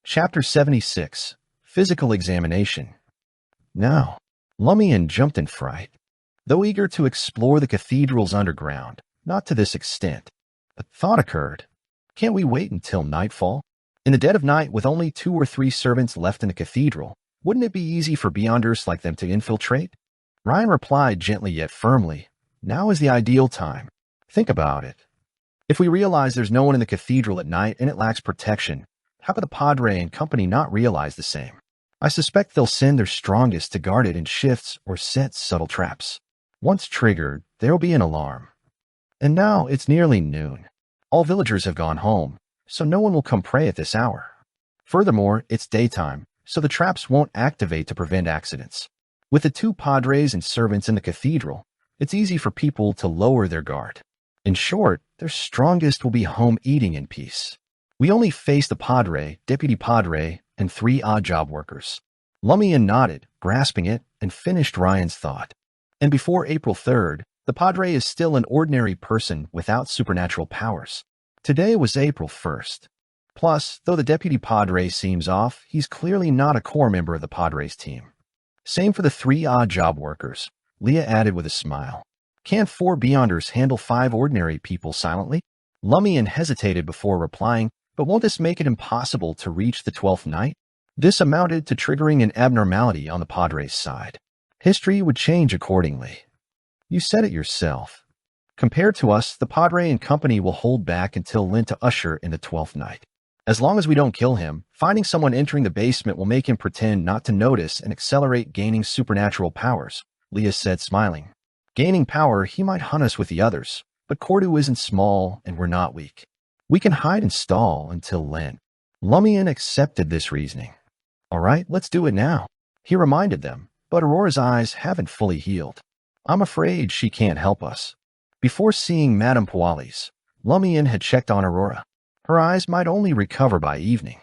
Chapter 76. Physical Examination. Now, Lumian jumped in fright. Though eager to explore the cathedral's underground, not to this extent. A thought occurred. Can't we wait until nightfall? In the dead of night, with only 2 or 3 servants left in the cathedral, wouldn't it be easy for beyonders like them to infiltrate? Ryan replied gently yet firmly, now is the ideal time. Think about it. If we realize there's no one in the cathedral at night and it lacks protection, how could the Padre and company not realize the same? I suspect they'll send their strongest to guard it in shifts or set subtle traps. Once triggered, there'll be an alarm. And now it's nearly noon. All villagers have gone home, so no one will come pray at this hour. Furthermore, it's daytime, so the traps won't activate to prevent accidents. With the 2 Padres and servants in the cathedral, it's easy for people to lower their guard. In short, their strongest will be home eating in peace. We only face the Padre, Deputy Padre, and 3 odd job workers. Lumian nodded, grasping it, and finished Ryan's thought. And before April 3rd, the Padre is still an ordinary person without supernatural powers. Today was April 1st. Plus, though the Deputy Padre seems off, he's clearly not a core member of the Padres team. Same for the 3 odd job workers, Leah added with a smile. Can't 4 Beyonders handle 5 ordinary people silently? Lumian hesitated before replying, but won't this make it impossible to reach the 12th night? This amounted to triggering an abnormality on the Padres' side. History would change accordingly. You said it yourself. Compared to us, the Padre and company will hold back until Lent to usher in the 12th night. As long as we don't kill him, finding someone entering the basement will make him pretend not to notice and accelerate gaining supernatural powers, Leah said, smiling. Gaining power, he might hunt us with the others, but Cordu isn't small and we're not weak. We can hide and stall until Lent. Lumian accepted this reasoning. All right, let's do it now. He reminded them, but Aurora's eyes haven't fully healed. I'm afraid she can't help us. Before seeing Madame Pualis, Lumian had checked on Aurora. Her eyes might only recover by evening.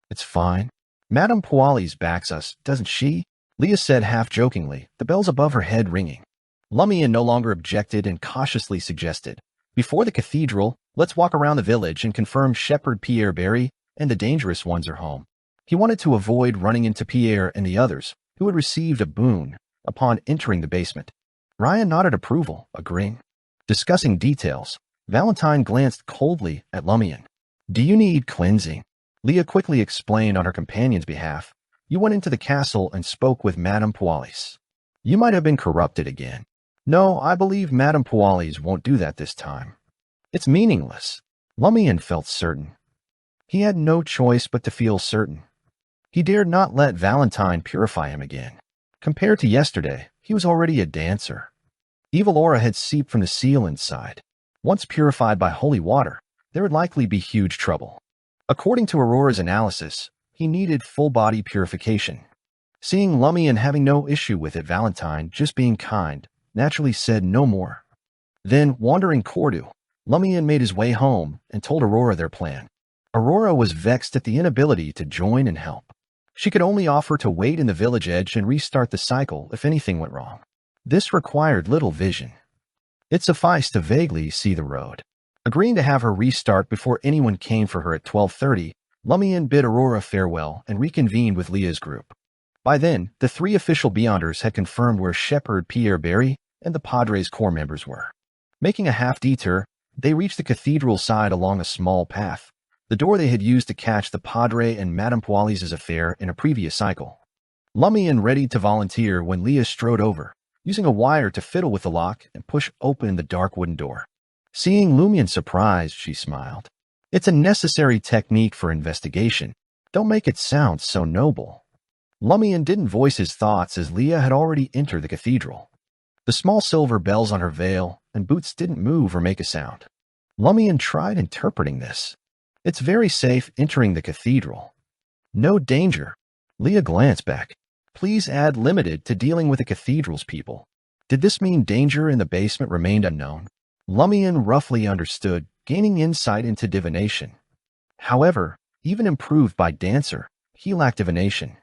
It's fine. Madame Pualis backs us, doesn't she? Leah said half-jokingly, the bells above her head ringing. Lumian no longer objected and cautiously suggested, before the cathedral, let's walk around the village and confirm Shepherd Pierre Barry and the dangerous ones are home. He wanted to avoid running into Pierre and the others, who had received a boon upon entering the basement. Ryan nodded approval, agreeing. Discussing details, Valentine glanced coldly at Lumian. Do you need cleansing? Leah quickly explained on her companion's behalf. You went into the castle and spoke with Madame Pualis. You might have been corrupted again. No, I believe Madame Pualis won't do that this time. It's meaningless. Lumian felt certain. He had no choice but to feel certain. He dared not let Valentine purify him again. Compared to yesterday, he was already a dancer. Evil aura had seeped from the seal inside. Once purified by holy water, there would likely be huge trouble. According to Aurora's analysis, he needed full-body purification. Seeing Lumian having no issue with it, Valentine, just being kind, naturally said no more. Then, wandering Cordu, Lumian made his way home and told Aurora their plan. Aurora was vexed at the inability to join and help. She could only offer to wait in the village edge and restart the cycle if anything went wrong. This required little vision. It sufficed to vaguely see the road. Agreeing to have her restart before anyone came for her at 12:30, Lumian bid Aurora farewell and reconvened with Leah's group. By then, the 3 official Beyonders had confirmed where Shepherd Pierre Barry and the Padres' core members were. Making a half-detour, they reached the cathedral side along a small path, the door they had used to catch the Padre and Madame Pualis' affair in a previous cycle. Lumian readied to volunteer when Leah strode over, using a wire to fiddle with the lock and push open the dark wooden door. Seeing Lumian surprised, she smiled. It's a necessary technique for investigation. Don't make it sound so noble. Lumian didn't voice his thoughts as Leah had already entered the cathedral. The small silver bells on her veil and boots didn't move or make a sound. Lumian tried interpreting this. It's very safe entering the cathedral. No danger. Leah glanced back. Please add limited to dealing with the cathedral's people. Did this mean danger in the basement remained unknown? Lumian roughly understood, gaining insight into divination. However, even improved by Dancer, he lacked divination.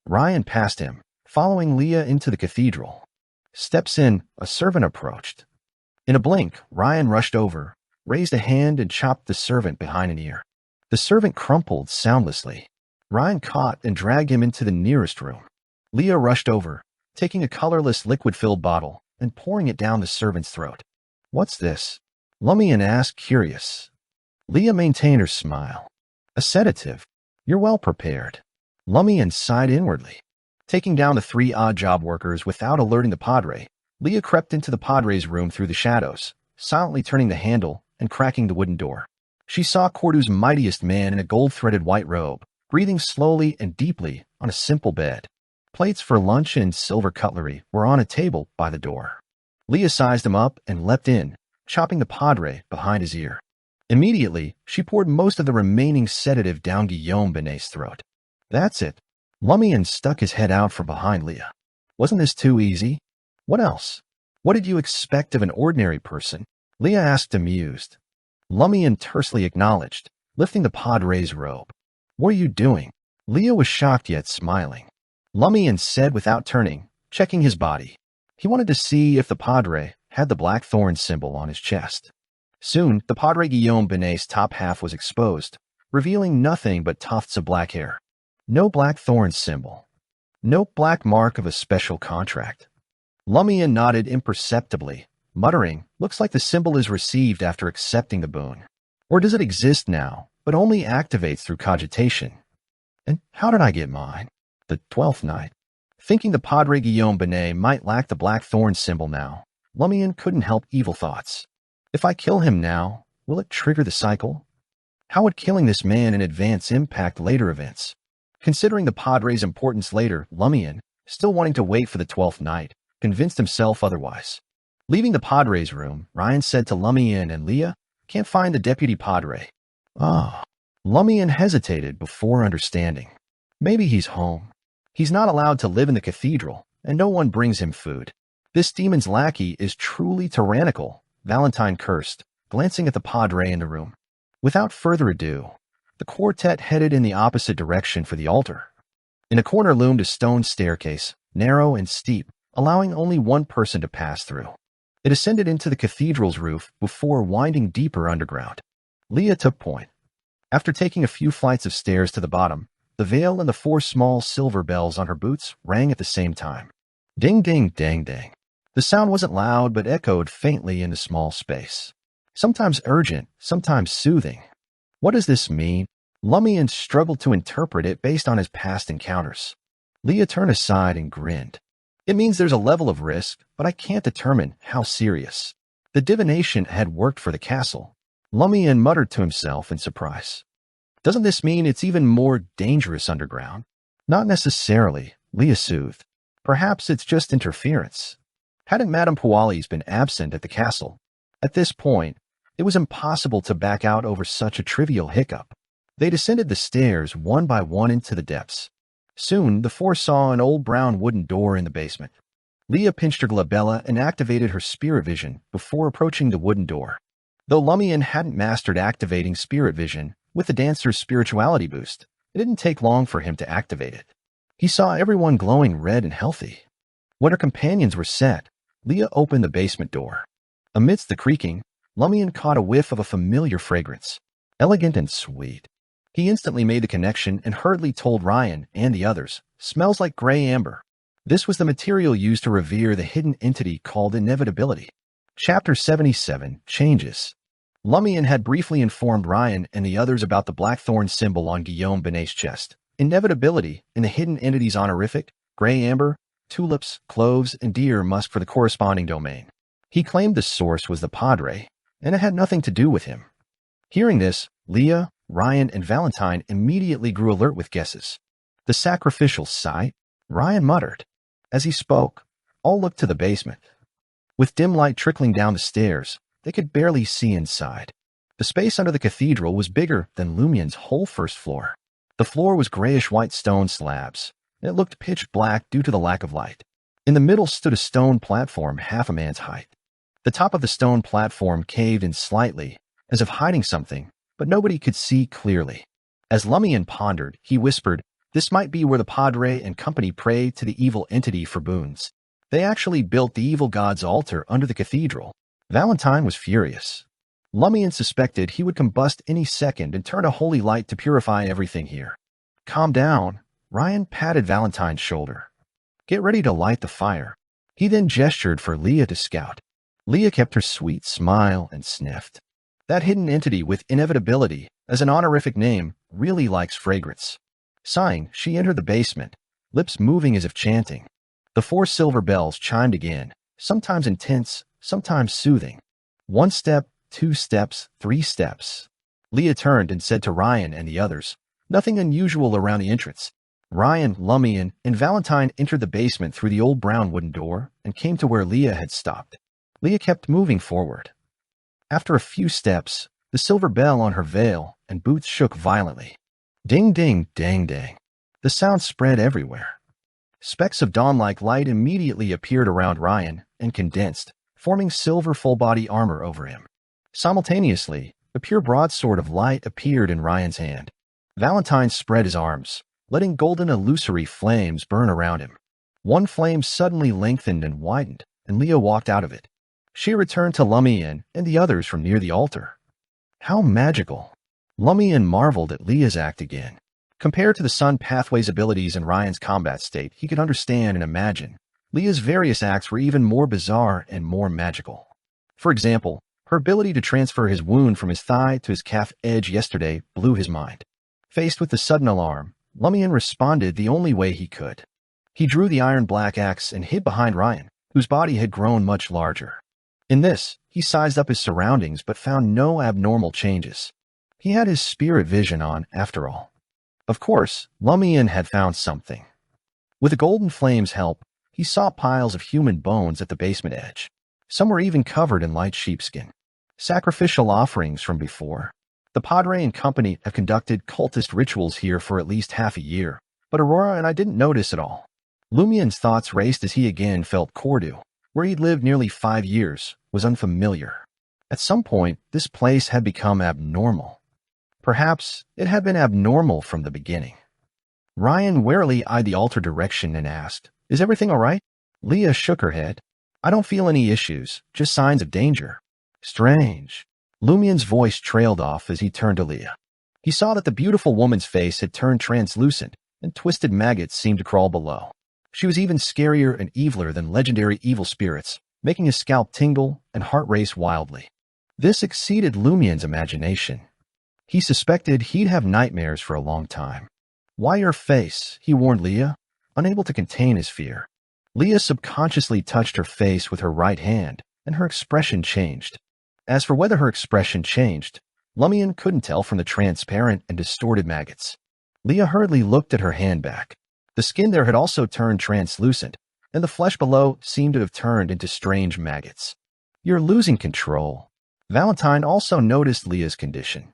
Ryan passed him, following Leah into the cathedral. Steps in, a servant approached. In a blink, Ryan rushed over, raised a hand and chopped the servant behind an ear. The servant crumpled soundlessly. Ryan caught and dragged him into the nearest room. Leah rushed over, taking a colorless liquid-filled bottle and pouring it down the servant's throat. "What's this?" Lumian asked, curious. Leah maintained her smile. "A sedative. You're well prepared." Lumian sighed inwardly. Taking down the 3 odd job workers without alerting the padre, Leah crept into the padre's room through the shadows, silently turning the handle and cracking the wooden door. She saw Cordu's mightiest man in a gold-threaded white robe, breathing slowly and deeply on a simple bed. Plates for lunch and silver cutlery were on a table by the door. Leah sized him up and leapt in, chopping the padre behind his ear. Immediately, she poured most of the remaining sedative down Guillaume Benet's throat. "That's it." Lumian stuck his head out from behind Leah. "Wasn't this too easy? What else? What did you expect of an ordinary person?" Leah asked, amused. Lumian tersely acknowledged, lifting the padre's robe. "What are you doing?" Leah was shocked yet smiling. Lumian said without turning, checking his body. He wanted to see if the padre had the black thorn symbol on his chest. Soon, the Padre Guillaume Benet's top half was exposed, revealing nothing but tufts of black hair. No black thorn symbol. No black mark of a special contract. Lumian nodded imperceptibly, muttering, "Looks like the symbol is received after accepting the boon. Or does it exist now, but only activates through cogitation? And how did I get mine?" The 12th night. Thinking the Padre Guillaume Benet might lack the black thorn symbol now, Lumian couldn't help evil thoughts. If I kill him now, will it trigger the cycle? How would killing this man in advance impact later events? Considering the Padre's importance later, Lumian, still wanting to wait for the 12th night, convinced himself otherwise. Leaving the Padre's room, Ryan said to Lumian and Leah, "Can't find the Deputy Padre." "Ah." Lumian hesitated before understanding. "Maybe he's home. He's not allowed to live in the cathedral, and no one brings him food. This demon's lackey is truly tyrannical," Valentine cursed, glancing at the Padre in the room. Without further ado, the quartet headed in the opposite direction for the altar. In a corner loomed a stone staircase, narrow and steep, allowing only one person to pass through. It ascended into the cathedral's roof before winding deeper underground. Leah took point. After taking a few flights of stairs to the bottom, the veil and the 4 small silver bells on her boots rang at the same time. Ding, ding, dang, dang. The sound wasn't loud, but echoed faintly in the small space. Sometimes urgent, sometimes soothing. What does this mean? Lumian struggled to interpret it based on his past encounters. Leah turned aside and grinned. "It means there's a level of risk, but I can't determine how serious." The divination had worked for the castle. Lumian muttered to himself in surprise. "Doesn't this mean it's even more dangerous underground?" "Not necessarily," Leah soothed. "Perhaps it's just interference." Hadn't Madame Pualis been absent at the castle? At this point, it was impossible to back out over such a trivial hiccup. They descended the stairs one by one into the depths. Soon, the 4 saw an old brown wooden door in the basement. Leah pinched her glabella and activated her spirit vision before approaching the wooden door. Though Lumian hadn't mastered activating spirit vision with the dancer's spirituality boost, it didn't take long for him to activate it. He saw everyone glowing red and healthy. When her companions were set, Leah opened the basement door. Amidst the creaking, Lumian caught a whiff of a familiar fragrance, elegant and sweet. He instantly made the connection and hurriedly told Ryan and the others, "Smells like gray amber." This was the material used to revere the hidden entity called Inevitability. Chapter 77, Changes. Lumian had briefly informed Ryan and the others about the blackthorn symbol on Guillaume Benet's chest. Inevitability in the hidden entity's honorific, gray amber, tulips, cloves, and deer musk for the corresponding domain. He claimed the source was the Padre, and it had nothing to do with him. Hearing this, Leah, Ryan, and Valentine immediately grew alert with guesses. "The sacrificial site?" Ryan muttered. As he spoke, all looked to the basement. With dim light trickling down the stairs, they could barely see inside. The space under the cathedral was bigger than Lumian's whole first floor. The floor was grayish-white stone slabs, and it looked pitch black due to the lack of light. In the middle stood a stone platform half a man's height. The top of the stone platform caved in slightly, as if hiding something, but nobody could see clearly. As Lumian pondered, he whispered, "This might be where the Padre and company prayed to the evil entity for boons. They actually built the evil god's altar under the cathedral." Valentine was furious. Lumian suspected he would combust any second and turn a holy light to purify everything here. Calm down. Ryan patted Valentine's shoulder. Get ready to light the fire. He then gestured for Leah to scout. Leah kept her sweet smile and sniffed. That hidden entity with Inevitability, as an honorific name, really likes fragrance. Sighing, she entered the basement, lips moving as if chanting. The 4 silver bells chimed again, sometimes intense, sometimes soothing. 1 step, 2 steps, 3 steps. Leah turned and said to Ryan and the others, nothing unusual around the entrance. Ryan, Lumian, and Valentine entered the basement through the old brown wooden door and came to where Leah had stopped. Leah kept moving forward. After a few steps, the silver bell on her veil and boots shook violently. Ding ding, dang dang. The sound spread everywhere. Specks of dawn-like light immediately appeared around Ryan and condensed, forming silver full-body armor over him. Simultaneously, a pure broadsword of light appeared in Ryan's hand. Valentine spread his arms, letting golden illusory flames burn around him. One flame suddenly lengthened and widened, and Leah walked out of it. She returned to Lumian and the others from near the altar. How magical! Lumian marveled at Leah's act again. Compared to the Sun Pathway's abilities in Ryan's combat state, he could understand and imagine. Leah's various acts were even more bizarre and more magical. For example, her ability to transfer his wound from his thigh to his calf edge yesterday blew his mind. Faced with the sudden alarm, Lumian responded the only way he could. He drew the iron black axe and hid behind Ryan, whose body had grown much larger. In this, he sized up his surroundings but found no abnormal changes. He had his spirit vision on, after all. Of course, Lumian had found something. With the golden flame's help, he saw piles of human bones at the basement edge. Some were even covered in light sheepskin. Sacrificial offerings from before. The Padre and company have conducted cultist rituals here for at least half a year, but Aurora and I didn't notice at all. Lumian's thoughts raced as he again felt Cordu, where he'd lived nearly 5 years, was unfamiliar. At some point, this place had become abnormal. Perhaps it had been abnormal from the beginning. Ryan warily eyed the altar direction and asked, "Is everything all right?" Leah shook her head. "I don't feel any issues, just signs of danger." Strange. Lumian's voice trailed off as he turned to Leah. He saw that the beautiful woman's face had turned translucent, and twisted maggots seemed to crawl below. She was even scarier and eviler than legendary evil spirits, making his scalp tingle and heart race wildly. This exceeded Lumian's imagination. He suspected he'd have nightmares for a long time. "Why your face?" he warned Leah, unable to contain his fear. Leah subconsciously touched her face with her right hand, and her expression changed. As for whether her expression changed, Lumian couldn't tell from the transparent and distorted maggots. Leah hurriedly looked at her hand back. The skin there had also turned translucent, and the flesh below seemed to have turned into strange maggots. "You're losing control." Valentine also noticed Leah's condition.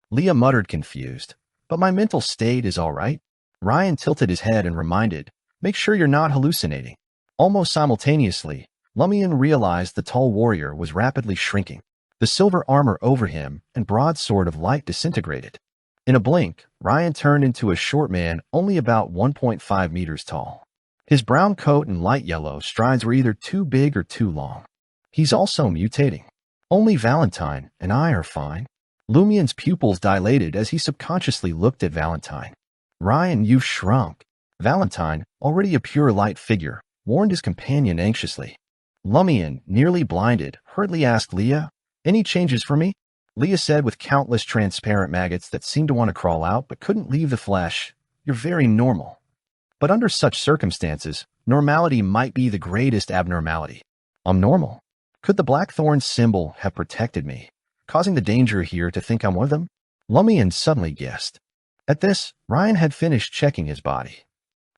Leah muttered confused, "But my mental state is all right." Ryan tilted his head and reminded, "Make sure you're not hallucinating." Almost simultaneously, Lumian realized the tall warrior was rapidly shrinking. The silver armor over him and broadsword of light disintegrated. In a blink, Ryan turned into a short man only about 1.5 meters tall. His brown coat and light yellow strides were either too big or too long. He's also mutating. Only Valentine and I are fine. Lumian's pupils dilated as he subconsciously looked at Valentine. "Ryan, you've shrunk." Valentine, already a pure light figure, warned his companion anxiously. Lumian, nearly blinded, hurriedly asked Leah, "Any changes for me?" Leah said with countless transparent maggots that seemed to want to crawl out but couldn't leave the flesh, "You're very normal." But under such circumstances, normality might be the greatest abnormality. I'm normal. Could the Blackthorn symbol have protected me, causing the danger here to think I'm one of them? Lumian suddenly guessed. At this, Ryan had finished checking his body.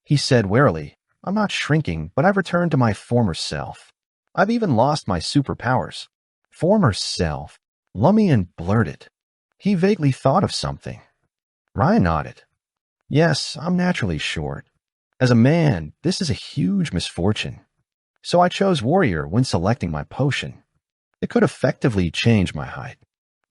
He said warily, "I'm not shrinking, but I've returned to my former self. I've even lost my superpowers." Former self? Lumian blurted. He vaguely thought of something. Ryan nodded. "Yes, I'm naturally short. As a man, this is a huge misfortune. So I chose warrior when selecting my potion. It could effectively change my height.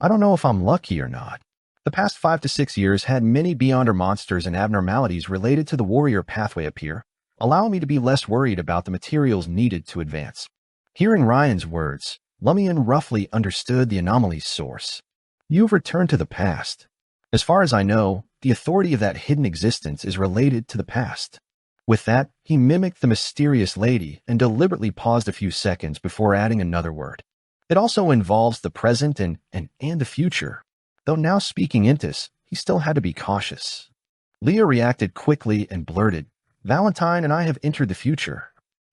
I don't know if I'm lucky or not. The past 5 to 6 years had many Beyonder monsters and abnormalities related to the warrior pathway appear, allowing me to be less worried about the materials needed to advance." Hearing Ryan's words, Lumian roughly understood the anomaly's source. "You've returned to the past. As far as I know, the authority of that hidden existence is related to the past. With that, he mimicked the mysterious lady and deliberately paused a few seconds before adding another word. It also involves the present and the future. Though now speaking Intis, he still had to be cautious. Leah reacted quickly and blurted, "Valentine and I have entered the future.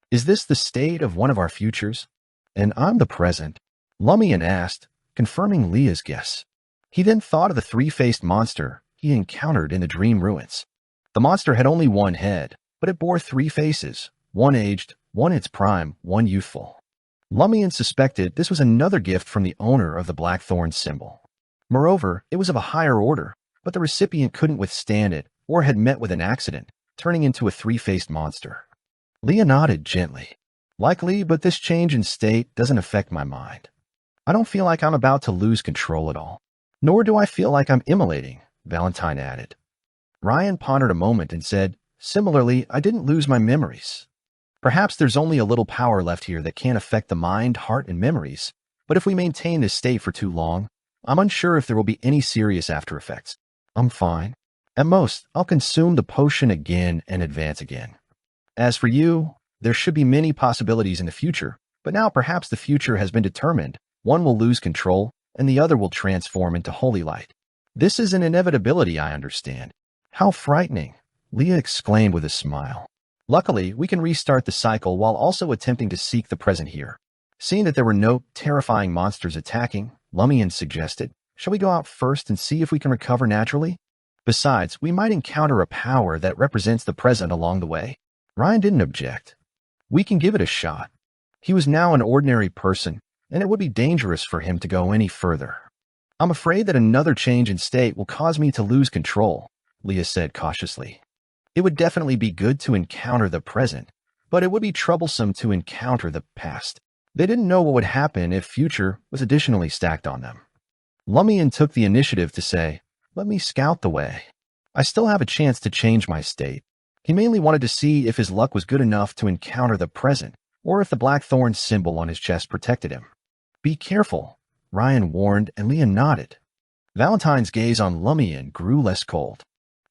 Is this the state of one of our futures?" "And I'm the present," Lumian asked, confirming Leah's guess. He then thought of the three-faced monster he encountered in the dream ruins. The monster had only one head, but it bore three faces, one aged, one its prime, one youthful. Lumian suspected this was another gift from the owner of the Blackthorn symbol. Moreover, it was of a higher order, but the recipient couldn't withstand it or had met with an accident, turning into a three-faced monster. Leah nodded gently. "Likely, but this change in state doesn't affect my mind. I don't feel like I'm about to lose control at all. Nor do I feel like I'm immolating," Valentine added. Ryan pondered a moment and said, "Similarly, I didn't lose my memories. Perhaps there's only a little power left here that can't affect the mind, heart, and memories, but if we maintain this state for too long, I'm unsure if there will be any serious after effects. I'm fine. At most, I'll consume the potion again and advance again. As for you, there should be many possibilities in the future, but now perhaps the future has been determined. One will lose control, and the other will transform into holy light. This is an inevitability, I understand." "How frightening," Leah exclaimed with a smile. "Luckily, we can restart the cycle while also attempting to seek the present here." Seeing that there were no terrifying monsters attacking, Lumian suggested, "Shall we go out first and see if we can recover naturally? Besides, we might encounter a power that represents the present along the way." Ryan didn't object. "We can give it a shot." He was now an ordinary person, and it would be dangerous for him to go any further. "I'm afraid that another change in state will cause me to lose control," Leah said cautiously. "It would definitely be good to encounter the present, but it would be troublesome to encounter the past. They didn't know what would happen if future was additionally stacked on them." Lumian took the initiative to say, "Let me scout the way. I still have a chance to change my state." He mainly wanted to see if his luck was good enough to encounter the present, or if the Blackthorn symbol on his chest protected him. "Be careful," Ryan warned, and Leah nodded. Valentine's gaze on Lumian grew less cold.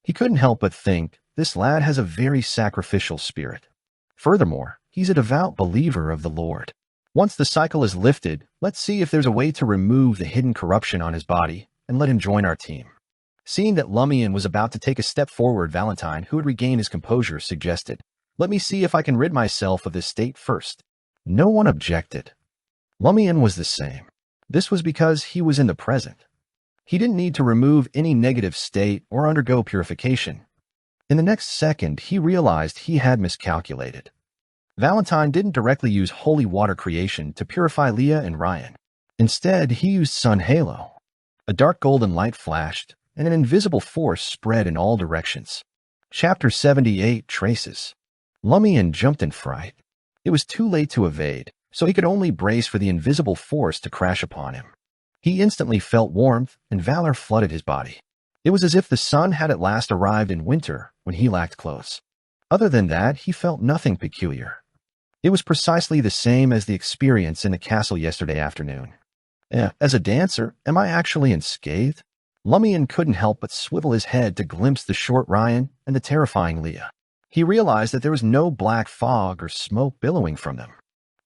He couldn't help but think, this lad has a very sacrificial spirit. Furthermore, he's a devout believer of the Lord. Once the cycle is lifted, let's see if there's a way to remove the hidden corruption on his body and let him join our team. Seeing that Lumian was about to take a step forward, Valentine, who had regained his composure, suggested, "Let me see if I can rid myself of this state first." No one objected. Lumian was the same. This was because he was in the present. He didn't need to remove any negative state or undergo purification. In the next second, he realized he had miscalculated. Valentine didn't directly use holy water creation to purify Leah and Ryan. Instead, he used sun halo. A dark golden light flashed, and an invisible force spread in all directions. Chapter 78 Traces. Lumian jumped in fright. It was too late to evade, so he could only brace for the invisible force to crash upon him. He instantly felt warmth, and valor flooded his body. It was as if the sun had at last arrived in winter when he lacked clothes. Other than that, he felt nothing peculiar. It was precisely the same as the experience in the castle yesterday afternoon. As a dancer, am I actually unscathed? Lumian couldn't help but swivel his head to glimpse the short Ryan and the terrifying Leah. He realized that there was no black fog or smoke billowing from them.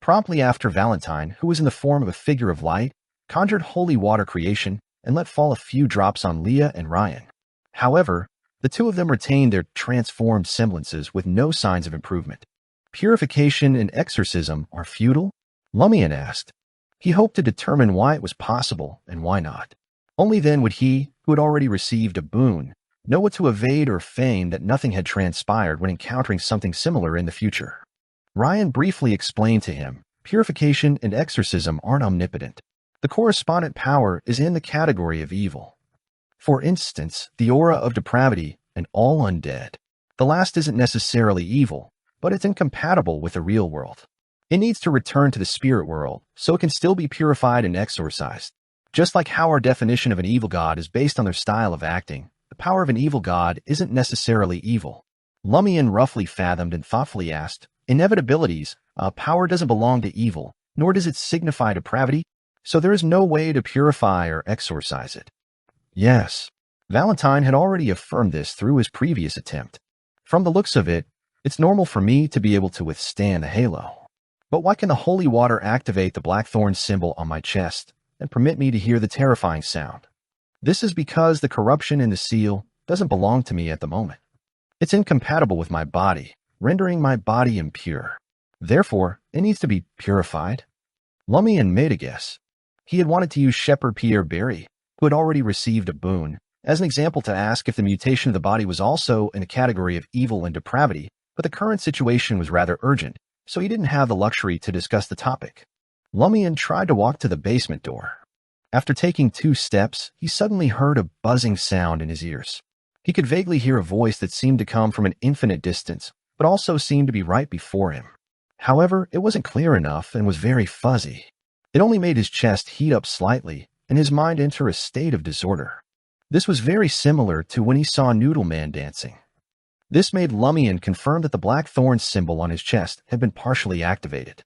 Promptly after, Valentine, who was in the form of a figure of light, conjured holy water creation and let fall a few drops on Leah and Ryan. However, the two of them retained their transformed semblances with no signs of improvement. "Purification and exorcism are futile?" Lumian asked. He hoped to determine why it was possible and why not. Only then would he, who had already received a boon, know what to evade or feign that nothing had transpired when encountering something similar in the future. Ryan briefly explained to him, purification and exorcism aren't omnipotent. The correspondent power is in the category of evil. For instance, the aura of depravity and all undead. The last isn't necessarily evil, but it's incompatible with the real world. It needs to return to the spirit world, so it can still be purified and exorcised. Just like how our definition of an evil god is based on their style of acting, the power of an evil god isn't necessarily evil. Lumian roughly fathomed and thoughtfully asked, "Inevitabilities, power doesn't belong to evil, nor does it signify depravity, so there is no way to purify or exorcise it." "Yes." Valentine had already affirmed this through his previous attempt. From the looks of it, it's normal for me to be able to withstand the halo. But why can the holy water activate the blackthorn symbol on my chest and permit me to hear the terrifying sound? This is because the corruption in the seal doesn't belong to me at the moment. It's incompatible with my body, rendering my body impure. Therefore, it needs to be purified. Lumian made a guess. He had wanted to use Shepherd Pierre Barry, who had already received a boon, as an example to ask if the mutation of the body was also in a category of evil and depravity, but the current situation was rather urgent, so he didn't have the luxury to discuss the topic. Lumian tried to walk to the basement door. After taking 2 steps, he suddenly heard a buzzing sound in his ears. He could vaguely hear a voice that seemed to come from an infinite distance, but also seemed to be right before him. However, it wasn't clear enough and was very fuzzy. It only made his chest heat up slightly and his mind enter a state of disorder. This was very similar to when he saw Noodle Man dancing. This made Lumian confirm that the blackthorn symbol on his chest had been partially activated.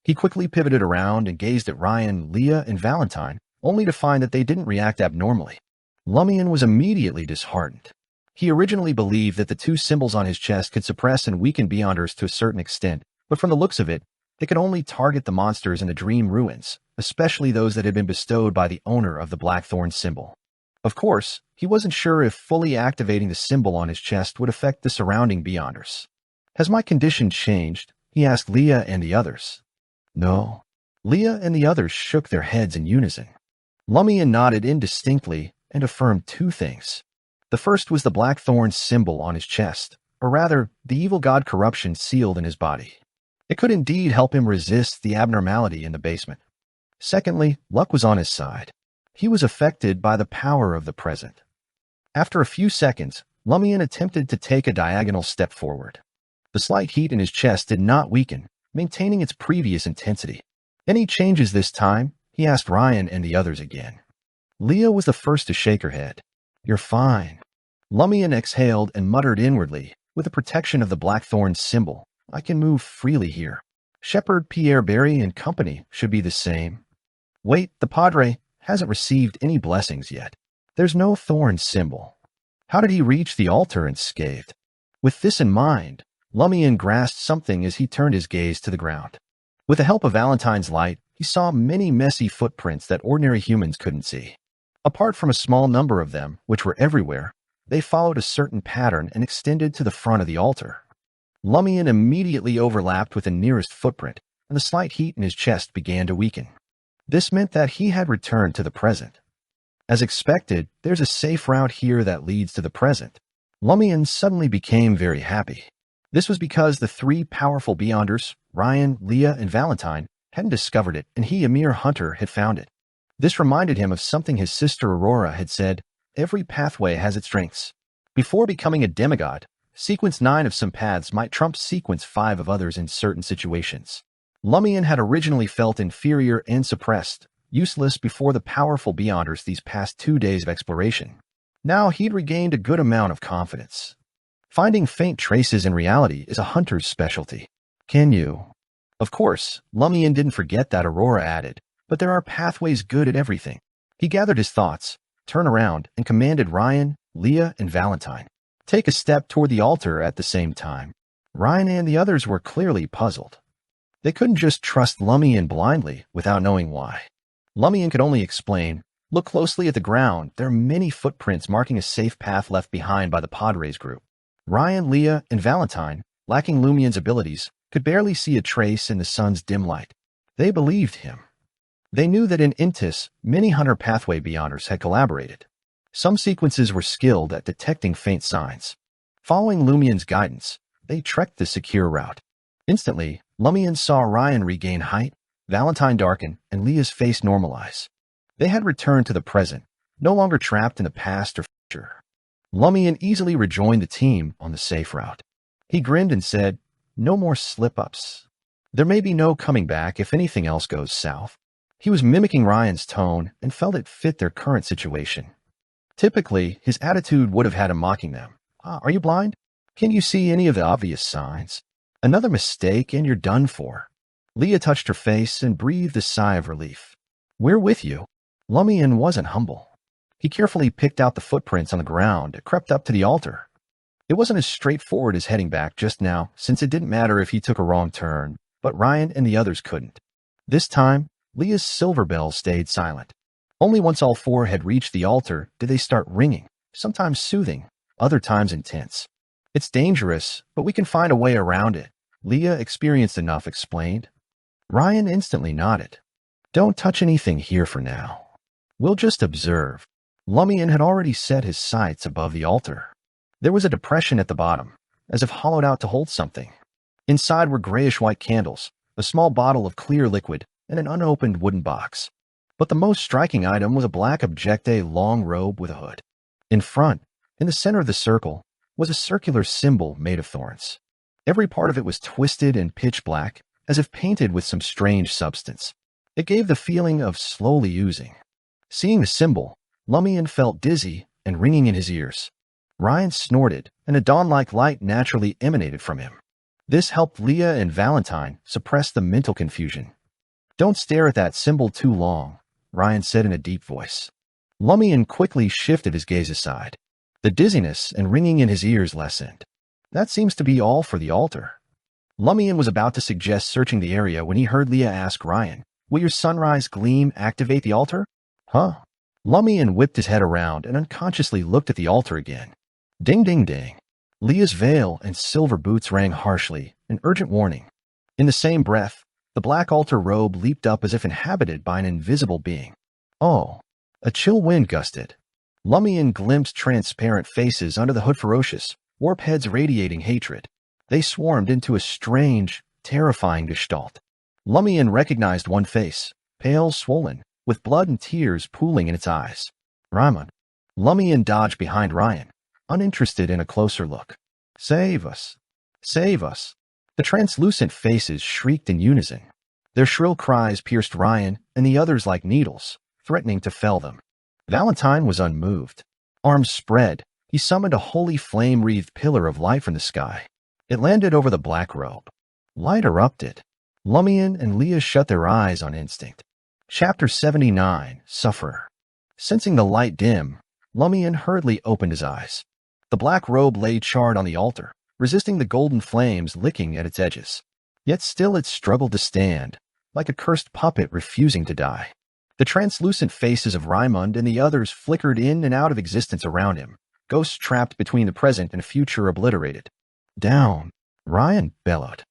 He quickly pivoted around and gazed at Ryan, Leah, and Valentine, only to find that they didn't react abnormally. Lumian was immediately disheartened. He originally believed that the 2 symbols on his chest could suppress and weaken Beyonders to a certain extent, but from the looks of it, they could only target the monsters in the dream ruins, especially those that had been bestowed by the owner of the blackthorn symbol. Of course, he wasn't sure if fully activating the symbol on his chest would affect the surrounding Beyonders. Has my condition changed? He asked Leah and the others. No. Leah and the others shook their heads in unison. Lumian nodded indistinctly and affirmed 2 things. The first was the blackthorn symbol on his chest, or rather, the evil god corruption sealed in his body. It could indeed help him resist the abnormality in the basement. Secondly, luck was on his side. He was affected by the power of the present. After a few seconds, Lumian attempted to take a diagonal step forward. The slight heat in his chest did not weaken, maintaining its previous intensity. Any changes this time? He asked Ryan and the others again. Leah was the first to shake her head. You're fine. Lumian exhaled and muttered inwardly, with the protection of the blackthorn symbol. I can move freely here. Shepherd Pierre Barry and company should be the same. Wait, the Padre hasn't received any blessings yet. There's no thorn symbol. How did he reach the altar unscathed? With this in mind, Lumian grasped something as he turned his gaze to the ground. With the help of Valentine's light, he saw many messy footprints that ordinary humans couldn't see. Apart from a small number of them, which were everywhere, they followed a certain pattern and extended to the front of the altar. Lumian immediately overlapped with the nearest footprint, and the slight heat in his chest began to weaken. This meant that he had returned to the present. As expected, there's a safe route here that leads to the present. Lumian suddenly became very happy. This was because the 3 powerful Beyonders, Ryan, Leah, and Valentine, hadn't discovered it, and he, a mere hunter, had found it. This reminded him of something his sister Aurora had said, every pathway has its strengths. Before becoming a demigod, Sequence 9 of some paths might trump Sequence 5 of others in certain situations. Lumian had originally felt inferior and suppressed, useless before the powerful Beyonders these past 2 days of exploration. Now he'd regained a good amount of confidence. Finding faint traces in reality is a hunter's specialty. Can you? Of course, Lumian didn't forget that Aurora added, but there are pathways good at everything. He gathered his thoughts, turned around, and commanded Ryan, Leah, and Valentine. Take a step toward the altar at the same time. Ryan and the others were clearly puzzled. They couldn't just trust Lumian blindly without knowing why. Lumian could only explain, look closely at the ground. There are many footprints marking a safe path left behind by the Padres group. Ryan, Leah, and Valentine, lacking Lumian's abilities, could barely see a trace in the sun's dim light. They believed him. They knew that in Intis, many Hunter Pathway Beyonders had collaborated. Some sequences were skilled at detecting faint signs. Following Lumian's guidance, they trekked the secure route. Instantly, Lumian saw Ryan regain height, Valentine darken, and Leah's face normalize. They had returned to the present, no longer trapped in the past or future. Lumian easily rejoined the team on the safe route. He grinned and said, no more slip-ups. There may be no coming back if anything else goes south. He was mimicking Ryan's tone and felt it fit their current situation. Typically, his attitude would have had him mocking them. Are you blind? Can you see any of the obvious signs? Another mistake and you're done for. Leah touched her face and breathed a sigh of relief. We're with you. Lumian wasn't humble. He carefully picked out the footprints on the ground and crept up to the altar. It wasn't as straightforward as heading back just now, since it didn't matter if he took a wrong turn, but Ryan and the others couldn't. This time, Leah's silver bells stayed silent. Only once all four had reached the altar did they start ringing, sometimes soothing, other times intense. It's dangerous, but we can find a way around it, Leah, experienced enough, explained. Ryan instantly nodded. Don't touch anything here for now. We'll just observe. Lumian had already set his sights above the altar. There was a depression at the bottom, as if hollowed out to hold something. Inside were grayish-white candles, a small bottle of clear liquid, and an unopened wooden box. But the most striking item was a black objecte long robe with a hood. In front, in the center of the circle, was a circular symbol made of thorns. Every part of it was twisted and pitch black, as if painted with some strange substance. It gave the feeling of slowly oozing. Seeing the symbol, Lumian felt dizzy and ringing in his ears. Ryan snorted, and a dawn-like light naturally emanated from him. This helped Leah and Valentine suppress the mental confusion. Don't stare at that symbol too long, Ryan said in a deep voice. Lumian quickly shifted his gaze aside. The dizziness and ringing in his ears lessened. That seems to be all for the altar. Lumian was about to suggest searching the area when he heard Leah ask Ryan, will your sunrise gleam activate the altar? Huh? Lumian whipped his head around and unconsciously looked at the altar again. Ding, ding, ding. Leah's veil and silver boots rang harshly, an urgent warning. In the same breath, the black altar robe leaped up as if inhabited by an invisible being. Oh, a chill wind gusted. Lumian glimpsed transparent faces under the hood, ferocious, warp heads radiating hatred. They swarmed into a strange, terrifying gestalt. Lumian recognized one face, pale, swollen, with blood and tears pooling in its eyes. Ryan. Lumian dodged behind Ryan, uninterested in a closer look. Save us! Save us! The translucent faces shrieked in unison. Their shrill cries pierced Ryan and the others like needles, threatening to fell them. Valentine was unmoved. Arms spread, he summoned a holy flame-wreathed pillar of light from the sky. It landed over the black robe. Light erupted. Lumian and Leah shut their eyes on instinct. Chapter 79, Sufferer. Sensing the light dim, Lumian hurriedly opened his eyes. The black robe lay charred on the altar, resisting the golden flames licking at its edges. Yet still it struggled to stand, like a cursed puppet refusing to die. The translucent faces of Raimund and the others flickered in and out of existence around him, ghosts trapped between the present and future obliterated. Down, Ryan bellowed.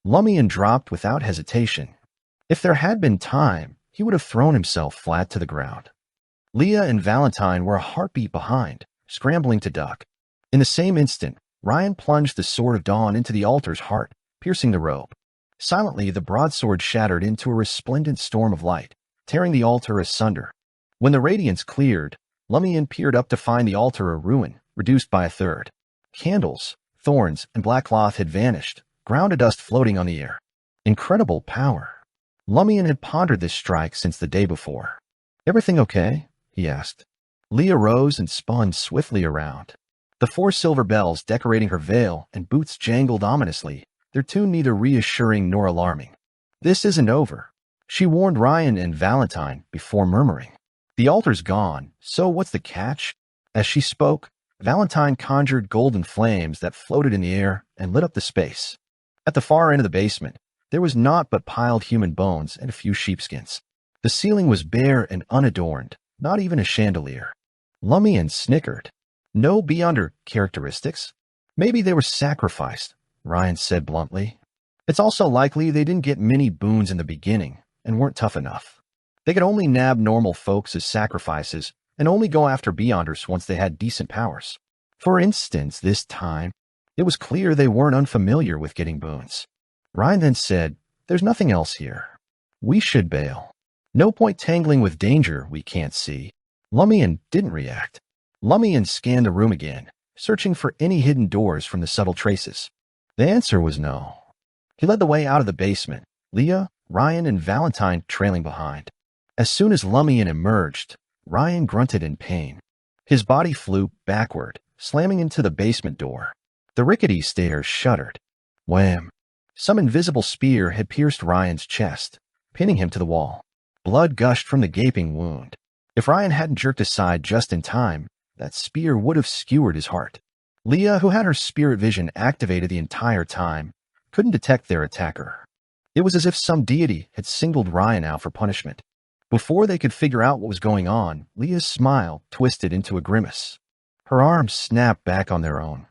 Lumian dropped without hesitation. If there had been time, he would have thrown himself flat to the ground. Leah and Valentine were a heartbeat behind, scrambling to duck. In the same instant, Ryan plunged the sword of dawn into the altar's heart, piercing the robe. Silently, the broadsword shattered into a resplendent storm of light, tearing the altar asunder. When the radiance cleared, Lumian peered up to find the altar a ruin, reduced by a third. Candles, thorns, and black cloth had vanished, ground to dust floating on the air. Incredible power. Lumian had pondered this strike since the day before. Everything okay? He asked. Leah rose and spun swiftly around. The 4 silver bells decorating her veil and boots jangled ominously, their tune neither reassuring nor alarming. This isn't over, she warned Ryan and Valentine before murmuring. The altar's gone, so what's the catch? As she spoke, Valentine conjured golden flames that floated in the air and lit up the space. At the far end of the basement, there was naught but piled human bones and a few sheepskins. The ceiling was bare and unadorned, not even a chandelier. Lumian snickered. No beyonder characteristics. Maybe they were sacrificed, Ryan said bluntly. It's also likely they didn't get many boons in the beginning and weren't tough enough. They could only nab normal folks as sacrifices and only go after beyonders once they had decent powers. For instance, this time, it was clear they weren't unfamiliar with getting boons. Ryan then said, there's nothing else here. We should bail. No point tangling with danger we can't see. Lumian didn't react. Lumian scanned the room again, searching for any hidden doors from the subtle traces. The answer was no. He led the way out of the basement, Leah, Ryan, and Valentine trailing behind. As soon as Lumian emerged, Ryan grunted in pain. His body flew backward, slamming into the basement door. The rickety stairs shuddered. Wham! Some invisible spear had pierced Ryan's chest, pinning him to the wall. Blood gushed from the gaping wound. If Ryan hadn't jerked aside just in time, that spear would have skewered his heart. Leah, who had her spirit vision activated the entire time, couldn't detect their attacker. It was as if some deity had singled Ryan out for punishment. Before they could figure out what was going on, Leah's smile twisted into a grimace. Her arms snapped back on their own.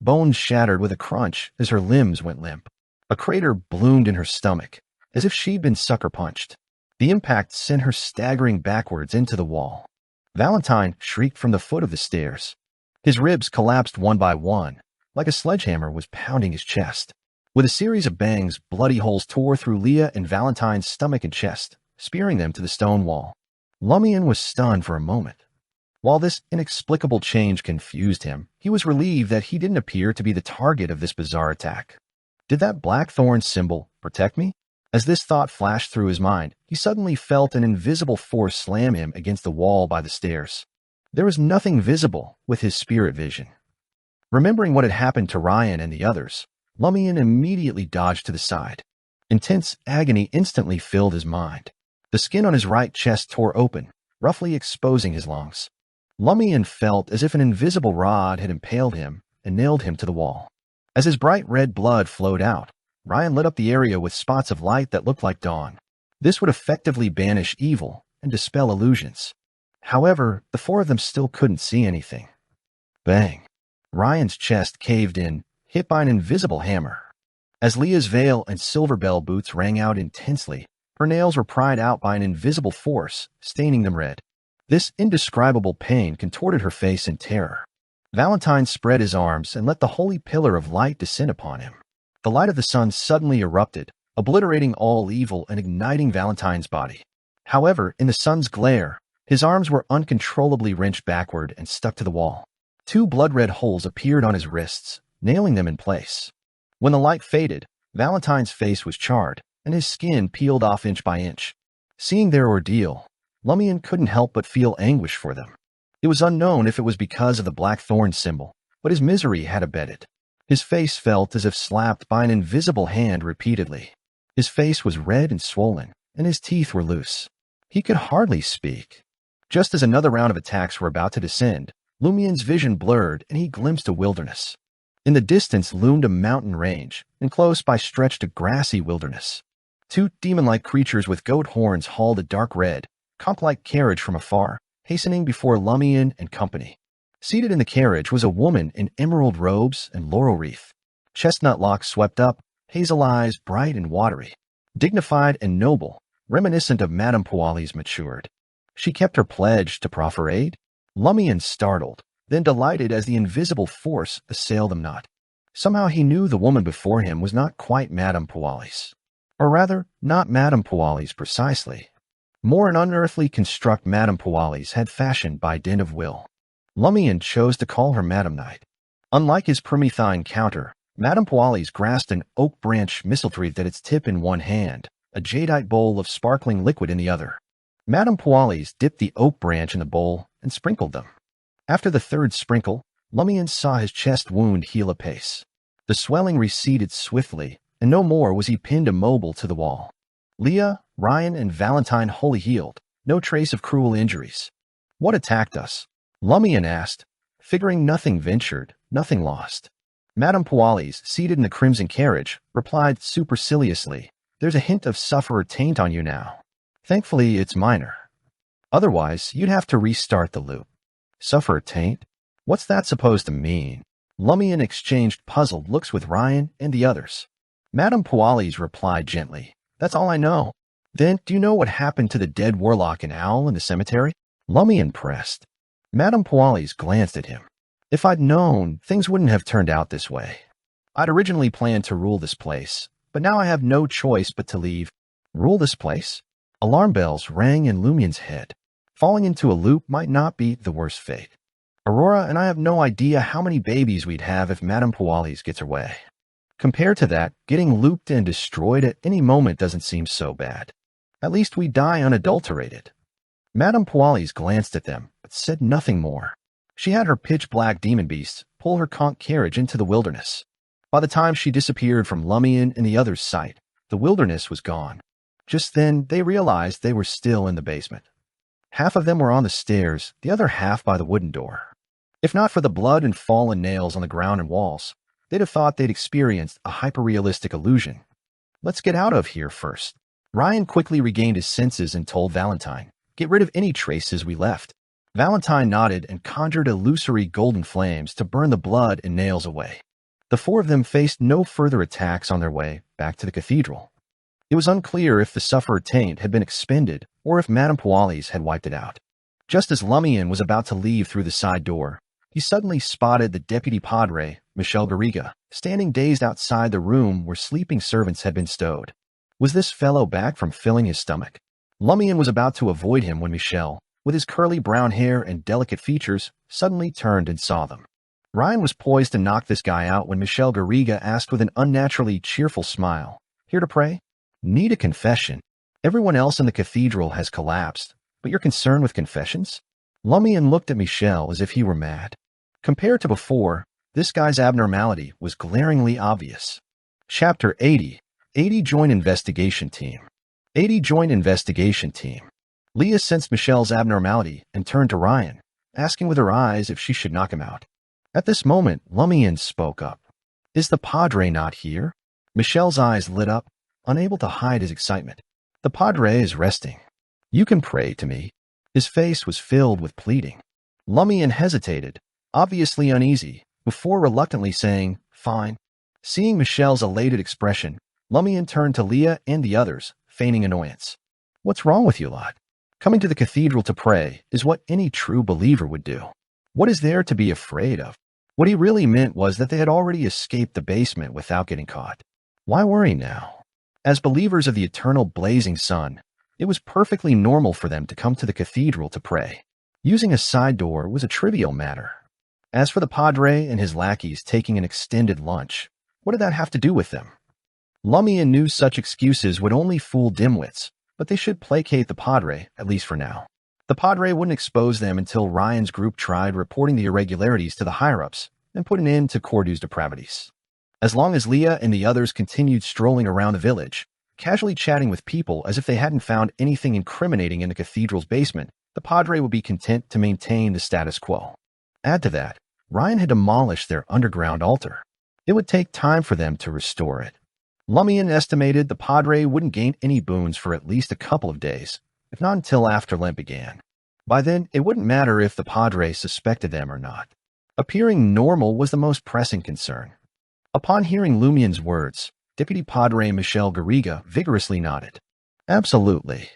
Bones shattered with a crunch as her limbs went limp. A crater bloomed in her stomach, as if she'd been sucker punched. The impact sent her staggering backwards into the wall. Valentine shrieked from the foot of the stairs. His ribs collapsed one by one, like a sledgehammer was pounding his chest. With a series of bangs, bloody holes tore through Leah and Valentine's stomach and chest, spearing them to the stone wall. Lumian was stunned for a moment. While this inexplicable change confused him, he was relieved that he didn't appear to be the target of this bizarre attack. Did that blackthorn symbol protect me? As this thought flashed through his mind, he suddenly felt an invisible force slam him against the wall by the stairs. There was nothing visible with his spirit vision. Remembering what had happened to Ryan and the others, Lumian immediately dodged to the side. Intense agony instantly filled his mind. The skin on his right chest tore open, roughly exposing his lungs. Lumian felt as if an invisible rod had impaled him and nailed him to the wall. As his bright red blood flowed out, Ryan lit up the area with spots of light that looked like dawn. This would effectively banish evil and dispel illusions. However, the four of them still couldn't see anything. Bang! Ryan's chest caved in, hit by an invisible hammer. As Leah's veil and silver bell boots rang out intensely, her nails were pried out by an invisible force, staining them red. This indescribable pain contorted her face in terror. Valentine spread his arms and let the holy pillar of light descend upon him. The light of the sun suddenly erupted, obliterating all evil and igniting Valentine's body. However, in the sun's glare, his arms were uncontrollably wrenched backward and stuck to the wall. Two blood-red holes appeared on his wrists, nailing them in place. When the light faded, Valentine's face was charred, and his skin peeled off inch by inch. Seeing their ordeal, Lumian couldn't help but feel anguish for them. It was unknown if it was because of the black thorn symbol, but his misery had abetted. His face felt as if slapped by an invisible hand repeatedly. His face was red and swollen, and his teeth were loose. He could hardly speak. Just as another round of attacks were about to descend, Lumian's vision blurred and he glimpsed a wilderness. In the distance loomed a mountain range, and close by stretched a grassy wilderness. Two demon-like creatures with goat horns hauled a dark red, conch-like carriage from afar, hastening before Lumian and company. Seated in the carriage was a woman in emerald robes and laurel wreath. Chestnut locks swept up, hazel eyes bright and watery. Dignified and noble, reminiscent of Madame Puali's matured. She kept her pledge to proffer aid. Lumian startled, then delighted as the invisible force assailed them not. Somehow he knew the woman before him was not quite Madame Puali's. Or rather, not Madame Puali's precisely. More an unearthly construct Madame Puali's had fashioned by dint of will. Lumian chose to call her Madame Knight. Unlike his Promethean counter, Madame Puali's grasped an oak branch mistletoe at its tip in one hand, a jadeite bowl of sparkling liquid in the other. Madame Puali's dipped the oak branch in the bowl and sprinkled them. After the third sprinkle, Lumian saw his chest wound heal apace. The swelling receded swiftly, and no more was he pinned immobile to the wall. Leah, Ryan, and Valentine wholly healed, no trace of cruel injuries. What attacked us? Lumian asked, figuring nothing ventured, nothing lost. Madame Puali's, seated in the crimson carriage, replied superciliously, "There's a hint of sufferer taint on you now. Thankfully, it's minor. Otherwise, you'd have to restart the loop." Sufferer taint? What's that supposed to mean? Lumian exchanged puzzled looks with Ryan and the others. Madame Puali's replied gently, "That's all I know." "Then, do you know what happened to the dead warlock and owl in the cemetery?" Lumian pressed. Madame Puali's glanced at him. "If I'd known, things wouldn't have turned out this way. I'd originally planned to rule this place, but now I have no choice but to leave." Rule this place? Alarm bells rang in Lumian's head. Falling into a loop might not be the worst fate. Aurora and I have no idea how many babies we'd have if Madame Puali's gets her way. Compared to that, getting looped and destroyed at any moment doesn't seem so bad. At least we die unadulterated. Madame Puali's glanced at them, but said nothing more. She had her pitch-black demon beasts pull her conch carriage into the wilderness. By the time she disappeared from Lumian and the others' sight, the wilderness was gone. Just then, they realized they were still in the basement. Half of them were on the stairs, the other half by the wooden door. If not for the blood and fallen nails on the ground and walls, they'd have thought they'd experienced a hyper-realistic illusion. Let's get out of here first. Ryan quickly regained his senses and told Valentine, get rid of any traces we left. Valentine nodded and conjured illusory golden flames to burn the blood and nails away. The four of them faced no further attacks on their way back to the cathedral. It was unclear if the sufferer taint had been expended or if Madame Pualis had wiped it out. Just as Lumian was about to leave through the side door, he suddenly spotted the deputy padre, Michel Garriga, standing dazed outside the room where sleeping servants had been stowed. Was this fellow back from filling his stomach? Lumian was about to avoid him when Michel, with his curly brown hair and delicate features, suddenly turned and saw them. Ryan was poised to knock this guy out when Michel Garriga asked with an unnaturally cheerful smile, "Here to pray? Need a confession. Everyone else in the cathedral has collapsed, but you're concerned with confessions?" Lumian looked at Michel as if he were mad. Compared to before, this guy's abnormality was glaringly obvious. Chapter 80. 80 Joint Investigation Team. 80 Joint Investigation Team. Leah sensed Michelle's abnormality and turned to Ryan, asking with her eyes if she should knock him out. At this moment, Lumian spoke up. "Is the padre not here?" Michelle's eyes lit up, unable to hide his excitement. "The padre is resting. You can pray to me." His face was filled with pleading. Lumian hesitated, obviously uneasy, before reluctantly saying, "Fine." Seeing Michelle's elated expression, Lumian turned to Leah and the others, feigning annoyance. "What's wrong with you lot? Coming to the cathedral to pray is what any true believer would do. What is there to be afraid of?" What he really meant was that they had already escaped the basement without getting caught. Why worry now? As believers of the eternal blazing sun, it was perfectly normal for them to come to the cathedral to pray. Using a side door was a trivial matter. As for the padre and his lackeys taking an extended lunch, what did that have to do with them? Lumian knew such excuses would only fool dimwits, but they should placate the padre, at least for now. The padre wouldn't expose them until Ryan's group tried reporting the irregularities to the higher-ups and put an end to Cordu's depravities. As long as Leah and the others continued strolling around the village, casually chatting with people as if they hadn't found anything incriminating in the cathedral's basement, the padre would be content to maintain the status quo. Add to that, Ryan had demolished their underground altar. It would take time for them to restore it. Lumian estimated the padre wouldn't gain any boons for at least a couple of days, if not until after Lent began. By then, it wouldn't matter if the padre suspected them or not. Appearing normal was the most pressing concern. Upon hearing Lumian's words, Deputy Padre Michel Garriga vigorously nodded. "Absolutely.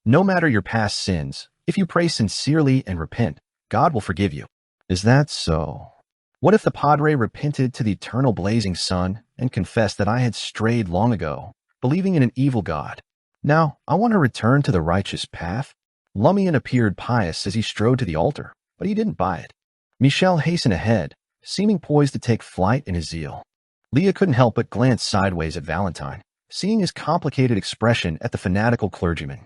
No matter your past sins, if you pray sincerely and repent, God will forgive you." "Is that so? What if the padre repented to the eternal blazing sun and confessed that I had strayed long ago, believing in an evil God? Now, I want to return to the righteous path?" Lumian appeared pious as he strode to the altar, but he didn't buy it. Michel hastened ahead, seeming poised to take flight in his zeal. Leah couldn't help but glance sideways at Valentine, seeing his complicated expression at the fanatical clergyman.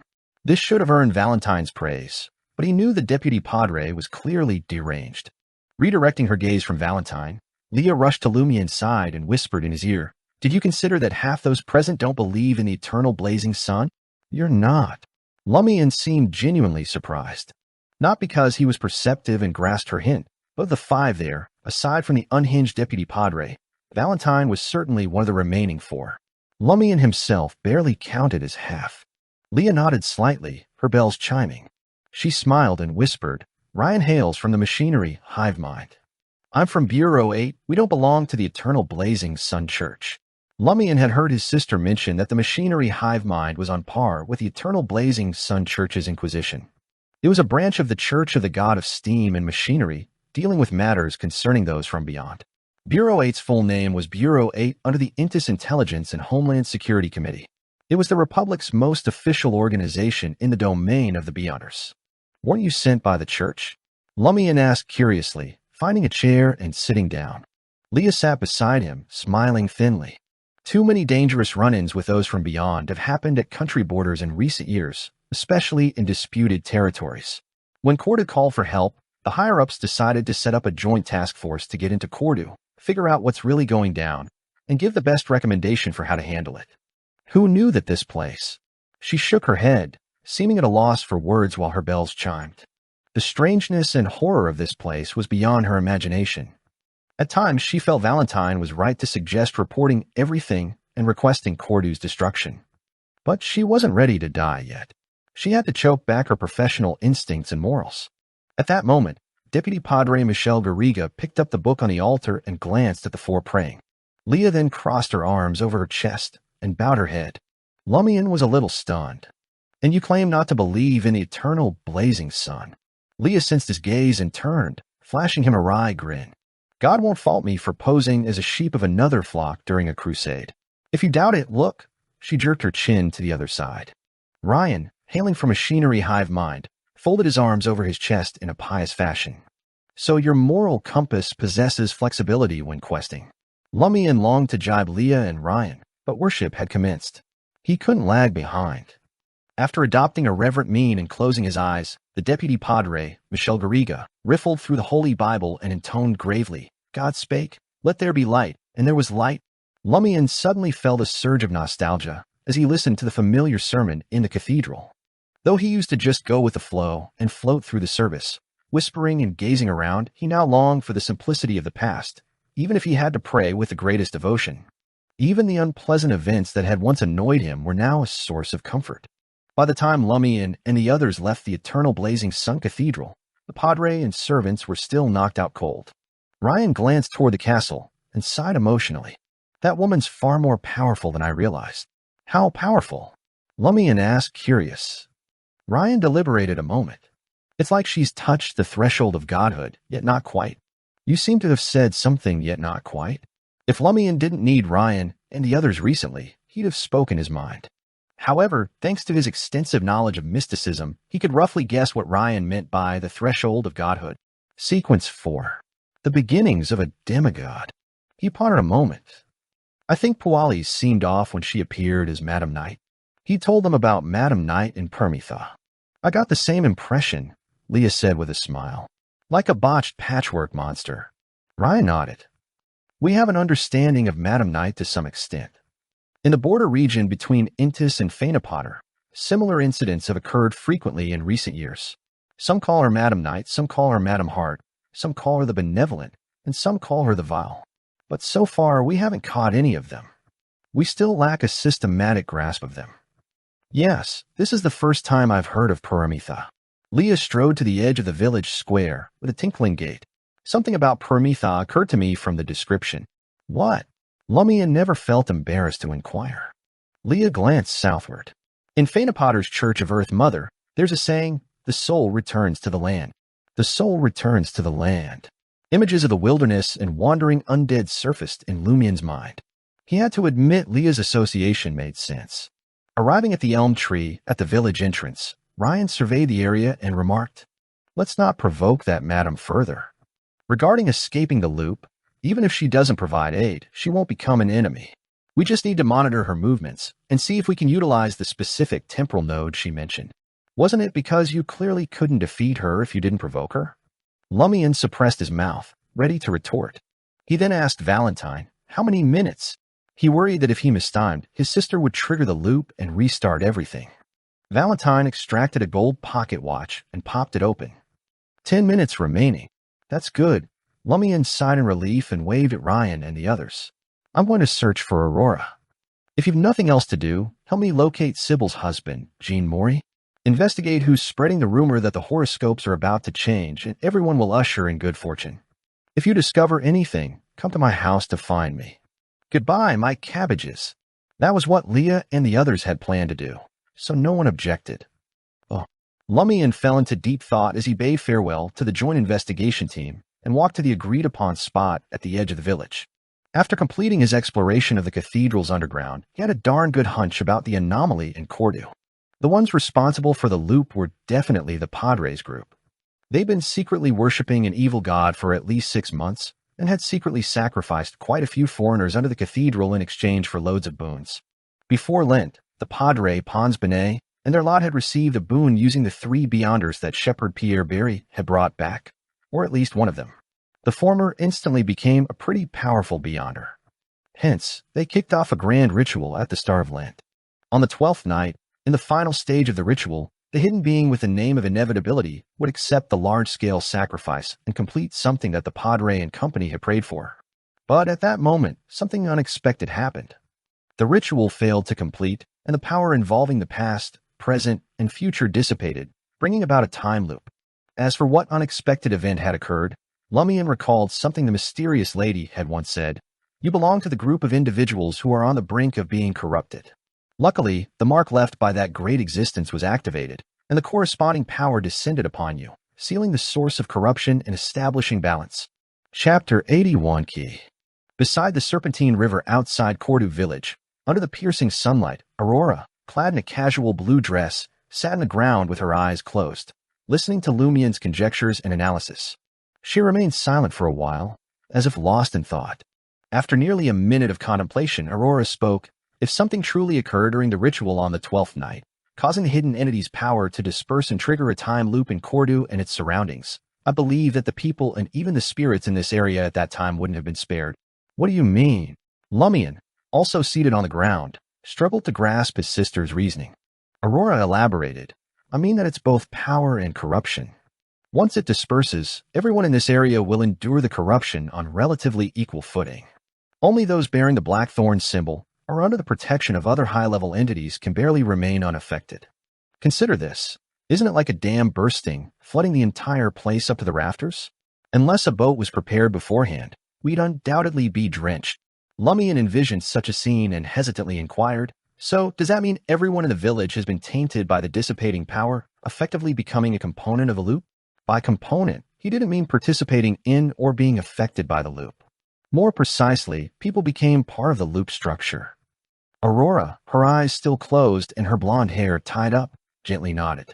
This should have earned Valentine's praise, but he knew the deputy padre was clearly deranged. Redirecting her gaze from Valentine, Leah rushed to Lumian's side and whispered in his ear, "Did you consider that half those present don't believe in the eternal blazing sun?" "You're not." Lumian seemed genuinely surprised. Not because he was perceptive and grasped her hint, but of the five there, aside from the unhinged deputy padre, Valentine was certainly one of the remaining four. Lumian himself barely counted as half. Leah nodded slightly, her bells chiming. She smiled and whispered, "Ryan hails from the machinery hive mind. I'm from Bureau 8. We don't belong to the eternal blazing sun church." Lumian had heard his sister mention that the machinery hive mind was on par with the eternal blazing sun church's inquisition. It was a branch of the Church of the God of Steam and Machinery, dealing with matters concerning those from beyond. Bureau 8's full name was Bureau 8 under the Intis Intelligence and Homeland Security Committee. It was the Republic's most official organization in the domain of the Beyonders. "Weren't you sent by the church?" Lumian asked curiously, finding a chair and sitting down. Leah sat beside him, smiling thinly. Too many dangerous run-ins with those from beyond have happened at country borders in recent years, especially in disputed territories. When Cordu called for help, the higher-ups decided to set up a joint task force to get into Cordu, figure out what's really going down, and give the best recommendation for how to handle it. Who knew that this place? She shook her head, seeming at a loss for words while her bells chimed. The strangeness and horror of this place was beyond her imagination. At times, she felt Valentine was right to suggest reporting everything and requesting Cordu's destruction. But she wasn't ready to die yet. She had to choke back her professional instincts and morals. At that moment, Deputy Padre Michelle Garriga picked up the book on the altar and glanced at the four praying. Leah then crossed her arms over her chest and bowed her head. Lumian was a little stunned. "And you claim not to believe in the eternal blazing sun?" Leah sensed his gaze and turned, flashing him a wry grin. "God won't fault me for posing as a sheep of another flock during a crusade. If you doubt it, look." She jerked her chin to the other side. Ryan, hailing from a machinery hive mind, folded his arms over his chest in a pious fashion. "So your moral compass possesses flexibility when questing." Lumian longed to jibe Leah and Ryan, but worship had commenced. He couldn't lag behind. After adopting a reverent mien and closing his eyes, the Deputy Padre, Michelle Garriga, riffled through the Holy Bible and intoned gravely, "God spake, let there be light, and there was light." Lumian suddenly felt a surge of nostalgia as he listened to the familiar sermon in the cathedral. Though he used to just go with the flow and float through the service, whispering and gazing around, he now longed for the simplicity of the past, even if he had to pray with the greatest devotion. Even the unpleasant events that had once annoyed him were now a source of comfort. By the time Lumian and the others left the eternal blazing sun cathedral, the Padre and servants were still knocked out cold. Ryan glanced toward the castle and sighed emotionally. "That woman's far more powerful than I realized." "How powerful?" Lumian asked, curious. Ryan deliberated a moment. "It's like she's touched the threshold of godhood, yet not quite." "You seem to have said something, yet not quite." If Lumian didn't need Ryan and the others recently, he'd have spoken his mind. However, thanks to his extensive knowledge of mysticism, he could roughly guess what Ryan meant by the threshold of godhood. Sequence 4. The beginnings of a demigod. He pondered a moment. "I think Pualis seemed off when she appeared as Madam Knight." He told them about Madam Knight in Permitha. "I got the same impression," Leah said with a smile. "Like a botched patchwork monster." Ryan nodded. "We have an understanding of Madam Knight to some extent. In the border region between Intis and Phaenopotter, similar incidents have occurred frequently in recent years. Some call her Madam Knight, some call her Madam Heart, some call her the Benevolent, and some call her the Vile. But so far, we haven't caught any of them. We still lack a systematic grasp of them." "Yes, this is the first time I've heard of Paramitha." Leah strode to the edge of the village square with a tinkling gait. "Something about Paramitha occurred to me from the description." "What?" Lumian never felt embarrassed to inquire. Leah glanced southward. "In Phaenopotter's Church of Earth Mother, there's a saying, 'The soul returns to the land.'" The soul returns to the land. Images of the wilderness and wandering undead surfaced in Lumian's mind. He had to admit Leah's association made sense. Arriving at the elm tree at the village entrance, Ryan surveyed the area and remarked, "Let's not provoke that madam further. Regarding escaping the loop, even if she doesn't provide aid, she won't become an enemy. We just need to monitor her movements and see if we can utilize the specific temporal node she mentioned. Wasn't it because you clearly couldn't defeat her if you didn't provoke her?" Lumian suppressed his mouth, ready to retort. He then asked Valentine, "How many minutes?" He worried that if he mistimed, his sister would trigger the loop and restart everything. Valentine extracted a gold pocket watch and popped it open. 10 minutes remaining. "That's good." Lumian sighed in relief and waved at Ryan and the others. "I'm going to search for Aurora. If you've nothing else to do, help me locate Sybil's husband, Jean Maury. Investigate who's spreading the rumor that the horoscopes are about to change and everyone will usher in good fortune. If you discover anything, come to my house to find me. Goodbye, my cabbages." That was what Leah and the others had planned to do, so no one objected. Lumian fell into deep thought as he bade farewell to the joint investigation team and walked to the agreed-upon spot at the edge of the village. After completing his exploration of the cathedral's underground, he had a darn good hunch about the anomaly in Cordu. The ones responsible for the loop were definitely the Padres group. They'd been secretly worshipping an evil god for at least 6 months and had secretly sacrificed quite a few foreigners under the cathedral in exchange for loads of boons. Before Lent, the Padre Pons Benet and their lot had received a boon using the 3 Beyonders that Shepherd Pierre Berry had brought back, or at least one of them. The former instantly became a pretty powerful Beyonder. Hence, they kicked off a grand ritual at the start of Lent. On the 12th night, in the final stage of the ritual, The hidden being with the name of Inevitability would accept the large-scale sacrifice and complete something that the Padre and company had prayed for. But at that moment, something unexpected happened. The ritual failed to complete, and the power involving the past, present, and future dissipated, bringing about a time loop. As for what unexpected event had occurred, Lumian recalled something the mysterious lady had once said: "You belong to the group of individuals who are on the brink of being corrupted." Luckily, the mark left by that great existence was activated, and the corresponding power descended upon you, sealing the source of corruption and establishing balance. Chapter 81 Key. Beside the Serpentine River outside Cordu village, under the piercing sunlight, Aurora, clad in a casual blue dress, sat on the ground with her eyes closed, listening to Lumian's conjectures and analysis. She remained silent for a while, as if lost in thought. After nearly a minute of contemplation, Aurora spoke. "If something truly occurred during the ritual on the 12th night, causing the hidden entity's power to disperse and trigger a time loop in Cordu and its surroundings, I believe that the people and even the spirits in this area at that time wouldn't have been spared." "What do you mean?" Lumian, also seated on the ground, struggled to grasp his sister's reasoning. Aurora elaborated. "I mean that it's both power and corruption. Once it disperses, everyone in this area will endure the corruption on relatively equal footing. Only those bearing the Blackthorn symbol or under the protection of other high-level entities can barely remain unaffected. Consider this. Isn't it like a dam bursting, flooding the entire place up to the rafters? Unless a boat was prepared beforehand, we'd undoubtedly be drenched." Lumian envisioned such a scene and hesitantly inquired, "So, does that mean everyone in the village has been tainted by the dissipating power, effectively becoming a component of the loop?" By component, he didn't mean participating in or being affected by the loop. More precisely, people became part of the loop structure. Aurora, her eyes still closed and her blonde hair tied up, gently nodded.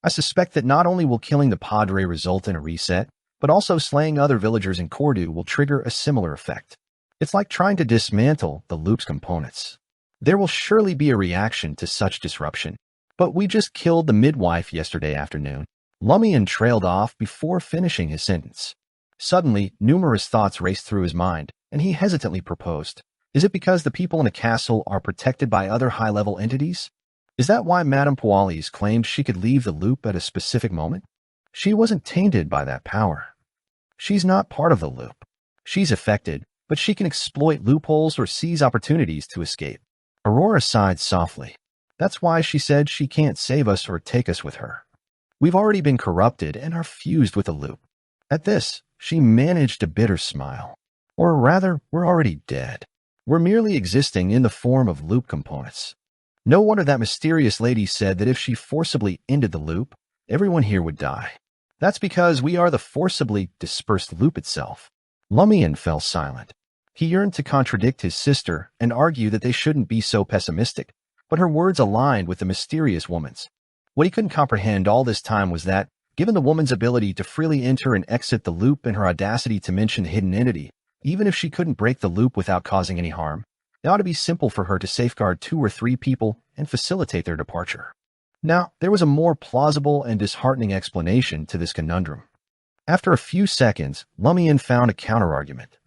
"I suspect that not only will killing the Padre result in a reset, but also slaying other villagers in Cordu will trigger a similar effect. It's like trying to dismantle the loop's components. There will surely be a reaction to such disruption. But we just killed the midwife yesterday afternoon." Lumian trailed off before finishing his sentence. Suddenly, numerous thoughts raced through his mind, and he hesitantly proposed. "Is it because the people in the castle are protected by other high-level entities? Is that why Madame Poalis claimed she could leave the loop at a specific moment? She wasn't tainted by that power. She's not part of the loop. She's affected, but she can exploit loopholes or seize opportunities to escape." Aurora sighed softly. "That's why she said she can't save us or take us with her. We've already been corrupted and are fused with the loop." At this, she managed a bitter smile. "Or rather, we're already dead. We're merely existing in the form of loop components. No wonder that mysterious lady said that if she forcibly ended the loop, everyone here would die. That's because we are the forcibly dispersed loop itself." Lumian fell silent. He yearned to contradict his sister and argue that they shouldn't be so pessimistic, but her words aligned with the mysterious woman's. What he couldn't comprehend all this time was that, given the woman's ability to freely enter and exit the loop and her audacity to mention the hidden entity, even if she couldn't break the loop without causing any harm, it ought to be simple for her to safeguard 2 or 3 people and facilitate their departure. Now, there was a more plausible and disheartening explanation to this conundrum. After a few seconds, Lumian found a counterargument.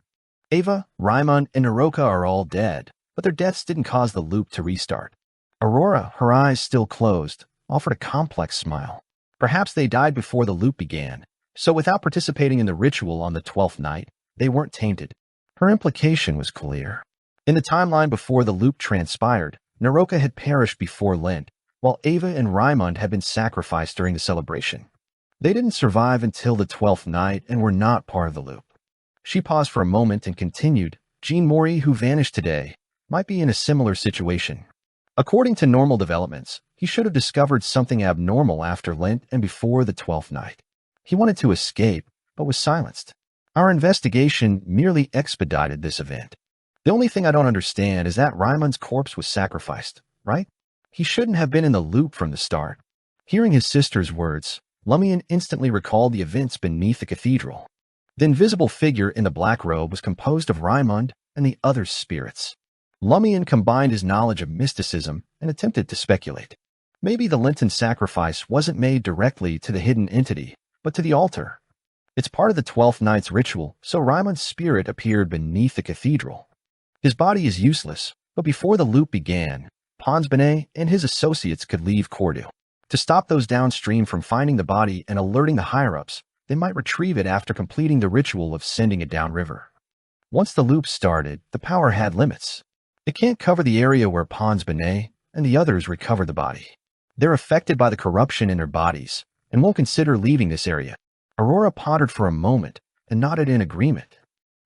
"Ava, Raimund, and Naroka are all dead, but their deaths didn't cause the loop to restart." Aurora, her eyes still closed, offered a complex smile. "Perhaps they died before the loop began, so without participating in the ritual on the 12th night, they weren't tainted." Her implication was clear. In the timeline before the loop transpired, Naroka had perished before Lent, while Ava and Raimund had been sacrificed during the celebration. They didn't survive until the 12th night and were not part of the loop. She paused for a moment and continued, "Jean Mori, who vanished today, might be in a similar situation. According to normal developments, he should have discovered something abnormal after Lent and before the 12th night. He wanted to escape, but was silenced. Our investigation merely expedited this event. The only thing I don't understand is that Raimund's corpse was sacrificed, right? He shouldn't have been in the loop from the start." Hearing his sister's words, Lumian instantly recalled the events beneath the cathedral. The invisible figure in the black robe was composed of Raimund and the other spirits. Lumian combined his knowledge of mysticism and attempted to speculate. Maybe the Lenten sacrifice wasn't made directly to the hidden entity, but to the altar. It's part of the 12th night's ritual, so Raimund's spirit appeared beneath the cathedral. His body is useless, but before the loop began, Pons Benet and his associates could leave Cordu. To stop those downstream from finding the body and alerting the higher-ups, they might retrieve it after completing the ritual of sending it downriver. Once the loop started, the power had limits. It can't cover the area where Pons Benet and the others recover the body. They're affected by the corruption in their bodies and won't consider leaving this area. Aurora pondered for a moment and nodded in agreement.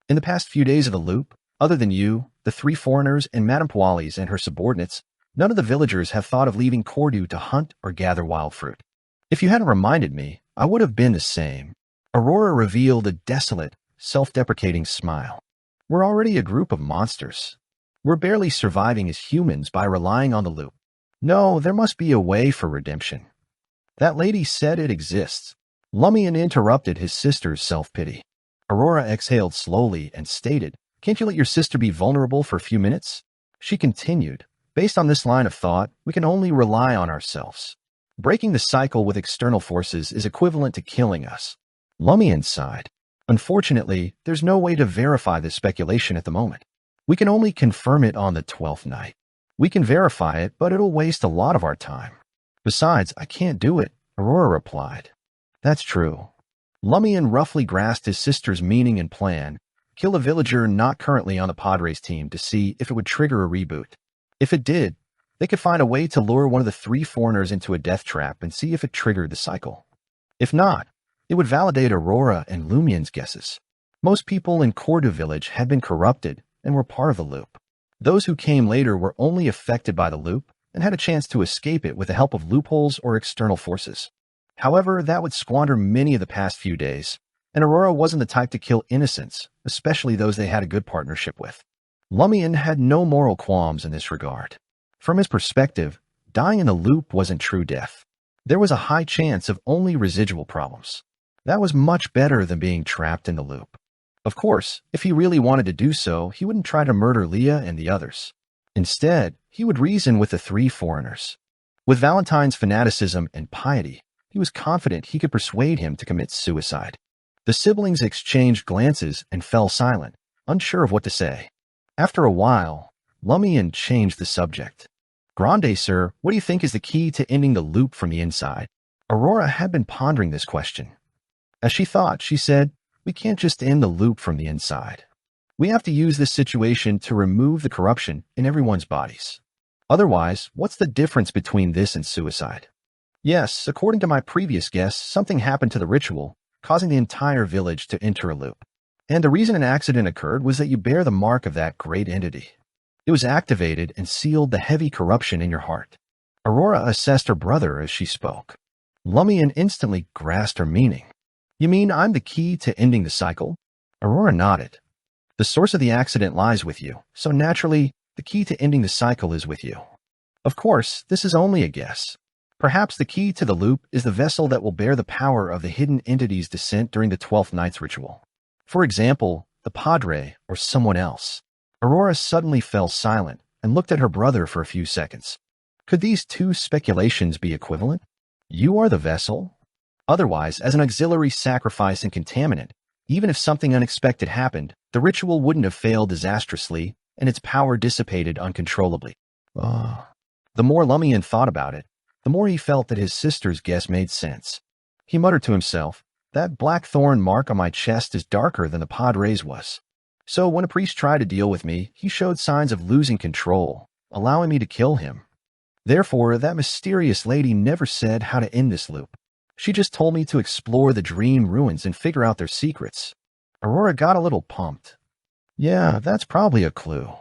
In the past few days of the loop, other than you, the 3 foreigners, and Madame Poalis and her subordinates, none of the villagers have thought of leaving Cordu to hunt or gather wild fruit. If you hadn't reminded me, I would have been the same. Aurora revealed a desolate, self-deprecating smile. We're already a group of monsters. We're barely surviving as humans by relying on the loop. No, there must be a way for redemption. That lady said it exists. Lumian interrupted his sister's self-pity. Aurora exhaled slowly and stated, "Can't you let your sister be vulnerable for a few minutes?" She continued, "Based on this line of thought, we can only rely on ourselves. Breaking the cycle with external forces is equivalent to killing us." Lumian sighed. "Unfortunately, there's no way to verify this speculation at the moment. We can only confirm it on the 12th night. We can verify it, but it'll waste a lot of our time. Besides, I can't do it," Aurora replied. "That's true." Lumian roughly grasped his sister's meaning and plan: kill a villager not currently on the Padres team to see if it would trigger a reboot. If it did, they could find a way to lure one of the 3 foreigners into a death trap and see if it triggered the cycle. If not, it would validate Aurora and Lumian's guesses. Most people in Cordu village had been corrupted and were part of the loop. Those who came later were only affected by the loop and had a chance to escape it with the help of loopholes or external forces. However, that would squander many of the past few days, and Aurora wasn't the type to kill innocents, especially those they had a good partnership with. Lumian had no moral qualms in this regard. From his perspective, dying in the loop wasn't true death. There was a high chance of only residual problems. That was much better than being trapped in the loop. Of course, if he really wanted to do so, he wouldn't try to murder Leah and the others. Instead, he would reason with the 3 foreigners. With Valentine's fanaticism and piety, he was confident he could persuade him to commit suicide. The siblings exchanged glances and fell silent, unsure of what to say. After a while, Lumian changed the subject. "Grande, sir, what do you think is the key to ending the loop from the inside?" Aurora had been pondering this question. As she thought, she said, "We can't just end the loop from the inside. We have to use this situation to remove the corruption in everyone's bodies. Otherwise, what's the difference between this and suicide?" "Yes, according to my previous guess, something happened to the ritual, causing the entire village to enter a loop. And the reason an accident occurred was that you bear the mark of that great entity. It was activated and sealed the heavy corruption in your heart." Aurora assessed her brother as she spoke. Lumian instantly grasped her meaning. "You mean I'm the key to ending the cycle?" Aurora nodded. "The source of the accident lies with you, so naturally, the key to ending the cycle is with you. Of course, this is only a guess. Perhaps the key to the loop is the vessel that will bear the power of the hidden entity's descent during the 12th night's ritual. For example, the Padre or someone else." Aurora suddenly fell silent and looked at her brother for a few seconds. Could these 2 speculations be equivalent? You are the vessel? Otherwise, as an auxiliary sacrifice and contaminant, even if something unexpected happened, the ritual wouldn't have failed disastrously and its power dissipated uncontrollably. The more Lumian thought about it, the more he felt that his sister's guess made sense. He muttered to himself, "That black thorn mark on my chest is darker than the Padre's was. So when a priest tried to deal with me, he showed signs of losing control, allowing me to kill him. Therefore, that mysterious lady never said how to end this loop. She just told me to explore the dream ruins and figure out their secrets." Aurora got a little pumped. "Yeah, that's probably a clue.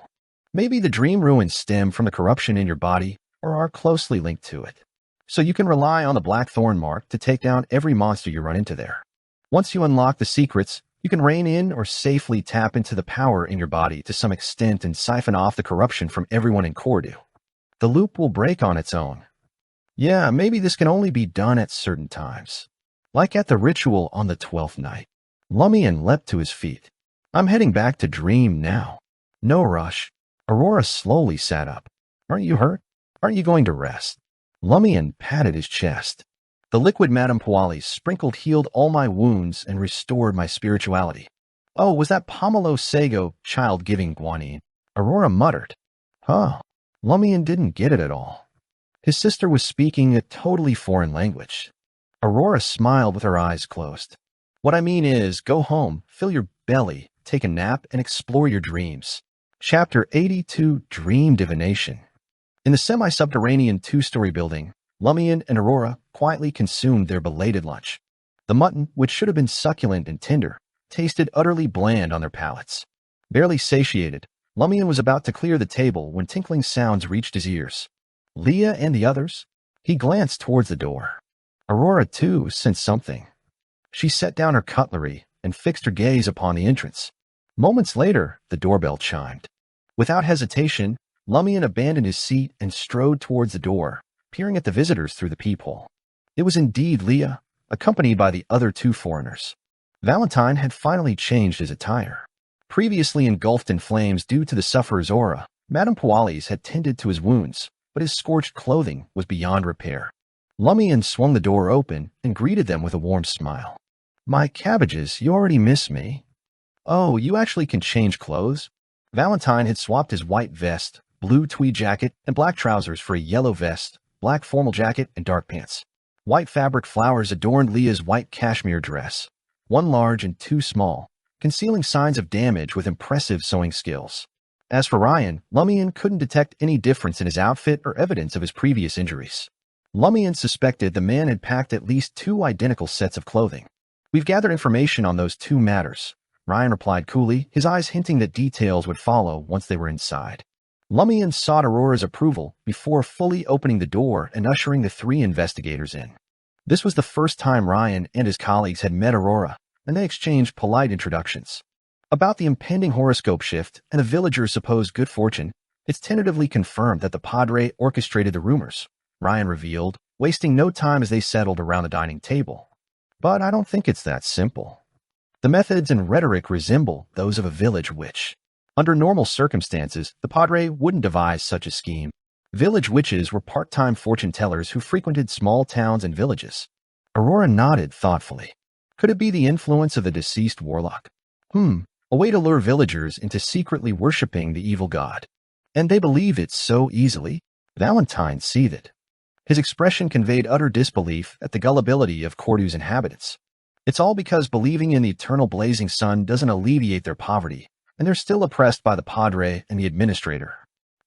Maybe the dream ruins stem from the corruption in your body or are closely linked to it. So you can rely on the black thorn mark to take down every monster you run into there. Once you unlock the secrets, you can rein in or safely tap into the power in your body to some extent and siphon off the corruption from everyone in Cordu. The loop will break on its own. Yeah, maybe this can only be done at certain times. Like at the ritual on the 12th night." Lumian leapt to his feet. "I'm heading back to Dream now." "No rush." Aurora slowly sat up. "Aren't you hurt? Aren't you going to rest?" Lumian patted his chest. "The liquid Madame Poalis sprinkled healed all my wounds and restored my spirituality." "Oh, was that Pomelo Sago child-giving guanine?" Aurora muttered. "Huh." Lumian didn't get it at all. His sister was speaking a totally foreign language. Aurora smiled with her eyes closed. What I mean is, go home, fill your belly, take a nap, and explore your dreams. Chapter 82, Dream Divination. In the semi-subterranean two-story building, Lumian and Aurora quietly consumed their belated lunch. The mutton, which should have been succulent and tender, tasted utterly bland on their palates. Barely satiated, Lumian was about to clear the table when tinkling sounds reached his ears. Leah and the others? He glanced towards the door. Aurora, too, sensed something. She set down her cutlery and fixed her gaze upon the entrance. Moments later, the doorbell chimed. Without hesitation, Lumian abandoned his seat and strode towards the door, peering at the visitors through the peephole. It was indeed Leah, accompanied by the other two foreigners. Valentine had finally changed his attire. Previously engulfed in flames due to the sufferer's aura, Madame Poalis had tended to his wounds, but his scorched clothing was beyond repair. Lumian swung the door open and greeted them with a warm smile. My cabbages, you already miss me. Oh, you actually can change clothes? Valentine had swapped his white vest, blue tweed jacket, and black trousers for a yellow vest, black formal jacket, and dark pants. White fabric flowers adorned Leah's white cashmere dress, one large and two small, concealing signs of damage with impressive sewing skills. As for Ryan, Lumian couldn't detect any difference in his outfit or evidence of his previous injuries. Lumian suspected the man had packed at least two identical sets of clothing. We've gathered information on those two matters, Ryan replied coolly, his eyes hinting that details would follow once they were inside. Lumian sought Aurora's approval before fully opening the door and ushering the three investigators in. This was the first time Ryan and his colleagues had met Aurora, and they exchanged polite introductions. About the impending horoscope shift and the villagers' supposed good fortune, it's tentatively confirmed that the Padre orchestrated the rumors, Ryan revealed, wasting no time as they settled around the dining table. But I don't think it's that simple. The methods and rhetoric resemble those of a village witch. Under normal circumstances, the Padre wouldn't devise such a scheme. Village witches were part-time fortune tellers who frequented small towns and villages. Aurora nodded thoughtfully. Could it be the influence of the deceased warlock? A way to lure villagers into secretly worshipping the evil god. And they believe it so easily? Valentine seethed. His expression conveyed utter disbelief at the gullibility of Cordu's inhabitants. It's all because believing in the eternal blazing sun doesn't alleviate their poverty, and they're still oppressed by the Padre and the administrator.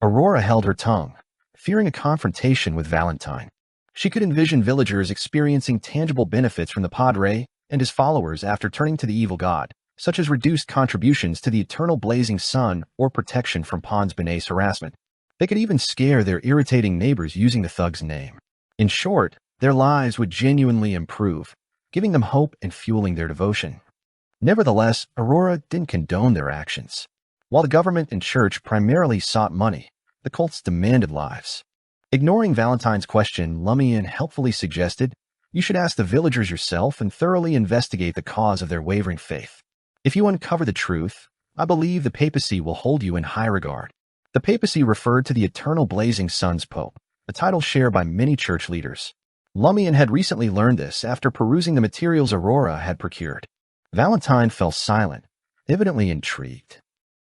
Aurora held her tongue, fearing a confrontation with Valentine. She could envision villagers experiencing tangible benefits from the Padre and his followers after turning to the evil god, such as reduced contributions to the eternal blazing sun or protection from Pons Benet's harassment. They could even scare their irritating neighbors using the thug's name. In short, their lives would genuinely improve, giving them hope and fueling their devotion. Nevertheless, Aurora didn't condone their actions. While the government and church primarily sought money, the cults demanded lives. Ignoring Valentine's question, Lumian helpfully suggested, you should ask the villagers yourself and thoroughly investigate the cause of their wavering faith. If you uncover the truth, I believe the papacy will hold you in high regard. The papacy referred to the eternal blazing sun's pope, a title shared by many church leaders. Lumian had recently learned this after perusing the materials Aurora had procured. Valentine fell silent, evidently intrigued.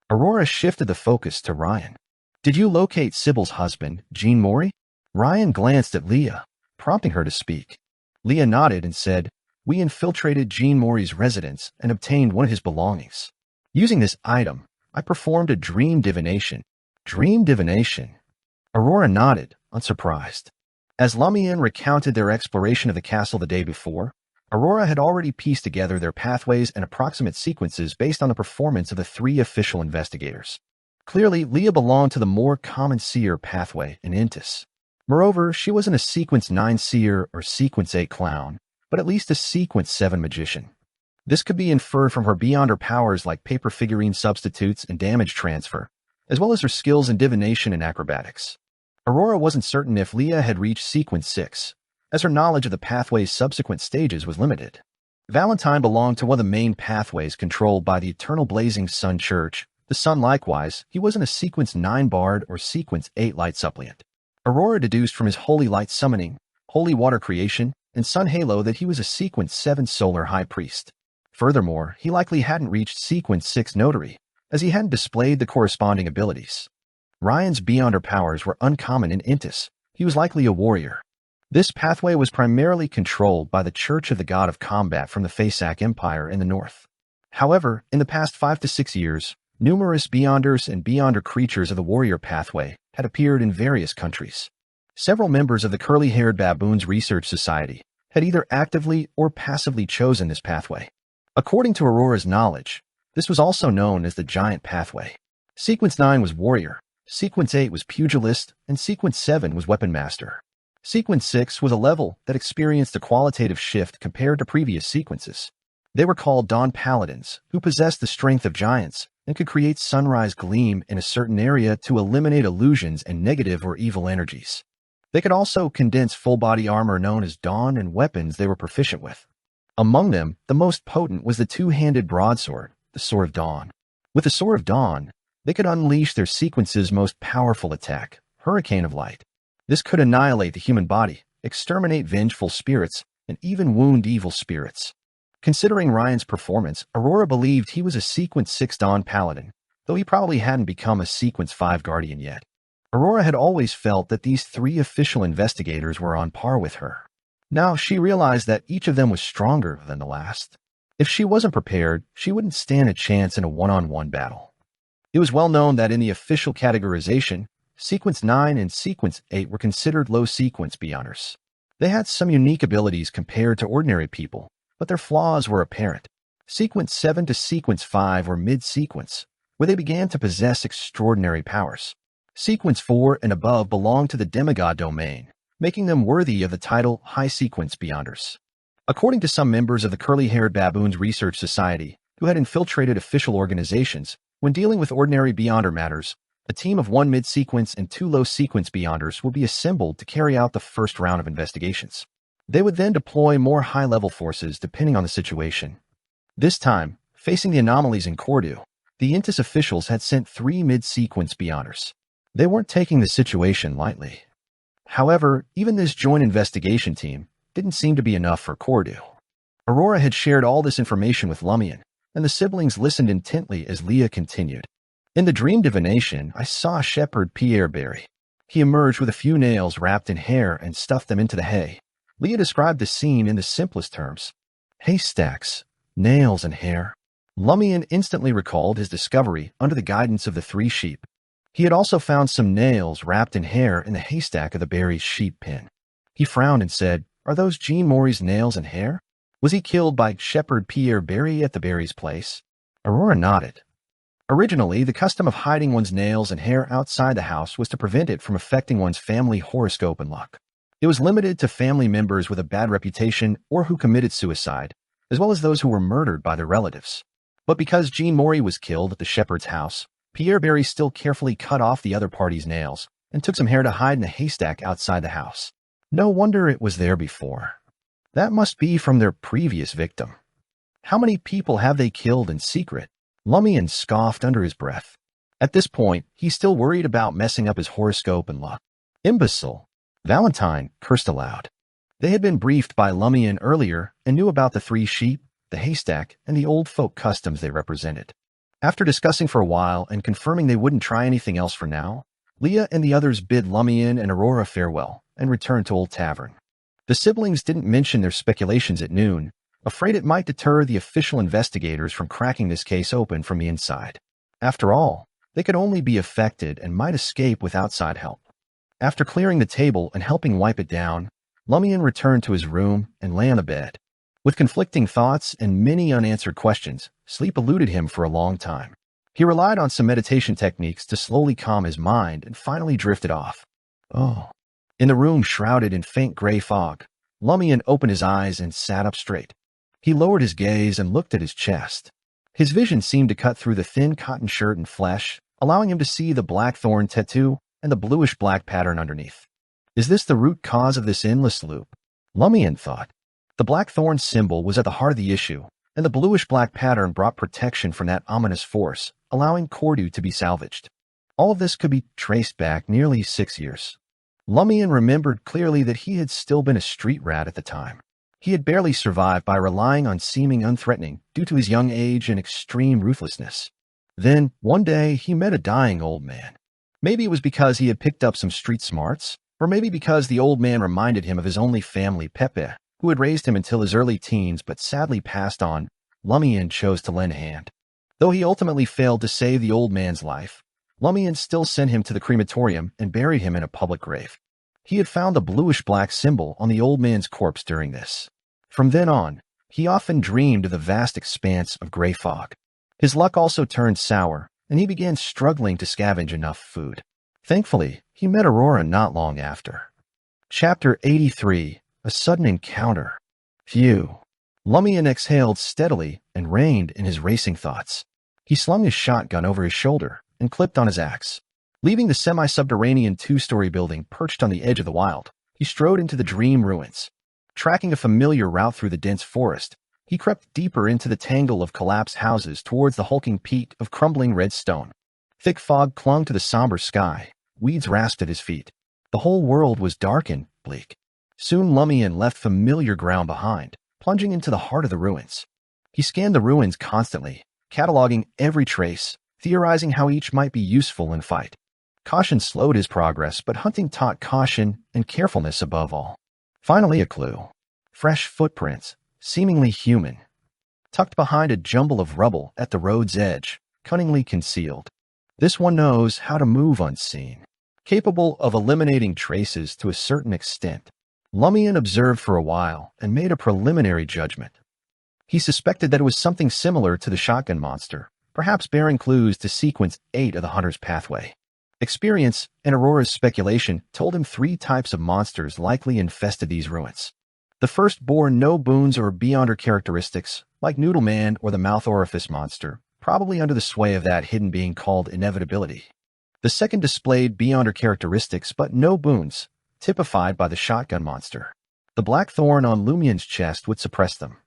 Aurora shifted the focus to Ryan. Did you locate Sybil's husband, Jean Maury? Ryan glanced at Leah, prompting her to speak. Leah nodded and said, we infiltrated Jean Maury's residence and obtained one of his belongings. Using this item, I performed a dream divination. Dream divination? Aurora nodded, unsurprised. As Lumian recounted their exploration of the castle the day before, Aurora had already pieced together their pathways and approximate sequences based on the performance of the three official investigators. Clearly, Leah belonged to the more common seer pathway in Intis. Moreover, she wasn't a sequence 9 seer or sequence 8 clown, but at least a sequence 7 magician. This could be inferred from her beyond her powers like paper figurine substitutes and damage transfer, as well as her skills in divination and acrobatics. Aurora wasn't certain if Leah had reached sequence 6, as her knowledge of the pathway's subsequent stages was limited. Valentine belonged to one of the main pathways controlled by the Eternal Blazing Sun Church. The Sun likewise, he wasn't a sequence 9 bard or sequence 8 light suppliant. Aurora deduced from his holy light summoning, holy water creation, and sun halo that he was a sequence 7 solar high priest. Furthermore, he likely hadn't reached sequence 6 notary, as he hadn't displayed the corresponding abilities. Ryan's beyond her powers were uncommon in Intis. he was likely a warrior. This pathway was primarily controlled by the Church of the God of Combat from the Fasak Empire in the north. However, in the past 5 to 6 years, numerous Beyonders and Beyonder creatures of the warrior pathway had appeared in various countries. Several members of the Curly-Haired Baboons Research Society had either actively or passively chosen this pathway. According to Aurora's knowledge, this was also known as the Giant Pathway. Sequence 9 was Warrior, Sequence 8 was Pugilist, and Sequence 7 was Weapon Master. Sequence 6 was a level that experienced a qualitative shift compared to previous sequences. They were called Dawn Paladins, who possessed the strength of giants and could create sunrise gleam in a certain area to eliminate illusions and negative or evil energies. They could also condense full-body armor known as Dawn and weapons they were proficient with. Among them, the most potent was the two-handed broadsword, the Sword of Dawn. With the Sword of Dawn, they could unleash their sequence's most powerful attack, Hurricane of Light. This could annihilate the human body, exterminate vengeful spirits, and even wound evil spirits. Considering Ryan's performance, Aurora believed he was a Sequence 6 Dawn Paladin, though he probably hadn't become a Sequence 5 Guardian yet. Aurora had always felt that these 3 official investigators were on par with her. Now she realized that each of them was stronger than the last. If she wasn't prepared, she wouldn't stand a chance in a one-on-one battle. It was well known that in the official categorization, Sequence 9 and Sequence 8 were considered low sequence Beyonders. They had some unique abilities compared to ordinary people, but their flaws were apparent. Sequence 7 to Sequence 5 were mid-sequence, where they began to possess extraordinary powers. Sequence 4 and above belonged to the demigod domain, making them worthy of the title High Sequence Beyonders. According to some members of the Curly-Haired Baboons Research Society, who had infiltrated official organizations, when dealing with ordinary Beyonder matters, a team of 1 mid-sequence and 2 low-sequence Beyonders would be assembled to carry out the first round of investigations. They would then deploy more high-level forces depending on the situation. This time, facing the anomalies in Cordu, the Intis officials had sent 3 mid-sequence Beyonders. They weren't taking the situation lightly. However, even this joint investigation team didn't seem to be enough for Cordu. Aurora had shared all this information with Lumian, and the siblings listened intently as Leah continued. In the dream divination, I saw Shepherd Pierre Barry. He emerged with a few nails wrapped in hair and stuffed them into the hay. Leah described the scene in the simplest terms. Haystacks, nails, and hair. Lumian instantly recalled his discovery under the guidance of the 3 sheep. He had also found some nails wrapped in hair in the haystack of the Barry's sheep pen. He frowned and said, "Are those Jean Maury's nails and hair? Was he killed by Shepherd Pierre Barry at the Barry's place?" Aurora nodded. Originally, the custom of hiding one's nails and hair outside the house was to prevent it from affecting one's family horoscope and luck. It was limited to family members with a bad reputation or who committed suicide, as well as those who were murdered by their relatives. But because Jean Maury was killed at the shepherd's house, Pierre Barry still carefully cut off the other party's nails and took some hair to hide in a haystack outside the house. No wonder it was there before. That must be from their previous victim. How many people have they killed in secret? Lumian scoffed under his breath. At this point, he still worried about messing up his horoscope and luck. Imbecile. Valentine cursed aloud. They had been briefed by Lumian earlier and knew about the 3 sheep, the haystack, and the old folk customs they represented. After discussing for a while and confirming they wouldn't try anything else for now, Leah and the others bid Lumian and Aurora farewell and returned to Old Tavern. The siblings didn't mention their speculations at noon, afraid it might deter the official investigators from cracking this case open from the inside. After all, they could only be affected and might escape with outside help. After clearing the table and helping wipe it down, Lumian returned to his room and lay on the bed. With conflicting thoughts and many unanswered questions, sleep eluded him for a long time. He relied on some meditation techniques to slowly calm his mind and finally drifted off. In the room shrouded in faint gray fog, Lumian opened his eyes and sat up straight. He lowered his gaze and looked at his chest. His vision seemed to cut through the thin cotton shirt and flesh, allowing him to see the black thorn tattoo and the bluish-black pattern underneath. Is this the root cause of this endless loop? Lumian thought. The black thorn symbol was at the heart of the issue, and the bluish-black pattern brought protection from that ominous force, allowing Cordu to be salvaged. All of this could be traced back nearly 6 years. Lumian remembered clearly that he had still been a street rat at the time. He had barely survived by relying on seeming unthreatening due to his young age and extreme ruthlessness. Then, one day, he met a dying old man. Maybe it was because he had picked up some street smarts, Or maybe because the old man reminded him of his only family, Pepe, who had raised him until his early teens but sadly passed on. Lumian chose to lend a hand. Though he ultimately failed to save the old man's life, Lumian still sent him to the crematorium and buried him in a public grave. He had found a bluish-black symbol on the old man's corpse during this. From then on, he often dreamed of the vast expanse of gray fog. His luck also turned sour, and he began struggling to scavenge enough food. Thankfully, he met Aurora not long after. Chapter 83. A Sudden Encounter. Phew. Lumian exhaled steadily and reined in his racing thoughts. He slung his shotgun over his shoulder and clipped on his axe. Leaving the semi-subterranean two-story building perched on the edge of the wild, he strode into the dream ruins. Tracking a familiar route through the dense forest, he crept deeper into the tangle of collapsed houses towards the hulking peak of crumbling red stone. Thick fog clung to the somber sky. Weeds rasped at his feet. The whole world was dark and bleak. Soon Lumian left familiar ground behind, plunging into the heart of the ruins. He scanned the ruins constantly, cataloging every trace, theorizing how each might be useful in fight. Caution slowed his progress, but hunting taught caution and carefulness above all. Finally, a clue. Fresh footprints, seemingly human, tucked behind a jumble of rubble at the road's edge, cunningly concealed. This one knows how to move unseen, capable of eliminating traces to a certain extent. Lumian observed for a while and made a preliminary judgment. He suspected that it was something similar to the shotgun monster, perhaps bearing clues to sequence 8 of the hunter's pathway. Experience and Aurora's speculation told him 3 types of monsters likely infested these ruins. The first bore no boons or beyonder characteristics, like Noodle Man or the Mouth Orifice monster, probably under the sway of that hidden being called Inevitability. The second displayed beyonder characteristics but no boons, typified by the shotgun monster. The black thorn on Lumian's chest would suppress them.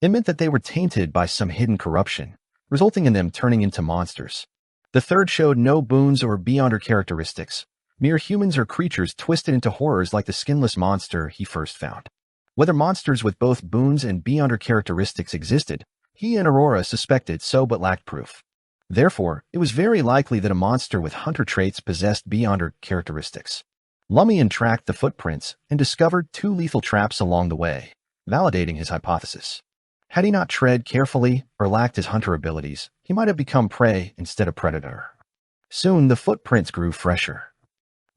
It meant that they were tainted by some hidden corruption, resulting in them turning into monsters. The third showed no boons or beyonder characteristics, mere humans or creatures twisted into horrors like the skinless monster he first found. Whether monsters with both boons and beyonder characteristics existed, he and Aurora suspected so but lacked proof. Therefore, it was very likely that a monster with hunter traits possessed beyonder characteristics. Lumian tracked the footprints and discovered 2 lethal traps along the way, validating his hypothesis. Had he not tread carefully or lacked his hunter abilities, he might have become prey instead of predator. Soon, the footprints grew fresher.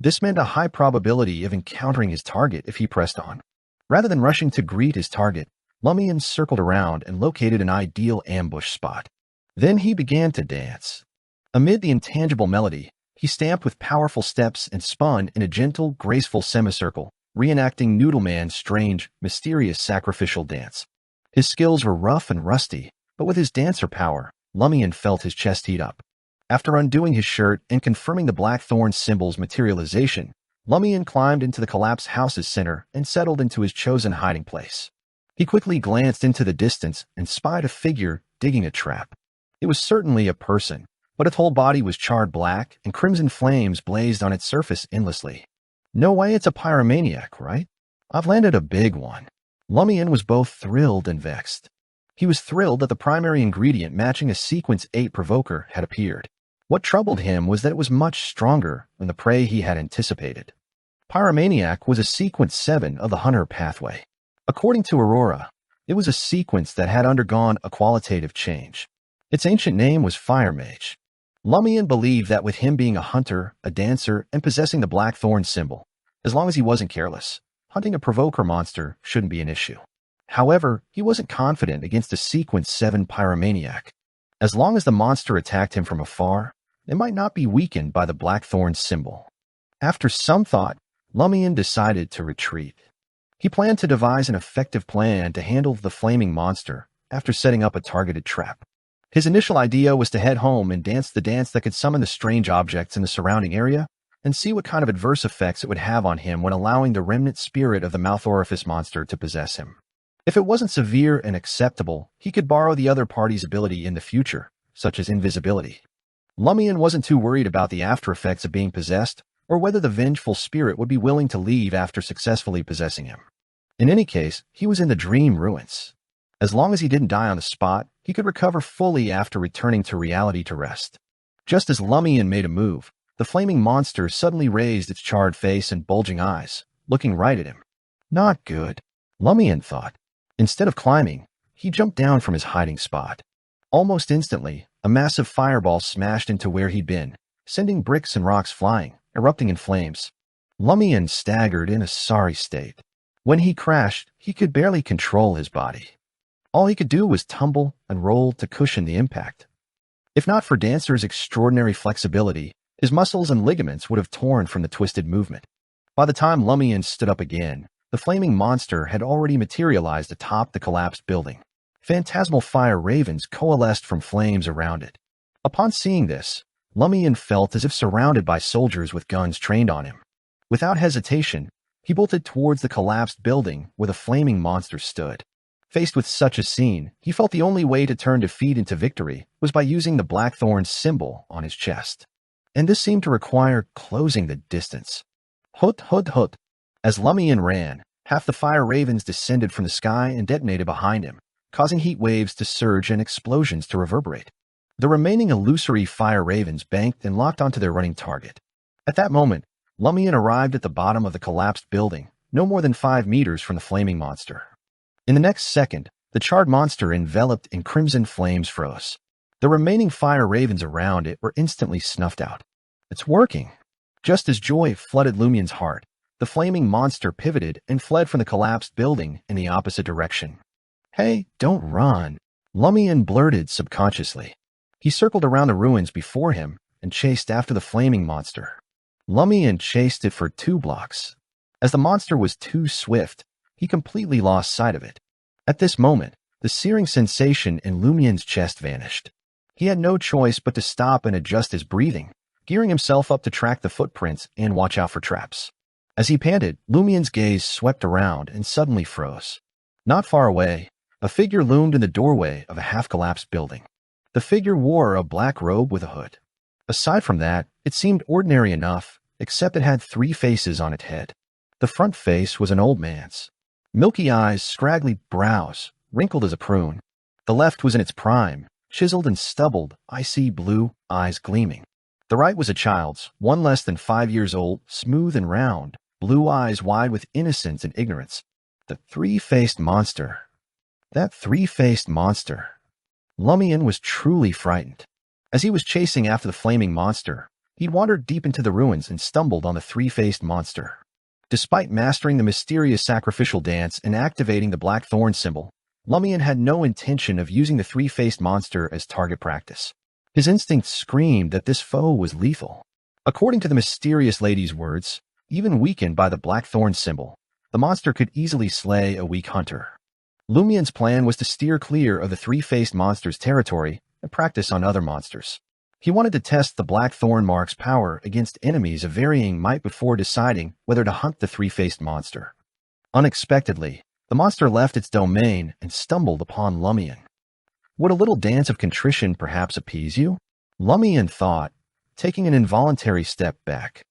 This meant a high probability of encountering his target if he pressed on. Rather than rushing to greet his target, Lumian circled around and located an ideal ambush spot. Then he began to dance. Amid the intangible melody, he stamped with powerful steps and spun in a gentle, graceful semicircle, reenacting Noodle Man's strange, mysterious sacrificial dance. His skills were rough and rusty, but with his dancer power, Lumian felt his chest heat up. After undoing his shirt and confirming the blackthorn symbol's materialization, Lumian climbed into the collapsed house's center and settled into his chosen hiding place. He quickly glanced into the distance and spied a figure digging a trap. It was certainly a person, but its whole body was charred black and crimson flames blazed on its surface endlessly. No way it's a pyromaniac, right? I've landed a big one. Lumian was both thrilled and vexed. He was thrilled that the primary ingredient matching a Sequence 8 provoker had appeared. What troubled him was that it was much stronger than the prey he had anticipated. Pyromaniac was a Sequence 7 of the hunter pathway. According to Aurora, it was a sequence that had undergone a qualitative change. Its ancient name was Fire Mage. Lumian believed that with him being a hunter, a dancer, and possessing the blackthorn symbol, as long as he wasn't careless, hunting a provoker monster shouldn't be an issue. However, he wasn't confident against a Sequence 7 pyromaniac. As long as the monster attacked him from afar, it might not be weakened by the blackthorn symbol. After some thought, Lumian decided to retreat. He planned to devise an effective plan to handle the flaming monster after setting up a targeted trap. His initial idea was to head home and dance the dance that could summon the strange objects in the surrounding area and see what kind of adverse effects it would have on him when allowing the remnant spirit of the Mouth Orifice monster to possess him. If it wasn't severe and acceptable, he could borrow the other party's ability in the future, such as invisibility. Lumian wasn't too worried about the after effects of being possessed or whether the vengeful spirit would be willing to leave after successfully possessing him. In any case, he was in the dream ruins. As long as he didn't die on the spot, he could recover fully after returning to reality to rest. Just as Lumian made a move, The flaming monster suddenly raised its charred face and bulging eyes, looking right at him. Not good, Lumian thought. Instead of climbing, he jumped down from his hiding spot. Almost instantly, a massive fireball smashed into where he'd been, sending bricks and rocks flying, erupting in flames. Lumian staggered in a sorry state. When he crashed, he could barely control his body. All he could do was tumble and roll to cushion the impact. If not for Dancer's extraordinary flexibility, his muscles and ligaments would have torn from the twisted movement. By the time Lumian stood up again, the flaming monster had already materialized atop the collapsed building. Phantasmal fire ravens coalesced from flames around it. Upon seeing this, Lumian felt as if surrounded by soldiers with guns trained on him. Without hesitation, he bolted towards the collapsed building where the flaming monster stood. Faced with such a scene, he felt the only way to turn defeat into victory was by using the blackthorn symbol on his chest. And this seemed to require closing the distance. Hut, hut, hut. As Lumian ran, half the fire ravens descended from the sky and detonated behind him, causing heat waves to surge and explosions to reverberate. The remaining illusory fire ravens banked and locked onto their running target. At that moment, Lumian arrived at the bottom of the collapsed building, no more than 5 meters from the flaming monster. In the next second, the charred monster enveloped in crimson flames froze. The remaining fire ravens around it were instantly snuffed out. It's working. Just as joy flooded Lumian's heart, the flaming monster pivoted and fled from the collapsed building in the opposite direction. Hey, don't run, Lumian blurted subconsciously. He circled around the ruins before him and chased after the flaming monster. Lumian chased it for 2 blocks. As the monster was too swift, he completely lost sight of it. At this moment, the searing sensation in Lumian's chest vanished. He had no choice but to stop and adjust his breathing, gearing himself up to track the footprints and watch out for traps. As he panted, Lumian's gaze swept around and suddenly froze. Not far away, a figure loomed in the doorway of a half-collapsed building. The figure wore a black robe with a hood. Aside from that, it seemed ordinary enough, except it had 3 faces on its head. The front face was an old man's. Milky eyes, scraggly brows, wrinkled as a prune. The left was in its prime, chiseled and stubbled, icy blue, eyes gleaming. The right was a child's, 1 less than 5 years old, smooth and round, blue eyes wide with innocence and ignorance. The 3-faced monster. That 3-faced monster. Lumian was truly frightened. As he was chasing after the flaming monster, he'd wandered deep into the ruins and stumbled on the 3-faced monster. Despite mastering the mysterious sacrificial dance and activating the blackthorn symbol, Lumian had no intention of using the 3-faced monster as target practice. His instincts screamed that this foe was lethal. According to the mysterious lady's words, even weakened by the blackthorn symbol, the monster could easily slay a weak hunter. Lumian's plan was to steer clear of the 3-faced monster's territory and practice on other monsters. He wanted to test the blackthorn mark's power against enemies of varying might before deciding whether to hunt the 3-faced monster. Unexpectedly, the monster left its domain and stumbled upon Lumian. Would a little dance of contrition perhaps appease you? Lumian thought, taking an involuntary step back.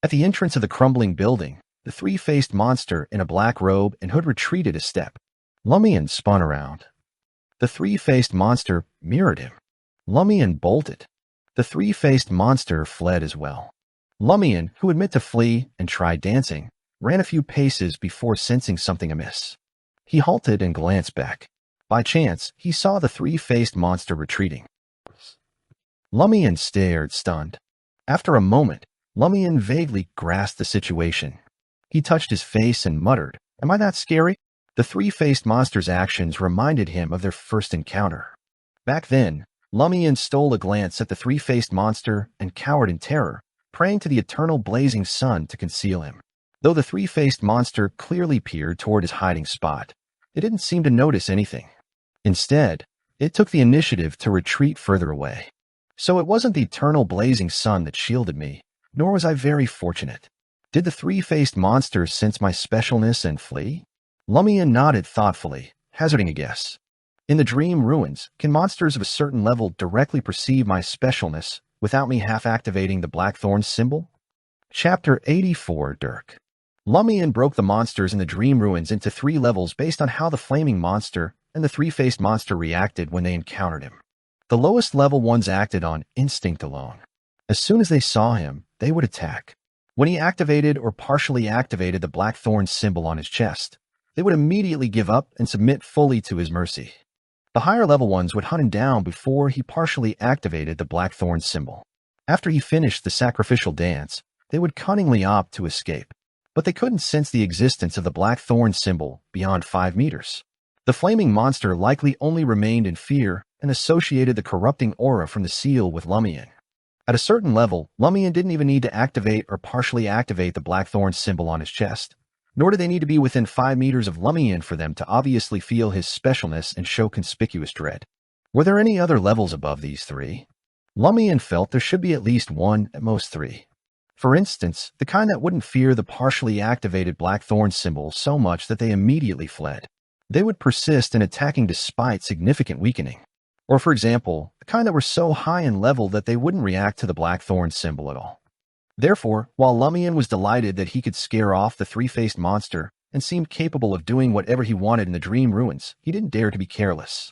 At the entrance of the crumbling building, the 3-faced monster in a black robe and hood retreated a step. Lumian spun around. The 3-faced monster mirrored him. Lumian bolted. The 3-faced monster fled as well. Lumian, who had meant to flee and try dancing, ran a few paces before sensing something amiss. He halted and glanced back. By chance, he saw the 3-faced monster retreating. Lumian stared, stunned. After a moment, Lumian vaguely grasped the situation. He touched his face and muttered, "Am I that scary?" The 3-faced monster's actions reminded him of their first encounter. Back then, Lumian stole a glance at the 3-faced monster and cowered in terror, praying to the eternal blazing sun to conceal him. Though the 3-faced monster clearly peered toward his hiding spot, it didn't seem to notice anything. Instead, it took the initiative to retreat further away. So it wasn't the eternal blazing sun that shielded me, nor was I very fortunate. Did the 3-faced monster sense my specialness and flee? Lumian nodded thoughtfully, hazarding a guess. In the dream ruins, can monsters of a certain level directly perceive my specialness without me half-activating the blackthorn symbol? Chapter 84, Dirk. Lumian broke the monsters in the dream ruins into 3 levels based on how the flaming monster and the 3-faced monster reacted when they encountered him. The lowest level ones acted on instinct alone. As soon as they saw him, they would attack. When he activated or partially activated the blackthorn symbol on his chest, they would immediately give up and submit fully to his mercy. The higher level ones would hunt him down before he partially activated the blackthorn symbol. After he finished the sacrificial dance, they would cunningly opt to escape, but they couldn't sense the existence of the blackthorn symbol beyond 5 meters. The flaming monster likely only remained in fear and associated the corrupting aura from the seal with Lumian. At a certain level, Lumian didn't even need to activate or partially activate the blackthorn symbol on his chest, nor did they need to be within 5 meters of Lumian for them to obviously feel his specialness and show conspicuous dread. Were there any other levels above these 3? Lumian felt there should be at least 1, at most 3. For instance, the kind that wouldn't fear the partially activated blackthorn symbol so much that they immediately fled. They would persist in attacking despite significant weakening. Or for example, the kind that were so high in level that they wouldn't react to the blackthorn symbol at all. Therefore, while Lumian was delighted that he could scare off the 3-faced monster and seemed capable of doing whatever he wanted in the dream ruins, he didn't dare to be careless.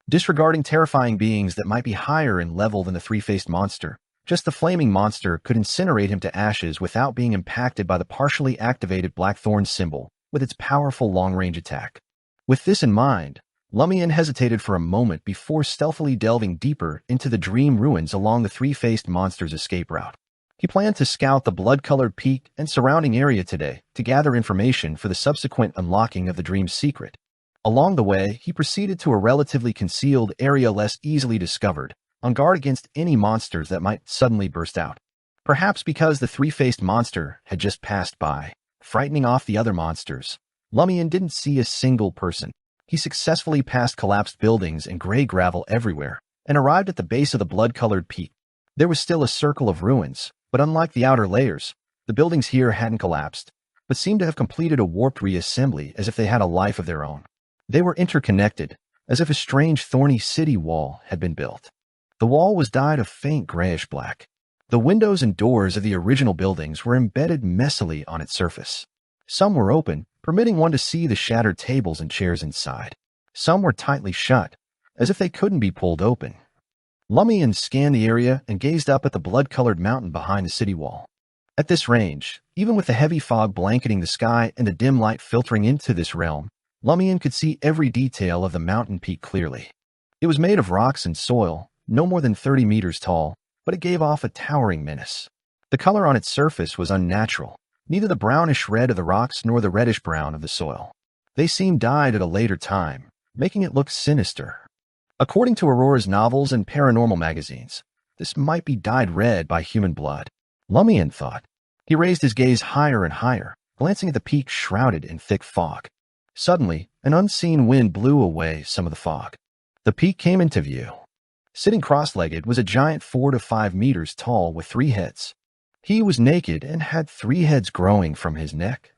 Disregarding terrifying beings that might be higher in level than the 3-faced monster, just the flaming monster could incinerate him to ashes without being impacted by the partially activated blackthorn symbol with its powerful long-range attack. With this in mind, Lumian hesitated for a moment before stealthily delving deeper into the dream ruins along the 3-faced monster's escape route. He planned to scout the blood-colored peak and surrounding area today to gather information for the subsequent unlocking of the dream's secret. Along the way, he proceeded to a relatively concealed area less easily discovered, on guard against any monsters that might suddenly burst out. Perhaps because the 3-faced monster had just passed by, frightening off the other monsters, Lumian didn't see a single person. He successfully passed collapsed buildings and gray gravel everywhere, and arrived at the base of the blood-colored peak. There was still a circle of ruins, but unlike the outer layers, the buildings here hadn't collapsed, but seemed to have completed a warped reassembly as if they had a life of their own. They were interconnected, as if a strange thorny city wall had been built. The wall was dyed a faint grayish black. The windows and doors of the original buildings were embedded messily on its surface. Some were open, permitting one to see the shattered tables and chairs inside. Some were tightly shut, as if they couldn't be pulled open. Lumian scanned the area and gazed up at the blood-colored mountain behind the city wall. At this range, even with the heavy fog blanketing the sky and the dim light filtering into this realm, Lumian could see every detail of the mountain peak clearly. It was made of rocks and soil, no more than 30 meters tall, but it gave off a towering menace. The color on its surface was unnatural, neither the brownish red of the rocks nor the reddish brown of the soil. They seemed dyed at a later time, making it look sinister. According to Aurora's novels and paranormal magazines, this might be dyed red by human blood. Lumian thought. He raised his gaze higher and higher, glancing at the peak shrouded in thick fog. Suddenly, an unseen wind blew away some of the fog. The peak came into view. Sitting cross-legged was a giant 4 to 5 meters tall with 3 heads. He was naked and had 3 heads growing from his neck.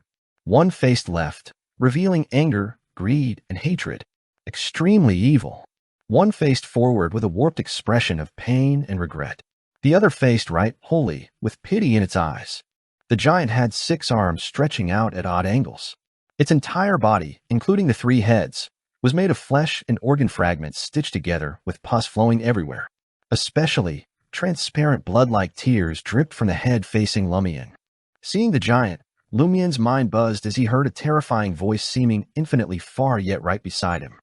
One faced left, revealing anger, greed, and hatred. Extremely evil. One faced forward with a warped expression of pain and regret. The other faced right, holy, with pity in its eyes. The giant had 6 arms stretching out at odd angles. Its entire body, including the 3 heads, was made of flesh and organ fragments stitched together with pus flowing everywhere. Especially, transparent blood-like tears dripped from the head facing Lumian. Seeing the giant, Lumian's mind buzzed as he heard a terrifying voice seeming infinitely far yet right beside him.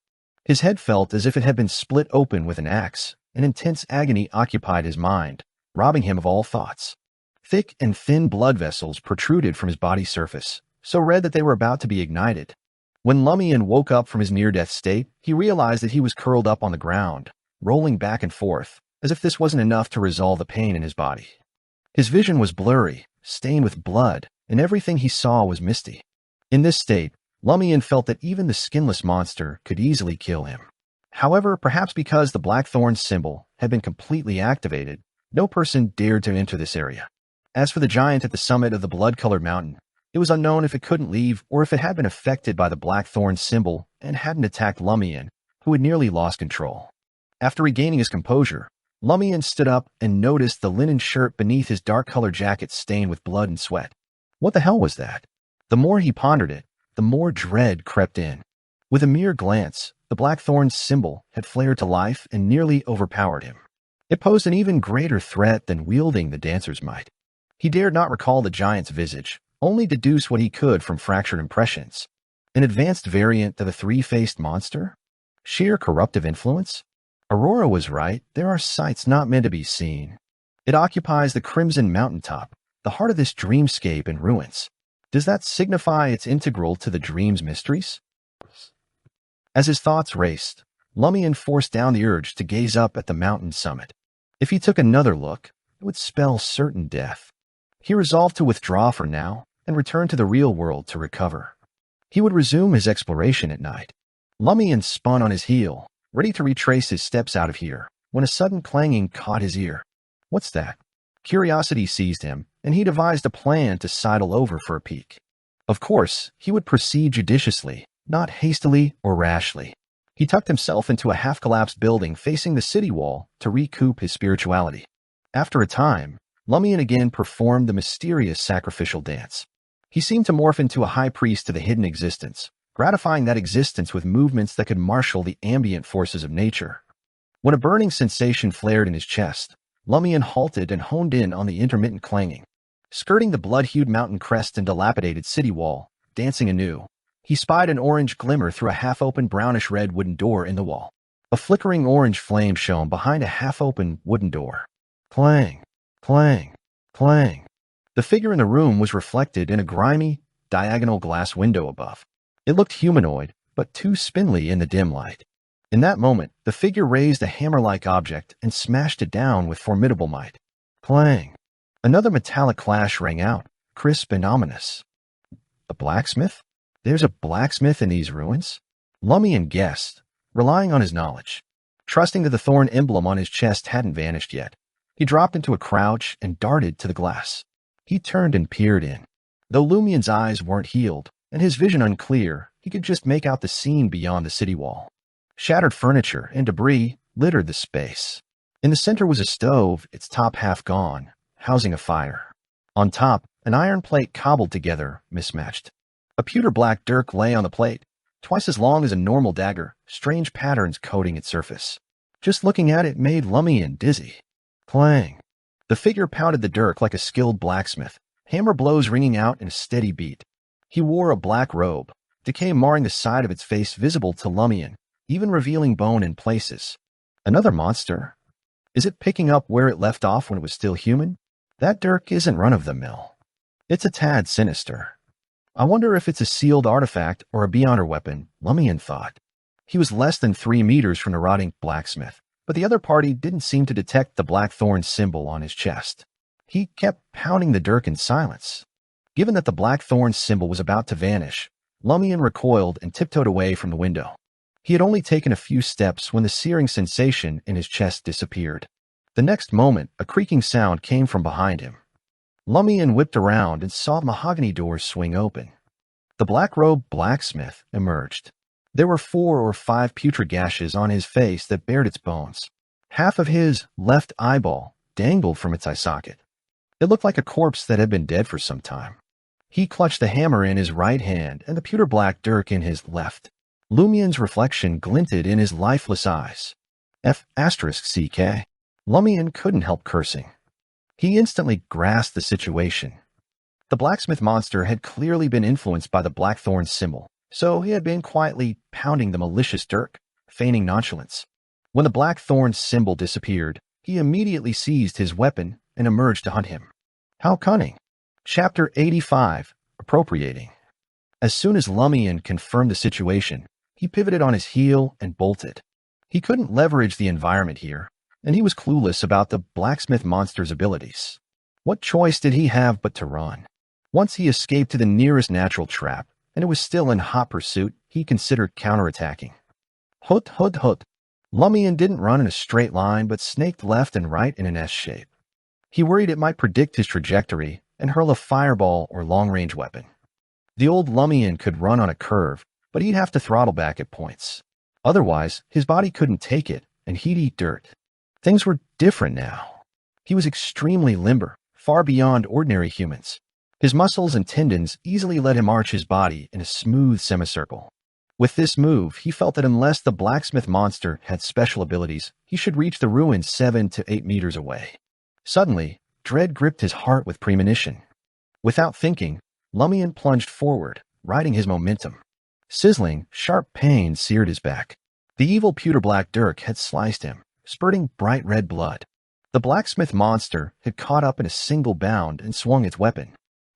His head felt as if it had been split open with an axe, and intense agony occupied his mind, robbing him of all thoughts. Thick and thin blood vessels protruded from his body's surface, so red that they were about to be ignited. When Lumian woke up from his near-death state, he realized that he was curled up on the ground, rolling back and forth, as if this wasn't enough to resolve the pain in his body. His vision was blurry, stained with blood, and everything he saw was misty. In this state, Lumian felt that even the skinless monster could easily kill him. However, perhaps because the blackthorn symbol had been completely activated, no person dared to enter this area. As for the giant at the summit of the blood-colored mountain, it was unknown if it couldn't leave or if it had been affected by the blackthorn symbol and hadn't attacked Lumian, who had nearly lost control. After regaining his composure, Lumian stood up and noticed the linen shirt beneath his dark-colored jacket stained with blood and sweat. What the hell was that? The more he pondered it, the more dread crept in. With a mere glance, the blackthorn symbol had flared to life and nearly overpowered him. It posed an even greater threat than wielding the dancer's might. He dared not recall the giant's visage, only deduce what he could from fractured impressions. An advanced variant of the three-faced monster? Sheer corruptive influence? Aurora was right, there are sights not meant to be seen. It occupies the crimson mountaintop, the heart of this dreamscape in ruins. Does that signify it's integral to the dream's mysteries? As his thoughts raced, Lumian forced down the urge to gaze up at the mountain summit. If he took another look, it would spell certain death. He resolved to withdraw for now and return to the real world to recover. He would resume his exploration at night. Lumian spun on his heel, ready to retrace his steps out of here, when a sudden clanging caught his ear. What's that? Curiosity seized him, and he devised a plan to sidle over for a peek. Of course, he would proceed judiciously, not hastily or rashly. He tucked himself into a half-collapsed building facing the city wall to recoup his spirituality. After a time, Lumian again performed the mysterious sacrificial dance. He seemed to morph into a high priest to the hidden existence, gratifying that existence with movements that could marshal the ambient forces of nature. When a burning sensation flared in his chest, Lumian halted and honed in on the intermittent clanging. Skirting the blood-hued mountain crest and dilapidated city wall, dancing anew, he spied an orange glimmer through a half-open brownish-red wooden door in the wall. A flickering orange flame shone behind a half-open wooden door. Clang, clang, clang. The figure in the room was reflected in a grimy, diagonal glass window above. It looked humanoid, but too spindly in the dim light. In that moment, the figure raised a hammer-like object and smashed it down with formidable might. Clang. Another metallic clash rang out, crisp and ominous. A blacksmith? There's a blacksmith in these ruins? Lumian guessed, relying on his knowledge. Trusting that the thorn emblem on his chest hadn't vanished yet, he dropped into a crouch and darted to the glass. He turned and peered in. Though Lumian's eyes weren't healed, and his vision unclear, he could just make out the scene beyond the city wall. Shattered furniture and debris littered the space. In the center was a stove, its top half gone, housing a fire. On top, an iron plate cobbled together, mismatched. A pewter black dirk lay on the plate, twice as long as a normal dagger, strange patterns coating its surface. Just looking at it made Lumian dizzy. Clang. The figure pounded the dirk like a skilled blacksmith, hammer blows ringing out in a steady beat. He wore a black robe, decay marring the side of its face visible to Lumian, even revealing bone in places. Another monster? Is it picking up where it left off when it was still human? That dirk isn't run-of-the-mill. It's a tad sinister. I wonder if it's a sealed artifact or a beyonder weapon, Lumian thought. He was less than 3 meters from the rotting blacksmith, but the other party didn't seem to detect the blackthorn symbol on his chest. He kept pounding the dirk in silence. Given that the blackthorn symbol was about to vanish, Lumian recoiled and tiptoed away from the window. He had only taken a few steps when the searing sensation in his chest disappeared. The next moment, a creaking sound came from behind him. Lumian whipped around and saw the mahogany doors swing open. The black-robed blacksmith emerged. There were 4 or 5 putrid gashes on his face that bared its bones. Half of his left eyeball dangled from its eye socket. It looked like a corpse that had been dead for some time. He clutched the hammer in his right hand and the pewter black dirk in his left. Lumian's reflection glinted in his lifeless eyes. F***CK. Lumian couldn't help cursing. He instantly grasped the situation. The blacksmith monster had clearly been influenced by the blackthorn symbol, so he had been quietly pounding the malicious dirk, feigning nonchalance. When the blackthorn symbol disappeared, he immediately seized his weapon and emerged to hunt him. How cunning. Chapter 85, Appropriating. As soon as Lumian confirmed the situation, he pivoted on his heel and bolted. He couldn't leverage the environment here, and he was clueless about the blacksmith monster's abilities. What choice did he have but to run? Once he escaped to the nearest natural trap, and it was still in hot pursuit, he considered counterattacking. Hut, hut, hut. Lumian didn't run in a straight line, but snaked left and right in an S shape. He worried it might predict his trajectory and hurl a fireball or long-range weapon. The old Lumian could run on a curve, but he'd have to throttle back at points. Otherwise, his body couldn't take it, and he'd eat dirt. Things were different now. He was extremely limber, far beyond ordinary humans. His muscles and tendons easily let him arch his body in a smooth semicircle. With this move, he felt that unless the blacksmith monster had special abilities, he should reach the ruins 7 to 8 meters away. Suddenly, Dread gripped his heart with premonition. Without thinking, Lumian plunged forward, riding his momentum. Sizzling, sharp pain seared his back. The evil pewter-black dirk had sliced him, spurting bright red blood. The blacksmith monster had caught up in a single bound and swung its weapon.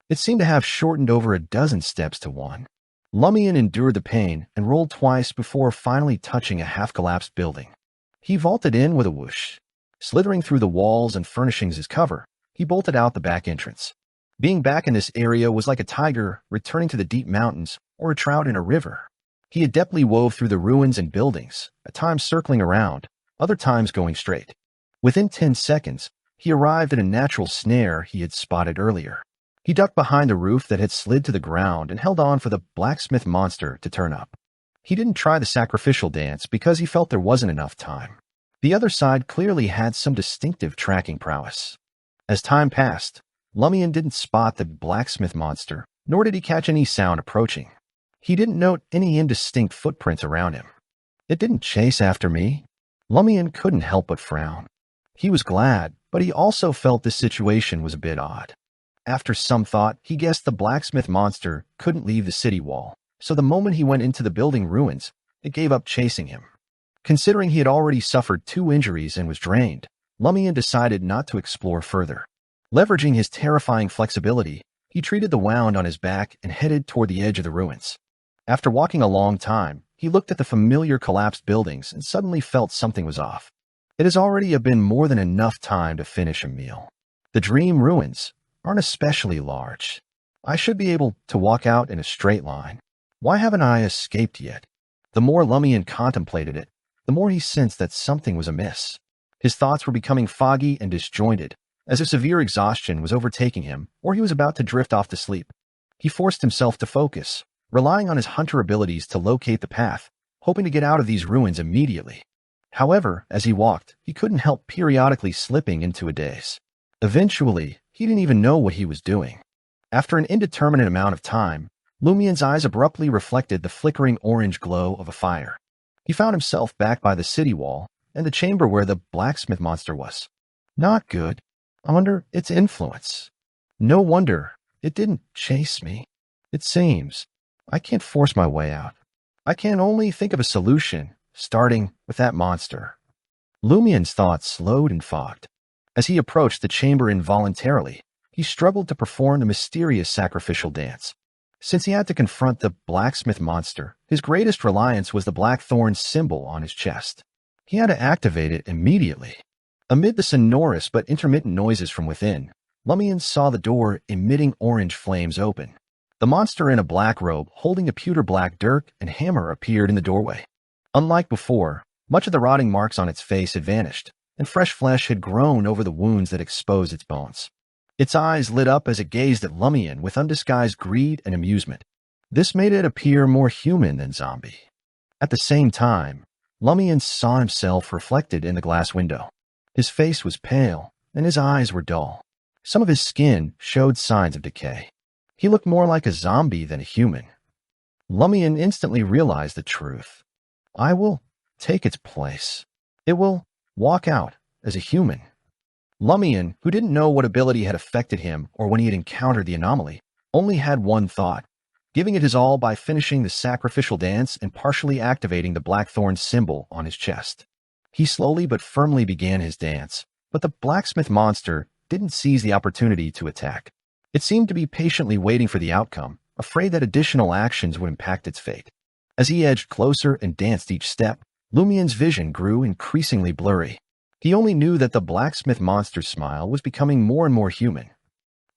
It seemed to have shortened over a dozen steps to one. Lumian endured the pain and rolled twice before finally touching a half-collapsed building. He vaulted in with a whoosh. Slithering through the walls and furnishings as cover, he bolted out the back entrance. Being back in this area was like a tiger returning to the deep mountains or a trout in a river. He adeptly wove through the ruins and buildings, at times circling around, other times going straight. Within 10 seconds, he arrived at a natural snare he had spotted earlier. He ducked behind a roof that had slid to the ground and held on for the blacksmith monster to turn up. He didn't try the sacrificial dance because he felt there wasn't enough time. The other side clearly had some distinctive tracking prowess. As time passed, Lumian didn't spot the blacksmith monster, nor did he catch any sound approaching. He didn't note any indistinct footprints around him. It didn't chase after me. Lumian couldn't help but frown. He was glad, but he also felt this situation was a bit odd. After some thought, he guessed the blacksmith monster couldn't leave the city wall, so the moment he went into the building ruins, it gave up chasing him. Considering he had already suffered 2 injuries and was drained, Lumian decided not to explore further. Leveraging his terrifying flexibility, he treated the wound on his back and headed toward the edge of the ruins. After walking a long time, he looked at the familiar collapsed buildings and suddenly felt something was off. It has already been more than enough time to finish a meal. The dream ruins aren't especially large. I should be able to walk out in a straight line. Why haven't I escaped yet? The more Lumian contemplated it, the more he sensed that something was amiss. His thoughts were becoming foggy and disjointed, as if severe exhaustion was overtaking him or he was about to drift off to sleep. He forced himself to focus, relying on his hunter abilities to locate the path, hoping to get out of these ruins immediately. However, as he walked, he couldn't help periodically slipping into a daze. Eventually, he didn't even know what he was doing. After an indeterminate amount of time, Lumian's eyes abruptly reflected the flickering orange glow of a fire. He found himself back by the city wall and the chamber where the blacksmith monster was. Not good. I'm under its influence. No wonder it didn't chase me. It seems I can't force my way out. I can only think of a solution, starting with that monster. Lumian's thoughts slowed and fogged. As he approached the chamber involuntarily, he struggled to perform the mysterious sacrificial dance. Since he had to confront the blacksmith monster, his greatest reliance was the blackthorn symbol on his chest. He had to activate it immediately. Amid the sonorous but intermittent noises from within, Lumian saw the door emitting orange flames open. The monster in a black robe holding a pewter-black dirk and hammer appeared in the doorway. Unlike before, much of the rotting marks on its face had vanished, and fresh flesh had grown over the wounds that exposed its bones. Its eyes lit up as it gazed at Lumian with undisguised greed and amusement. This made it appear more human than zombie. At the same time, Lumian saw himself reflected in the glass window. His face was pale, and his eyes were dull. Some of his skin showed signs of decay. He looked more like a zombie than a human. Lumian instantly realized the truth. I will take its place. It will walk out as a human. Lumian, who didn't know what ability had affected him or when he had encountered the anomaly, only had one thought, giving it his all by finishing the sacrificial dance and partially activating the blackthorn symbol on his chest. He slowly but firmly began his dance, but the blacksmith monster didn't seize the opportunity to attack. It seemed to be patiently waiting for the outcome, afraid that additional actions would impact its fate. As he edged closer and danced each step, Lumian's vision grew increasingly blurry. He only knew that the blacksmith monster's smile was becoming more and more human.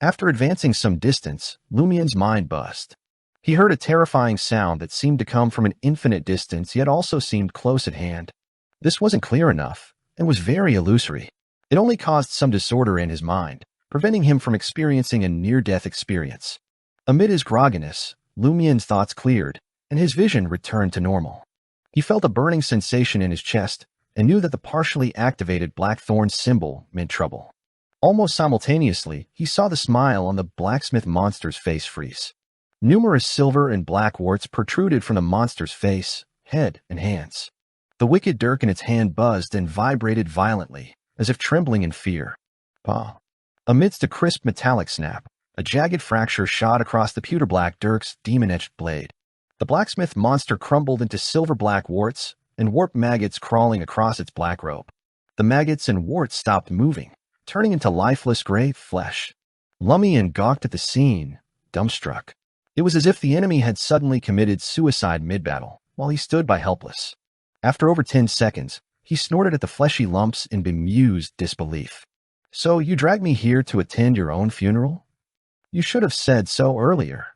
After advancing some distance, Lumian's mind buzzed. He heard a terrifying sound that seemed to come from an infinite distance yet also seemed close at hand. This wasn't clear enough and was very illusory. It only caused some disorder in his mind, preventing him from experiencing a near-death experience. Amid his grogginess, Lumian's thoughts cleared, and his vision returned to normal. He felt a burning sensation in his chest and knew that the partially activated blackthorn symbol meant trouble. Almost simultaneously, he saw the smile on the blacksmith monster's face freeze. Numerous silver and black warts protruded from the monster's face, head, and hands. The wicked dirk in its hand buzzed and vibrated violently, as if trembling in fear. Amidst a crisp metallic snap, a jagged fracture shot across the pewter-black dirk's demon-etched blade. The blacksmith monster crumbled into silver-black warts and warp maggots crawling across its black robe. The maggots and warts stopped moving, turning into lifeless gray flesh. Lumian gawked at the scene, dumbstruck. It was as if the enemy had suddenly committed suicide mid-battle, while he stood by helpless. After over 10 seconds, he snorted at the fleshy lumps in bemused disbelief. "So you dragged me here to attend your own funeral? You should have said so earlier.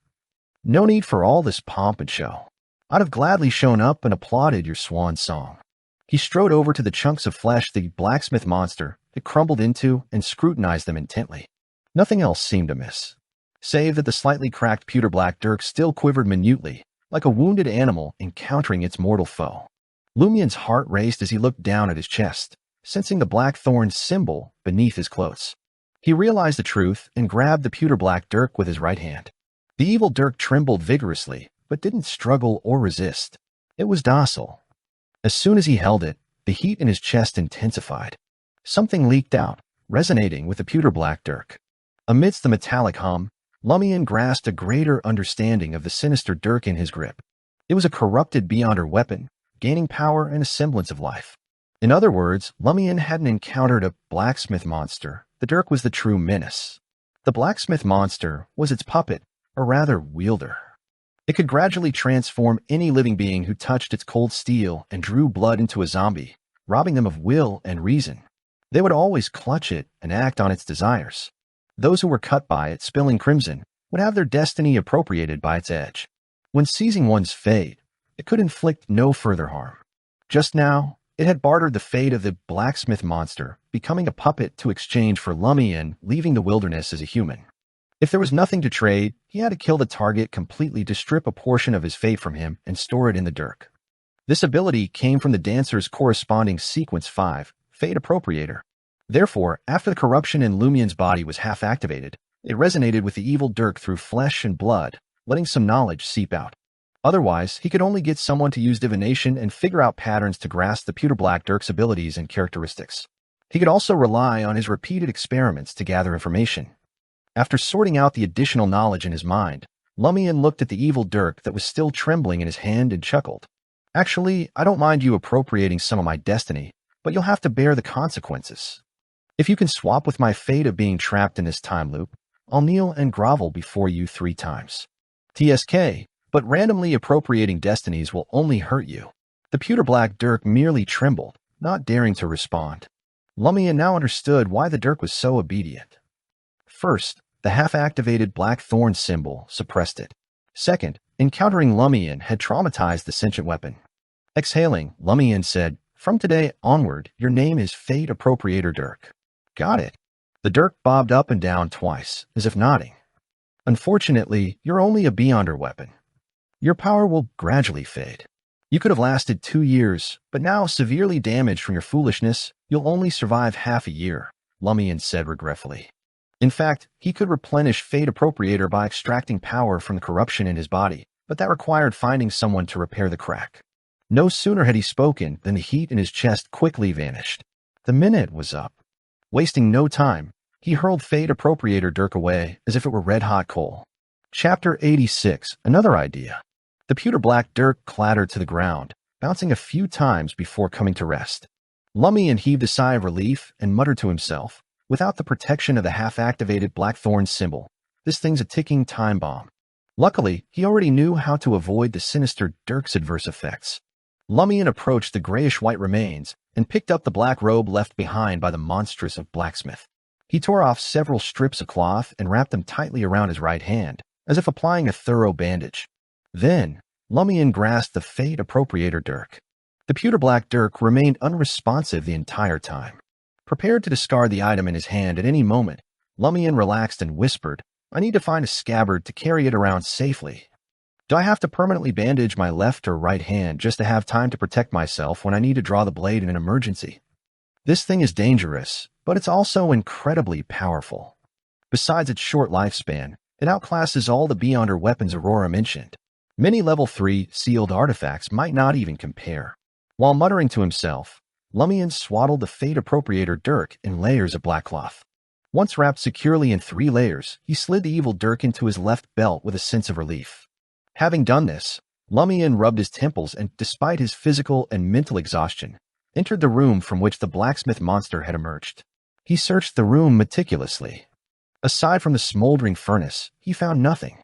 No need for all this pomp and show. I'd have gladly shown up and applauded your swan song." He strode over to the chunks of flesh the blacksmith monster had crumbled into and scrutinized them intently. Nothing else seemed amiss, save that the slightly cracked pewter-black dirk still quivered minutely, like a wounded animal encountering its mortal foe. Lumian's heart raced as he looked down at his chest, sensing the blackthorn symbol beneath his clothes. He realized the truth and grabbed the pewter-black dirk with his right hand. The evil dirk trembled vigorously, but didn't struggle or resist. It was docile. As soon as he held it, the heat in his chest intensified. Something leaked out, resonating with the pewter-black dirk. Amidst the metallic hum, Lumian grasped a greater understanding of the sinister dirk in his grip. It was a corrupted Beyonder weapon, gaining power and a semblance of life. In other words, Lumian hadn't encountered a blacksmith monster. The dirk was the true menace. The blacksmith monster was its puppet, or rather wielder. It could gradually transform any living being who touched its cold steel and drew blood into a zombie, robbing them of will and reason. They would always clutch it and act on its desires. Those who were cut by it, spilling crimson, would have their destiny appropriated by its edge. When seizing one's fate, it could inflict no further harm. Just now, it had bartered the fate of the blacksmith monster, becoming a puppet to exchange for Lumian leaving the wilderness as a human. If there was nothing to trade, he had to kill the target completely to strip a portion of his fate from him and store it in the dirk. This ability came from the dancer's corresponding Sequence 5, Fate Appropriator. Therefore, after the corruption in Lumian's body was half-activated, it resonated with the evil dirk through flesh and blood, letting some knowledge seep out. Otherwise, he could only get someone to use divination and figure out patterns to grasp the pewter-black dirk's abilities and characteristics. He could also rely on his repeated experiments to gather information. After sorting out the additional knowledge in his mind, Lumian looked at the evil dirk that was still trembling in his hand and chuckled. "Actually, I don't mind you appropriating some of my destiny, but you'll have to bear the consequences. If you can swap with my fate of being trapped in this time loop, I'll kneel and grovel before you 3 times. TSK, but randomly appropriating destinies will only hurt you." The pewter-black dirk merely trembled, not daring to respond. Lumian now understood why the dirk was so obedient. First, the half-activated blackthorn symbol suppressed it. Second, encountering Lumian had traumatized the sentient weapon. Exhaling, Lumian said, "From today onward, your name is Fate Appropriator Dirk." "Got it." The dirk bobbed up and down twice, as if nodding. "Unfortunately, you're only a Beyonder weapon. Your power will gradually fade. You could have lasted 2 years, but now severely damaged from your foolishness, you'll only survive half a year," Lumian said regretfully. In fact, he could replenish Fate Appropriator by extracting power from the corruption in his body, but that required finding someone to repair the crack. No sooner had he spoken than the heat in his chest quickly vanished. The minute was up. Wasting no time, he hurled Fate Appropriator dirk away as if it were red-hot coal. Chapter 86, Another Idea. The pewter-black dirk clattered to the ground, bouncing a few times before coming to rest. Lumian heaved a sigh of relief and muttered to himself, "Without the protection of the half-activated blackthorn symbol, this thing's a ticking time bomb." Luckily, he already knew how to avoid the sinister dirk's adverse effects. Lumian approached the grayish-white remains and picked up the black robe left behind by the monstrous of blacksmith. He tore off several strips of cloth and wrapped them tightly around his right hand, as if applying a thorough bandage. Then, Lumian grasped the Fate Appropriator dirk. The pewter-black dirk remained unresponsive the entire time. Prepared to discard the item in his hand at any moment, Lumian relaxed and whispered, "I need to find a scabbard to carry it around safely. Do I have to permanently bandage my left or right hand just to have time to protect myself when I need to draw the blade in an emergency? This thing is dangerous, but it's also incredibly powerful. Besides its short lifespan, it outclasses all the Beyonder weapons Aurora mentioned. Many level 3 sealed artifacts might not even compare." While muttering to himself, Lumian swaddled the Fate Appropriator dirk in layers of black cloth. Once wrapped securely in 3 layers, he slid the evil dirk into his left belt with a sense of relief. Having done this, Lumian rubbed his temples and, despite his physical and mental exhaustion, entered the room from which the blacksmith monster had emerged. He searched the room meticulously. Aside from the smoldering furnace, he found nothing.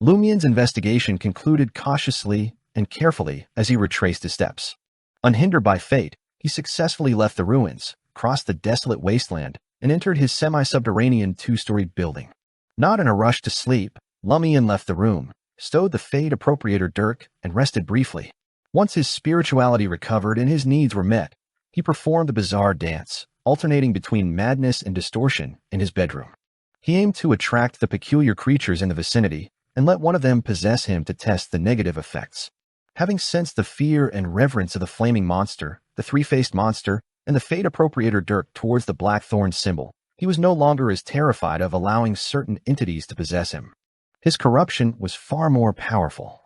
Lumian's investigation concluded cautiously and carefully as he retraced his steps. Unhindered by fate, he successfully left the ruins, crossed the desolate wasteland, and entered his semi-subterranean 2-story building. Not in a rush to sleep, Lumian left the room, stowed the Fade Appropriator dirk, and rested briefly. Once his spirituality recovered and his needs were met, he performed a bizarre dance, alternating between madness and distortion in his bedroom. He aimed to attract the peculiar creatures in the vicinity and let one of them possess him to test the negative effects. Having sensed the fear and reverence of the flaming monster, the 3-faced monster, and the Fade Appropriator dirk towards the blackthorn symbol, he was no longer as terrified of allowing certain entities to possess him. His corruption was far more powerful.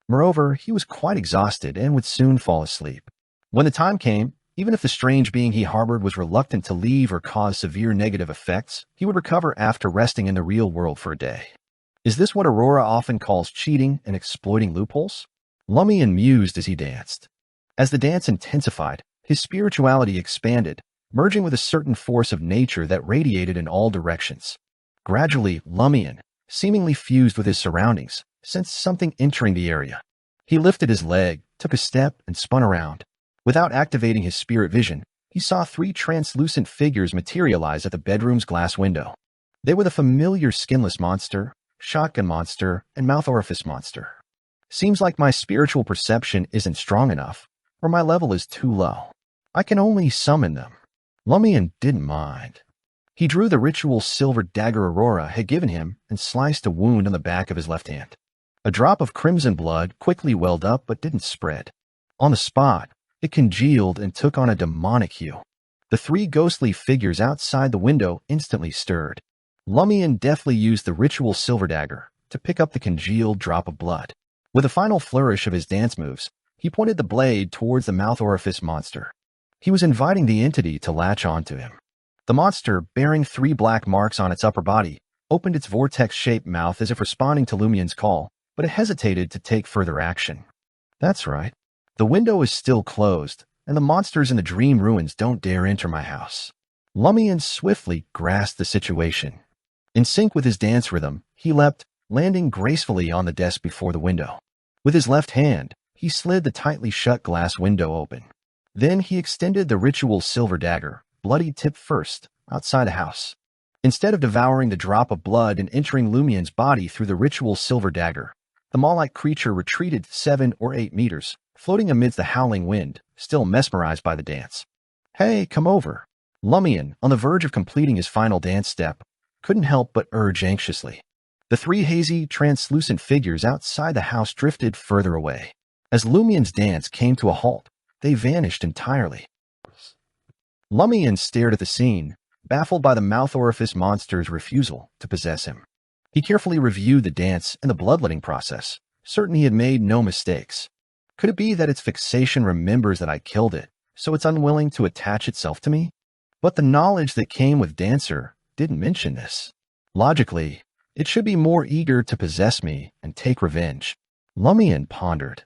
Moreover, he was quite exhausted and would soon fall asleep. When the time came, even if the strange being he harbored was reluctant to leave or cause severe negative effects, he would recover after resting in the real world for a day. Is this what Aurora often calls cheating and exploiting loopholes? Lumian mused as he danced. As the dance intensified, his spirituality expanded, merging with a certain force of nature that radiated in all directions. Gradually, Lumian, seemingly fused with his surroundings, sensed something entering the area. He lifted his leg, took a step, and spun around. Without activating his spirit vision, he saw 3 translucent figures materialize at the bedroom's glass window. They were the familiar skinless monster, shotgun monster, and mouth orifice monster. Seems like my spiritual perception isn't strong enough, or my level is too low. I can only summon them. Lumian didn't mind. He drew the ritual silver dagger Aurora had given him and sliced a wound on the back of his left hand. A drop of crimson blood quickly welled up but didn't spread. On the spot, it congealed and took on a demonic hue. The 3 ghostly figures outside the window instantly stirred. Lumian deftly used the ritual silver dagger to pick up the congealed drop of blood. With a final flourish of his dance moves, he pointed the blade towards the mouth orifice monster. He was inviting the entity to latch onto him. The monster, bearing 3 black marks on its upper body, opened its vortex-shaped mouth as if responding to Lumian's call, but it hesitated to take further action. That's right. The window is still closed, and the monsters in the dream ruins don't dare enter my house. Lumian swiftly grasped the situation. In sync with his dance rhythm, he leapt, landing gracefully on the desk before the window. With his left hand, he slid the tightly shut glass window open. Then he extended the ritual silver dagger, bloody tip first, outside the house. Instead of devouring the drop of blood and entering Lumian's body through the ritual silver dagger, the maw-like creature retreated 7 or 8 meters, floating amidst the howling wind, still mesmerized by the dance. Hey, come over. Lumian, on the verge of completing his final dance step, couldn't help but urge anxiously. The 3 hazy, translucent figures outside the house drifted further away. As Lumian's dance came to a halt, they vanished entirely. Lumian stared at the scene, baffled by the mouth orifice monster's refusal to possess him. He carefully reviewed the dance and the bloodletting process, certain he had made no mistakes. Could it be that its fixation remembers that I killed it, so it's unwilling to attach itself to me? But the knowledge that came with Dancer didn't mention this. Logically, it should be more eager to possess me and take revenge. Lumian pondered.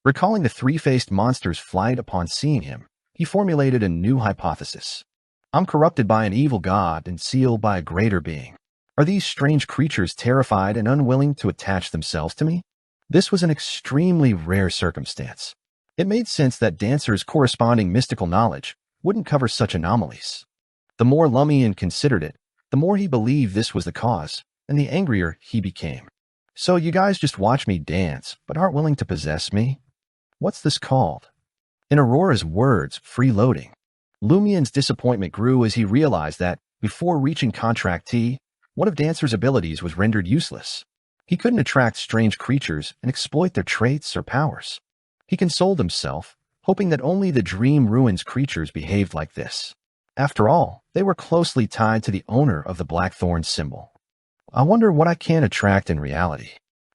Recalling the 3-faced monster's flight upon seeing him, he formulated a new hypothesis. I'm corrupted by an evil god and sealed by a greater being. Are these strange creatures terrified and unwilling to attach themselves to me? This was an extremely rare circumstance. It made sense that Dancer's corresponding mystical knowledge wouldn't cover such anomalies. The more Lumian considered it, the more he believed this was the cause, and the angrier he became. So you guys just watch me dance, but aren't willing to possess me? What's this called? In Aurora's words, freeloading. Lumian's disappointment grew as he realized that, before reaching Contract T, one of Dancer's abilities was rendered useless. He couldn't attract strange creatures and exploit their traits or powers. He consoled himself, hoping that only the Dream Ruins creatures behaved like this. After all, they were closely tied to the owner of the Blackthorn symbol. I wonder what I can attract in reality.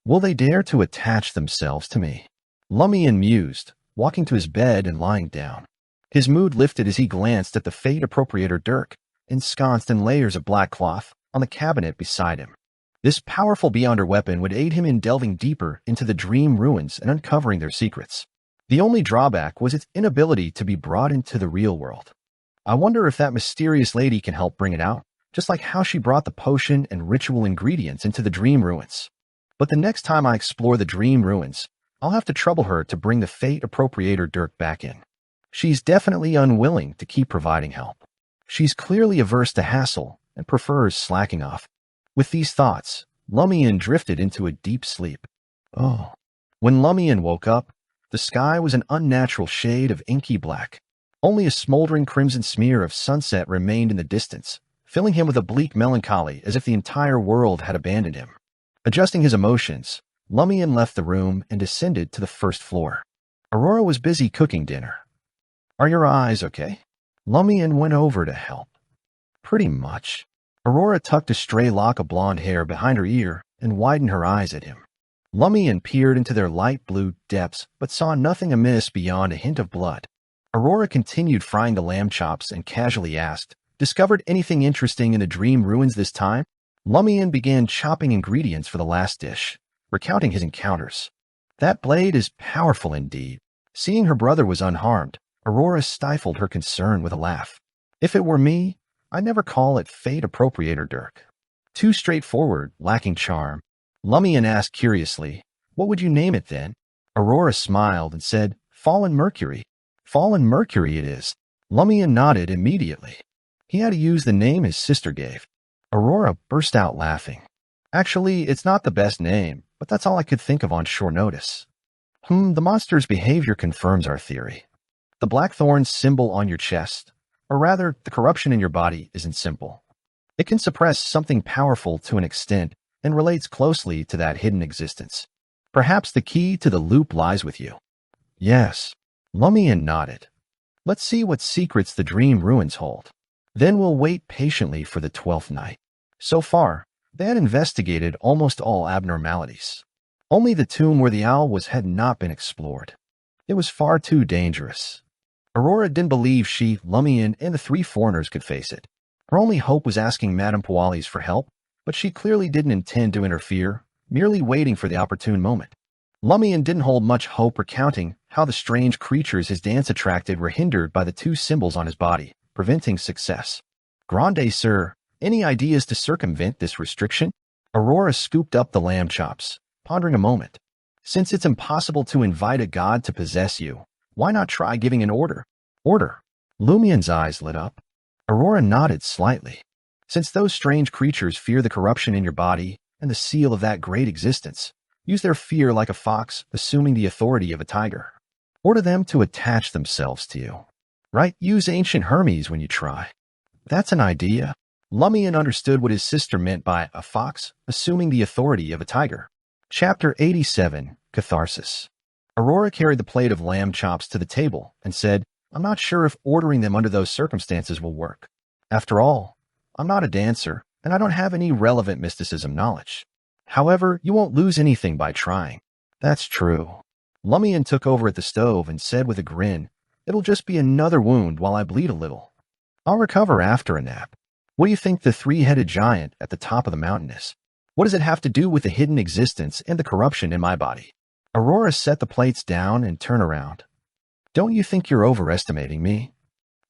Will they dare to attach themselves to me? Lumian mused, walking to his bed and lying down. His mood lifted as he glanced at the Fade Appropriator dirk, ensconced in layers of black cloth, on the cabinet beside him. This powerful Beyonder weapon would aid him in delving deeper into the dream ruins and uncovering their secrets. The only drawback was its inability to be brought into the real world. I wonder if that mysterious lady can help bring it out, just like how she brought the potion and ritual ingredients into the dream ruins. But the next time I explore the dream ruins, I'll have to trouble her to bring the Fate Appropriator Dirk back in. She's definitely unwilling to keep providing help. She's clearly averse to hassle and prefers slacking off. With these thoughts, Lumian drifted into a deep sleep. Oh. When Lumian woke up, the sky was an unnatural shade of inky black. Only a smoldering crimson smear of sunset remained in the distance, filling him with a bleak melancholy as if the entire world had abandoned him. Adjusting his emotions, Lumian left the room and descended to the first floor. Aurora was busy cooking dinner. Are your eyes okay? Lumian went over to help. Pretty much. Aurora tucked a stray lock of blonde hair behind her ear and widened her eyes at him. Lumian peered into their light blue depths but saw nothing amiss beyond a hint of blood. Aurora continued frying the lamb chops and casually asked, "Discovered anything interesting in the dream ruins this time?" Lumian began chopping ingredients for the last dish, recounting his encounters. That blade is powerful indeed. Seeing her brother was unharmed, Aurora stifled her concern with a laugh. If it were me, I'd never call it Fate Appropriator Dirk. Too straightforward, lacking charm. Lumian asked curiously, "What would you name it then?" Aurora smiled and said, "Fallen Mercury." "Fallen Mercury it is." Lumian nodded immediately. He had to use the name his sister gave. Aurora burst out laughing. "Actually, it's not the best name, but that's all I could think of on short notice." The monster's behavior confirms our theory. The blackthorn symbol on your chest, or rather, the corruption in your body, isn't simple. It can suppress something powerful to an extent and relates closely to that hidden existence. Perhaps the key to the loop lies with you. Yes, Lumian nodded. Let's see what secrets the dream ruins hold. Then we'll wait patiently for the 12th night. So far, they had investigated almost all abnormalities. Only the tomb where the owl was had not been explored. It was far too dangerous. Aurora didn't believe she, Lumian, and the three foreigners could face it. Her only hope was asking Madame Poalis for help, but she clearly didn't intend to interfere, merely waiting for the opportune moment. Lumian didn't hold much hope recounting how the strange creatures his dance attracted were hindered by the two symbols on his body, preventing success. Grande sir, any ideas to circumvent this restriction? Aurora scooped up the lamb chops, pondering a moment. Since it's impossible to invite a god to possess you, why not try giving an order? Order. Lumian's eyes lit up. Aurora nodded slightly. Since those strange creatures fear the corruption in your body and the seal of that great existence, use their fear like a fox, assuming the authority of a tiger. Order them to attach themselves to you. Right? Use ancient Hermes when you try. That's an idea. Lumian understood what his sister meant by a fox, assuming the authority of a tiger. Chapter 87, Catharsis. Aurora carried the plate of lamb chops to the table and said, "I'm not sure if ordering them under those circumstances will work. After all, I'm not a dancer, and I don't have any relevant mysticism knowledge. However, you won't lose anything by trying." That's true. Lumian took over at the stove and said with a grin, "It'll just be another wound while I bleed a little. I'll recover after a nap. What do you think the three-headed giant at the top of the mountain is? What does it have to do with the hidden existence and the corruption in my body?" Aurora set the plates down and turned around. "Don't you think you're overestimating me?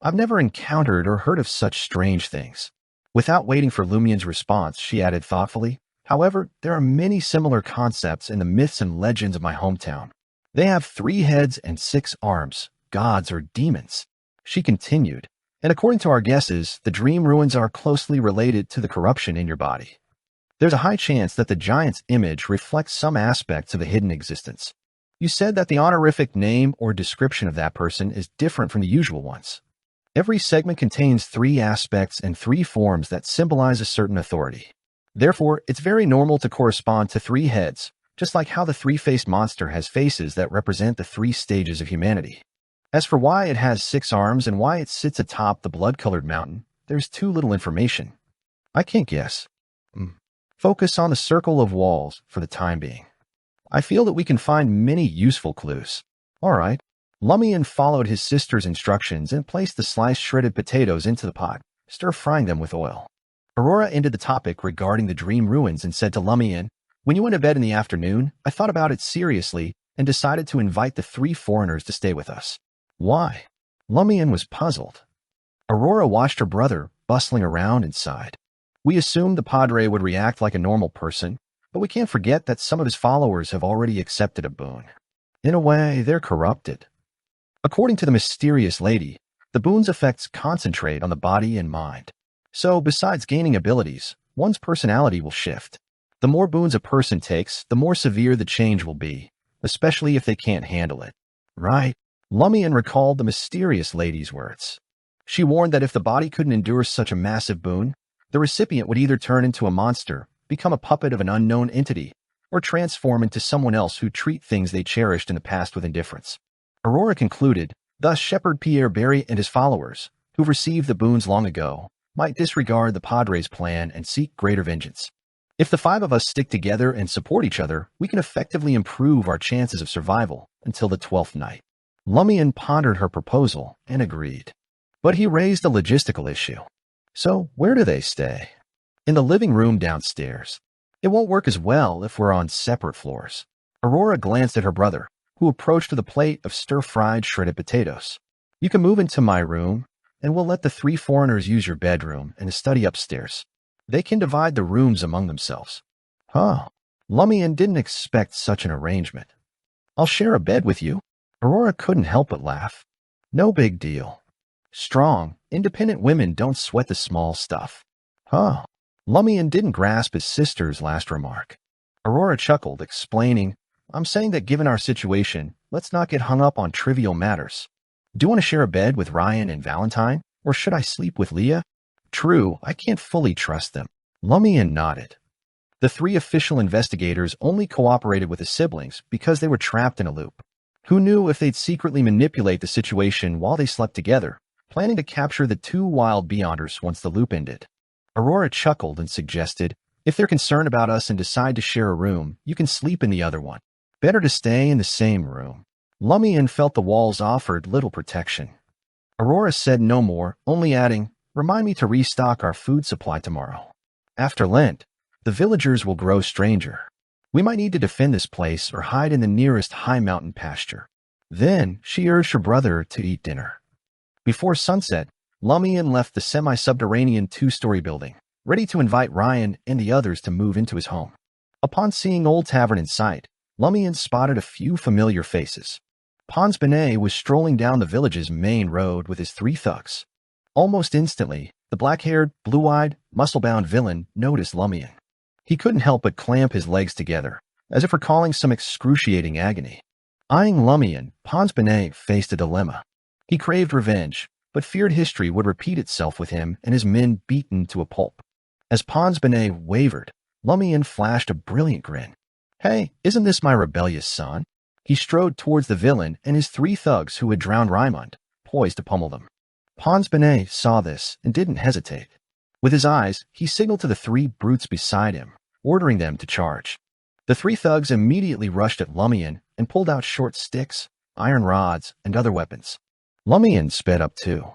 I've never encountered or heard of such strange things." Without waiting for Lumian's response, she added thoughtfully, "However, there are many similar concepts in the myths and legends of my hometown. They have 3 heads and 6 arms, gods or demons." She continued, "And according to our guesses, the dream ruins are closely related to the corruption in your body. There's a high chance that the giant's image reflects some aspects of a hidden existence. You said that the honorific name or description of that person is different from the usual ones. Every segment contains 3 aspects and 3 forms that symbolize a certain authority. Therefore, it's very normal to correspond to 3 heads, just like how the 3-faced monster has faces that represent the 3 stages of humanity. As for why it has 6 arms and why it sits atop the blood-colored mountain, there's too little information. I can't guess. Focus on the circle of walls for the time being. I feel that we can find many useful clues." All right. Lumian followed his sister's instructions and placed the sliced shredded potatoes into the pot, stir-frying them with oil. Aurora ended the topic regarding the dream ruins and said to Lumian, "When you went to bed in the afternoon, I thought about it seriously and decided to invite the 3 foreigners to stay with us." "Why?" Lumian was puzzled. Aurora watched her brother bustling around inside. "We assumed the Padre would react like a normal person, but we can't forget that some of his followers have already accepted a boon. In a way, they're corrupted. According to the mysterious lady, the boon's effects concentrate on the body and mind. So, besides gaining abilities, one's personality will shift. The more boons a person takes, the more severe the change will be, especially if they can't handle it." "Right." Lumian recalled the mysterious lady's words. She warned that if the body couldn't endure such a massive boon, the recipient would either turn into a monster, become a puppet of an unknown entity, or transform into someone else who'd treat things they cherished in the past with indifference. Aurora concluded, thus Shepherd Pierre Barry and his followers, who've received the boons long ago, might disregard the Padre's plan and seek greater vengeance. If the 5 of us stick together and support each other, we can effectively improve our chances of survival until the 12th night. Lumian pondered her proposal and agreed. But he raised a logistical issue. "So, where do they stay?" "In the living room downstairs. It won't work as well if we're on separate floors." Aurora glanced at her brother, who approached with a plate of stir-fried shredded potatoes. "You can move into my room, and we'll let the 3 foreigners use your bedroom and the study upstairs. They can divide the rooms among themselves." "Huh." Lumian didn't expect such an arrangement. "I'll share a bed with you." Aurora couldn't help but laugh. "No big deal. Strong, independent women don't sweat the small stuff." "Huh." Lumian didn't grasp his sister's last remark. Aurora chuckled, explaining, "I'm saying that given our situation, let's not get hung up on trivial matters. Do you want to share a bed with Ryan and Valentine, or should I sleep with Leah? True, I can't fully trust them." Lumian nodded. The 3 official investigators only cooperated with the siblings because they were trapped in a loop. Who knew if they'd secretly manipulate the situation while they slept together, planning to capture the 2 wild beyonders once the loop ended? Aurora chuckled and suggested, "If they're concerned about us and decide to share a room, you can sleep in the other one. Better to stay in the same room." Lumian felt the walls offered little protection. Aurora said no more, only adding, "Remind me to restock our food supply tomorrow. After Lent, the villagers will grow stranger. We might need to defend this place or hide in the nearest high mountain pasture." Then she urged her brother to eat dinner. Before sunset, Lumian left the semi-subterranean 2-story building, ready to invite Ryan and the others to move into his home. Upon seeing Old Tavern in sight, Lumian spotted a few familiar faces. Pons Benet was strolling down the village's main road with his 3 thugs. Almost instantly, the black-haired, blue-eyed, muscle-bound villain noticed Lumian. He couldn't help but clamp his legs together, as if recalling some excruciating agony. Eyeing Lumian, Pons Benet faced a dilemma. He craved revenge, but feared history would repeat itself with him and his men beaten to a pulp. As Pons Benet wavered, Lumian flashed a brilliant grin. "Hey, isn't this my rebellious son?" He strode towards the villain and his 3 thugs who had drowned Raimund, poised to pummel them. Pons Benet saw this and didn't hesitate. With his eyes, he signaled to the 3 brutes beside him, ordering them to charge. The 3 thugs immediately rushed at Lumian and pulled out short sticks, iron rods, and other weapons. Lumian sped up too.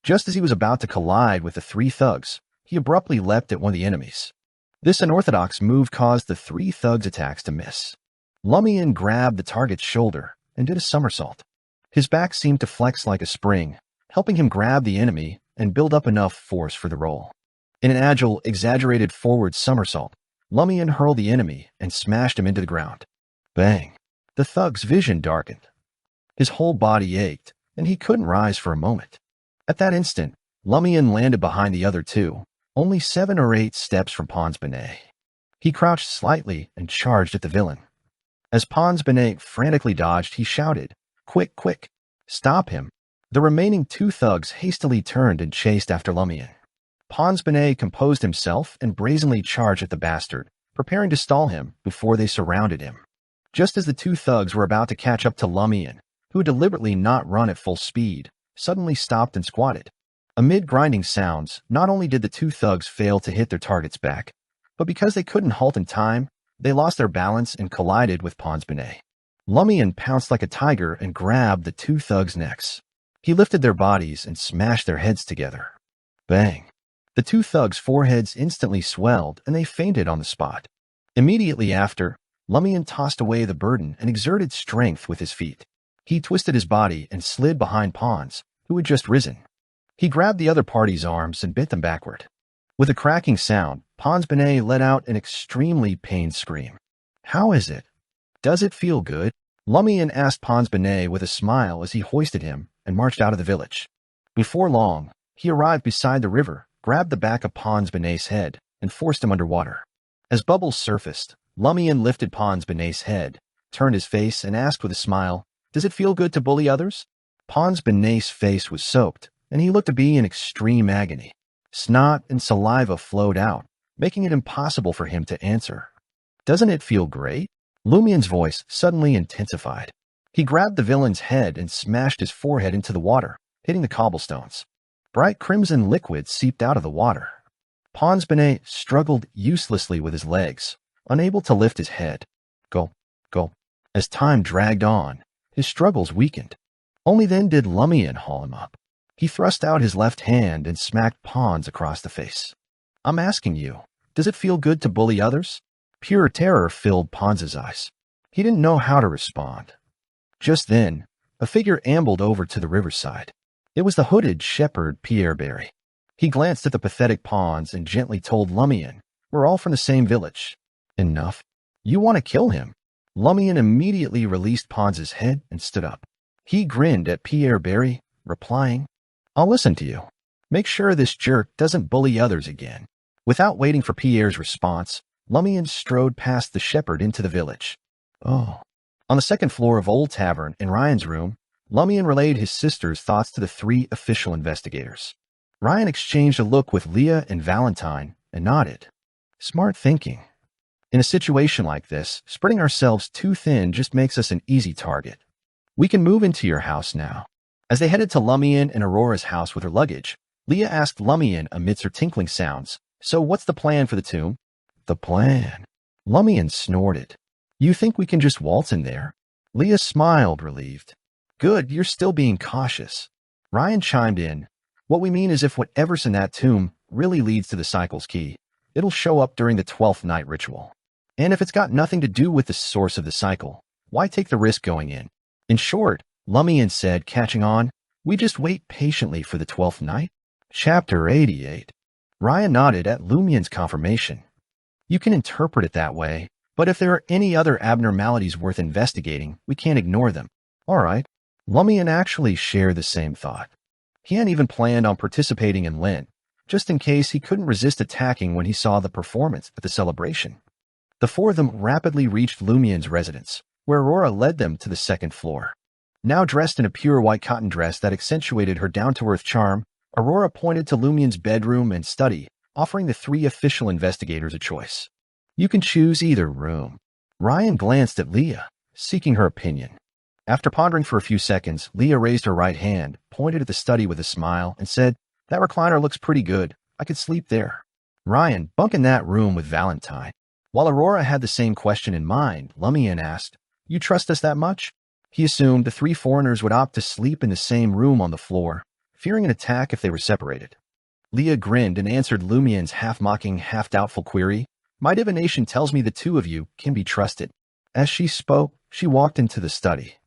Just as he was about to collide with the 3 thugs, he abruptly leapt at one of the enemies. This unorthodox move caused the 3 thugs' attacks to miss. Lumian grabbed the target's shoulder and did a somersault. His back seemed to flex like a spring, helping him grab the enemy and build up enough force for the roll. In an agile, exaggerated forward somersault, Lumian hurled the enemy and smashed him into the ground. Bang! The thug's vision darkened. His whole body ached, and he couldn't rise for a moment. At that instant, Lumian landed behind the other 2, only 7 or 8 steps from Pons Benet. He crouched slightly and charged at the villain. As Pons Benet frantically dodged, he shouted, "Quick, quick! Stop him!" The remaining 2 thugs hastily turned and chased after Lumian. Pons Benet composed himself and brazenly charged at the bastard, preparing to stall him before they surrounded him. Just as the 2 thugs were about to catch up to Lumian, who had deliberately not run at full speed, suddenly stopped and squatted. Amid grinding sounds, not only did the 2 thugs fail to hit their target's back, but because they couldn't halt in time, they lost their balance and collided with Pons Benet. Lumian pounced like a tiger and grabbed the 2 thugs' necks. He lifted their bodies and smashed their heads together. Bang! The two thugs' foreheads instantly swelled, and they fainted on the spot. Immediately after, Lumian tossed away the burden and exerted strength with his feet. He twisted his body and slid behind Pons, who had just risen. He grabbed the other party's arms and bent them backward. With a cracking sound, Pons Benet let out an extremely pained scream. "How is it? Does it feel good?" Lumian asked Pons Benet with a smile as he hoisted him and marched out of the village. Before long, he arrived beside the river, grabbed the back of Pons Benet's head, and forced him underwater. As bubbles surfaced, Lumian lifted Pons Benet's head, turned his face, and asked with a smile, "Does it feel good to bully others?" Pons Benet's face was soaked, and he looked to be in extreme agony. Snot and saliva flowed out, making it impossible for him to answer. "Doesn't it feel great?" Lumian's voice suddenly intensified. He grabbed the villain's head and smashed his forehead into the water, hitting the cobblestones. Bright crimson liquid seeped out of the water. Pons Benet struggled uselessly with his legs, unable to lift his head. Gulp, gulp. As time dragged on, his struggles weakened. Only then did Lumian haul him up. He thrust out his left hand and smacked Pons across the face. "I'm asking you, does it feel good to bully others?" Pure terror filled Pons's eyes. He didn't know how to respond. Just then, a figure ambled over to the riverside. It was the hooded shepherd Pierre Barry. He glanced at the pathetic Pons and gently told Lumian, "We're all from the same village." "Enough. You want to kill him?" Lumian immediately released Pons's head and stood up. He grinned at Pierre Barry, replying, "I'll listen to you. Make sure this jerk doesn't bully others again." Without waiting for Pierre's response, Lumian strode past the shepherd into the village. Oh. On the second floor of Old Tavern, in Ryan's room, Lumian relayed his sister's thoughts to the three official investigators. Ryan exchanged a look with Leah and Valentine and nodded. Smart thinking. In a situation like this, spreading ourselves too thin just makes us an easy target. We can move into your house now. As they headed to Lumian and Aurora's house with her luggage, Leah asked Lumian amidst her tinkling sounds, "So what's the plan for the tomb?" "The plan?" Lumian snorted. "You think we can just waltz in there?" Leah smiled, relieved. "Good, you're still being cautious." Ryan chimed in. "What we mean is if whatever's in that tomb really leads to the cycle's key, it'll show up during the 12th night ritual. And if it's got nothing to do with the source of the cycle, why take the risk going in? In short," Lumian said, catching on, "we just wait patiently for the 12th night." Chapter 88. Ryan nodded at Lumian's confirmation. "You can interpret it that way, but if there are any other abnormalities worth investigating, we can't ignore them." "All right." Lumian actually shared the same thought. He hadn't even planned on participating in Lent, just in case he couldn't resist attacking when he saw the performance at the celebration. The four of them rapidly reached Lumian's residence, where Aurora led them to the second floor. Now dressed in a pure white cotton dress that accentuated her down-to-earth charm, Aurora pointed to Lumian's bedroom and study, offering the three official investigators a choice. "You can choose either room." Ryan glanced at Leah, seeking her opinion. After pondering for a few seconds, Leah raised her right hand, pointed at the study with a smile, and said, "That recliner looks pretty good. I could sleep there." "Ryan, bunk in that room with Valentine." While Aurora had the same question in mind, Lumian asked, "You trust us that much?" He assumed the three foreigners would opt to sleep in the same room on the floor, fearing an attack if they were separated. Leah grinned and answered Lumian's half-mocking, half-doubtful query. "My divination tells me the two of you can be trusted." As she spoke, she walked into the study.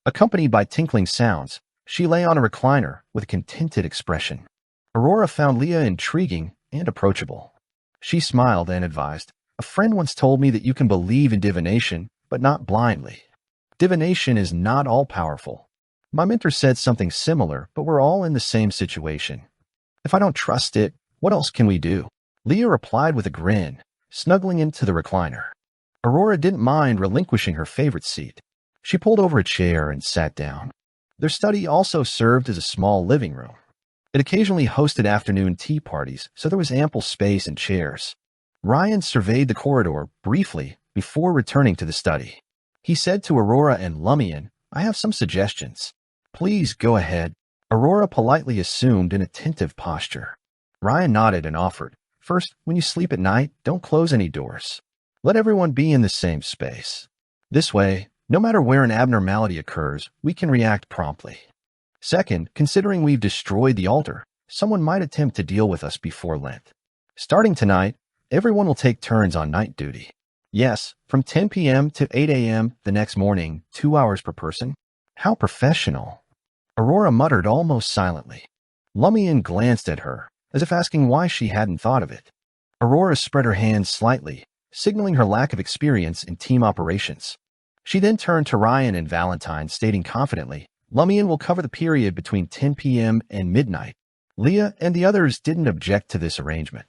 Accompanied by tinkling sounds, she lay on a recliner with a contented expression. Aurora found Leah intriguing and approachable. She smiled and advised, "A friend once told me that you can believe in divination, but not blindly. Divination is not all-powerful. My mentor said something similar, but we're all in the same situation. If I don't trust it, what else can we do?" Leah replied with a grin, snuggling into the recliner. Aurora didn't mind relinquishing her favorite seat. She pulled over a chair and sat down. Their study also served as a small living room. It occasionally hosted afternoon tea parties, so there was ample space and chairs. Ryan surveyed the corridor briefly before returning to the study. He said to Aurora and Lumian, "I have some suggestions." "Please go ahead." Aurora politely assumed an attentive posture. Ryan nodded and offered, "First, when you sleep at night, don't close any doors. Let everyone be in the same space. This way, no matter where an abnormality occurs, we can react promptly. Second, considering we've destroyed the altar, someone might attempt to deal with us before Lent. Starting tonight, everyone will take turns on night duty. Yes, from 10 p.m. to 8 a.m. the next morning, 2 hours per person. How professional. Aurora muttered almost silently. Lumian glanced at her, as if asking why she hadn't thought of it. Aurora spread her hands slightly, signaling her lack of experience in team operations. She then turned to Ryan and Valentine, stating confidently, Lumian will cover the period between 10 p.m. and midnight. Leah and the others didn't object to this arrangement.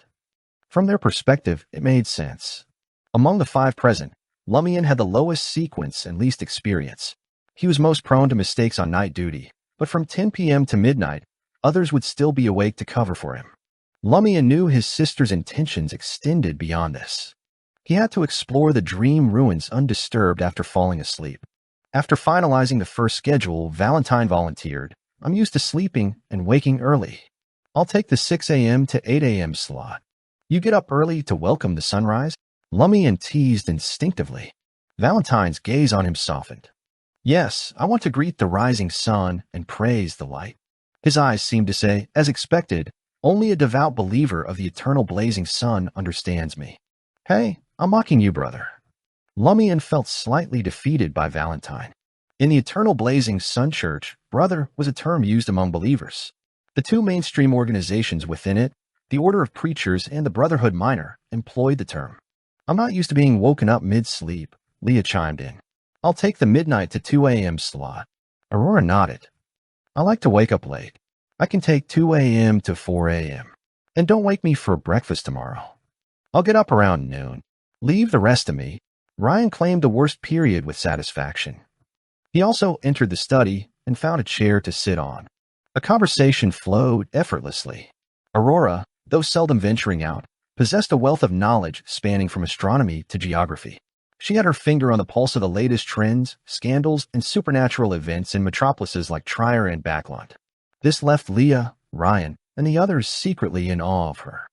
From their perspective, it made sense. Among the 5 present, Lumian had the lowest sequence and least experience. He was most prone to mistakes on night duty, but from 10 p.m. to midnight, others would still be awake to cover for him. Lumian knew his sister's intentions extended beyond this. He had to explore the dream ruins undisturbed after falling asleep. After finalizing the first schedule, Valentine volunteered, I'm used to sleeping and waking early. I'll take the 6 a.m. to 8 a.m. slot. You get up early to welcome the sunrise? Lumian teased instinctively. Valentine's gaze on him softened. Yes, I want to greet the rising sun and praise the light. His eyes seemed to say, as expected, only a devout believer of the eternal blazing sun understands me. Hey, I'm mocking you, brother. Lumian felt slightly defeated by Valentine. In the eternal blazing sun church, brother was a term used among believers. The 2 mainstream organizations within it, the Order of Preachers and the Brotherhood Minor, employed the term. I'm not used to being woken up mid-sleep, Leah chimed in. I'll take the midnight to 2 a.m. slot. Aurora nodded. I like to wake up late. I can take 2 a.m. to 4 a.m. And don't wake me for breakfast tomorrow. I'll get up around noon. Leave the rest to me. Ryan claimed the worst period with satisfaction. He also entered the study and found a chair to sit on. A conversation flowed effortlessly. Aurora, though seldom venturing out, possessed a wealth of knowledge spanning from astronomy to geography. She had her finger on the pulse of the latest trends, scandals, and supernatural events in metropolises like Trier and Backlund. This left Leah, Ryan, and the others secretly in awe of her.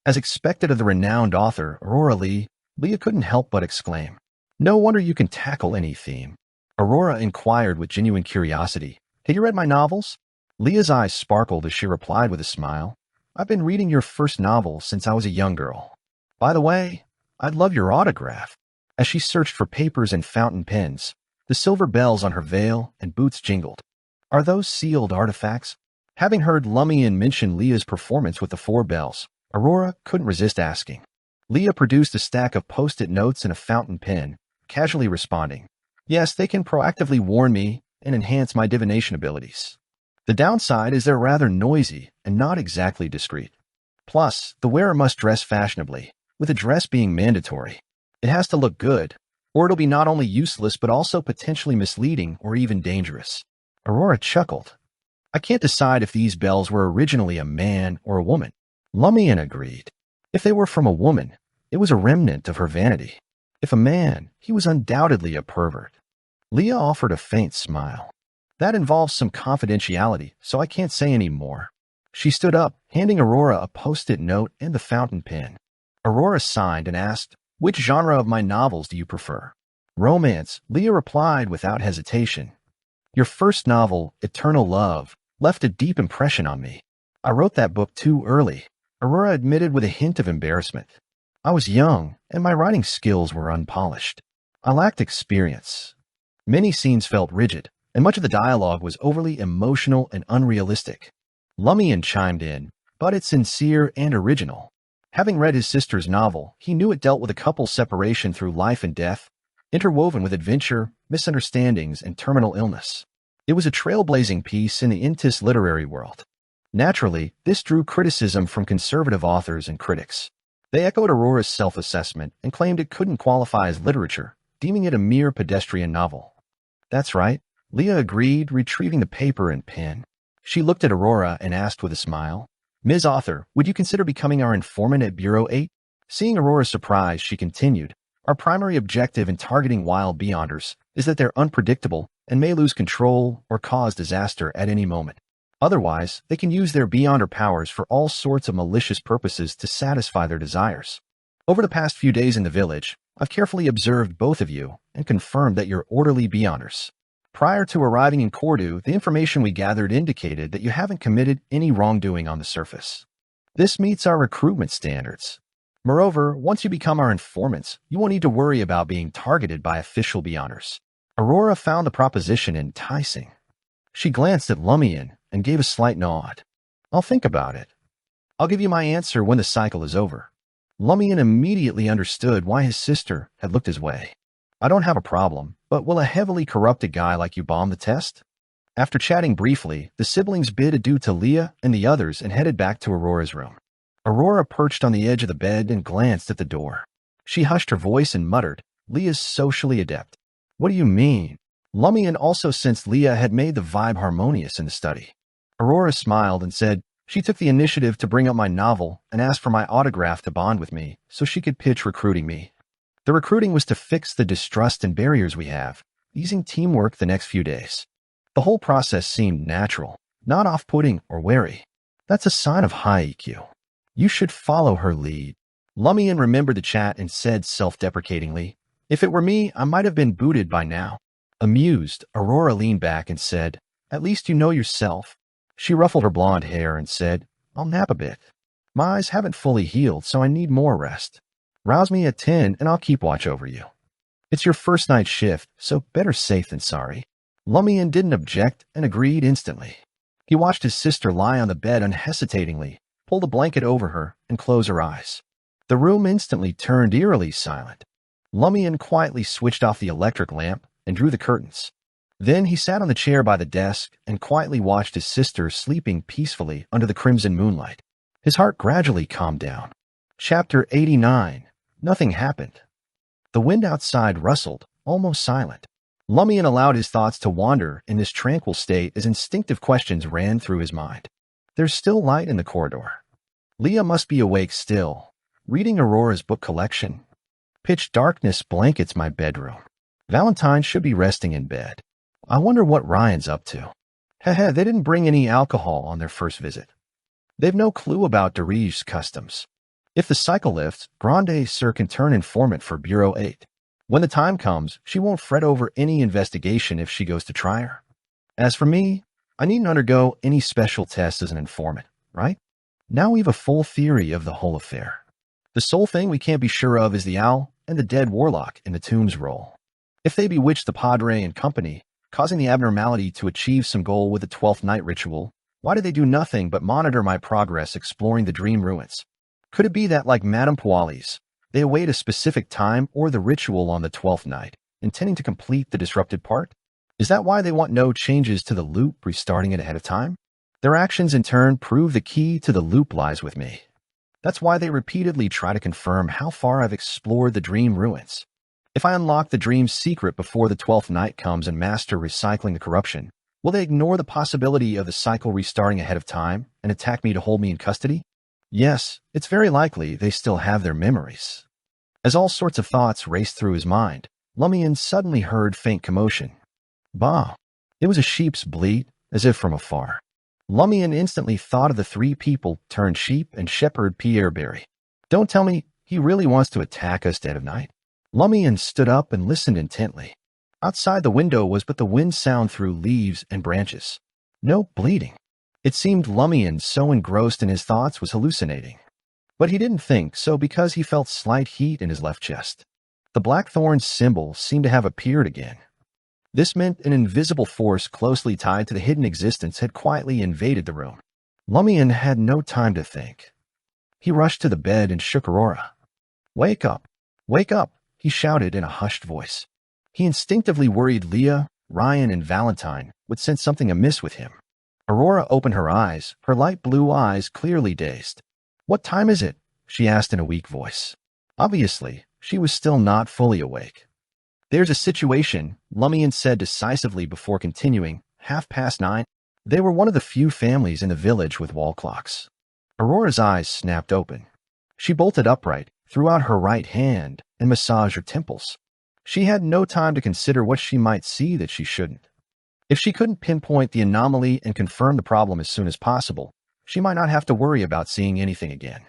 As expected of the renowned author, Aurora Lee, Leah couldn't help but exclaim, No wonder you can tackle any theme. Aurora inquired with genuine curiosity, Have you read my novels? Leah's eyes sparkled as she replied with a smile, I've been reading your first novel since I was a young girl. By the way, I'd love your autograph. As she searched for papers and fountain pens, the silver bells on her veil and boots jingled. Are those sealed artifacts? Having heard Lumian mention Leah's performance with the 4 bells, Aurora couldn't resist asking. Leah produced a stack of post-it notes and a fountain pen, casually responding, Yes, they can proactively warn me and enhance my divination abilities. The downside is they're rather noisy and not exactly discreet. Plus, the wearer must dress fashionably, with a dress being mandatory. It has to look good, or it'll be not only useless but also potentially misleading or even dangerous. Aurora chuckled. I can't decide if these bells were originally a man or a woman. Lumian agreed. If they were from a woman, it was a remnant of her vanity. If a man, he was undoubtedly a pervert. Leah offered a faint smile. That involves some confidentiality, so I can't say any more. She stood up, handing Aurora a post-it note and the fountain pen. Aurora signed and asked, Which genre of my novels do you prefer? Romance, Leah replied without hesitation. Your first novel, Eternal Love, left a deep impression on me. I wrote that book too early, Aurora admitted with a hint of embarrassment. I was young, and my writing skills were unpolished. I lacked experience. Many scenes felt rigid, and much of the dialogue was overly emotional and unrealistic. Lumian chimed in, but it's sincere and original. Having read his sister's novel, he knew it dealt with a couple's separation through life and death, interwoven with adventure, misunderstandings, and terminal illness. It was a trailblazing piece in the Intis literary world. Naturally, this drew criticism from conservative authors and critics. They echoed Aurora's self-assessment and claimed it couldn't qualify as literature, deeming it a mere pedestrian novel. That's right, Leah agreed, retrieving the paper and pen. She looked at Aurora and asked with a smile, Ms. Author, would you consider becoming our informant at Bureau 8? Seeing Aurora's surprise, she continued, Our primary objective in targeting wild beyonders is that they're unpredictable and may lose control or cause disaster at any moment. Otherwise, they can use their beyonder powers for all sorts of malicious purposes to satisfy their desires. Over the past few days in the village, I've carefully observed both of you and confirmed that you're orderly beyonders. Prior to arriving in Cordu, the information we gathered indicated that you haven't committed any wrongdoing on the surface. This meets our recruitment standards. Moreover, once you become our informants, you won't need to worry about being targeted by official beyonders. Aurora found the proposition enticing. She glanced at Lumian and gave a slight nod. I'll think about it. I'll give you my answer when the cycle is over. Lumian immediately understood why his sister had looked his way. I don't have a problem, but will a heavily corrupted guy like you bomb the test? After chatting briefly, the siblings bid adieu to Leah and the others and headed back to Aurora's room. Aurora perched on the edge of the bed and glanced at the door. She hushed her voice and muttered, Leah's socially adept. What do you mean? Lumian also sensed Leah had made the vibe harmonious in the study. Aurora smiled and said, she took the initiative to bring up my novel and asked for my autograph to bond with me so she could pitch recruiting me. The recruiting was to fix the distrust and barriers we have, easing teamwork the next few days. The whole process seemed natural, not off-putting or wary. That's a sign of high EQ. You should follow her lead. Lumian remembered the chat and said self-deprecatingly, if it were me, I might have been booted by now. Amused, Aurora leaned back and said, at least you know yourself. She ruffled her blonde hair and said, I'll nap a bit. My eyes haven't fully healed, so I need more rest. Rouse me at 10 and I'll keep watch over you. It's your first night shift, so better safe than sorry. Lumian didn't object and agreed instantly. He watched his sister lie on the bed unhesitatingly, pull the blanket over her, and close her eyes. The room instantly turned eerily silent. Lumian quietly switched off the electric lamp and drew the curtains. Then he sat on the chair by the desk and quietly watched his sister sleeping peacefully under the crimson moonlight. His heart gradually calmed down. Chapter 89. Nothing happened. The wind outside rustled, almost silent. Lumian allowed his thoughts to wander in this tranquil state as instinctive questions ran through his mind. There's still light in the corridor. Leah must be awake still, reading Aurora's book collection. Pitch darkness blankets my bedroom. Valentine should be resting in bed. I wonder what Ryan's up to. Heh, they didn't bring any alcohol on their first visit. They've no clue about Dirige's customs. If the cycle lifts, Grande Sir can turn informant for Bureau 8. When the time comes, she won't fret over any investigation if she goes to try her. As for me, I needn't undergo any special tests as an informant, right? Now we have a full theory of the whole affair. The sole thing we can't be sure of is the owl and the dead warlock in the tomb's role. If they bewitch the Padre and company, causing the abnormality to achieve some goal with the 12th night ritual, why do they do nothing but monitor my progress exploring the dream ruins? Could it be that, like Madame Poalis, they await a specific time or the ritual on the 12th night, intending to complete the disrupted part? Is that why they want no changes to the loop restarting it ahead of time? Their actions in turn prove the key to the loop lies with me. That's why they repeatedly try to confirm how far I've explored the dream ruins. If I unlock the dream's secret before the 12th night comes and master recycling the corruption, will they ignore the possibility of the cycle restarting ahead of time and attack me to hold me in custody? Yes, it's very likely they still have their memories. As all sorts of thoughts raced through his mind, Lumian suddenly heard faint commotion. Bah! It was a sheep's bleat, as if from afar. Lumian instantly thought of the three people turned sheep and shepherd Pierreberry. Don't tell me he really wants to attack us dead of night. Lumian stood up and listened intently. Outside the window was but the wind sound through leaves and branches. No bleeding. It seemed Lumian, so engrossed in his thoughts, was hallucinating. But he didn't think so because he felt slight heat in his left chest. The Blackthorn symbol seemed to have appeared again. This meant an invisible force closely tied to the hidden existence had quietly invaded the room. Lumian had no time to think. He rushed to the bed and shook Aurora. Wake up! Wake up! He shouted in a hushed voice. He instinctively worried Leah, Ryan, and Valentine would sense something amiss with him. Aurora opened her eyes, her light blue eyes clearly dazed. What time is it? She asked in a weak voice. Obviously, she was still not fully awake. There's a situation, Lumian said decisively before continuing, 9:30. They were one of the few families in the village with wall clocks. Aurora's eyes snapped open. She bolted upright, threw out her right hand, and massaged her temples. She had no time to consider what she might see that she shouldn't. If she couldn't pinpoint the anomaly and confirm the problem as soon as possible, she might not have to worry about seeing anything again.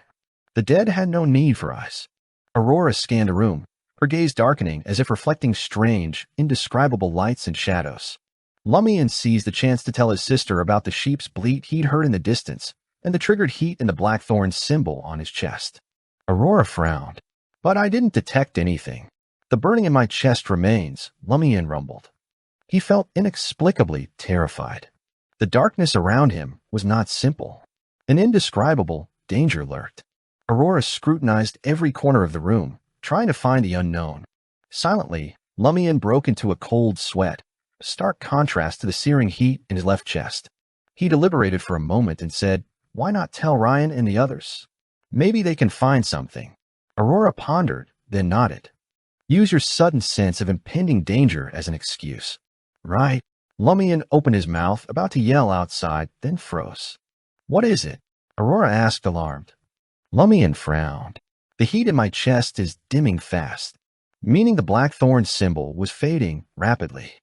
The dead had no need for eyes. Aurora scanned the room, her gaze darkening as if reflecting strange, indescribable lights and shadows. Lumian seized the chance to tell his sister about the sheep's bleat he'd heard in the distance and the triggered heat in the blackthorn symbol on his chest. Aurora frowned. But I didn't detect anything. The burning in my chest remains, Lumian rumbled. He felt inexplicably terrified. The darkness around him was not simple. An indescribable danger lurked. Aurora scrutinized every corner of the room, trying to find the unknown. Silently, Lumian broke into a cold sweat, a stark contrast to the searing heat in his left chest. He deliberated for a moment and said, "Why not tell Ryan and the others? Maybe they can find something." Aurora pondered, then nodded. "Use your sudden sense of impending danger as an excuse." "Right." Lumian opened his mouth, about to yell outside, then froze. "What is it?" Aurora asked, alarmed. Lumian frowned. "The heat in my chest is dimming fast," meaning the blackthorn symbol was fading rapidly.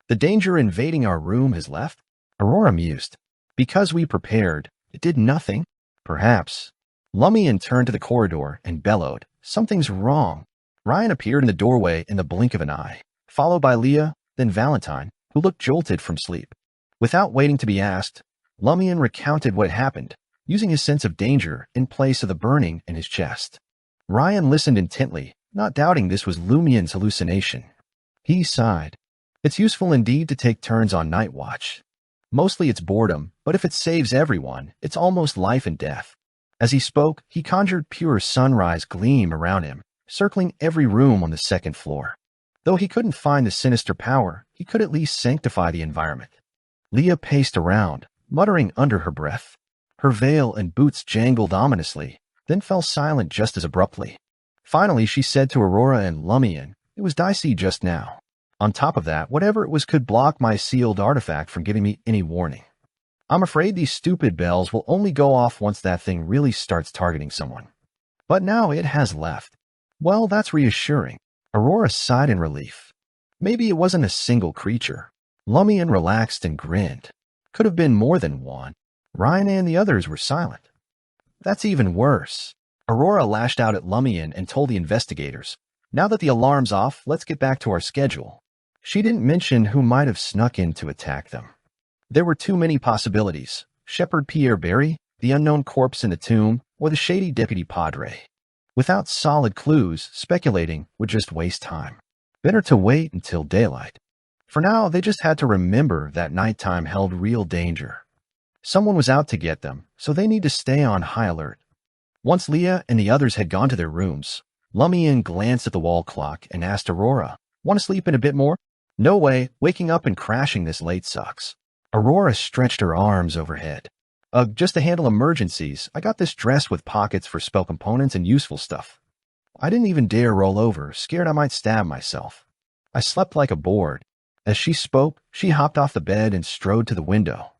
"The danger invading our room has left?" Aurora mused. "Because we prepared, it did nothing?" "Perhaps." Lumian turned to the corridor and bellowed, "Something's wrong." Ryan appeared in the doorway in the blink of an eye, followed by Leah, then Valentine, who looked jolted from sleep. Without waiting to be asked, Lumian recounted what happened, using his sense of danger in place of the burning in his chest. Ryan listened intently, not doubting this was Lumian's hallucination. He sighed. "It's useful indeed to take turns on night watch. Mostly it's boredom, but if it saves everyone, it's almost life and death." As he spoke, he conjured pure sunrise gleam around him, circling every room on the second floor. Though he couldn't find the sinister power, he could at least sanctify the environment. Leah paced around, muttering under her breath. Her veil and boots jangled ominously, then fell silent just as abruptly. Finally, she said to Aurora and Lumian, "It was dicey just now. On top of that, whatever it was could block my sealed artifact from giving me any warning. I'm afraid these stupid bells will only go off once that thing really starts targeting someone. But now it has left." "Well, that's reassuring." Aurora sighed in relief. Maybe it wasn't a single creature. Lumian relaxed and grinned. Could have been more than one. Ryan and the others were silent. "That's even worse." Aurora lashed out at Lumian and told the investigators, "Now that the alarm's off, let's get back to our schedule." She didn't mention who might have snuck in to attack them. There were too many possibilities. Shepherd Pierre Barry, the unknown corpse in the tomb, or the shady deputy padre. Without solid clues, speculating would just waste time. Better to wait until daylight. For now, they just had to remember that nighttime held real danger. Someone was out to get them, so they need to stay on high alert. Once Leah and the others had gone to their rooms, Lumian glanced at the wall clock and asked Aurora, "Want to sleep in a bit more?" "No way, waking up and crashing this late sucks." Aurora stretched her arms overhead. Just to handle emergencies, I got this dress with pockets for spell components and useful stuff. I didn't even dare roll over, scared I might stab myself. I slept like a board." As she spoke, she hopped off the bed and strode to the window.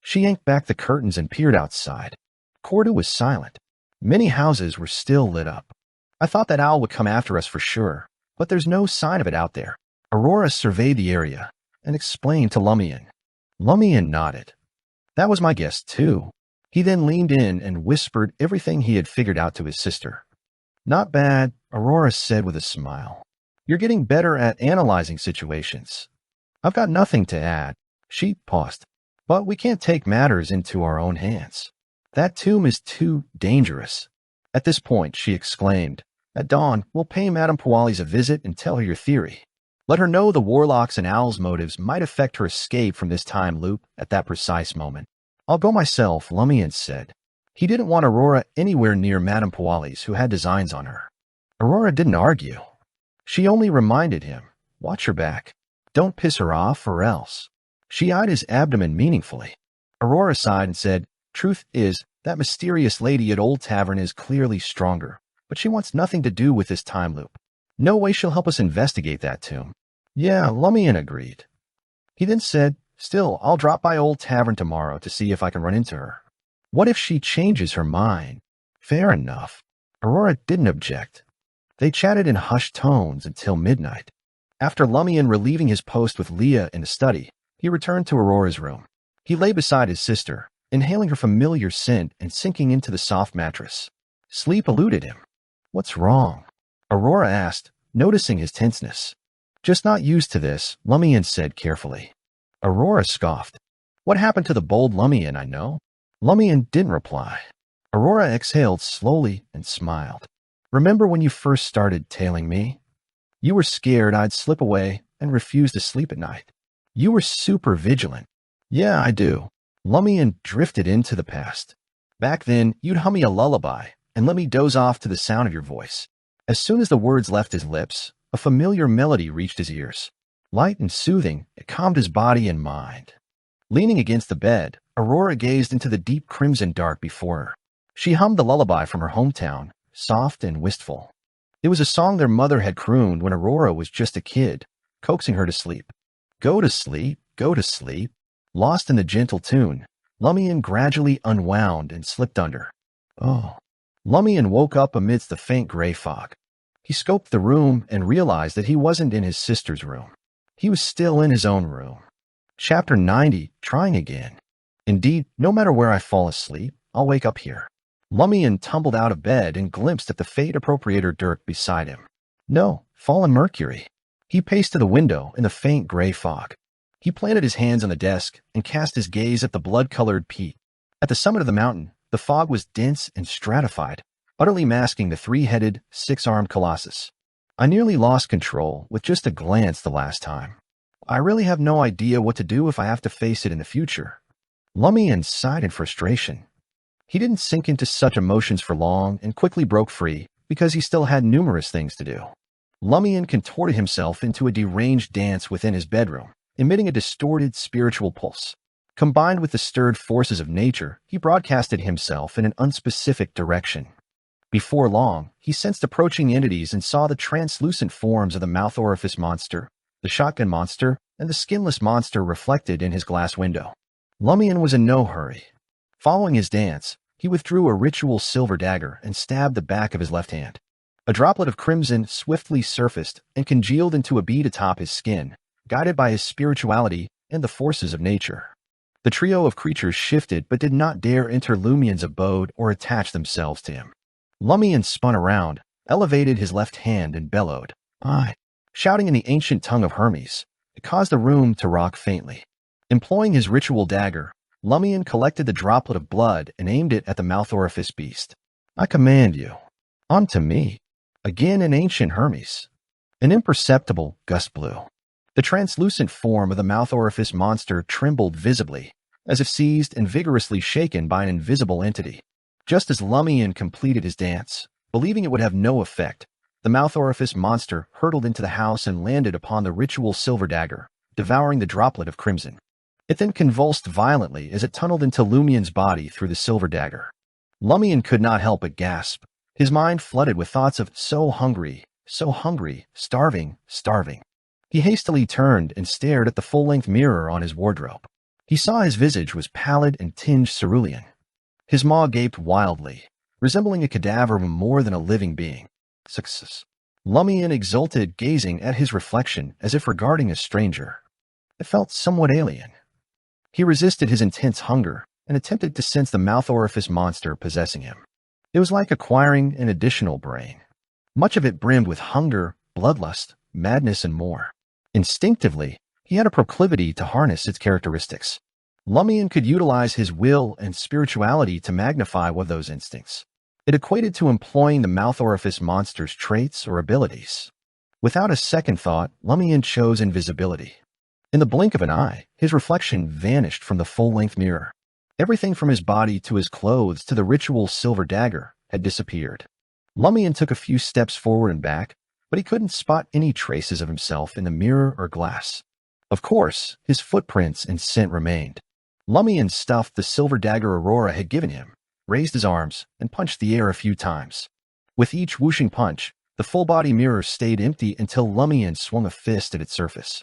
She yanked back the curtains and peered outside. Cordu was silent. Many houses were still lit up. "I thought that owl would come after us for sure, but there's no sign of it out there." Aurora surveyed the area and explained to Lumian. Lumian nodded. "That was my guess, too." He then leaned in and whispered everything he had figured out to his sister. "Not bad," Aurora said with a smile. "You're getting better at analyzing situations." "I've got nothing to add." She paused. "But we can't take matters into our own hands. That tomb is too dangerous." At this point, she exclaimed, "At dawn, we'll pay Madame Powali's a visit and tell her your theory. Let her know the warlock's and owl's motives might affect her escape from this time loop at that precise moment." "I'll go myself," Lumian said. He didn't want Aurora anywhere near Madame Powali's, who had designs on her. Aurora didn't argue. She only reminded him, "Watch your back. Don't piss her off or else." She eyed his abdomen meaningfully. Aurora sighed and said, "Truth is, that mysterious lady at Old Tavern is clearly stronger, but she wants nothing to do with this time loop. No way she'll help us investigate that tomb." "Yeah," Lumian agreed. He then said, "Still, I'll drop by Old Tavern tomorrow to see if I can run into her. What if she changes her mind?" "Fair enough." Aurora didn't object. They chatted in hushed tones until midnight. After Lumian relieving his post with Leah in the study, he returned to Aurora's room. He lay beside his sister, inhaling her familiar scent and sinking into the soft mattress. Sleep eluded him. "What's wrong?" Aurora asked, noticing his tenseness. "Just not used to this," Lumian said carefully. Aurora scoffed. What happened to the bold Lumian I know? Lumian didn't reply. Aurora exhaled slowly and smiled. Remember when you first started tailing me? You were scared I'd slip away and refuse to sleep at night. You were super vigilant. Yeah, I do. Lumian drifted into the past. Back then, you'd hum me a lullaby and let me doze off to the sound of your voice. As soon as the words left his lips, a familiar melody reached his ears. Light and soothing, it calmed his body and mind. Leaning against the bed, Aurora gazed into the deep crimson dark before her. She hummed the lullaby from her hometown, soft and wistful. It was a song their mother had crooned when Aurora was just a kid, coaxing her to sleep. Go to sleep, go to sleep. Lost in the gentle tune, Lumian gradually unwound and slipped under. Oh. Lumian woke up amidst the faint gray fog. He scoped the room and realized that he wasn't in his sister's room. He was still in his own room. Chapter 90, trying again. Indeed, no matter where I fall asleep, I'll wake up here. Lumian tumbled out of bed and glimpsed at the fate appropriator Dirk beside him. No, fallen Mercury. He paced to the window in the faint gray fog. He planted his hands on the desk and cast his gaze at the blood-colored peak. At the summit of the mountain, the fog was dense and stratified, utterly masking the three-headed, six-armed colossus. I nearly lost control with just a glance the last time. I really have no idea what to do if I have to face it in the future. Lumian sighed in frustration. He didn't sink into such emotions for long and quickly broke free because he still had numerous things to do. Lumian contorted himself into a deranged dance within his bedroom, emitting a distorted spiritual pulse. Combined with the stirred forces of nature, he broadcasted himself in an unspecific direction. Before long, he sensed approaching entities and saw the translucent forms of the mouth orifice monster, the shotgun monster, and the skinless monster reflected in his glass window. Lumian was in no hurry. Following his dance, he withdrew a ritual silver dagger and stabbed the back of his left hand. A droplet of crimson swiftly surfaced and congealed into a bead atop his skin, guided by his spirituality and the forces of nature. The trio of creatures shifted but did not dare enter Lumian's abode or attach themselves to him. Lumian spun around, elevated his left hand and bellowed, "I!" Shouting in the ancient tongue of Hermes, it caused the room to rock faintly. Employing his ritual dagger, Lumian collected the droplet of blood and aimed it at the mouth orifice beast. "I command you, unto me." Again in ancient Hermes. An imperceptible gust blew. The translucent form of the mouth orifice monster trembled visibly, as if seized and vigorously shaken by an invisible entity. Just as Lumian completed his dance, believing it would have no effect, the mouth orifice monster hurtled into the house and landed upon the ritual silver dagger, devouring the droplet of crimson. It then convulsed violently as it tunneled into Lumian's body through the silver dagger. Lumian could not help but gasp, his mind flooded with thoughts of so hungry, starving, starving. He hastily turned and stared at the full-length mirror on his wardrobe. He saw his visage was pallid and tinged cerulean. His maw gaped wildly, resembling a cadaver of more than a living being. Success. Lumian exulted, gazing at his reflection as if regarding a stranger. It felt somewhat alien. He resisted his intense hunger and attempted to sense the mouth orifice monster possessing him. It was like acquiring an additional brain. Much of it brimmed with hunger, bloodlust, madness, and more. Instinctively, he had a proclivity to harness its characteristics. Lumian could utilize his will and spirituality to magnify one of those instincts. It equated to employing the mouth orifice monster's traits or abilities. Without a second thought, Lumian chose invisibility. In the blink of an eye, his reflection vanished from the full-length mirror. Everything from his body to his clothes to the ritual silver dagger had disappeared. Lumian took a few steps forward and back, but he couldn't spot any traces of himself in the mirror or glass. Of course, his footprints and scent remained. Lumian stuffed the silver dagger Aurora had given him, raised his arms, and punched the air a few times. With each whooshing punch, the full-body mirror stayed empty until Lumian swung a fist at its surface.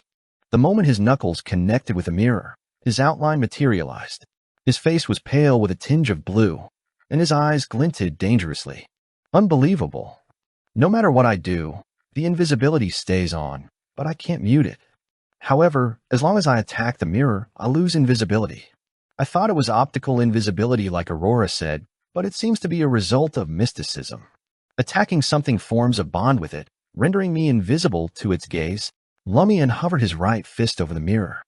The moment his knuckles connected with the mirror, his outline materialized. His face was pale with a tinge of blue, and his eyes glinted dangerously. Unbelievable. No matter what I do, the invisibility stays on, but I can't mute it. However, as long as I attack the mirror, I lose invisibility. I thought it was optical invisibility like Aurora said, but it seems to be a result of mysticism. Attacking something forms a bond with it, rendering me invisible to its gaze. Lumian hovered his right fist over the mirror.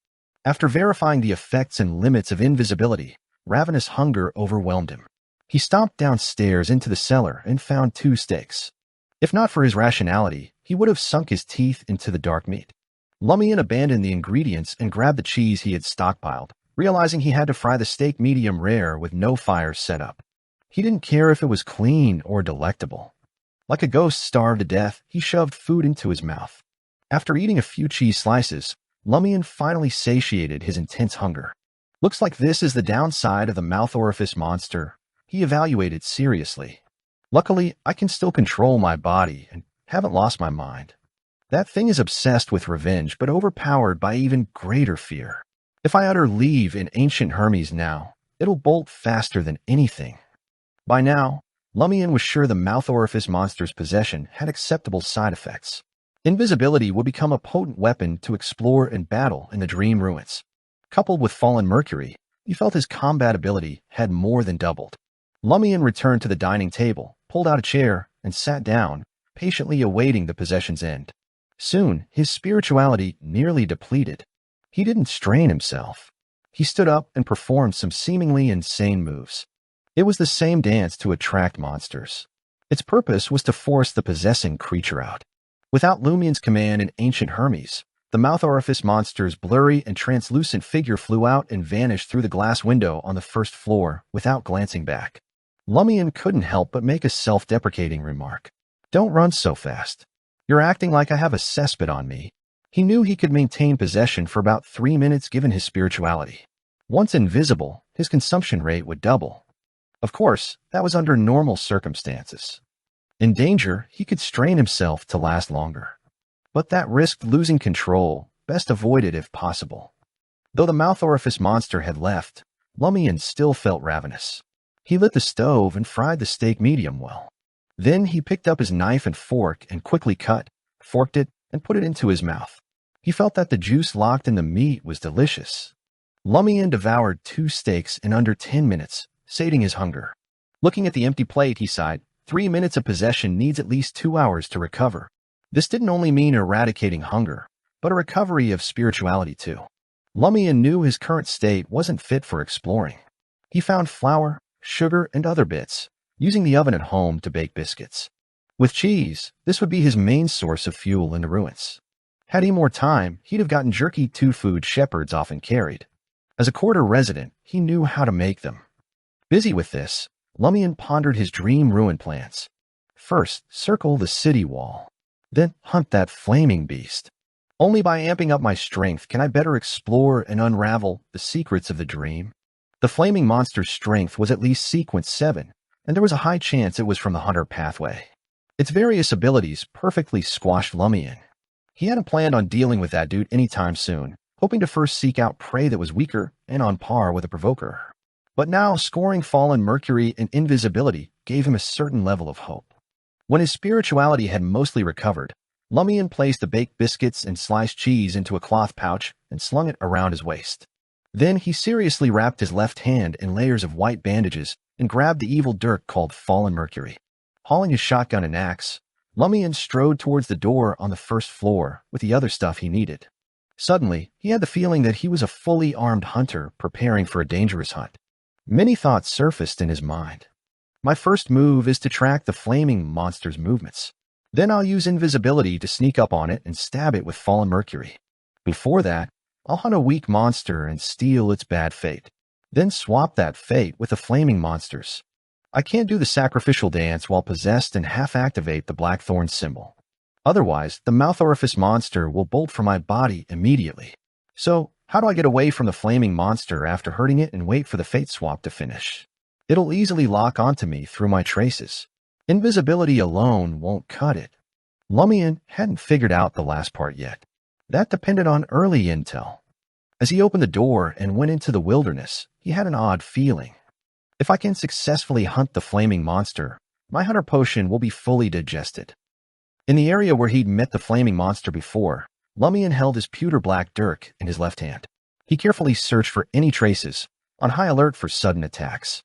After verifying the effects and limits of invisibility, ravenous hunger overwhelmed him. He stomped downstairs into the cellar and found 2 steaks. If not for his rationality, he would have sunk his teeth into the dark meat. Lumian abandoned the ingredients and grabbed the cheese he had stockpiled, realizing he had to fry the steak medium rare with no fire set up. He didn't care if it was clean or delectable. Like a ghost starved to death, he shoved food into his mouth. After eating a few cheese slices, Lumian finally satiated his intense hunger. Looks like this is the downside of the mouth orifice monster, he evaluated seriously. Luckily, I can still control my body and haven't lost my mind. That thing is obsessed with revenge, but overpowered by even greater fear. If I utter leave in ancient Hermes now, it'll bolt faster than anything. By now, Lumian was sure the mouth orifice monster's possession had acceptable side effects. Invisibility would become a potent weapon to explore and battle in the dream ruins. Coupled with fallen mercury, he felt his combat ability had more than doubled. Lumian returned to the dining table, pulled out a chair, and sat down, patiently awaiting the possession's end. Soon, his spirituality nearly depleted. He didn't strain himself. He stood up and performed some seemingly insane moves. It was the same dance to attract monsters. Its purpose was to force the possessing creature out. Without Lumian's command in ancient Hermes, the mouth orifice monster's blurry and translucent figure flew out and vanished through the glass window on the first floor without glancing back. Lumian couldn't help but make a self-deprecating remark. "Don't run so fast. You're acting like I have a cesspit on me." He knew he could maintain possession for about 3 minutes given his spirituality. Once invisible, his consumption rate would double. Of course, that was under normal circumstances. In danger, he could strain himself to last longer. But that risked losing control, best avoided if possible. Though the mouth orifice monster had left, Lumian still felt ravenous. He lit the stove and fried the steak medium well. Then he picked up his knife and fork and quickly cut, forked it, and put it into his mouth. He felt that the juice locked in the meat was delicious. Lumian devoured 2 steaks in under 10 minutes, sating his hunger. Looking at the empty plate, he sighed, 3 minutes of possession needs at least 2 hours to recover. This didn't only mean eradicating hunger, but a recovery of spirituality too. Lumian knew his current state wasn't fit for exploring. He found flour, sugar, and other bits, using the oven at home to bake biscuits. With cheese, this would be his main source of fuel in the ruins. Had he more time, he'd have gotten jerky food shepherds often carried. As a quarter resident, he knew how to make them. Busy with this, Lumian pondered his dream ruin plans. First, circle the city wall. Then hunt that flaming beast. Only by amping up my strength can I better explore and unravel the secrets of the dream. The flaming monster's strength was at least sequence 7, and there was a high chance it was from the hunter pathway. Its various abilities perfectly squashed Lumian. He hadn't planned on dealing with that dude anytime soon, hoping to first seek out prey that was weaker and on par with a provoker. But now scoring fallen mercury and invisibility gave him a certain level of hope. When his spirituality had mostly recovered, Lumian placed the baked biscuits and sliced cheese into a cloth pouch and slung it around his waist. Then he seriously wrapped his left hand in layers of white bandages and grabbed the evil dirk called Fallen Mercury. Hauling his shotgun and axe, Lumian strode towards the door on the first floor with the other stuff he needed. Suddenly, he had the feeling that he was a fully armed hunter preparing for a dangerous hunt. Many thoughts surfaced in his mind. My first move is to track the flaming monster's movements. Then I'll use invisibility to sneak up on it and stab it with Fallen Mercury. Before that, I'll hunt a weak monster and steal its bad fate. Then swap that fate with the flaming monsters. I can't do the sacrificial dance while possessed and half-activate the Blackthorn symbol. Otherwise, the mouth orifice monster will bolt from my body immediately. So, how do I get away from the flaming monster after hurting it and wait for the fate swap to finish? It'll easily lock onto me through my traces. Invisibility alone won't cut it. Lumian hadn't figured out the last part yet. That depended on early intel. As he opened the door and went into the wilderness, he had an odd feeling. If I can successfully hunt the flaming monster, my hunter potion will be fully digested. In the area where he'd met the flaming monster before, Lumian held his pewter black dirk in his left hand. He carefully searched for any traces, on high alert for sudden attacks.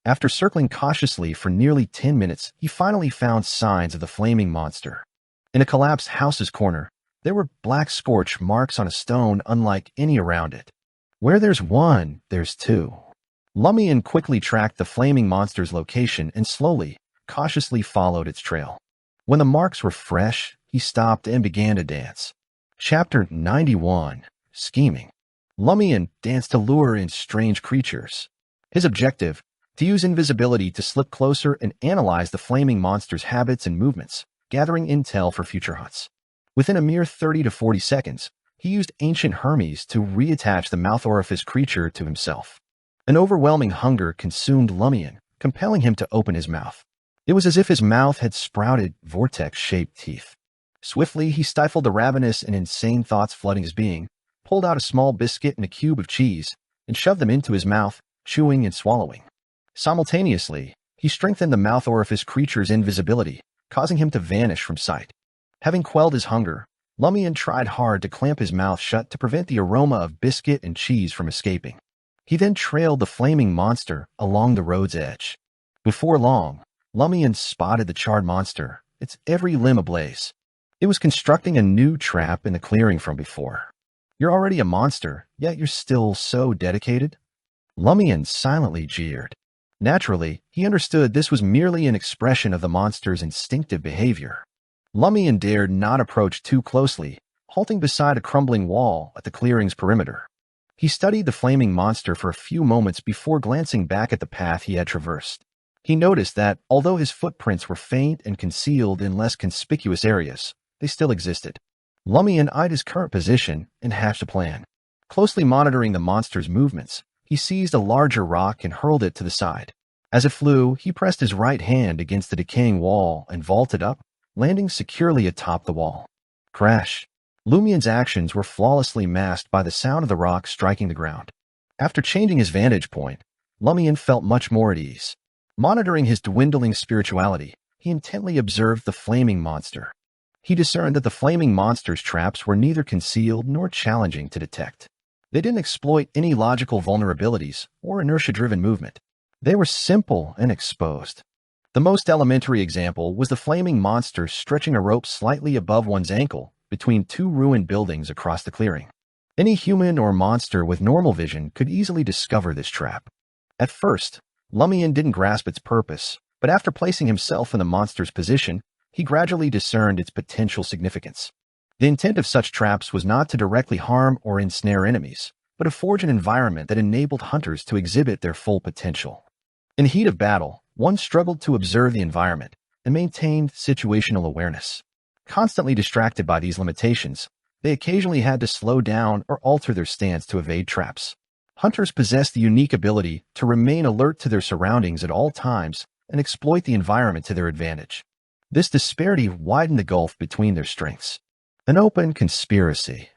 After circling cautiously for nearly 10 minutes, he finally found signs of the flaming monster. In a collapsed house's corner, there were black scorch marks on a stone unlike any around it. Where there's one, there's two. Lumian quickly tracked the flaming monster's location and slowly, cautiously followed its trail. When the marks were fresh, he stopped and began to dance. Chapter 91. Scheming. Lumian danced to lure in strange creatures. His objective, to use invisibility to slip closer and analyze the flaming monster's habits and movements, gathering intel for future hunts. Within a mere 30 to 40 seconds, he used ancient Hermes to reattach the mouth orifice creature to himself. An overwhelming hunger consumed Lumian, compelling him to open his mouth. It was as if his mouth had sprouted vortex-shaped teeth. Swiftly, he stifled the ravenous and insane thoughts flooding his being, pulled out a small biscuit and a cube of cheese, and shoved them into his mouth, chewing and swallowing. Simultaneously, he strengthened the mouth orifice creature's invisibility, causing him to vanish from sight. Having quelled his hunger, Lumian tried hard to clamp his mouth shut to prevent the aroma of biscuit and cheese from escaping. He then trailed the flaming monster along the road's edge. Before long, Lumian spotted the charred monster, its every limb ablaze. It was constructing a new trap in the clearing from before. You're already a monster, yet you're still so dedicated? Lumian silently jeered. Naturally, he understood this was merely an expression of the monster's instinctive behavior. Lumian dared not approach too closely, halting beside a crumbling wall at the clearing's perimeter. He studied the flaming monster for a few moments before glancing back at the path he had traversed. He noticed that, although his footprints were faint and concealed in less conspicuous areas, they still existed. Lumian eyed his current position and hatched a plan. Closely monitoring the monster's movements, he seized a larger rock and hurled it to the side. As it flew, he pressed his right hand against the decaying wall and vaulted up, landing securely atop the wall. Crash! Lumian's actions were flawlessly masked by the sound of the rock striking the ground. After changing his vantage point, Lumian felt much more at ease. Monitoring his dwindling spirituality, he intently observed the flaming monster. He discerned that the flaming monster's traps were neither concealed nor challenging to detect. They didn't exploit any logical vulnerabilities or inertia-driven movement. They were simple and exposed. The most elementary example was the flaming monster stretching a rope slightly above one's ankle between two ruined buildings across the clearing. Any human or monster with normal vision could easily discover this trap. At first, Lumian didn't grasp its purpose, but after placing himself in the monster's position, he gradually discerned its potential significance. The intent of such traps was not to directly harm or ensnare enemies, but to forge an environment that enabled hunters to exhibit their full potential. In the heat of battle, one struggled to observe the environment and maintained situational awareness. Constantly distracted by these limitations, they occasionally had to slow down or alter their stance to evade traps. Hunters possessed the unique ability to remain alert to their surroundings at all times and exploit the environment to their advantage. This disparity widened the gulf between their strengths. An open conspiracy.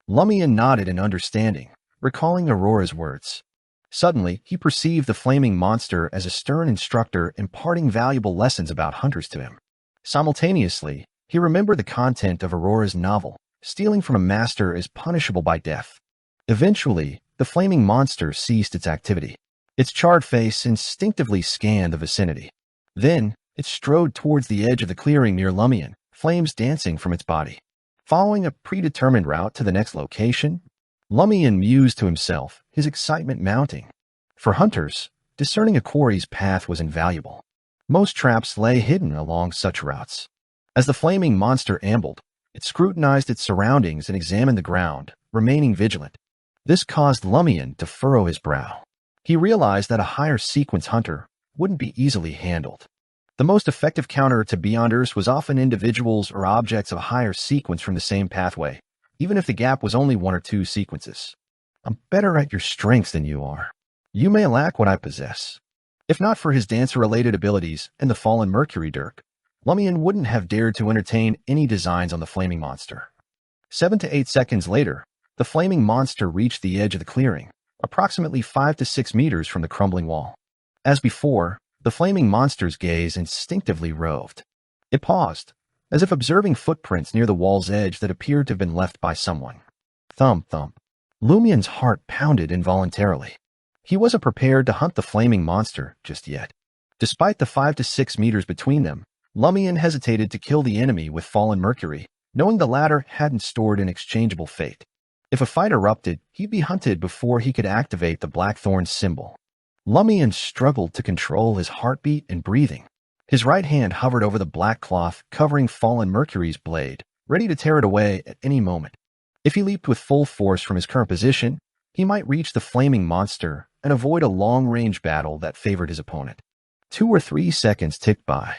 Lumian nodded in understanding, recalling Aurora's words. Suddenly, he perceived the flaming monster as a stern instructor imparting valuable lessons about hunters to him. Simultaneously, he remembered the content of Aurora's novel, Stealing from a Master is Punishable by Death. Eventually, the flaming monster ceased its activity. Its charred face instinctively scanned the vicinity. Then, it strode towards the edge of the clearing near Lumian, flames dancing from its body. Following a predetermined route to the next location, Lumian mused to himself, his excitement mounting. For hunters, discerning a quarry's path was invaluable. Most traps lay hidden along such routes. As the flaming monster ambled, it scrutinized its surroundings and examined the ground, remaining vigilant. This caused Lumian to furrow his brow. He realized that a higher sequence hunter wouldn't be easily handled. The most effective counter to Beyonders was often individuals or objects of a higher sequence from the same pathway, even if the gap was only one or two sequences. I'm better at your strengths than you are. You may lack what I possess. If not for his dancer-related abilities and the fallen Mercury dirk, Lumian wouldn't have dared to entertain any designs on the flaming monster. 7 to 8 seconds later, the flaming monster reached the edge of the clearing, approximately 5 to 6 meters from the crumbling wall. As before, the flaming monster's gaze instinctively roved. It paused, as if observing footprints near the wall's edge that appeared to have been left by someone. Thump, thump. Lumian's heart pounded involuntarily. He wasn't prepared to hunt the flaming monster just yet. Despite the 5 to 6 meters between them, Lumian hesitated to kill the enemy with fallen Mercury, knowing the latter hadn't stored an exchangeable fate. If a fight erupted, he'd be hunted before he could activate the blackthorn symbol. Lumian struggled to control his heartbeat and breathing. His right hand hovered over the black cloth covering Fallen Mercury's blade, ready to tear it away at any moment. If he leaped with full force from his current position, he might reach the flaming monster and avoid a long-range battle that favored his opponent. 2 or 3 seconds ticked by.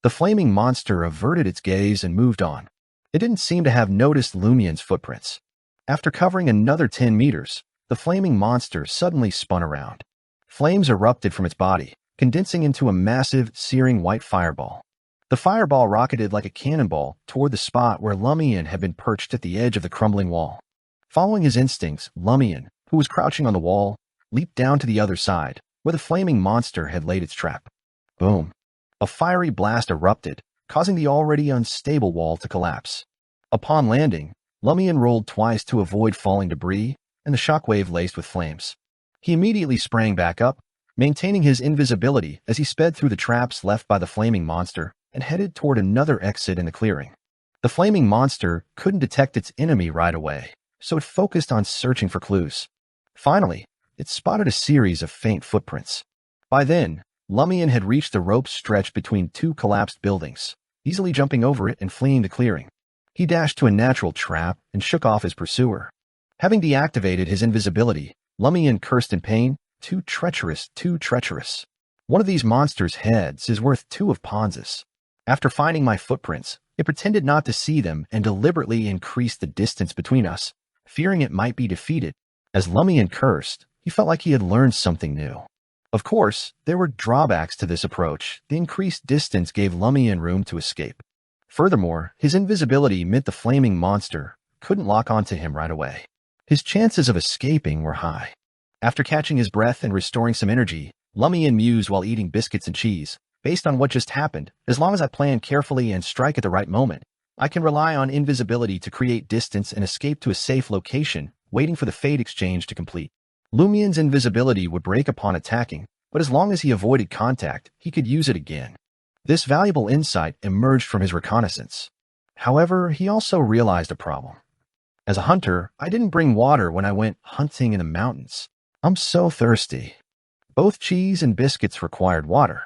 The flaming monster averted its gaze and moved on. It didn't seem to have noticed Lumian's footprints. After covering another 10 meters, the flaming monster suddenly spun around. Flames erupted from its body, condensing into a massive, searing white fireball. The fireball rocketed like a cannonball toward the spot where Lumian had been perched at the edge of the crumbling wall. Following his instincts, Lumian, who was crouching on the wall, leaped down to the other side, where the flaming monster had laid its trap. Boom. A fiery blast erupted, causing the already unstable wall to collapse. Upon landing, Lumian rolled twice to avoid falling debris, and the shockwave laced with flames. He immediately sprang back up, maintaining his invisibility as he sped through the traps left by the flaming monster and headed toward another exit in the clearing. The flaming monster couldn't detect its enemy right away, so it focused on searching for clues. Finally, it spotted a series of faint footprints. By then, Lumian had reached the rope stretched between 2 collapsed buildings, easily jumping over it and fleeing the clearing. He dashed to a natural trap and shook off his pursuer. Having deactivated his invisibility, Lumian cursed in pain. Too treacherous, too treacherous. One of these monsters' heads is worth 2 of Ponz's. After finding my footprints, it pretended not to see them and deliberately increased the distance between us, fearing it might be defeated. As Lumian cursed, he felt like he had learned something new. Of course, there were drawbacks to this approach. The increased distance gave Lumian room to escape. Furthermore, his invisibility meant the flaming monster couldn't lock onto him right away. His chances of escaping were high. After catching his breath and restoring some energy, Lumian mused while eating biscuits and cheese. Based on what just happened, as long as I plan carefully and strike at the right moment, I can rely on invisibility to create distance and escape to a safe location, waiting for the fate exchange to complete. Lumian's invisibility would break upon attacking, but as long as he avoided contact, he could use it again. This valuable insight emerged from his reconnaissance. However, he also realized a problem. As a hunter, I didn't bring water when I went hunting in the mountains. I'm so thirsty. Both cheese and biscuits required water.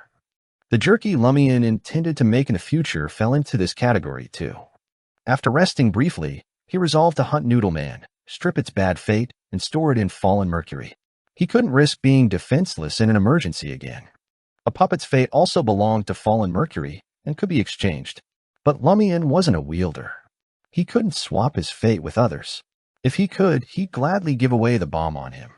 The jerky Lumian intended to make in the future fell into this category too. After resting briefly, he resolved to hunt Noodle Man, strip its bad fate, and store it in Fallen Mercury. He couldn't risk being defenseless in an emergency again. A puppet's fate also belonged to Fallen Mercury and could be exchanged. But Lumian wasn't a wielder. He couldn't swap his fate with others. If he could, he'd gladly give away the bomb on him.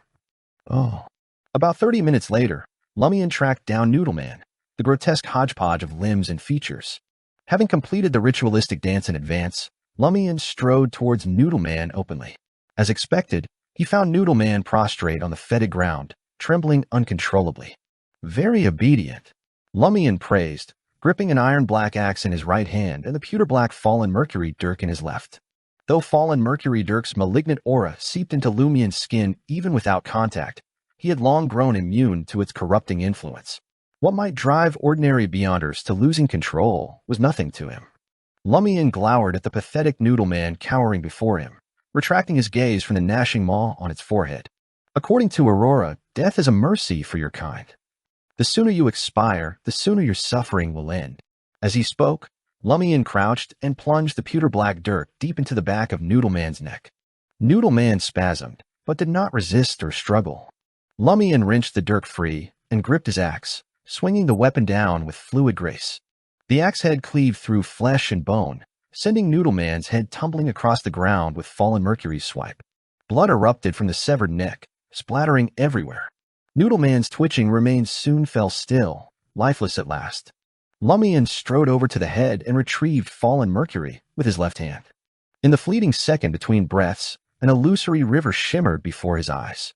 Oh. About 30 minutes later, Lumian tracked down Noodle Man, the grotesque hodgepodge of limbs and features. Having completed the ritualistic dance in advance, Lumian strode towards Noodle Man openly. As expected, he found Noodle Man prostrate on the fetid ground, trembling uncontrollably. Very obedient, Lumian praised, gripping an iron-black axe in his right hand and the pewter-black Fallen Mercury dirk in his left. Though Fallen Mercury dirk's malignant aura seeped into Lumian's skin even without contact, he had long grown immune to its corrupting influence. What might drive ordinary Beyonders to losing control was nothing to him. Lumian glowered at the pathetic Noodle Man cowering before him, retracting his gaze from the gnashing maw on its forehead. According to Aurora, death is a mercy for your kind. The sooner you expire, the sooner your suffering will end. As he spoke, Lumian crouched and plunged the pewter-black dirk deep into the back of Noodle Man's neck. Noodle Man spasmed, but did not resist or struggle. Lumian wrenched the dirk free and gripped his axe, swinging the weapon down with fluid grace. The axe head cleaved through flesh and bone, sending Noodle Man's head tumbling across the ground with Fallen Mercury's swipe. Blood erupted from the severed neck, splattering everywhere. Noodle Man's twitching remains soon fell still, lifeless at last. Lumian strode over to the head and retrieved Fallen Mercury with his left hand. In the fleeting second between breaths, an illusory river shimmered before his eyes.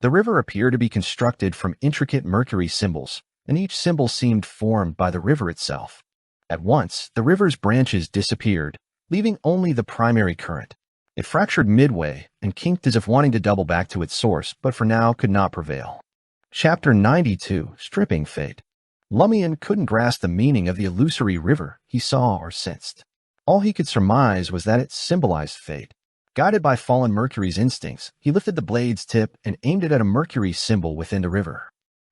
The river appeared to be constructed from intricate mercury symbols, and each symbol seemed formed by the river itself. At once, the river's branches disappeared, leaving only the primary current. It fractured midway and kinked as if wanting to double back to its source, but for now could not prevail. Chapter 92, Stripping Fate. Lumian couldn't grasp the meaning of the illusory river he saw or sensed. All he could surmise was that it symbolized fate. Guided by fallen Mercury's instincts, he lifted the blade's tip and aimed it at a Mercury symbol within the river.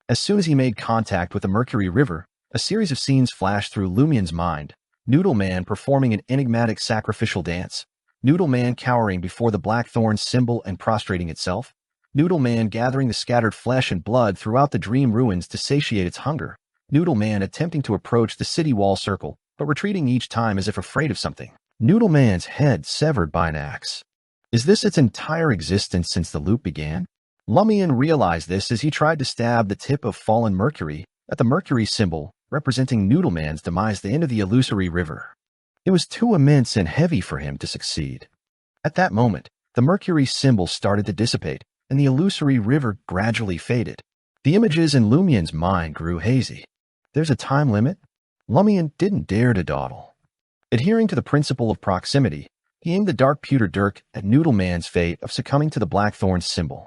As soon as he made contact with the Mercury River, a series of scenes flashed through Lumian's mind. Noodle Man performing an enigmatic sacrificial dance. Noodle Man cowering before the Blackthorn symbol and prostrating itself. Noodle Man gathering the scattered flesh and blood throughout the dream ruins to satiate its hunger. Noodle Man attempting to approach the city wall circle, but retreating each time as if afraid of something. Noodle Man's head severed by an axe. Is this its entire existence since the loop began? Lumian realized this as he tried to stab the tip of fallen Mercury at the Mercury symbol, representing Noodle Man's demise at the end of the illusory river. It was too immense and heavy for him to succeed. At that moment, the Mercury symbol started to dissipate, and the illusory river gradually faded. The images in Lumian's mind grew hazy. There's a time limit? Lumian didn't dare to dawdle. Adhering to the principle of proximity, he aimed the dark pewter dirk at Noodle Man's fate of succumbing to the Blackthorn symbol.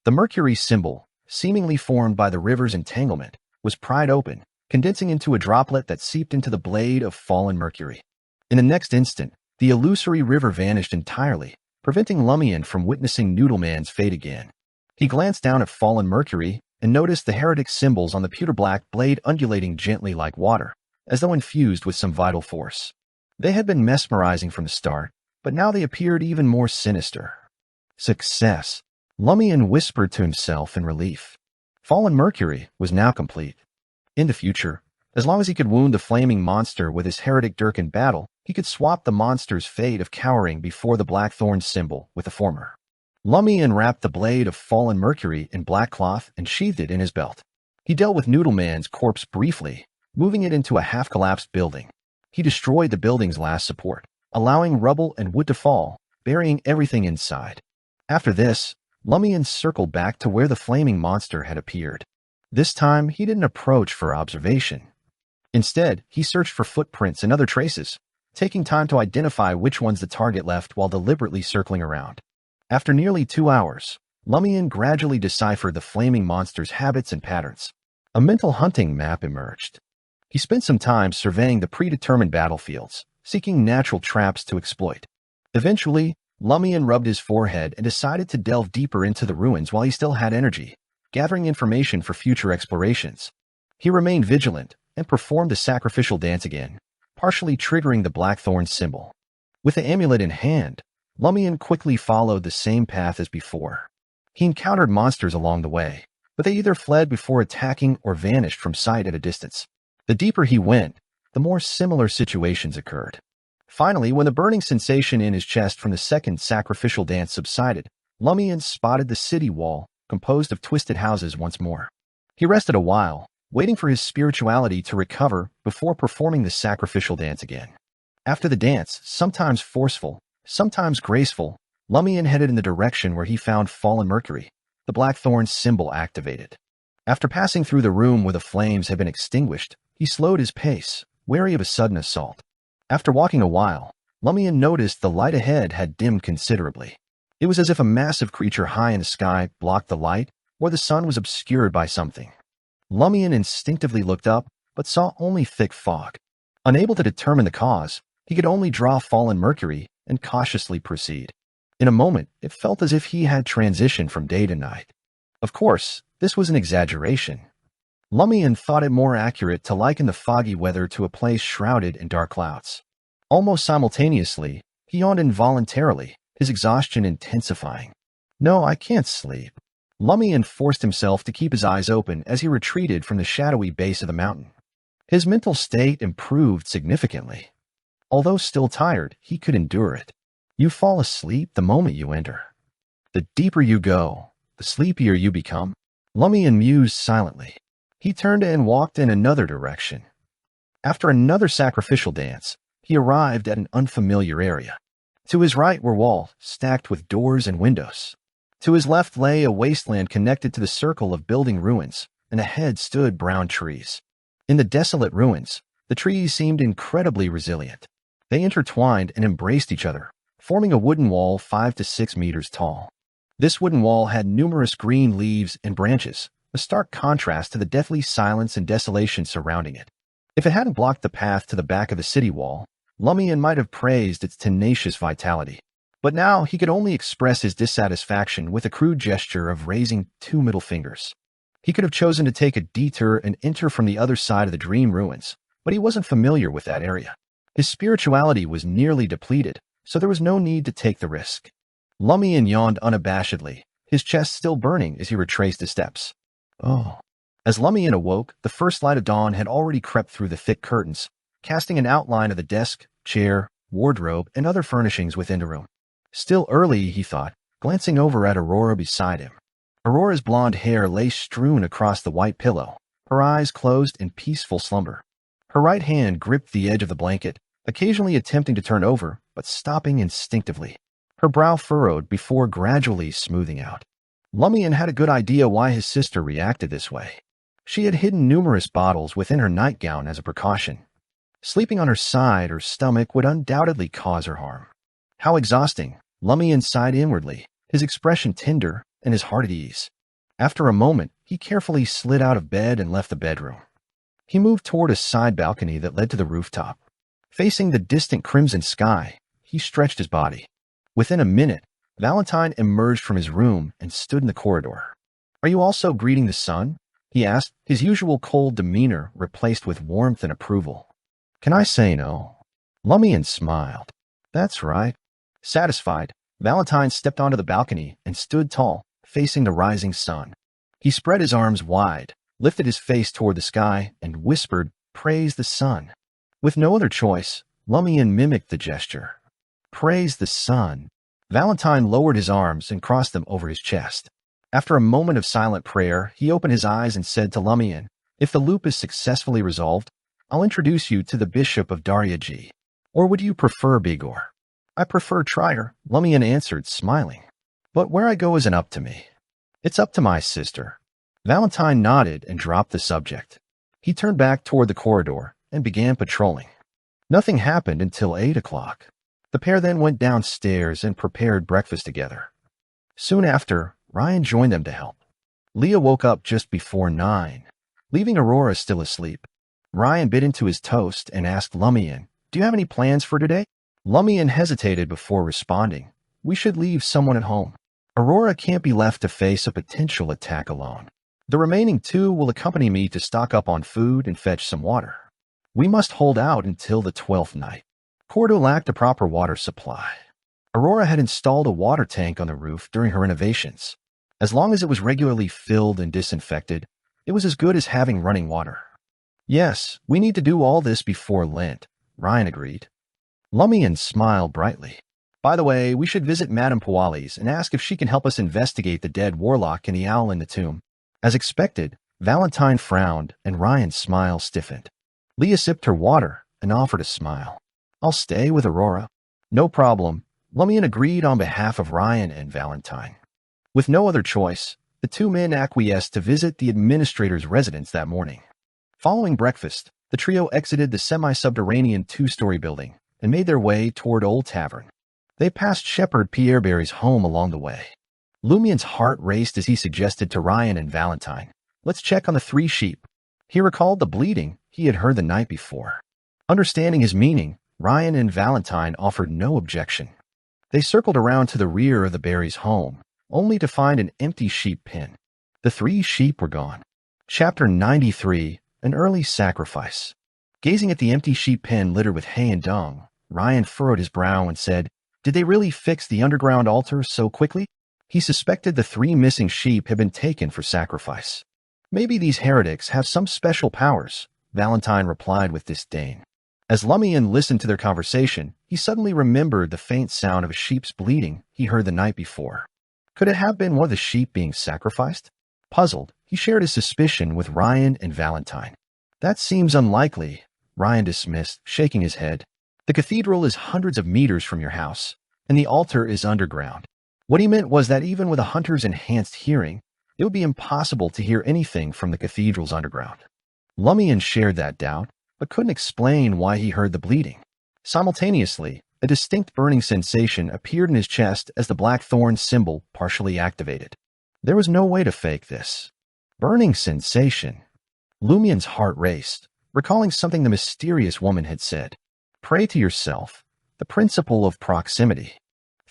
The Mercury symbol, seemingly formed by the river's entanglement, was pried open, condensing into a droplet that seeped into the blade of fallen Mercury. In the next instant, the illusory river vanished entirely, preventing Lumian from witnessing Noodle Man's fate again. He glanced down at fallen Mercury and noticed the heretic symbols on the pewter-black blade undulating gently like water, as though infused with some vital force. They had been mesmerizing from the start, but now they appeared even more sinister. Success, Lumian whispered to himself in relief. Fallen Mercury was now complete. In the future, as long as he could wound the flaming monster with his heretic dirk in battle, he could swap the monster's fate of cowering before the Blackthorn symbol with the former. Lumian wrapped the blade of fallen Mercury in black cloth and sheathed it in his belt. He dealt with Noodle Man's corpse briefly, moving it into a half-collapsed building. He destroyed the building's last support, allowing rubble and wood to fall, burying everything inside. After this, Lumian circled back to where the flaming monster had appeared. This time, he didn't approach for observation. Instead, he searched for footprints and other traces, taking time to identify which ones the target left while deliberately circling around. After nearly 2 hours, Lumian gradually deciphered the flaming monster's habits and patterns. A mental hunting map emerged. He spent some time surveying the predetermined battlefields, seeking natural traps to exploit. Eventually, Lumian rubbed his forehead and decided to delve deeper into the ruins while he still had energy, gathering information for future explorations. He remained vigilant and performed the sacrificial dance again, partially triggering the Blackthorn symbol. With the amulet in hand, Lumian quickly followed the same path as before. He encountered monsters along the way, but they either fled before attacking or vanished from sight at a distance. The deeper he went, the more similar situations occurred. Finally, when the burning sensation in his chest from the second sacrificial dance subsided, Lumian spotted the city wall, composed of twisted houses once more. He rested a while, waiting for his spirituality to recover before performing the sacrificial dance again. After the dance, sometimes forceful, sometimes graceful, Lumian headed in the direction where he found fallen Mercury, the Blackthorn symbol activated. After passing through the room where the flames had been extinguished, he slowed his pace, wary of a sudden assault. After walking a while, Lumian noticed the light ahead had dimmed considerably. It was as if a massive creature high in the sky blocked the light, or the sun was obscured by something. Lumian instinctively looked up, but saw only thick fog. Unable to determine the cause, he could only draw fallen Mercury and cautiously proceed. In a moment, it felt as if he had transitioned from day to night. Of course, this was an exaggeration. Lumian thought it more accurate to liken the foggy weather to a place shrouded in dark clouds. Almost simultaneously, he yawned involuntarily, his exhaustion intensifying. No, I can't sleep. Lumian forced himself to keep his eyes open as he retreated from the shadowy base of the mountain. His mental state improved significantly. Although still tired, he could endure it. You fall asleep the moment you enter. The deeper you go, the sleepier you become. Lumian mused silently. He turned and walked in another direction. After another sacrificial dance, he arrived at an unfamiliar area. To his right were walls stacked with doors and windows. To his left lay a wasteland connected to the circle of building ruins, and ahead stood brown trees. In the desolate ruins, the trees seemed incredibly resilient. They intertwined and embraced each other, forming a wooden wall 5 to 6 meters tall. This wooden wall had numerous green leaves and branches, a stark contrast to the deathly silence and desolation surrounding it. If it hadn't blocked the path to the back of the city wall, Lumian might have praised its tenacious vitality. But now he could only express his dissatisfaction with a crude gesture of raising 2 middle fingers. He could have chosen to take a detour and enter from the other side of the dream ruins, but he wasn't familiar with that area. His spirituality was nearly depleted, so there was no need to take the risk. Lumian yawned unabashedly, his chest still burning as he retraced his steps. Oh. As Lumian awoke, the first light of dawn had already crept through the thick curtains, casting an outline of the desk, chair, wardrobe, and other furnishings within the room. Still early, he thought, glancing over at Aurora beside him. Aurora's blonde hair lay strewn across the white pillow, her eyes closed in peaceful slumber. Her right hand gripped the edge of the blanket, occasionally attempting to turn over, but stopping instinctively. Her brow furrowed before gradually smoothing out. Lumian had a good idea why his sister reacted this way. She had hidden numerous bottles within her nightgown as a precaution. Sleeping on her side or stomach would undoubtedly cause her harm. How exhausting, Lumian sighed inwardly, his expression tender and his heart at ease. After a moment, he carefully slid out of bed and left the bedroom. He moved toward a side balcony that led to the rooftop. Facing the distant crimson sky, he stretched his body. Within a minute, Valentine emerged from his room and stood in the corridor. "Are you also greeting the sun?" he asked, his usual cold demeanor replaced with warmth and approval. "Can I say no?" Lumian smiled. "That's right." Satisfied, Valentine stepped onto the balcony and stood tall, facing the rising sun. He spread his arms wide, lifted his face toward the sky, and whispered, "Praise the sun." With no other choice, Lumian mimicked the gesture. "Praise the sun." Valentine lowered his arms and crossed them over his chest. After a moment of silent prayer, he opened his eyes and said to Lumian, "If the loop is successfully resolved, I'll introduce you to the Bishop of Daryaji. Or would you prefer Bigor?" "I prefer Trier," Lumian answered, smiling. "But where I go isn't up to me. It's up to my sister." Valentine nodded and dropped the subject. He turned back toward the corridor and began patrolling. Nothing happened until 8 o'clock. The pair then went downstairs and prepared breakfast together. Soon after, Ryan joined them to help. Leah woke up just before 9, leaving Aurora still asleep. Ryan bit into his toast and asked Lumian, "Do you have any plans for today?" Lumian hesitated before responding, "We should leave someone at home. Aurora can't be left to face a potential attack alone. The remaining 2 will accompany me to stock up on food and fetch some water. We must hold out until the 12th night." Cordo lacked a proper water supply. Aurora had installed a water tank on the roof during her renovations. As long as it was regularly filled and disinfected, it was as good as having running water. "Yes, we need to do all this before Lent," Ryan agreed. Lumian smiled brightly. "By the way, we should visit Madame Powali's and ask if she can help us investigate the dead warlock and the owl in the tomb." As expected, Valentine frowned and Ryan's smile stiffened. Leah sipped her water and offered a smile. "I'll stay with Aurora." "No problem," Lumian agreed on behalf of Ryan and Valentine. With no other choice, the 2 men acquiesced to visit the administrator's residence that morning. Following breakfast, the trio exited the semi-subterranean 2-story building and made their way toward Old Tavern. They passed Shepherd Pierreberry's home along the way. Lumian's heart raced as he suggested to Ryan and Valentine, "Let's check on the 3 sheep." He recalled the bleating he had heard the night before. Understanding his meaning, Ryan and Valentine offered no objection. They circled around to the rear of the Berry's home, only to find an empty sheep pen. The 3 sheep were gone. Chapter 93, An Early Sacrifice. Gazing at the empty sheep pen littered with hay and dung, Ryan furrowed his brow and said, "Did they really fix the underground altar so quickly?" He suspected the 3 missing sheep had been taken for sacrifice. "Maybe these heretics have some special powers," Valentine replied with disdain. As Lumian listened to their conversation, he suddenly remembered the faint sound of a sheep's bleating he heard the night before. Could it have been one of the sheep being sacrificed? Puzzled, he shared his suspicion with Ryan and Valentine. "That seems unlikely," Ryan dismissed, shaking his head. "The cathedral is hundreds of meters from your house, and the altar is underground." What he meant was that even with a hunter's enhanced hearing, it would be impossible to hear anything from the cathedral's underground. Lumian shared that doubt, but couldn't explain why he heard the bleeding. Simultaneously, a distinct burning sensation appeared in his chest as the black thorn symbol partially activated. There was no way to fake this. Burning sensation. Lumian's heart raced, recalling something the mysterious woman had said. "Pray to yourself. The principle of proximity."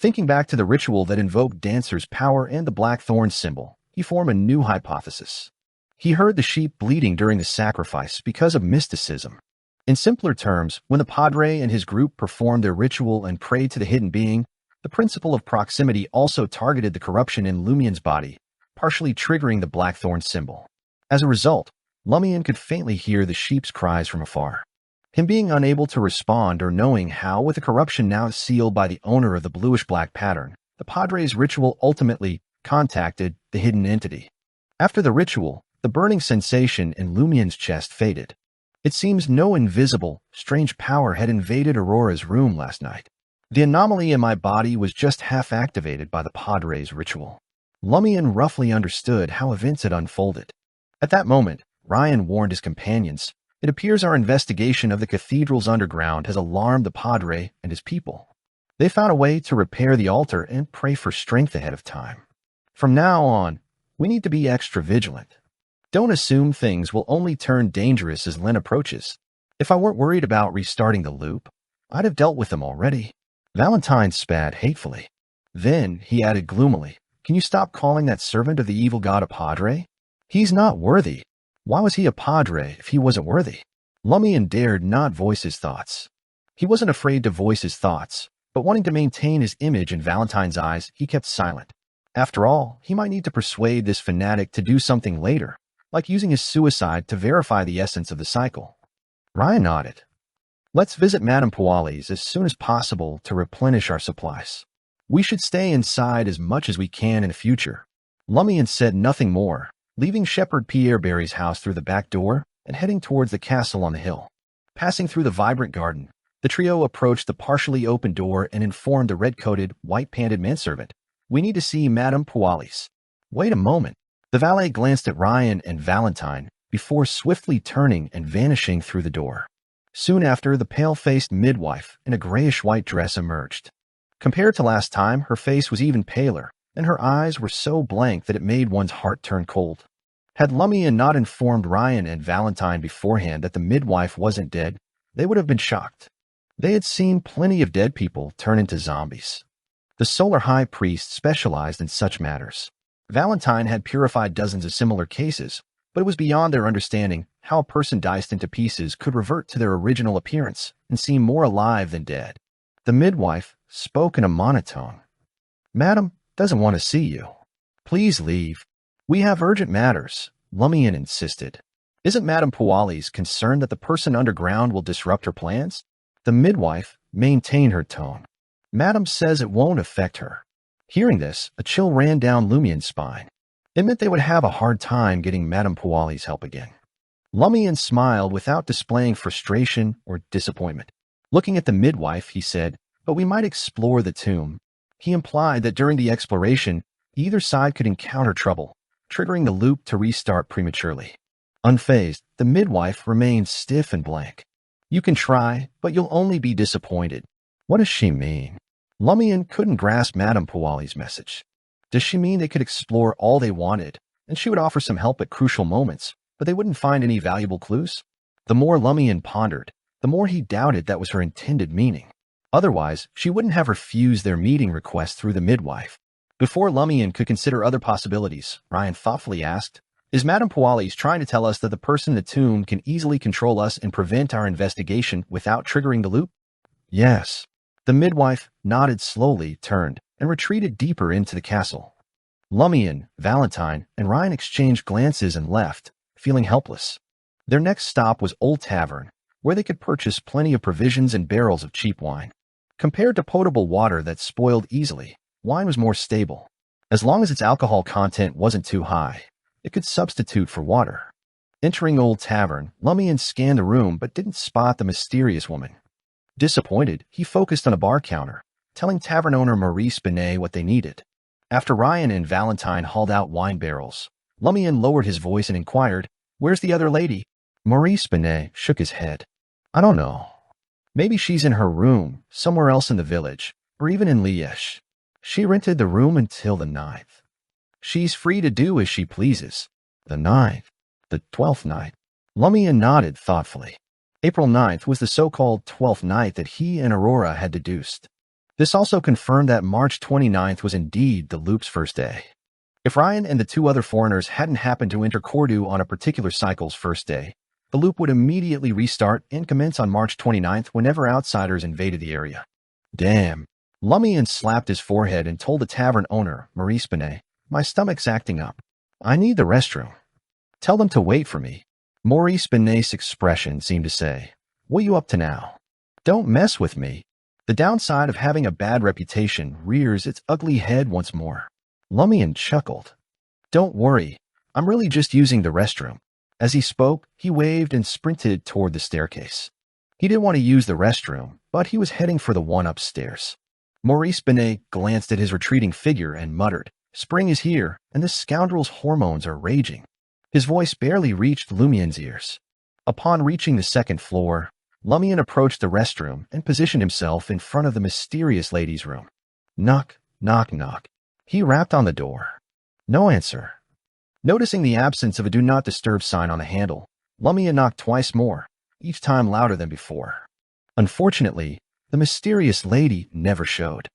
Thinking back to the ritual that invoked Dancer's power and the blackthorn symbol, he formed a new hypothesis. He heard the sheep bleating during the sacrifice because of mysticism. In simpler terms, when the Padre and his group performed their ritual and prayed to the hidden being, the principle of proximity also targeted the corruption in Lumian's body, partially triggering the blackthorn symbol. As a result, Lumian could faintly hear the sheep's cries from afar. Him being unable to respond or knowing how, with the corruption now sealed by the owner of the bluish-black pattern, the Padre's ritual ultimately contacted the hidden entity. After the ritual, the burning sensation in Lumian's chest faded. It seems no invisible, strange power had invaded Aurora's room last night. The anomaly in my body was just half activated by the Padre's ritual. Lumian roughly understood how events had unfolded. At that moment, Ryan warned his companions, "It appears our investigation of the cathedral's underground has alarmed the Padre and his people. They found a way to repair the altar and pray for strength ahead of time. From now on, we need to be extra vigilant. Don't assume things will only turn dangerous as Len approaches. If I weren't worried about restarting the loop, I'd have dealt with them already." Valentine spat hatefully. Then he added gloomily, "Can you stop calling that servant of the evil god a Padre? He's not worthy. Why was he a Padre if he wasn't worthy?" Lumian dared not voice his thoughts. He wasn't afraid to voice his thoughts, but wanting to maintain his image in Valentine's eyes, he kept silent. After all, he might need to persuade this fanatic to do something later, like using his suicide to verify the essence of the cycle. Ryan nodded. "Let's visit Madame Puali's as soon as possible to replenish our supplies. We should stay inside as much as we can in the future." Lumian said nothing more, leaving Shepherd Pierreberry's house through the back door and heading towards the castle on the hill. Passing through the vibrant garden, the trio approached the partially open door and informed the red-coated, white-panted manservant, "We need to see Madame Puali's." "Wait a moment." The valet glanced at Ryan and Valentine before swiftly turning and vanishing through the door. Soon after, the pale-faced midwife in a grayish-white dress emerged. Compared to last time, her face was even paler, and her eyes were so blank that it made one's heart turn cold. Had Lumian not informed Ryan and Valentine beforehand that the midwife wasn't dead, they would have been shocked. They had seen plenty of dead people turn into zombies. The Solar High Priest specialized in such matters. Valentine had purified dozens of similar cases, but it was beyond their understanding how a person diced into pieces could revert to their original appearance and seem more alive than dead. The midwife spoke in a monotone. "Madam doesn't want to see you. Please leave. We have urgent matters," Lumian insisted. "Isn't Madame Puali's concerned that the person underground will disrupt her plans?" The midwife maintained her tone. "Madam says it won't affect her." Hearing this, a chill ran down Lumian's spine. It meant they would have a hard time getting Madame Puali's help again. Lumian smiled without displaying frustration or disappointment. Looking at the midwife, he said, "But we might explore the tomb." He implied that during the exploration, either side could encounter trouble, triggering the loop to restart prematurely. Unfazed, the midwife remained stiff and blank. "You can try, but you'll only be disappointed." What does she mean? Lumian couldn't grasp Madame Puali's message. Does she mean they could explore all they wanted, and she would offer some help at crucial moments, but they wouldn't find any valuable clues? The more Lumian pondered, the more he doubted that was her intended meaning. Otherwise, she wouldn't have refused their meeting request through the midwife. Before Lumian could consider other possibilities, Ryan thoughtfully asked, "Is Madame Puali's trying to tell us that the person in the tomb can easily control us and prevent our investigation without triggering the loop?" "Yes." The midwife nodded slowly, turned, and retreated deeper into the castle. Lumian, Valentine, and Ryan exchanged glances and left, feeling helpless. Their next stop was Old Tavern, where they could purchase plenty of provisions and barrels of cheap wine. Compared to potable water that spoiled easily, wine was more stable. As long as its alcohol content wasn't too high, it could substitute for water. Entering Old Tavern, Lumian scanned the room but didn't spot the mysterious woman. Disappointed, he focused on a bar counter, telling tavern owner Maurice Binet what they needed. After Ryan and Valentine hauled out wine barrels, Lumian lowered his voice and inquired, "Where's the other lady?" Maurice Binet shook his head. "I don't know. Maybe she's in her room, somewhere else in the village, or even in Liège. She rented the room until the 9th. She's free to do as she pleases." "The 9th? The 12th night?" Lumian nodded thoughtfully. April 9th was the so-called 12th night that he and Aurora had deduced. This also confirmed that March 29th was indeed the loop's first day. If Ryan and the two other foreigners hadn't happened to enter Cordu on a particular cycle's first day, the loop would immediately restart and commence on March 29th whenever outsiders invaded the area. Damn. Lumian slapped his forehead and told the tavern owner, Maurice Benet, "My stomach's acting up. I need the restroom. Tell them to wait for me." Maurice Benet's expression seemed to say, "What you up to now? Don't mess with me." The downside of having a bad reputation rears its ugly head once more. Lumian chuckled. "Don't worry, I'm really just using the restroom." As he spoke, he waved and sprinted toward the staircase. He didn't want to use the restroom, but he was heading for the one upstairs. Maurice Benet glanced at his retreating figure and muttered, "Spring is here, and this scoundrel's hormones are raging." His voice barely reached Lumian's ears. Upon reaching the second floor, Lumian approached the restroom and positioned himself in front of the mysterious lady's room. Knock, knock, knock. He rapped on the door. No answer. Noticing the absence of a do not disturb sign on the handle, Lumian knocked twice more, each time louder than before. Unfortunately, the mysterious lady never showed.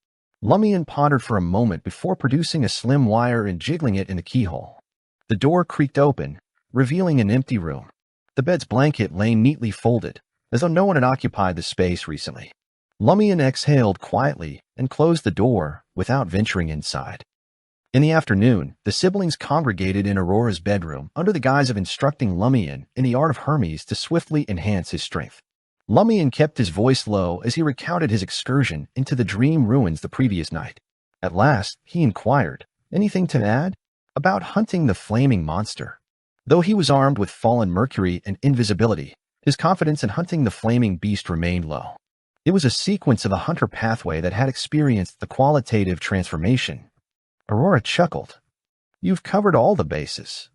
Lumian pondered for a moment before producing a slim wire and jiggling it in the keyhole. The door creaked open, revealing an empty room. The bed's blanket lay neatly folded, as though no one had occupied the space recently. Lumian exhaled quietly and closed the door without venturing inside. In the afternoon, the siblings congregated in Aurora's bedroom under the guise of instructing Lumian in the art of Hermes to swiftly enhance his strength. Lumian kept his voice low as he recounted his excursion into the dream ruins the previous night. At last, he inquired, "Anything to add?" "About hunting the flaming monster." Though he was armed with fallen mercury and invisibility, his confidence in hunting the flaming beast remained low. It was a sequence of the hunter pathway that had experienced the qualitative transformation. Aurora chuckled. "You've covered all the bases.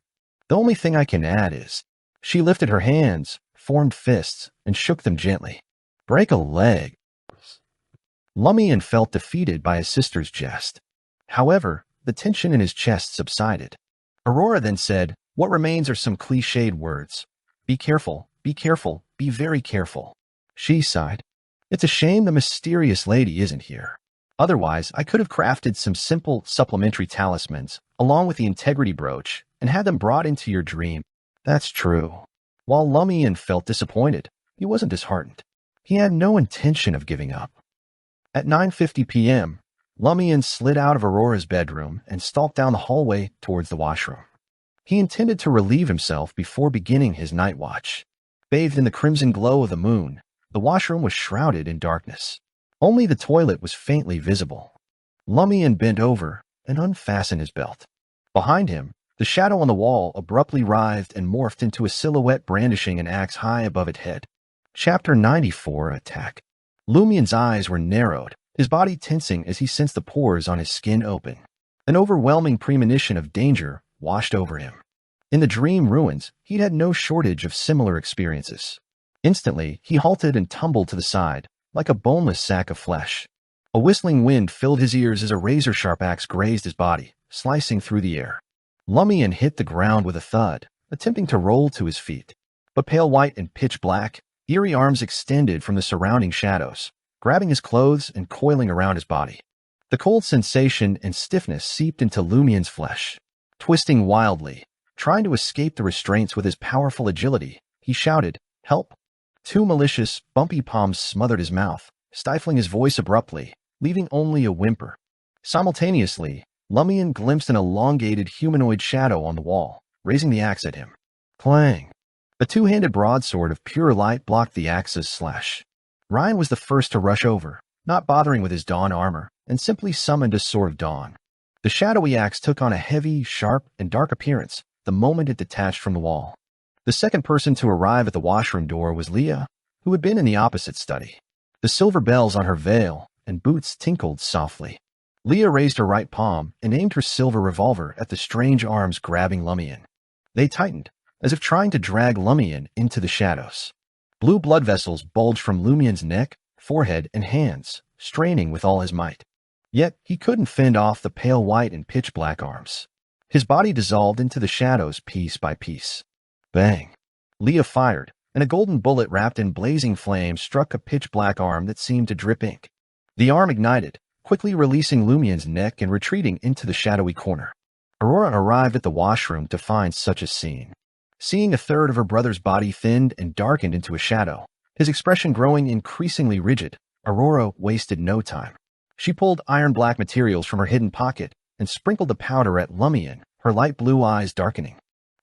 The only thing I can add is..." She lifted her hands, formed fists, and shook them gently. "Break a leg." Lumian felt defeated by his sister's jest. However, the tension in his chest subsided. Aurora then said, "What remains are some cliched words. Be careful, be very careful." She sighed. "It's a shame the mysterious lady isn't here. Otherwise, I could have crafted some simple supplementary talismans, along with the integrity brooch, and had them brought into your dream." "That's true." While Lumian felt disappointed, he wasn't disheartened. He had no intention of giving up. At 9:50 p.m., Lumian slid out of Aurora's bedroom and stalked down the hallway towards the washroom. He intended to relieve himself before beginning his night watch. Bathed in the crimson glow of the moon, the washroom was shrouded in darkness. Only the toilet was faintly visible. Lumian bent over and unfastened his belt. Behind him, the shadow on the wall abruptly writhed and morphed into a silhouette brandishing an axe high above its head. Chapter 94: Attack. Lumian's eyes were narrowed, his body tensing as he sensed the pores on his skin open. An overwhelming premonition of danger washed over him. In the dream ruins, he'd had no shortage of similar experiences. Instantly, he halted and tumbled to the side, like a boneless sack of flesh. A whistling wind filled his ears as a razor-sharp axe grazed his body, slicing through the air. Lumian hit the ground with a thud, attempting to roll to his feet. But pale white and pitch black, eerie arms extended from the surrounding shadows, grabbing his clothes and coiling around his body. The cold sensation and stiffness seeped into Lumian's flesh. Twisting wildly, trying to escape the restraints with his powerful agility, he shouted, "Help!" Two malicious, bumpy palms smothered his mouth, stifling his voice abruptly, leaving only a whimper. Simultaneously, Lumian glimpsed an elongated humanoid shadow on the wall, raising the axe at him. Clang! A two-handed broadsword of pure light blocked the axe's slash. Ryan was the first to rush over, not bothering with his dawn armor, and simply summoned a sword of dawn. The shadowy axe took on a heavy, sharp, and dark appearance the moment it detached from the wall. The second person to arrive at the washroom door was Leah, who had been in the opposite study. The silver bells on her veil and boots tinkled softly. Leah raised her right palm and aimed her silver revolver at the strange arms grabbing Lumian. They tightened, as if trying to drag Lumian into the shadows. Blue blood vessels bulged from Lumian's neck, forehead, and hands, straining with all his might. Yet he couldn't fend off the pale white and pitch black arms. His body dissolved into the shadows piece by piece. Bang! Leah fired, and a golden bullet wrapped in blazing flame struck a pitch-black arm that seemed to drip ink. The arm ignited, quickly releasing Lumian's neck and retreating into the shadowy corner. Aurora arrived at the washroom to find such a scene. Seeing a third of her brother's body thinned and darkened into a shadow, his expression growing increasingly rigid, Aurora wasted no time. She pulled iron-black materials from her hidden pocket and sprinkled the powder at Lumian, her light blue eyes darkening.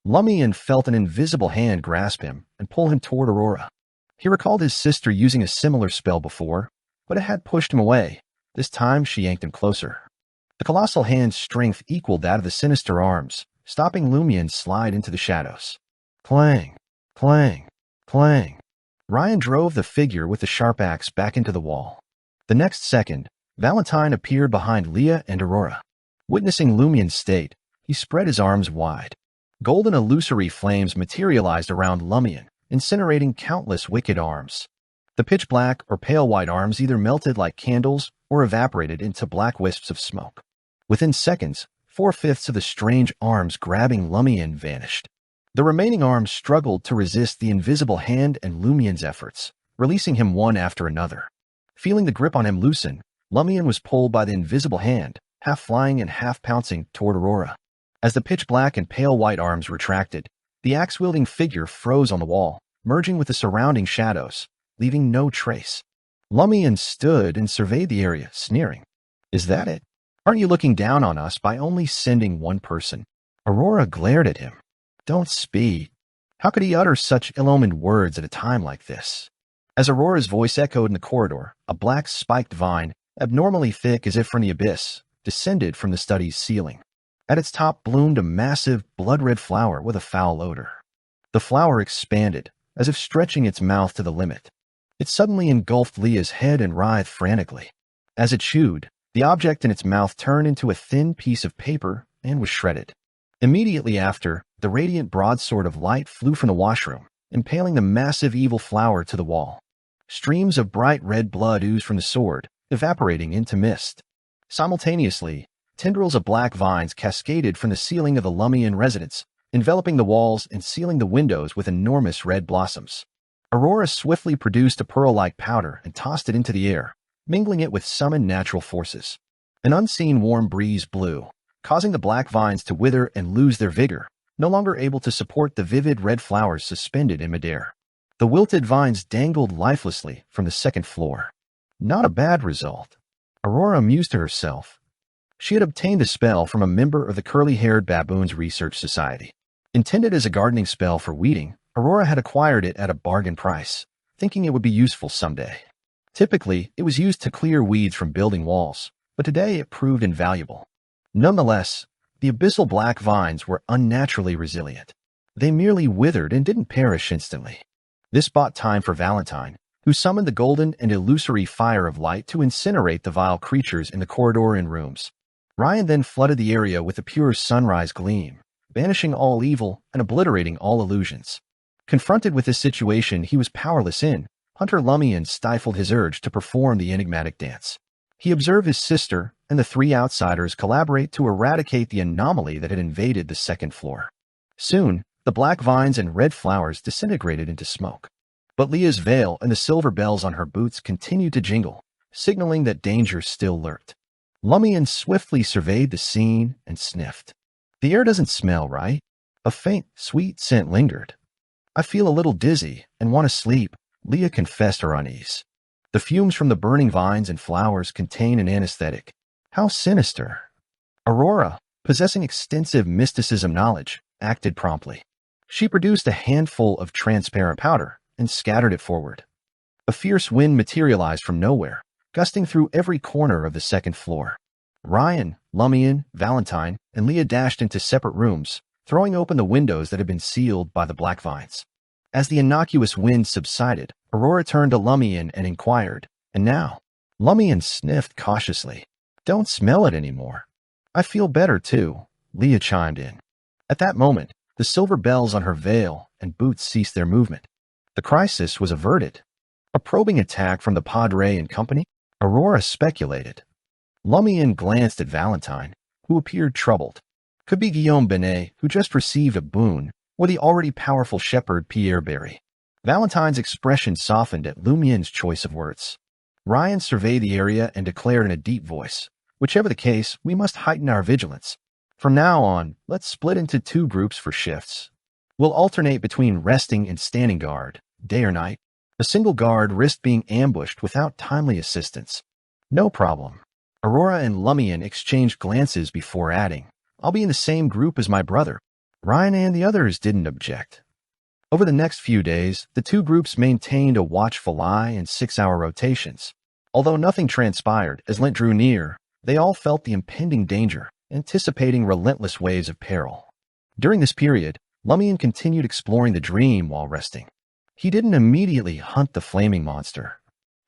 Lumian felt an invisible hand grasp him and pull him toward Aurora. He recalled his sister using a similar spell before, but it had pushed him away. This time she yanked him closer. The colossal hand's strength equaled that of the sinister arms, stopping Lumian's slide into the shadows. Clang, clang, clang. Ryan drove the figure with the sharp axe back into the wall. The next second, Valentine appeared behind Leah and Aurora. Witnessing Lumian's state, he spread his arms wide. Golden illusory flames materialized around Lumian, incinerating countless wicked arms. The pitch-black or pale white arms either melted like candles or evaporated into black wisps of smoke. Within seconds, 4/5 of the strange arms grabbing Lumian vanished. The remaining arms struggled to resist the invisible hand and Lumian's efforts, releasing him one after another. Feeling the grip on him loosen, Lumian was pulled by the invisible hand, half flying and half pouncing toward Aurora. As the pitch-black and pale white arms retracted, the axe-wielding figure froze on the wall, merging with the surrounding shadows, leaving no trace. Lumian stood and surveyed the area, sneering. Is that it? Aren't you looking down on us by only sending one person? Aurora glared at him. Don't speed. How could he utter such ill-omened words at a time like this? As Aurora's voice echoed in the corridor, a black spiked vine, abnormally thick as if from the abyss, descended from the study's ceiling. At its top bloomed a massive, blood-red flower with a foul odor. The flower expanded, as if stretching its mouth to the limit. It suddenly engulfed Leah's head and writhed frantically. As it chewed, the object in its mouth turned into a thin piece of paper and was shredded. Immediately after, the radiant broadsword of light flew from the washroom, impaling the massive evil flower to the wall. Streams of bright red blood oozed from the sword, evaporating into mist. Simultaneously, tendrils of black vines cascaded from the ceiling of the Lumian residence, enveloping the walls and sealing the windows with enormous red blossoms. Aurora swiftly produced a pearl-like powder and tossed it into the air, mingling it with summoned natural forces. An unseen warm breeze blew, causing the black vines to wither and lose their vigor, no longer able to support the vivid red flowers suspended in midair. The wilted vines dangled lifelessly from the second floor. Not a bad result. Aurora amused herself. She had obtained the spell from a member of the curly-haired baboons research society. Intended as a gardening spell for weeding, Aurora had acquired it at a bargain price, thinking it would be useful someday. Typically, it was used to clear weeds from building walls, but today it proved invaluable. Nonetheless, the abyssal black vines were unnaturally resilient. They merely withered and didn't perish instantly. This bought time for Valentine, who summoned the golden and illusory fire of light to incinerate the vile creatures in the corridor and rooms. Ryan then flooded the area with a pure sunrise gleam, banishing all evil and obliterating all illusions. Confronted with this situation he was powerless in, Hunter Lumian stifled his urge to perform the enigmatic dance. He observed his sister and the three outsiders collaborate to eradicate the anomaly that had invaded the second floor. Soon, the black vines and red flowers disintegrated into smoke. But Leah's veil and the silver bells on her boots continued to jingle, signaling that danger still lurked. Lumian swiftly surveyed the scene and sniffed. The air doesn't smell right. A faint, sweet scent lingered. I feel a little dizzy and want to sleep, Leah confessed her unease. The fumes from the burning vines and flowers contain an anesthetic. How sinister. Aurora, possessing extensive mysticism knowledge, acted promptly. She produced a handful of transparent powder and scattered it forward. A fierce wind materialized from nowhere, gusting through every corner of the second floor. Ryan, Lumian, Valentine, and Leah dashed into separate rooms, throwing open the windows that had been sealed by the black vines. As the innocuous wind subsided, Aurora turned to Lumian and inquired, "And now?" Lumian sniffed cautiously. "Don't smell it anymore." "I feel better, too," Leah chimed in. At that moment, the silver bells on her veil and boots ceased their movement. The crisis was averted. A probing attack from the Padre and company? Aurora speculated. Lumian glanced at Valentine, who appeared troubled. Could be Guillaume Benet, who just received a boon, or the already powerful shepherd Pierre Barry. Valentine's expression softened at Lumian's choice of words. Ryan surveyed the area and declared in a deep voice, "Whichever the case, we must heighten our vigilance. From now on, let's split into 2 groups for shifts. We'll alternate between resting and standing guard, day or night. A single guard risked being ambushed without timely assistance." "No problem." Aurora and Lumian exchanged glances before adding, "I'll be in the same group as my brother." Ryan and the others didn't object. Over the next few days, the 2 groups maintained a watchful eye and 6-hour rotations. Although nothing transpired as Lent drew near, they all felt the impending danger, anticipating relentless waves of peril. During this period, Lumian continued exploring the dream while resting. He didn't immediately hunt the flaming monster.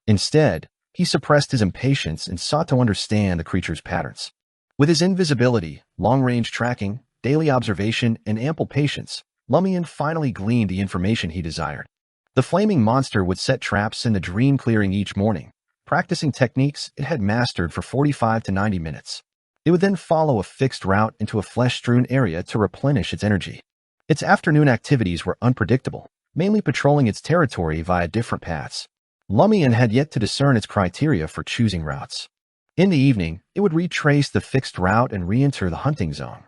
Instead, he suppressed his impatience and sought to understand the creature's patterns. With his invisibility, long-range tracking, daily observation, and ample patience, Lumian finally gleaned the information he desired. The flaming monster would set traps in the dream clearing each morning, practicing techniques it had mastered for 45 to 90 minutes. It would then follow a fixed route into a flesh-strewn area to replenish its energy. Its afternoon activities were unpredictable, mainly patrolling its territory via different paths. Lumian had yet to discern its criteria for choosing routes. In the evening, it would retrace the fixed route and re-enter the hunting zone.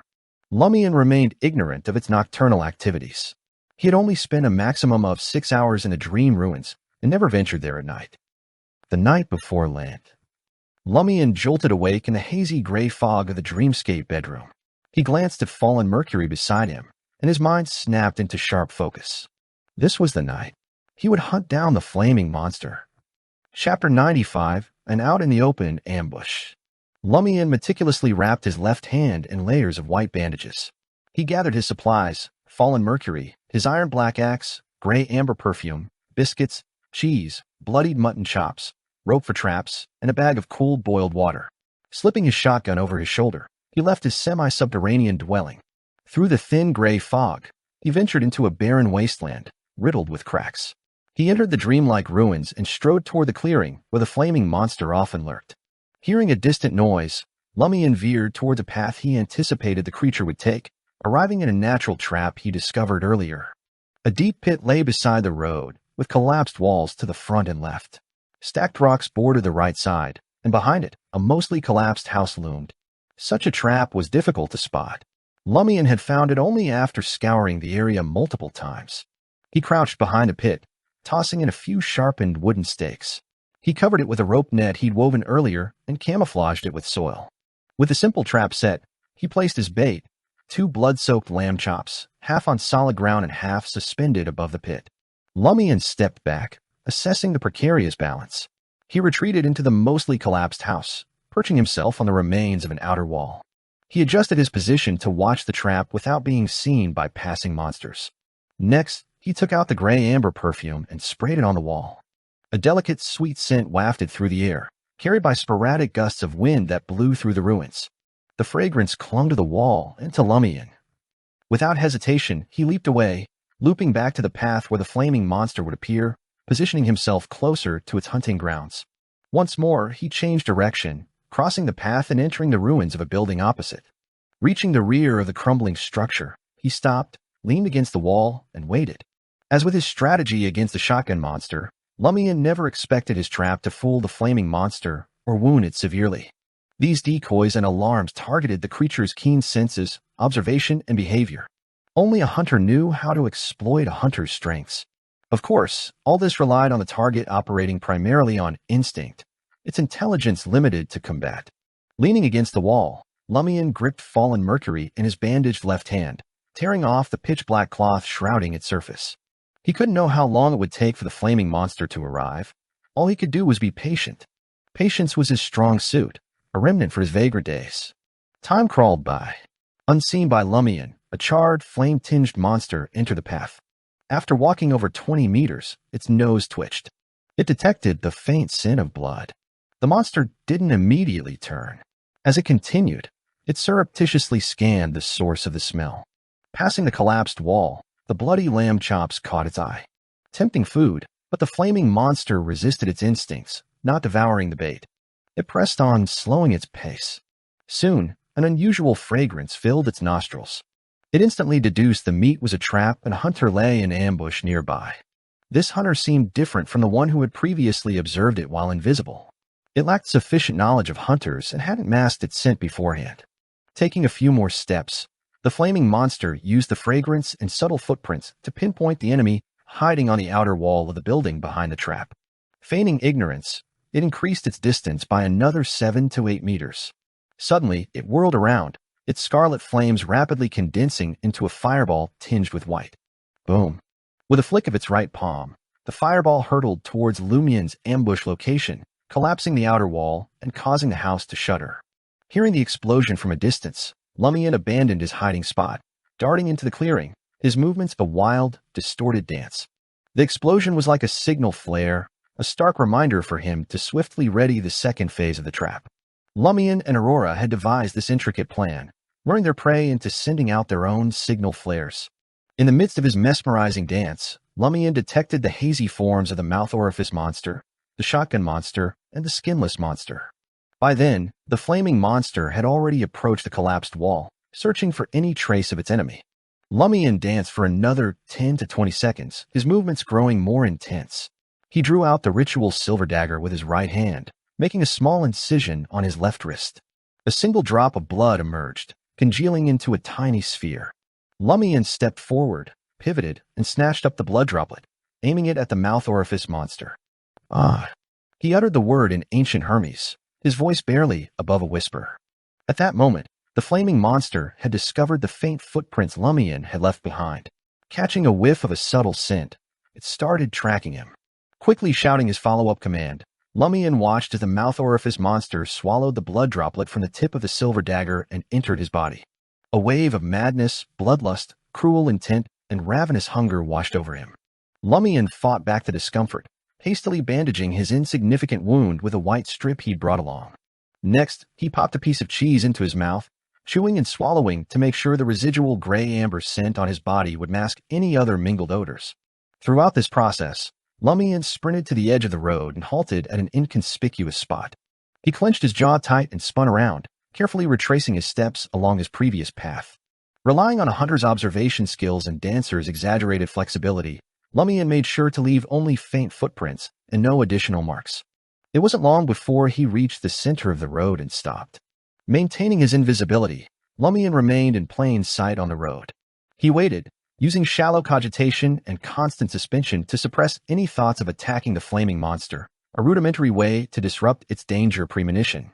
Lumian remained ignorant of its nocturnal activities. He had only spent a maximum of 6 hours in the dream ruins and never ventured there at night. The night before Lent, Lumian jolted awake in the hazy gray fog of the dreamscape bedroom. He glanced at fallen Mercury beside him, and his mind snapped into sharp focus. This was the night he would hunt down the flaming monster. Chapter 95, An Out in the Open Ambush. Lumian meticulously wrapped his left hand in layers of white bandages. He gathered his supplies, fallen Mercury, his iron black axe, gray amber perfume, biscuits, cheese, bloodied mutton chops, rope for traps, and a bag of cooled boiled water. Slipping his shotgun over his shoulder, he left his semi-subterranean dwelling. Through the thin gray fog, he ventured into a barren wasteland, riddled with cracks. He entered the dreamlike ruins and strode toward the clearing where the flaming monster often lurked. Hearing a distant noise, Lumian veered toward the path he anticipated the creature would take, arriving in a natural trap he discovered earlier. A deep pit lay beside the road, with collapsed walls to the front and left. Stacked rocks bordered the right side, and behind it, a mostly collapsed house loomed. Such a trap was difficult to spot. Lumian had found it only after scouring the area multiple times. He crouched behind the pit, tossing in a few sharpened wooden stakes. He covered it with a rope net he'd woven earlier and camouflaged it with soil. With the simple trap set, he placed his bait, 2 blood-soaked lamb chops, half on solid ground and half suspended above the pit. Lumian stepped back, assessing the precarious balance. He retreated into the mostly collapsed house, perching himself on the remains of an outer wall. He adjusted his position to watch the trap without being seen by passing monsters. Next, he took out the gray amber perfume and sprayed it on the wall. A delicate, sweet scent wafted through the air, carried by sporadic gusts of wind that blew through the ruins. The fragrance clung to the wall and to Lumian. Without hesitation, he leaped away, looping back to the path where the flaming monster would appear, positioning himself closer to its hunting grounds. Once more, he changed direction, crossing the path and entering the ruins of a building opposite. Reaching the rear of the crumbling structure, he stopped, leaned against the wall, and waited. As with his strategy against the shotgun monster, Lumian never expected his trap to fool the flaming monster or wound it severely. These decoys and alarms targeted the creature's keen senses, observation, and behavior. Only a hunter knew how to exploit a hunter's strengths. Of course, all this relied on the target operating primarily on instinct, its intelligence limited to combat. Leaning against the wall, Lumian gripped fallen Mercury in his bandaged left hand, tearing off the pitch-black cloth shrouding its surface. He couldn't know how long it would take for the flaming monster to arrive. All he could do was be patient. Patience was his strong suit, a remnant for his vagrant days. Time crawled by. Unseen by Lumian, a charred, flame-tinged monster entered the path. After walking over 20 meters, its nose twitched. It detected the faint scent of blood. The monster didn't immediately turn. As it continued, it surreptitiously scanned the source of the smell. Passing the collapsed wall, the bloody lamb chops caught its eye. Tempting food, but the flaming monster resisted its instincts, not devouring the bait. It pressed on, slowing its pace. Soon, an unusual fragrance filled its nostrils. It instantly deduced the meat was a trap and a hunter lay in ambush nearby. This hunter seemed different from the one who had previously observed it while invisible. It lacked sufficient knowledge of hunters and hadn't masked its scent beforehand. Taking a few more steps, the flaming monster used the fragrance and subtle footprints to pinpoint the enemy hiding on the outer wall of the building behind the trap. Feigning ignorance, it increased its distance by another 7 to 8 meters. Suddenly, it whirled around, its scarlet flames rapidly condensing into a fireball tinged with white. Boom. With a flick of its right palm, the fireball hurtled towards Lumian's ambush location, collapsing the outer wall and causing the house to shudder. Hearing the explosion from a distance, Lumian abandoned his hiding spot, darting into the clearing, his movements a wild, distorted dance. The explosion was like a signal flare, a stark reminder for him to swiftly ready the second phase of the trap. Lumian and Aurora had devised this intricate plan, luring their prey into sending out their own signal flares. In the midst of his mesmerizing dance, Lumian detected the hazy forms of the mouth orifice monster, the shotgun monster, and the skinless monster. By then, the flaming monster had already approached the collapsed wall, searching for any trace of its enemy. Lumian danced for another 10 to 20 seconds, his movements growing more intense. He drew out the ritual silver dagger with his right hand, making a small incision on his left wrist. A single drop of blood emerged, congealing into a tiny sphere. Lumian stepped forward, pivoted, and snatched up the blood droplet, aiming it at the mouth orifice monster. Ah! He uttered the word in ancient Hermes, his voice barely above a whisper. At that moment, the flaming monster had discovered the faint footprints Lumian had left behind. Catching a whiff of a subtle scent, it started tracking him. Quickly shouting his follow-up command, Lumian watched as the mouth orifice monster swallowed the blood droplet from the tip of the silver dagger and entered his body. A wave of madness, bloodlust, cruel intent, and ravenous hunger washed over him. Lumian fought back the discomfort, hastily bandaging his insignificant wound with a white strip he'd brought along. Next, he popped a piece of cheese into his mouth, chewing and swallowing to make sure the residual gray-amber scent on his body would mask any other mingled odors. Throughout this process, Lumian sprinted to the edge of the road and halted at an inconspicuous spot. He clenched his jaw tight and spun around, carefully retracing his steps along his previous path. Relying on a hunter's observation skills and dancer's exaggerated flexibility, Lumian made sure to leave only faint footprints and no additional marks. It wasn't long before he reached the center of the road and stopped. Maintaining his invisibility, Lumian remained in plain sight on the road. He waited, using shallow cogitation and constant suspension to suppress any thoughts of attacking the flaming monster, a rudimentary way to disrupt its danger premonition.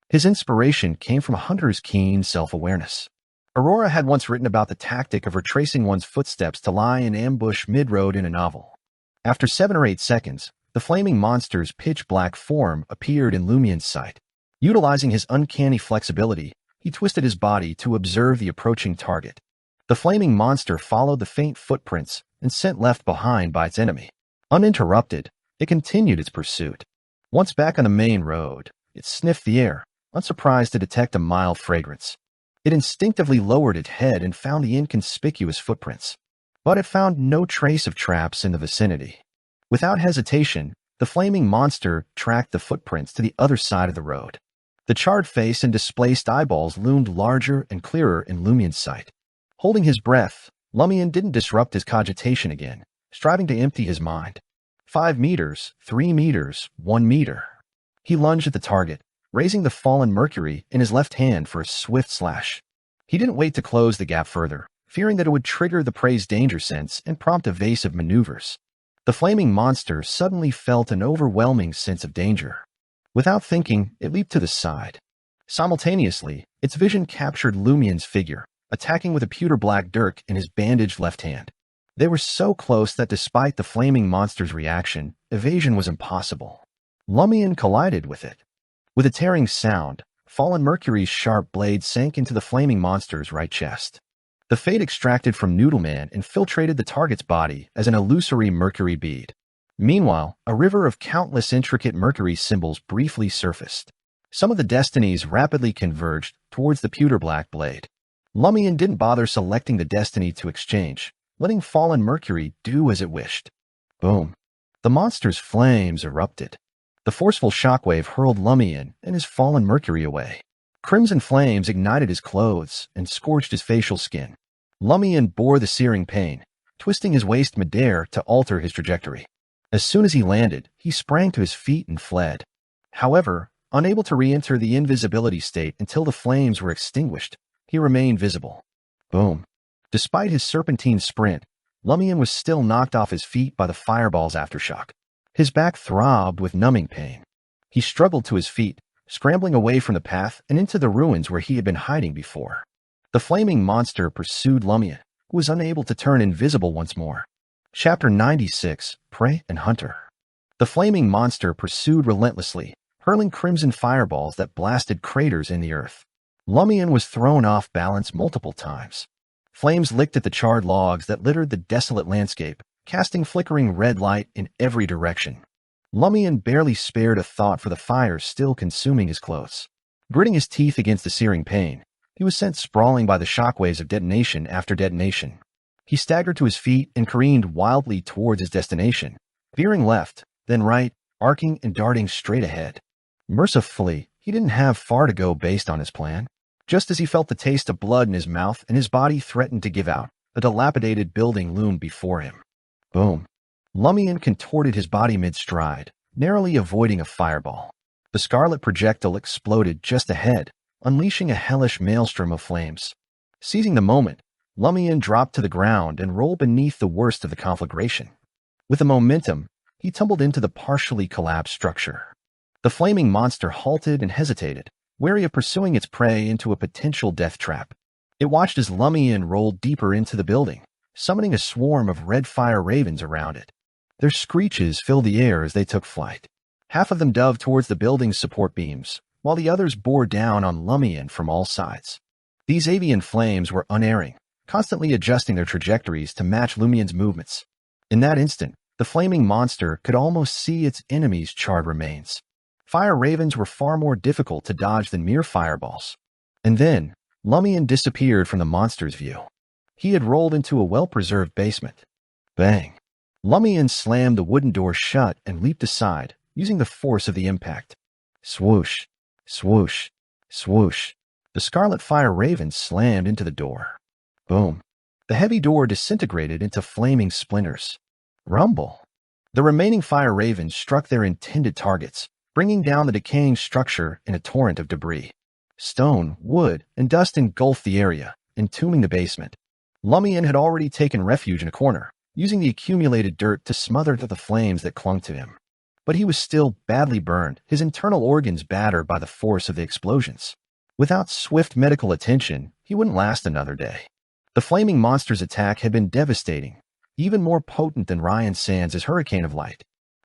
His inspiration came from a hunter's keen self-awareness. Aurora had once written about the tactic of retracing one's footsteps to lie in ambush mid-road in a novel. After 7 or 8 seconds, the flaming monster's pitch-black form appeared in Lumian's sight. Utilizing his uncanny flexibility, he twisted his body to observe the approaching target. The flaming monster followed the faint footprints and scent left behind by its enemy. Uninterrupted, it continued its pursuit. Once back on the main road, it sniffed the air, unsurprised to detect a mild fragrance. It instinctively lowered its head and found the inconspicuous footprints. But it found no trace of traps in the vicinity. Without hesitation, the flaming monster tracked the footprints to the other side of the road. The charred face and displaced eyeballs loomed larger and clearer in Lumian's sight. Holding his breath, Lumian didn't disrupt his cogitation again, striving to empty his mind. 5 meters, 3 meters, 1 meter. He lunged at the target, raising the fallen Mercury in his left hand for a swift slash. He didn't wait to close the gap further, fearing that it would trigger the prey's danger sense and prompt evasive maneuvers. The flaming monster suddenly felt an overwhelming sense of danger. Without thinking, it leaped to the side. Simultaneously, its vision captured Lumian's figure, attacking with a pewter-black dirk in his bandaged left hand. They were so close that despite the flaming monster's reaction, evasion was impossible. Lumian collided with it. With a tearing sound, fallen Mercury's sharp blade sank into the flaming monster's right chest. The fate extracted from Noodleman infiltrated the target's body as an illusory mercury bead. Meanwhile, a river of countless intricate mercury symbols briefly surfaced. Some of the destinies rapidly converged towards the pewter-black blade. Lumian didn't bother selecting the destiny to exchange, letting fallen Mercury do as it wished. Boom. The monster's flames erupted. The forceful shockwave hurled Lumian and his fallen Mercury away. Crimson flames ignited his clothes and scorched his facial skin. Lumian bore the searing pain, twisting his waist midair to alter his trajectory. As soon as he landed, he sprang to his feet and fled. However, unable to re-enter the invisibility state until the flames were extinguished, he remained visible. Boom. Despite his serpentine sprint, Lumian was still knocked off his feet by the fireball's aftershock. His back throbbed with numbing pain. He struggled to his feet, scrambling away from the path and into the ruins where he had been hiding before. The flaming monster pursued Lumian, who was unable to turn invisible once more. Chapter 96, Prey and Hunter. The flaming monster pursued relentlessly, hurling crimson fireballs that blasted craters in the earth. Lumian was thrown off balance multiple times. Flames licked at the charred logs that littered the desolate landscape, casting flickering red light in every direction. Lumian barely spared a thought for the fire still consuming his clothes. Gritting his teeth against the searing pain, he was sent sprawling by the shockwaves of detonation after detonation. He staggered to his feet and careened wildly towards his destination, veering left, then right, arcing and darting straight ahead. Mercifully, he didn't have far to go based on his plan. Just as he felt the taste of blood in his mouth and his body threatened to give out, a dilapidated building loomed before him. Boom. Lumian contorted his body mid-stride, narrowly avoiding a fireball. The scarlet projectile exploded just ahead, unleashing a hellish maelstrom of flames. Seizing the moment, Lumian dropped to the ground and rolled beneath the worst of the conflagration. With the momentum, he tumbled into the partially collapsed structure. The flaming monster halted and hesitated, wary of pursuing its prey into a potential death trap. It watched as Lumian rolled deeper into the building, summoning a swarm of red fire ravens around it. Their screeches filled the air as they took flight. Half of them dove towards the building's support beams, while the others bore down on Lumian from all sides. These avian flames were unerring, constantly adjusting their trajectories to match Lumian's movements. In that instant, the flaming monster could almost see its enemies' charred remains. Fire ravens were far more difficult to dodge than mere fireballs. And then, Lumian disappeared from the monster's view. He had rolled into a well-preserved basement. Bang! Lumian slammed the wooden door shut and leaped aside, using the force of the impact. Swoosh! Swoosh! Swoosh! The scarlet fire raven slammed into the door. Boom! The heavy door disintegrated into flaming splinters. Rumble! The remaining fire ravens struck their intended targets, bringing down the decaying structure in a torrent of debris. Stone, wood, and dust engulfed the area, entombing the basement. Lumian had already taken refuge in a corner, using the accumulated dirt to smother the flames that clung to him. But he was still badly burned, his internal organs battered by the force of the explosions. Without swift medical attention, he wouldn't last another day. The flaming monster's attack had been devastating, even more potent than Ryan Sands' hurricane of light.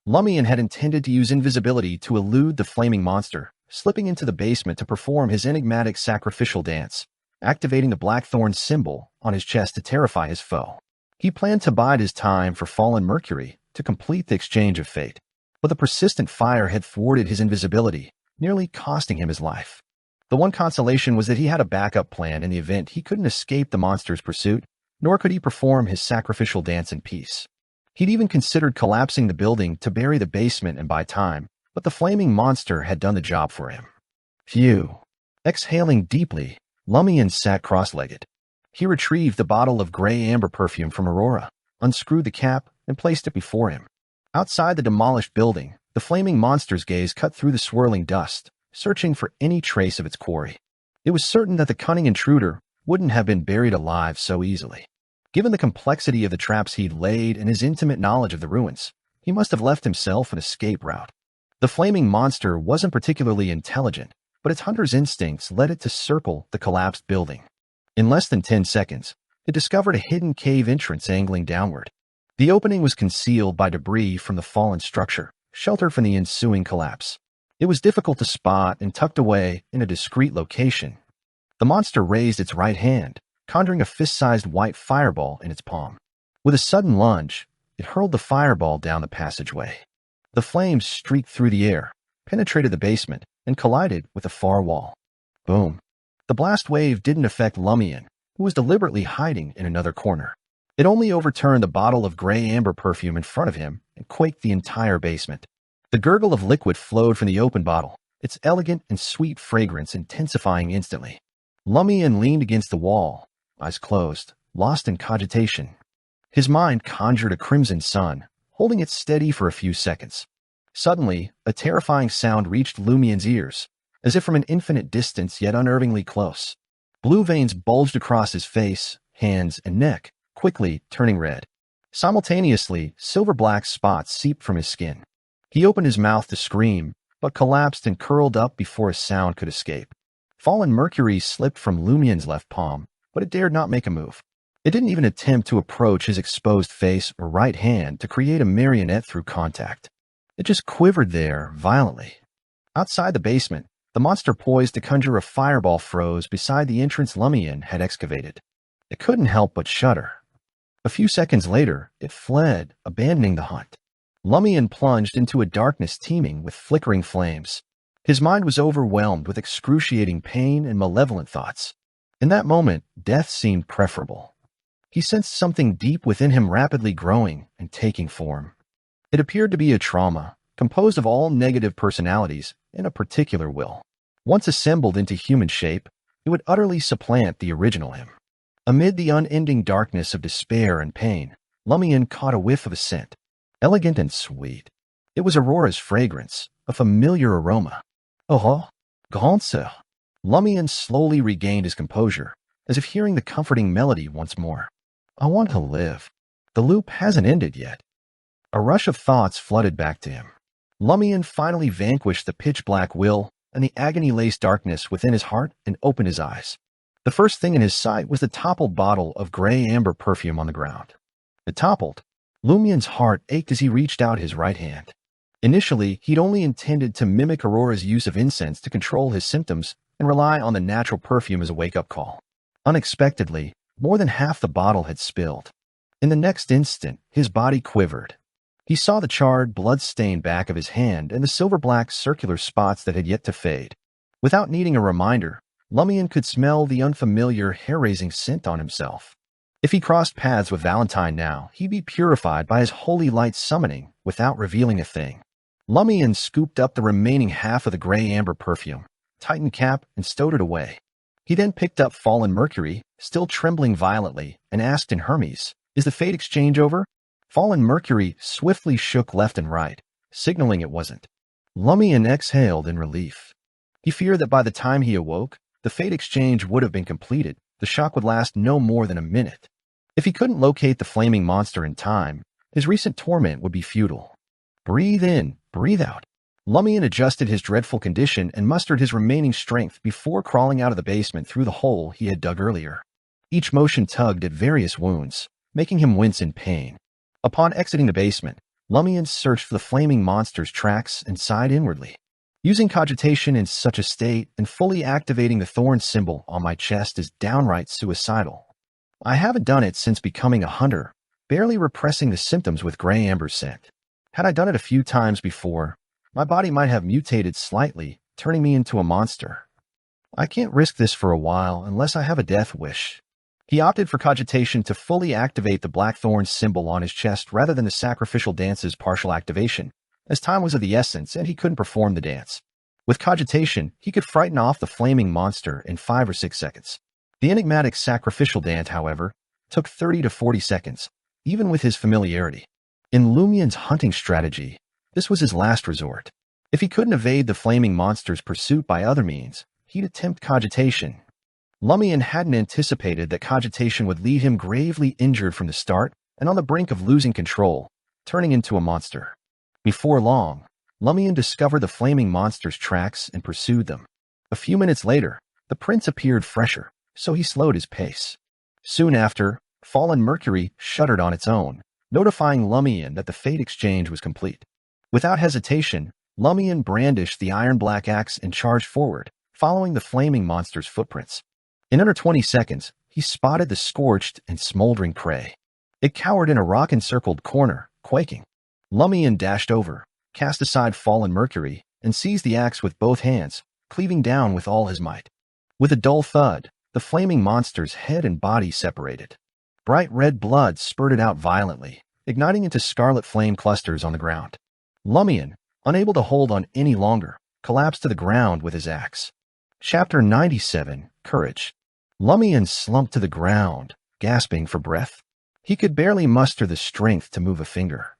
Lumian had intended to use invisibility to elude the flaming monster, slipping into the basement to perform his enigmatic sacrificial dance, activating the blackthorn symbol on his chest to terrify his foe. He planned to bide his time for fallen Mercury to complete the exchange of fate, but the persistent fire had thwarted his invisibility, nearly costing him his life. The one consolation was that he had a backup plan in the event he couldn't escape the monster's pursuit, nor could he perform his sacrificial dance in peace. He'd even considered collapsing the building to bury the basement and buy time, but the flaming monster had done the job for him. Phew. Exhaling deeply, Lumian sat cross-legged. He retrieved the bottle of gray amber perfume from Aurora, unscrewed the cap, and placed it before him. Outside the demolished building, the flaming monster's gaze cut through the swirling dust, searching for any trace of its quarry. It was certain that the cunning intruder wouldn't have been buried alive so easily. Given the complexity of the traps he'd laid and his intimate knowledge of the ruins, he must have left himself an escape route. The flaming monster wasn't particularly intelligent, but its hunter's instincts led it to circle the collapsed building. In less than 10 seconds, it discovered a hidden cave entrance angling downward. The opening was concealed by debris from the fallen structure, sheltered from the ensuing collapse. It was difficult to spot and tucked away in a discreet location. The monster raised its right hand, conjuring a fist-sized white fireball in its palm. With a sudden lunge, it hurled the fireball down the passageway. The flames streaked through the air, penetrated the basement, and collided with the far wall. Boom. The blast wave didn't affect Lumian, who was deliberately hiding in another corner. It only overturned the bottle of gray amber perfume in front of him and quaked the entire basement. The gurgle of liquid flowed from the open bottle, its elegant and sweet fragrance intensifying instantly. Lumian leaned against the wall, eyes closed, lost in cogitation. His mind conjured a crimson sun, holding it steady for a few seconds. Suddenly, a terrifying sound reached Lumian's ears, as if from an infinite distance yet unnervingly close. Blue veins bulged across his face, hands, and neck, quickly turning red. Simultaneously, silver-black spots seeped from his skin. He opened his mouth to scream, but collapsed and curled up before a sound could escape. Fallen mercury slipped from Lumian's left palm, but it dared not make a move. It didn't even attempt to approach his exposed face or right hand to create a marionette through contact. It just quivered there, violently. Outside the basement, the monster poised to conjure a fireball froze beside the entrance Lumian had excavated. It couldn't help but shudder. A few seconds later, it fled, abandoning the hunt. Lumian plunged into a darkness teeming with flickering flames. His mind was overwhelmed with excruciating pain and malevolent thoughts. In that moment, death seemed preferable. He sensed something deep within him rapidly growing and taking form. It appeared to be a trauma, composed of all negative personalities and a particular will. Once assembled into human shape, it would utterly supplant the original him. Amid the unending darkness of despair and pain, Lumian caught a whiff of a scent, elegant and sweet. It was Aurora's fragrance, a familiar aroma. Oh, grand sœur. Lumian slowly regained his composure, as if hearing the comforting melody once more. I want to live. The loop hasn't ended yet. A rush of thoughts flooded back to him. Lumian finally vanquished the pitch-black will and the agony-laced darkness within his heart and opened his eyes. The first thing in his sight was the toppled bottle of gray amber perfume on the ground. It toppled. Lumian's heart ached as he reached out his right hand. Initially, he'd only intended to mimic Aurora's use of incense to control his symptoms and rely on the natural perfume as a wake-up call. Unexpectedly, more than half the bottle had spilled. In the next instant, his body quivered. He saw the charred, blood-stained back of his hand and the silver-black circular spots that had yet to fade. Without needing a reminder, Lumian could smell the unfamiliar, hair-raising scent on himself. If he crossed paths with Valentine now, he'd be purified by his holy light summoning without revealing a thing. Lumian scooped up the remaining half of the gray amber perfume, tightened cap, and stowed it away. He then picked up Fallen Mercury, still trembling violently, and asked in Hermes, "Is the fate exchange over?" Fallen Mercury swiftly shook left and right, signaling it wasn't. Lumian exhaled in relief. He feared that by the time he awoke, the fate exchange would have been completed. The shock would last no more than a minute. If he couldn't locate the flaming monster in time, his recent torment would be futile. Breathe in, breathe out. Lumian adjusted his dreadful condition and mustered his remaining strength before crawling out of the basement through the hole he had dug earlier. Each motion tugged at various wounds, making him wince in pain. Upon exiting the basement, Lumian searched for the flaming monster's tracks and sighed inwardly. Using cogitation in such a state and fully activating the thorn symbol on my chest is downright suicidal. I haven't done it since becoming a hunter, barely repressing the symptoms with gray amber scent. Had I done it a few times before, my body might have mutated slightly, turning me into a monster. I can't risk this for a while unless I have a death wish. He opted for cogitation to fully activate the blackthorn symbol on his chest rather than the sacrificial dance's partial activation, as time was of the essence and he couldn't perform the dance. With cogitation, he could frighten off the flaming monster in 5 or 6 seconds. The enigmatic sacrificial dance, however, took 30 to 40 seconds, even with his familiarity. In Lumian's hunting strategy, this was his last resort. If he couldn't evade the flaming monster's pursuit by other means, he'd attempt cogitation. Lumian hadn't anticipated that cogitation would leave him gravely injured from the start and on the brink of losing control, turning into a monster. Before long, Lumian discovered the flaming monster's tracks and pursued them. A few minutes later, the prince appeared fresher, so he slowed his pace. Soon after, Fallen Mercury shuddered on its own, notifying Lumian that the fate exchange was complete. Without hesitation, Lumian brandished the iron-black axe and charged forward, following the flaming monster's footprints. In under 20 seconds, he spotted the scorched and smoldering prey. It cowered in a rock-encircled corner, quaking. Lumian dashed over, cast aside Fallen Mercury, and seized the axe with both hands, cleaving down with all his might. With a dull thud, the flaming monster's head and body separated. Bright red blood spurted out violently, igniting into scarlet flame clusters on the ground. Lumian, unable to hold on any longer, collapsed to the ground with his axe. Chapter 97, Courage. Lumian slumped to the ground, gasping for breath. He could barely muster the strength to move a finger.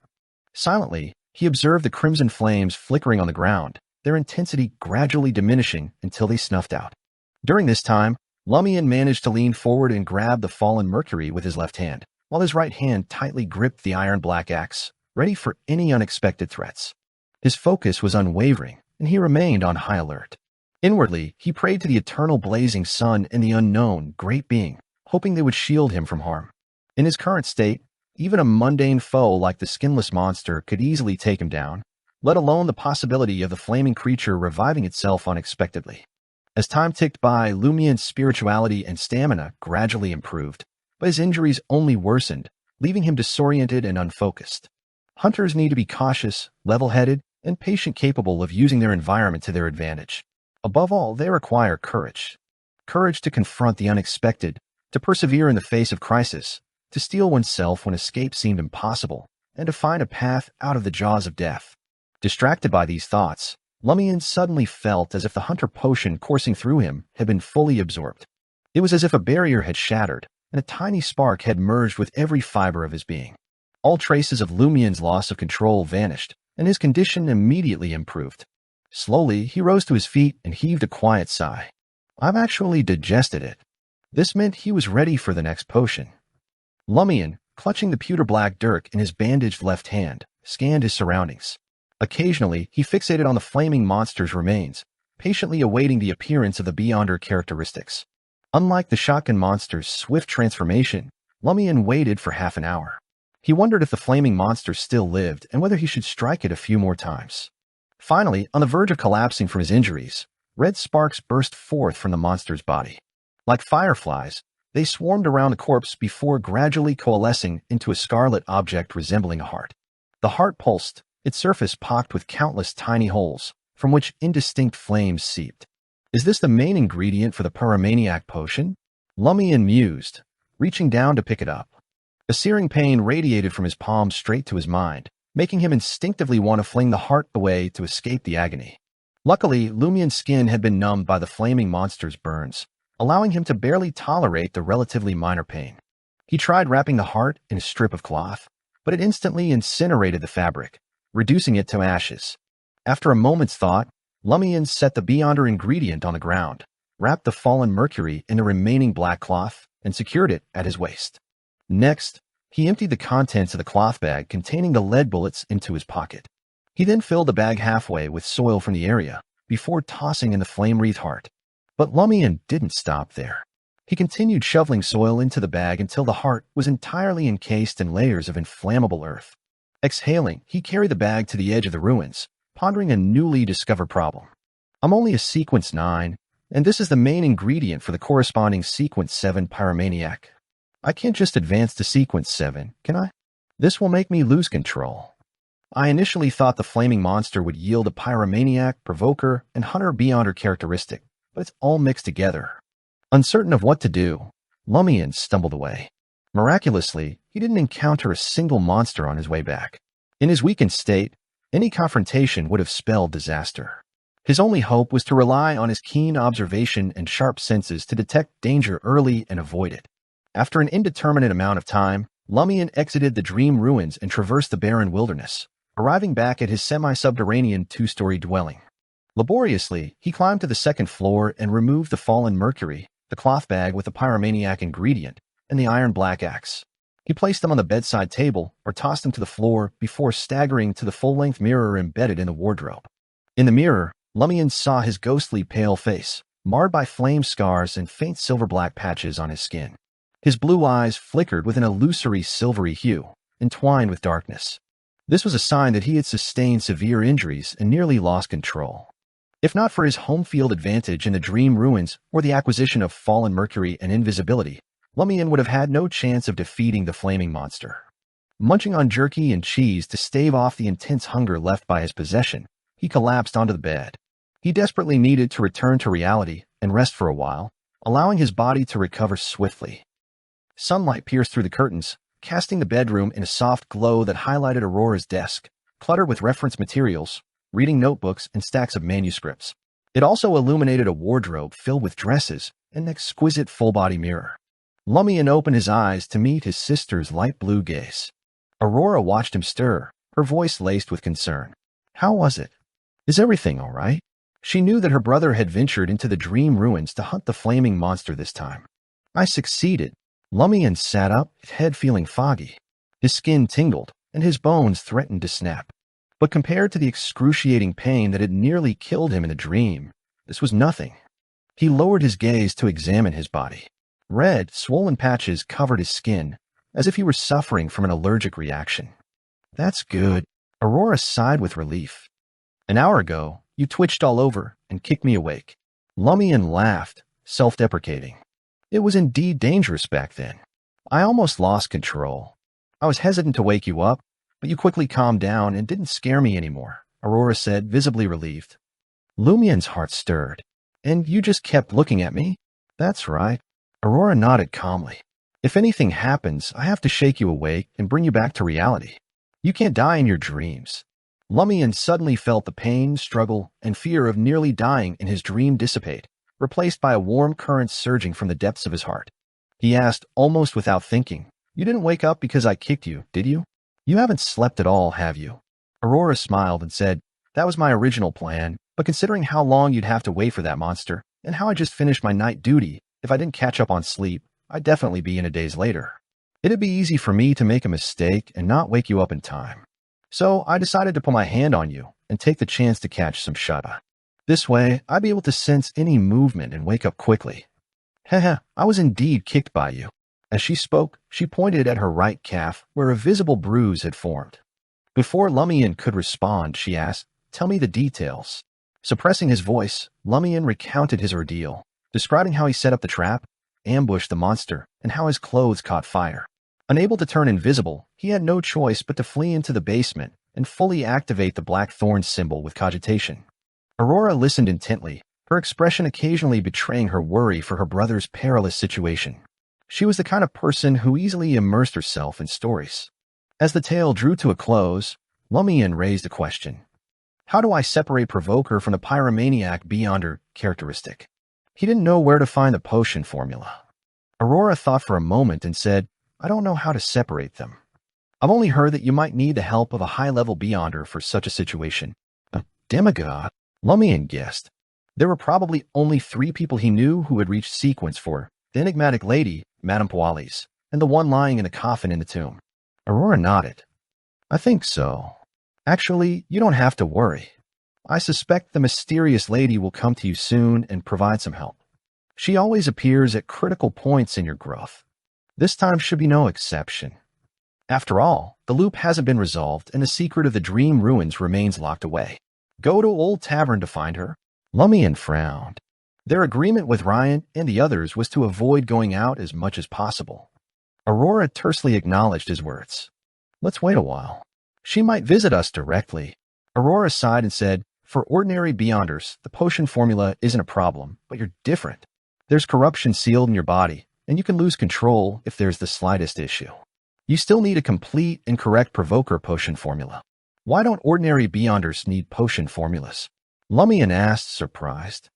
Silently, he observed the crimson flames flickering on the ground, their intensity gradually diminishing until they snuffed out. During this time, Lumian managed to lean forward and grab the fallen Mercury with his left hand, while his right hand tightly gripped the iron black axe, ready for any unexpected threats. His focus was unwavering, and he remained on high alert. Inwardly, he prayed to the eternal blazing sun and the unknown, great being, hoping they would shield him from harm. In his current state, even a mundane foe like the skinless monster could easily take him down, let alone the possibility of the flaming creature reviving itself unexpectedly. As time ticked by, Lumian's spirituality and stamina gradually improved, but his injuries only worsened, leaving him disoriented and unfocused. Hunters need to be cautious, level-headed, and patient-capable of using their environment to their advantage. Above all, they require courage. Courage to confront the unexpected, to persevere in the face of crisis, to steel oneself when escape seemed impossible, and to find a path out of the jaws of death. Distracted by these thoughts, Lumian suddenly felt as if the hunter potion coursing through him had been fully absorbed. It was as if a barrier had shattered, and a tiny spark had merged with every fiber of his being. All traces of Lumian's loss of control vanished, and his condition immediately improved. Slowly, he rose to his feet and heaved a quiet sigh. I've actually digested it. This meant he was ready for the next potion. Lumian, clutching the pewter-black dirk in his bandaged left hand, scanned his surroundings. Occasionally, he fixated on the flaming monster's remains, patiently awaiting the appearance of the Beyonder characteristics. Unlike the shotgun monster's swift transformation, Lumian waited for half an hour. He wondered if the flaming monster still lived and whether he should strike it a few more times. Finally, on the verge of collapsing from his injuries, red sparks burst forth from the monster's body. Like fireflies, they swarmed around the corpse before gradually coalescing into a scarlet object resembling a heart. The heart pulsed, its surface pocked with countless tiny holes, from which indistinct flames seeped. Is this the main ingredient for the pyromaniac potion? Lumian mused, reaching down to pick it up. A searing pain radiated from his palm straight to his mind, making him instinctively want to fling the heart away to escape the agony. Luckily, Lumian's skin had been numbed by the flaming monster's burns, allowing him to barely tolerate the relatively minor pain. He tried wrapping the heart in a strip of cloth, but it instantly incinerated the fabric, reducing it to ashes. After a moment's thought, Lumian set the Beyonder ingredient on the ground, wrapped the fallen Mercury in the remaining black cloth, and secured it at his waist. Next, he emptied the contents of the cloth bag containing the lead bullets into his pocket. He then filled the bag halfway with soil from the area, before tossing in the flame-wreathed heart. But Lumian didn't stop there. He continued shoveling soil into the bag until the heart was entirely encased in layers of inflammable earth. Exhaling, he carried the bag to the edge of the ruins, pondering a newly discovered problem. I'm only a Sequence 9, and this is the main ingredient for the corresponding Sequence 7 pyromaniac. I can't just advance to Sequence 7, can I? This will make me lose control. I initially thought the flaming monster would yield a pyromaniac, provoker, and hunter Beyonder characteristic, but it's all mixed together. Uncertain of what to do, Lumian stumbled away. Miraculously, he didn't encounter a single monster on his way back. In his weakened state, any confrontation would have spelled disaster. His only hope was to rely on his keen observation and sharp senses to detect danger early and avoid it. After an indeterminate amount of time, Lumian exited the dream ruins and traversed the barren wilderness, arriving back at his semi-subterranean two-story dwelling. Laboriously, he climbed to the second floor and removed the fallen Mercury, the cloth bag with the pyromaniac ingredient, and the iron black axe. He placed them on the bedside table or tossed them to the floor before staggering to the full-length mirror embedded in the wardrobe. In the mirror, Lumian saw his ghostly pale face, marred by flame scars and faint silver-black patches on his skin. His blue eyes flickered with an illusory silvery hue, entwined with darkness. This was a sign that he had sustained severe injuries and nearly lost control. If not for his home field advantage in the dream ruins or the acquisition of fallen Mercury and invisibility, Lumian would have had no chance of defeating the flaming monster. Munching on jerky and cheese to stave off the intense hunger left by his possession, he collapsed onto the bed. He desperately needed to return to reality and rest for a while, allowing his body to recover swiftly. Sunlight pierced through the curtains, casting the bedroom in a soft glow that highlighted Aurora's desk, cluttered with reference materials, reading notebooks, and stacks of manuscripts. It also illuminated a wardrobe filled with dresses and an exquisite full-body mirror. Lumian opened his eyes to meet his sister's light blue gaze. Aurora watched him stir, her voice laced with concern. How was it? Is everything all right? She knew that her brother had ventured into the dream ruins to hunt the flaming monster this time. I succeeded. Lumian sat up, his head feeling foggy. His skin tingled, and his bones threatened to snap. But compared to the excruciating pain that had nearly killed him in the dream, this was nothing. He lowered his gaze to examine his body. Red, swollen patches covered his skin, as if he were suffering from an allergic reaction. That's good. Aurora sighed with relief. An hour ago, you twitched all over and kicked me awake. Lumian laughed, self-deprecating. It was indeed dangerous back then. I almost lost control. I was hesitant to wake you up, but you quickly calmed down and didn't scare me anymore, Aurora said, visibly relieved. Lumian's heart stirred. And you just kept looking at me? That's right. Aurora nodded calmly. If anything happens, I have to shake you awake and bring you back to reality. You can't die in your dreams. Lumian suddenly felt the pain, struggle, and fear of nearly dying in his dream dissipate, replaced by a warm current surging from the depths of his heart. He asked, almost without thinking, You didn't wake up because I kicked you, did you? You haven't slept at all, have you? Aurora smiled and said, That was my original plan, but considering how long you'd have to wait for that monster, and how I just finished my night duty, if I didn't catch up on sleep, I'd definitely be in a daze later. It'd be easy for me to make a mistake and not wake you up in time. So I decided to put my hand on you and take the chance to catch some shut-eye. This way, I'd be able to sense any movement and wake up quickly. Heh, I was indeed kicked by you. As she spoke, she pointed at her right calf where a visible bruise had formed. Before Lumian could respond, she asked, Tell me the details. Suppressing his voice, Lumian recounted his ordeal, describing how he set up the trap, ambushed the monster, and how his clothes caught fire. Unable to turn invisible, he had no choice but to flee into the basement and fully activate the black thorn symbol with cogitation. Aurora listened intently, her expression occasionally betraying her worry for her brother's perilous situation. She was the kind of person who easily immersed herself in stories. As the tale drew to a close, Lumian raised a question. How do I separate Provoker from the pyromaniac beyonder characteristic? He didn't know where to find the potion formula. Aurora thought for a moment and said, I don't know how to separate them. I've only heard that you might need the help of a high-level beyonder for such a situation. A demigod? Lumian guessed. There were probably only 3 people he knew who had reached sequence for the enigmatic lady, Madame Poalis, and the one lying in the coffin in the tomb. Aurora nodded. I think so. Actually, you don't have to worry. I suspect the mysterious lady will come to you soon and provide some help. She always appears at critical points in your growth. This time should be no exception. After all, the loop hasn't been resolved and the secret of the dream ruins remains locked away. Go to Old Tavern to find her. Lumian frowned. Their agreement with Ryan and the others was to avoid going out as much as possible. Aurora tersely acknowledged his words. Let's wait a while. She might visit us directly. Aurora sighed and said, For ordinary beyonders, the potion formula isn't a problem, but you're different. There's corruption sealed in your body, and you can lose control if there's the slightest issue. You still need a complete and correct Provoker potion formula. Why don't ordinary beyonders need potion formulas? Lumian asked, surprised.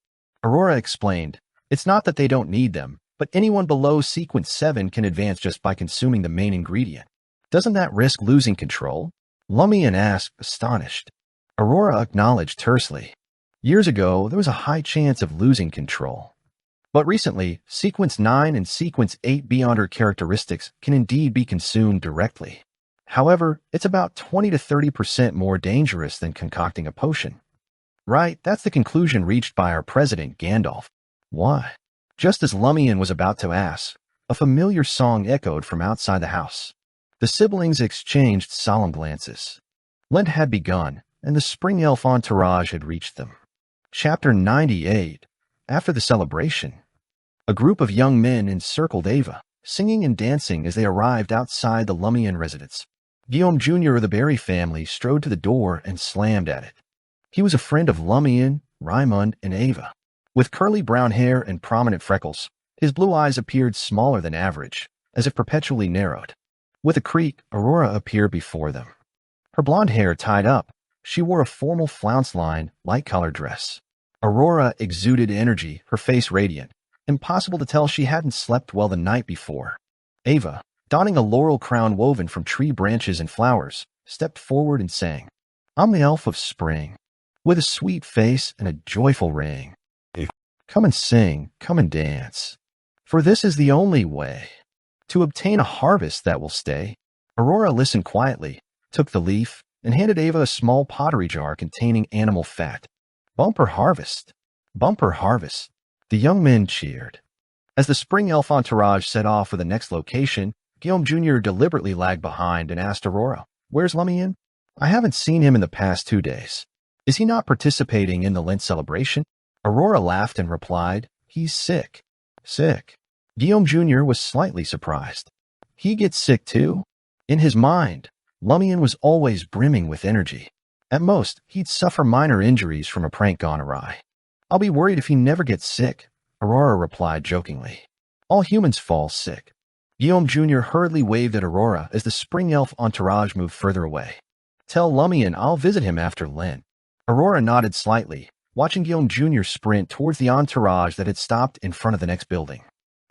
Aurora explained, It's not that they don't need them, but anyone below sequence 7 can advance just by consuming the main ingredient. Doesn't that risk losing control? Lumian asked, astonished. Aurora acknowledged tersely. Years ago, there was a high chance of losing control. But recently, Sequence 9 and Sequence 8 Beyonder characteristics can indeed be consumed directly. However, it's about 20 to 30% more dangerous than concocting a potion. Right, that's the conclusion reached by our president, Gandalf. Why? Just as Lumian was about to ask, a familiar song echoed from outside the house. The siblings exchanged solemn glances. Lent had begun, and the spring elf entourage had reached them. Chapter 98. After the celebration, a group of young men encircled Ava, singing and dancing as they arrived outside the Lumian residence. Guillaume Jr. of the Barry family strode to the door and slammed at it. He was a friend of Lumian, Raimund, and Ava. With curly brown hair and prominent freckles, his blue eyes appeared smaller than average, as if perpetually narrowed. With a creak, Aurora appeared before them. Her blonde hair tied up, she wore a formal flounce-lined, light-colored dress. Aurora exuded energy, her face radiant, Impossible to tell she hadn't slept well the night before. Ava, donning a laurel crown woven from tree branches and flowers, stepped forward and sang, "I'm the elf of spring, with a sweet face and a joyful ring. Come and sing, come and dance, for this is the only way to obtain a harvest that will stay." Aurora listened quietly, took the leaf, and handed Ava a small pottery jar containing animal fat. Bumper harvest! Bumper harvest! The young men cheered. As the spring elf entourage set off for the next location, Guillaume Jr. deliberately lagged behind and asked Aurora, "Where's Lumian? I haven't seen him in the past 2 days. Is he not participating in the Lent celebration?" Aurora laughed and replied, "He's sick." Sick? Guillaume Jr. was slightly surprised. He gets sick too? In his mind, Lumian was always brimming with energy. At most, he'd suffer minor injuries from a prank gone awry. "I'll be worried if he never gets sick," Aurora replied jokingly. "All humans fall sick." Guillaume Jr. hurriedly waved at Aurora as the spring elf entourage moved further away. "Tell Lumian I'll visit him after Lent." Aurora nodded slightly, watching Guillaume Jr. sprint towards the entourage that had stopped in front of the next building.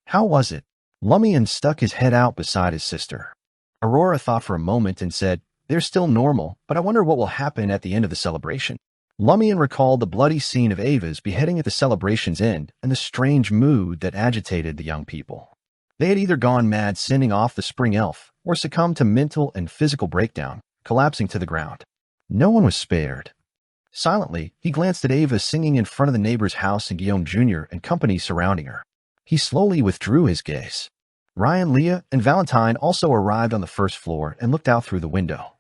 How was it? Lumian stuck his head out beside his sister. Aurora thought for a moment and said, "They're still normal, but I wonder what will happen at the end of the celebration." Lumian recalled the bloody scene of Ava's beheading at the celebration's end and the strange mood that agitated the young people. They had either gone mad sending off the spring elf or succumbed to mental and physical breakdown, collapsing to the ground. No one was spared. Silently, he glanced at Ava singing in front of the neighbor's house and Guillaume Jr. and company surrounding her. He slowly withdrew his gaze. Ryan, Leah, and Valentine also arrived on the first floor and looked out through the window.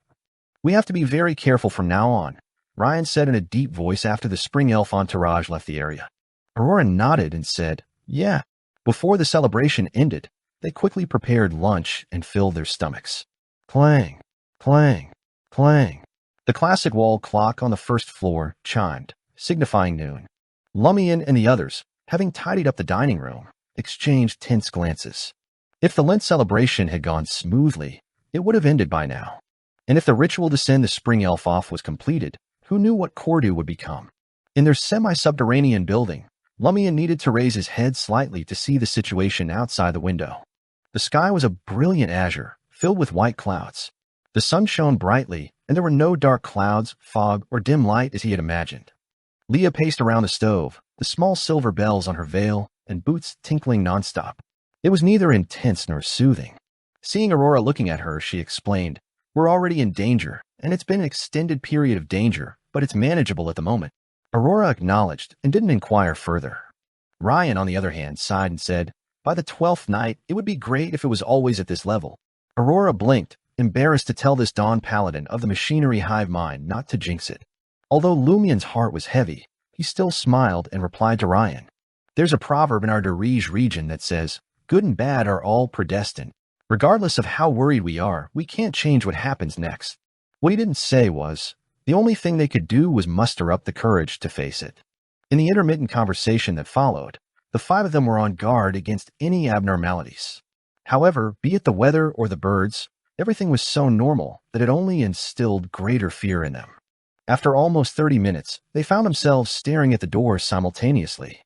"We have to be very careful from now on," Ryan said in a deep voice after the spring elf entourage left the area. Aurora nodded and said, "Yeah." Before the celebration ended, they quickly prepared lunch and filled their stomachs. Clang, clang, clang. The classic wall clock on the first floor chimed, signifying noon. Lumian and the others, having tidied up the dining room, exchanged tense glances. If the Lent celebration had gone smoothly, it would have ended by now. And if the ritual to send the spring elf off was completed, who knew what Cordu would become? In their semi-subterranean building, Lumian needed to raise his head slightly to see the situation outside the window. The sky was a brilliant azure, filled with white clouds. The sun shone brightly, and there were no dark clouds, fog, or dim light as he had imagined. Leah paced around the stove, the small silver bells on her veil and boots tinkling nonstop. It was neither intense nor soothing. Seeing Aurora looking at her, she explained, "We're already in danger, and it's been an extended period of danger, but it's manageable at the moment." Aurora acknowledged and didn't inquire further. Ryan, on the other hand, sighed and said, "By the 12th night, it would be great if it was always at this level." Aurora blinked, embarrassed to tell this Dawn Paladin of the machinery hive mind not to jinx it. Although Lumian's heart was heavy, he still smiled and replied to Ryan, "There's a proverb in our Derige region that says, 'Good and bad are all predestined.' Regardless of how worried we are, we can't change what happens next." What he didn't say was, the only thing they could do was muster up the courage to face it. In the intermittent conversation that followed, the 5 of them were on guard against any abnormalities. However, be it the weather or the birds, everything was so normal that it only instilled greater fear in them. After almost 30 minutes, they found themselves staring at the door simultaneously.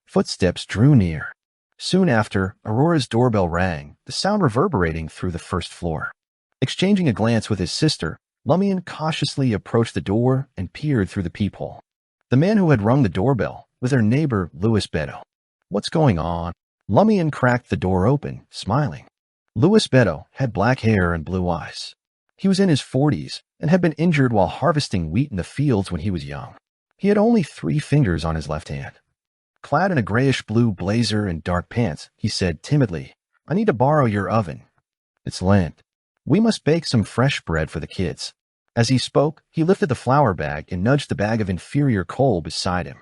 Footsteps drew near. Soon after, Aurora's doorbell rang, the sound reverberating through the first floor. Exchanging a glance with his sister, Lumian cautiously approached the door and peered through the peephole. The man who had rung the doorbell was their neighbor, Louis Beto. "What's going on?" Lumian cracked the door open, smiling. Louis Beto had black hair and blue eyes. He was in his 40s and had been injured while harvesting wheat in the fields when he was young. He had only 3 fingers on his left hand. Clad in a grayish-blue blazer and dark pants, he said timidly, "I need to borrow your oven. It's Lent. We must bake some fresh bread for the kids." As he spoke, he lifted the flour bag and nudged the bag of inferior coal beside him.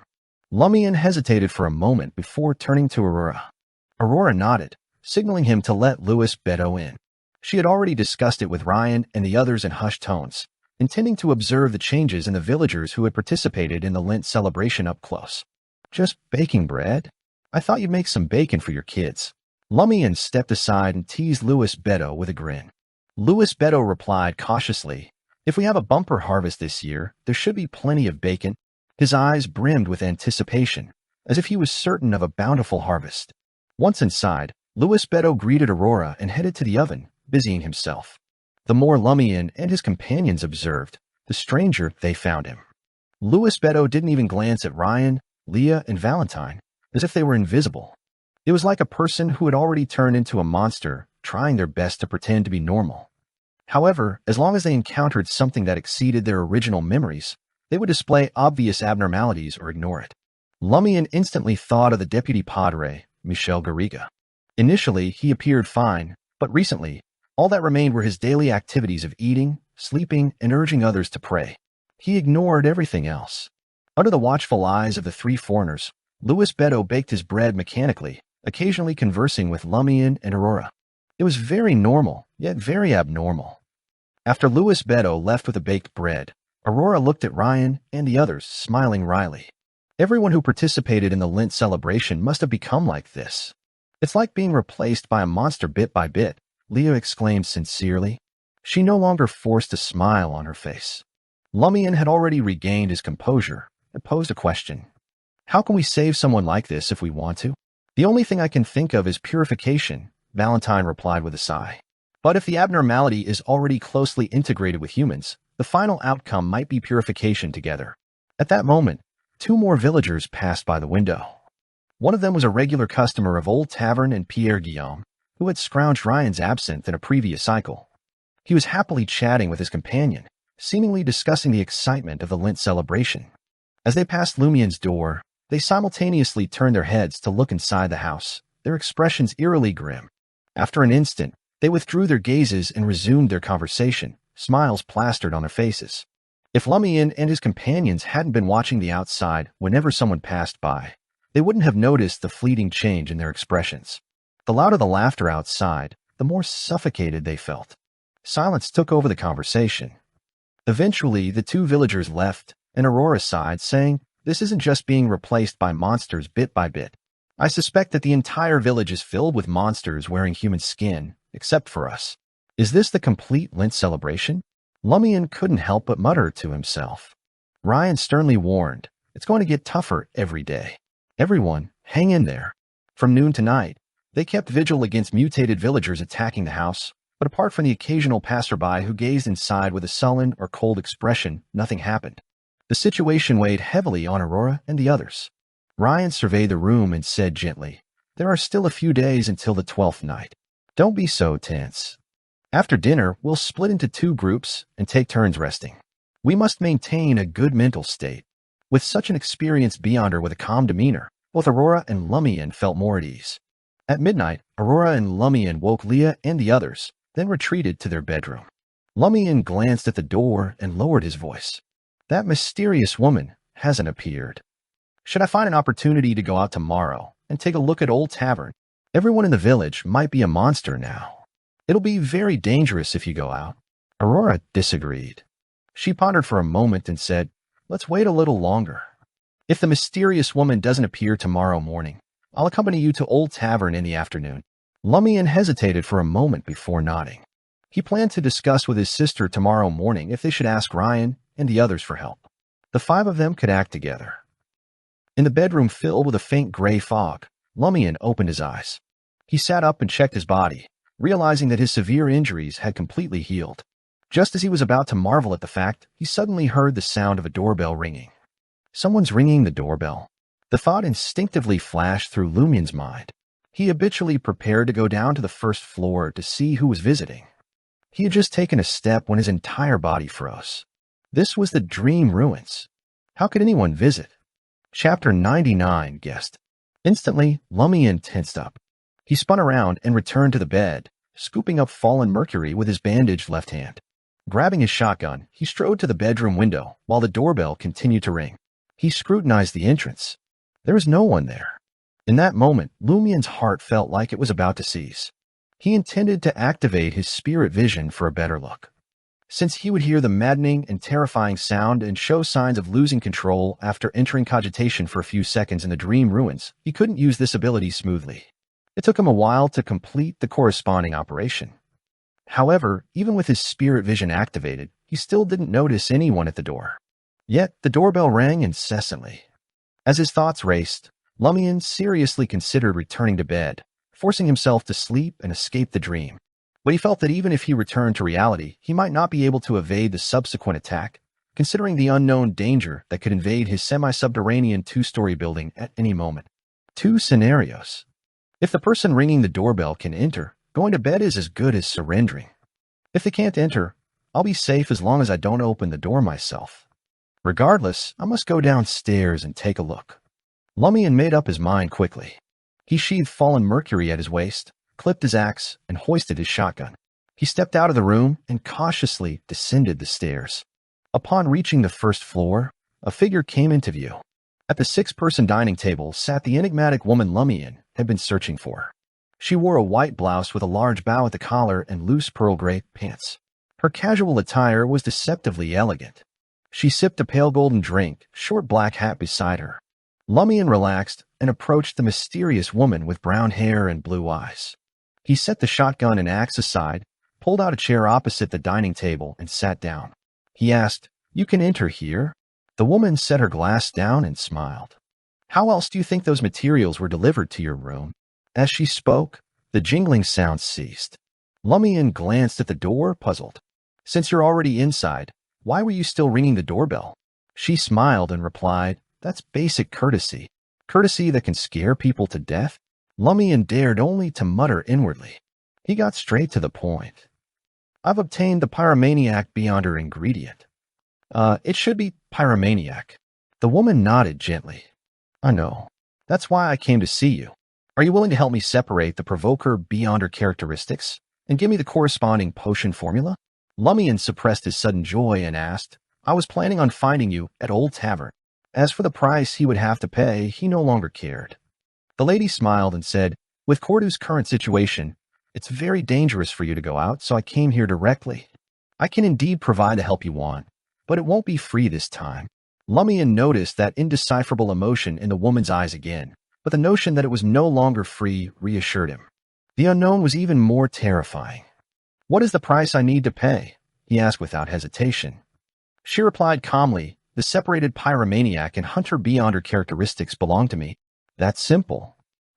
Lumian hesitated for a moment before turning to Aurora. Aurora nodded, signaling him to let Louis Beto in. She had already discussed it with Ryan and the others in hushed tones, intending to observe the changes in the villagers who had participated in the Lent celebration up close. "Just baking bread? I thought you'd make some bacon for your kids." Lumian stepped aside and teased Louis Beto with a grin. Louis Beto replied cautiously, "If we have a bumper harvest this year, there should be plenty of bacon." His eyes brimmed with anticipation, as if he was certain of a bountiful harvest. Once inside, Louis Beto greeted Aurora and headed to the oven, busying himself. The more Lumian and his companions observed, the stranger they found him. Louis Beto didn't even glance at Ryan, Leah, and Valentine, as if they were invisible. It was like a person who had already turned into a monster, trying their best to pretend to be normal. However, as long as they encountered something that exceeded their original memories, they would display obvious abnormalities or ignore it. Lumian instantly thought of the deputy padre, Michel Garriga. Initially, he appeared fine, but recently, all that remained were his daily activities of eating, sleeping, and urging others to pray. He ignored everything else. Under the watchful eyes of the three foreigners, Louis Beto baked his bread mechanically, occasionally conversing with Lumian and Aurora. It was very normal, yet very abnormal. After Louis Beto left with the baked bread, Aurora looked at Ryan and the others, smiling wryly. Everyone who participated in the Lent celebration must have become like this. It's like being replaced by a monster bit by bit, Leah exclaimed sincerely. She no longer forced a smile on her face. Lumian had already regained his composure and posed a question. How can we save someone like this if we want to? The only thing I can think of is purification, Valentine replied with a sigh. But if the abnormality is already closely integrated with humans, the final outcome might be purification together. At that moment, two more villagers passed by the window. One of them was a regular customer of Old Tavern and Pierre Guillaume, who had scrounged Ryan's absinthe in a previous cycle. He was happily chatting with his companion, seemingly discussing the excitement of the Lent celebration. As they passed Lumian's door, they simultaneously turned their heads to look inside the house, their expressions eerily grim. After an instant, they withdrew their gazes and resumed their conversation, smiles plastered on their faces. If Lumian and his companions hadn't been watching the outside whenever someone passed by, they wouldn't have noticed the fleeting change in their expressions. The louder the laughter outside, the more suffocated they felt. Silence took over the conversation. Eventually, the two villagers left, and Aurora sighed, saying, "This isn't just being replaced by monsters bit by bit. I suspect that the entire village is filled with monsters wearing human skin, except for us. Is this the complete Lent celebration?" Lumian couldn't help but mutter to himself. Ryan sternly warned, "It's going to get tougher every day. Everyone, hang in there." From noon to night, they kept vigil against mutated villagers attacking the house, but apart from the occasional passerby who gazed inside with a sullen or cold expression, nothing happened. The situation weighed heavily on Aurora and the others. Ryan surveyed the room and said gently, "There are still a few days until the 12th night. Don't be so tense. After dinner, we'll split into two groups and take turns resting. We must maintain a good mental state." With such an experienced beyonder with a calm demeanor, both Aurora and Lumian felt more at ease. At midnight, Aurora and Lumian woke Leah and the others, then retreated to their bedroom. Lumian glanced at the door and lowered his voice. "That mysterious woman hasn't appeared. Should I find an opportunity to go out tomorrow and take a look at Old Tavern? Everyone in the village might be a monster now. It'll be very dangerous if you go out." Aurora disagreed. She pondered for a moment and said, "Let's wait a little longer. If the mysterious woman doesn't appear tomorrow morning, I'll accompany you to Old Tavern in the afternoon." Lumian hesitated for a moment before nodding. He planned to discuss with his sister tomorrow morning if they should ask Ryan and the others for help. The five of them could act together. In the bedroom filled with a faint gray fog, Lumian opened his eyes. He sat up and checked his body, realizing that his severe injuries had completely healed. Just as he was about to marvel at the fact, he suddenly heard the sound of a doorbell ringing. Someone's ringing the doorbell. The thought instinctively flashed through Lumian's mind. He habitually prepared to go down to the first floor to see who was visiting. He had just taken a step when his entire body froze. This was the Dream Ruins. How could anyone visit? Chapter 99 guessed. Instantly, Lumian tensed up. He spun around and returned to the bed, scooping up fallen mercury with his bandaged left hand. Grabbing his shotgun, he strode to the bedroom window while the doorbell continued to ring. He scrutinized the entrance. There was no one there. In that moment, Lumian's heart felt like it was about to seize. He intended to activate his spirit vision for a better look. Since he would hear the maddening and terrifying sound and show signs of losing control after entering cogitation for a few seconds in the Dream Ruins, he couldn't use this ability smoothly. It took him a while to complete the corresponding operation. However, even with his spirit vision activated, he still didn't notice anyone at the door. Yet, the doorbell rang incessantly. As his thoughts raced, Lumian seriously considered returning to bed, forcing himself to sleep and escape the dream. But he felt that even if he returned to reality, he might not be able to evade the subsequent attack, considering the unknown danger that could invade his semi-subterranean two-story building at any moment. Two scenarios. If the person ringing the doorbell can enter, going to bed is as good as surrendering. If they can't enter, I'll be safe as long as I don't open the door myself. Regardless, I must go downstairs and take a look. Lumian made up his mind quickly. He sheathed fallen mercury at his waist, clipped his axe, and hoisted his shotgun. He stepped out of the room and cautiously descended the stairs. Upon reaching the first floor, a figure came into view. At the six-person dining table sat the enigmatic woman Lumian had been searching for. She wore a white blouse with a large bow at the collar and loose pearl gray pants. Her casual attire was deceptively elegant. She sipped a pale golden drink, short black hat beside her. Lumian relaxed and approached the mysterious woman with brown hair and blue eyes. He set the shotgun and axe aside, pulled out a chair opposite the dining table, and sat down. He asked, "You can enter here?" The woman set her glass down and smiled. "How else do you think those materials were delivered to your room?" As she spoke, the jingling sound ceased. Lumian glanced at the door, puzzled. "Since you're already inside, why were you still ringing the doorbell?" She smiled and replied, "That's basic courtesy. Courtesy that can scare people to death?" Lumian dared only to mutter inwardly. He got straight to the point. "I've obtained the pyromaniac beyonder ingredient." It should be pyromaniac." The woman nodded gently. "I know. That's why I came to see you. Are you willing to help me separate the provoker beyonder characteristics and give me the corresponding potion formula?" Lumian suppressed his sudden joy and asked, "I was planning on finding you at Old Tavern." As for the price he would have to pay, he no longer cared. The lady smiled and said, "With Cordu's current situation, it's very dangerous for you to go out, so I came here directly. I can indeed provide the help you want, but it won't be free this time." Lumian noticed that indecipherable emotion in the woman's eyes again, but the notion that it was no longer free reassured him. The unknown was even more terrifying. "What is the price I need to pay?" he asked without hesitation. She replied calmly, "The separated pyromaniac and hunter beyonder characteristics belong to me. That's simple."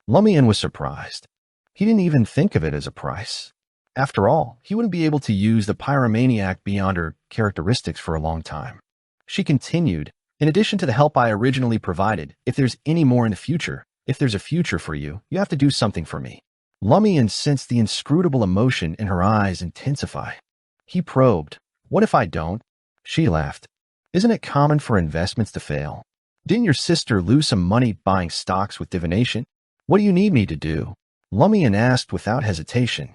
Lumian was surprised. He didn't even think of it as a price. After all, he wouldn't be able to use the pyromaniac beyonder characteristics for a long time. She continued, "In addition to the help I originally provided, if there's any more in the future, if there's a future for you, you have to do something for me." Lumian sensed the inscrutable emotion in her eyes intensify. He probed, "What if I don't?" She laughed. "Isn't it common for investments to fail? Didn't your sister lose some money buying stocks with divination? What do you need me to do?" Lumian asked without hesitation.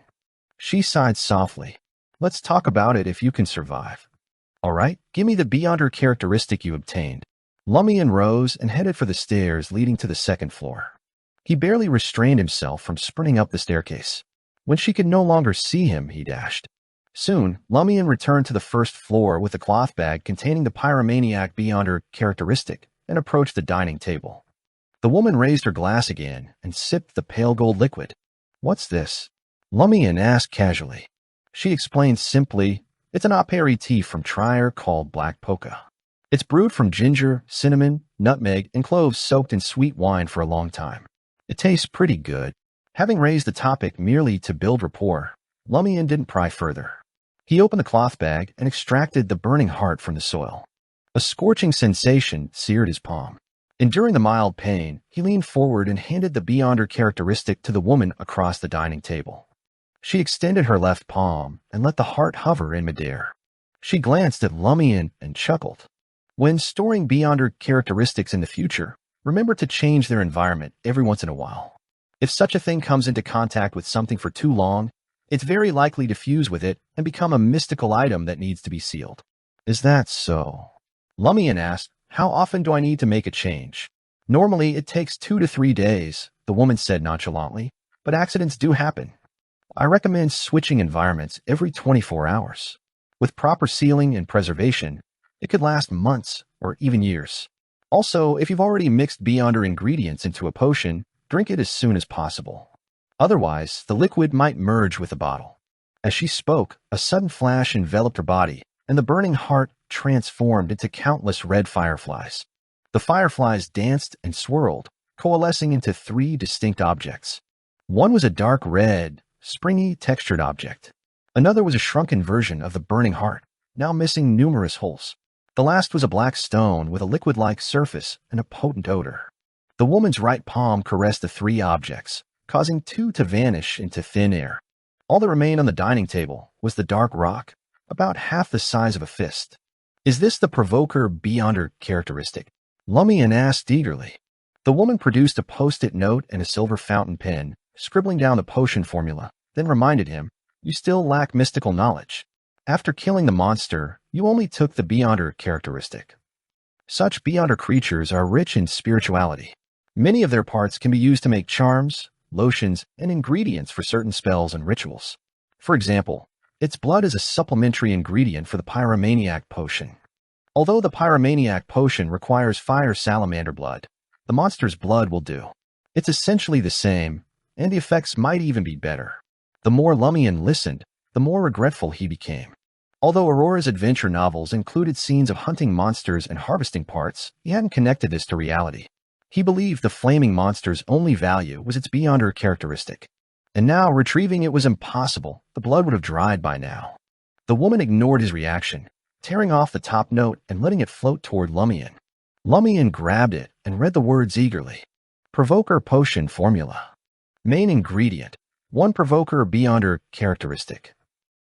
She sighed softly. "Let's talk about it if you can survive." "All right, give me the beyonder characteristic you obtained." Lumian rose and headed for the stairs leading to the second floor. He barely restrained himself from sprinting up the staircase. When she could no longer see him, he dashed. Soon, Lumian returned to the first floor with a cloth bag containing the pyromaniac beyonder characteristic and approached the dining table. The woman raised her glass again and sipped the pale gold liquid. "What's this?" Lumian asked casually. She explained simply, "It's an aperitif from Trier called Black Polka. It's brewed from ginger, cinnamon, nutmeg, and cloves soaked in sweet wine for a long time. It tastes pretty good." Having raised the topic merely to build rapport, Lumian didn't pry further. He opened the cloth bag and extracted the burning heart from the soil. A scorching sensation seared his palm. Enduring the mild pain, he leaned forward and handed the beyonder characteristic to the woman across the dining table. She extended her left palm and let the heart hover in midair. She glanced at Lumian and chuckled. When storing beyonder characteristics in the future, remember to change their environment every once in a while. If such a thing comes into contact with something for too long, it's very likely to fuse with it and become a mystical item that needs to be sealed. "Is that so?" Lumian asked, "How often do I need to make a change?" "Normally, it takes 2 to 3 days," the woman said nonchalantly, "but accidents do happen. I recommend switching environments every 24 hours. With proper sealing and preservation, it could last months or even years. Also, if you've already mixed beyonder ingredients into a potion, drink it as soon as possible. Otherwise, the liquid might merge with the bottle." As she spoke, a sudden flash enveloped her body, and the burning heart transformed into countless red fireflies. The fireflies danced and swirled, coalescing into 3 distinct objects. One was a dark red, springy, textured object. Another was a shrunken version of the burning heart, now missing numerous holes. The last was a black stone with a liquid-like surface and a potent odor. The woman's right palm caressed the three objects, causing two to vanish into thin air. All that remained on the dining table was the dark rock, about half the size of a fist. Is this the provoker beyonder characteristic? Lumian asked eagerly. The woman produced a post-it note and a silver fountain pen, scribbling down the potion formula, then reminded him, "You still lack mystical knowledge. After killing the monster, you only took the beyonder characteristic. Such beyonder creatures are rich in spirituality. Many of their parts can be used to make charms, lotions, and ingredients for certain spells and rituals. For example, its blood is a supplementary ingredient for the pyromaniac potion. Although the pyromaniac potion requires fire salamander blood, the monster's blood will do. It's essentially the same, and the effects might even be better." The more Lumian listened, the more regretful he became. Although Aurora's adventure novels included scenes of hunting monsters and harvesting parts, he hadn't connected this to reality. He believed the flaming monster's only value was its beyonder characteristic. And now, retrieving it was impossible. The blood would have dried by now. The woman ignored his reaction, tearing off the top note and letting it float toward Lumian. Lumian grabbed it and read the words eagerly. Provoker potion formula. Main ingredient, 1 provoker beyonder characteristic.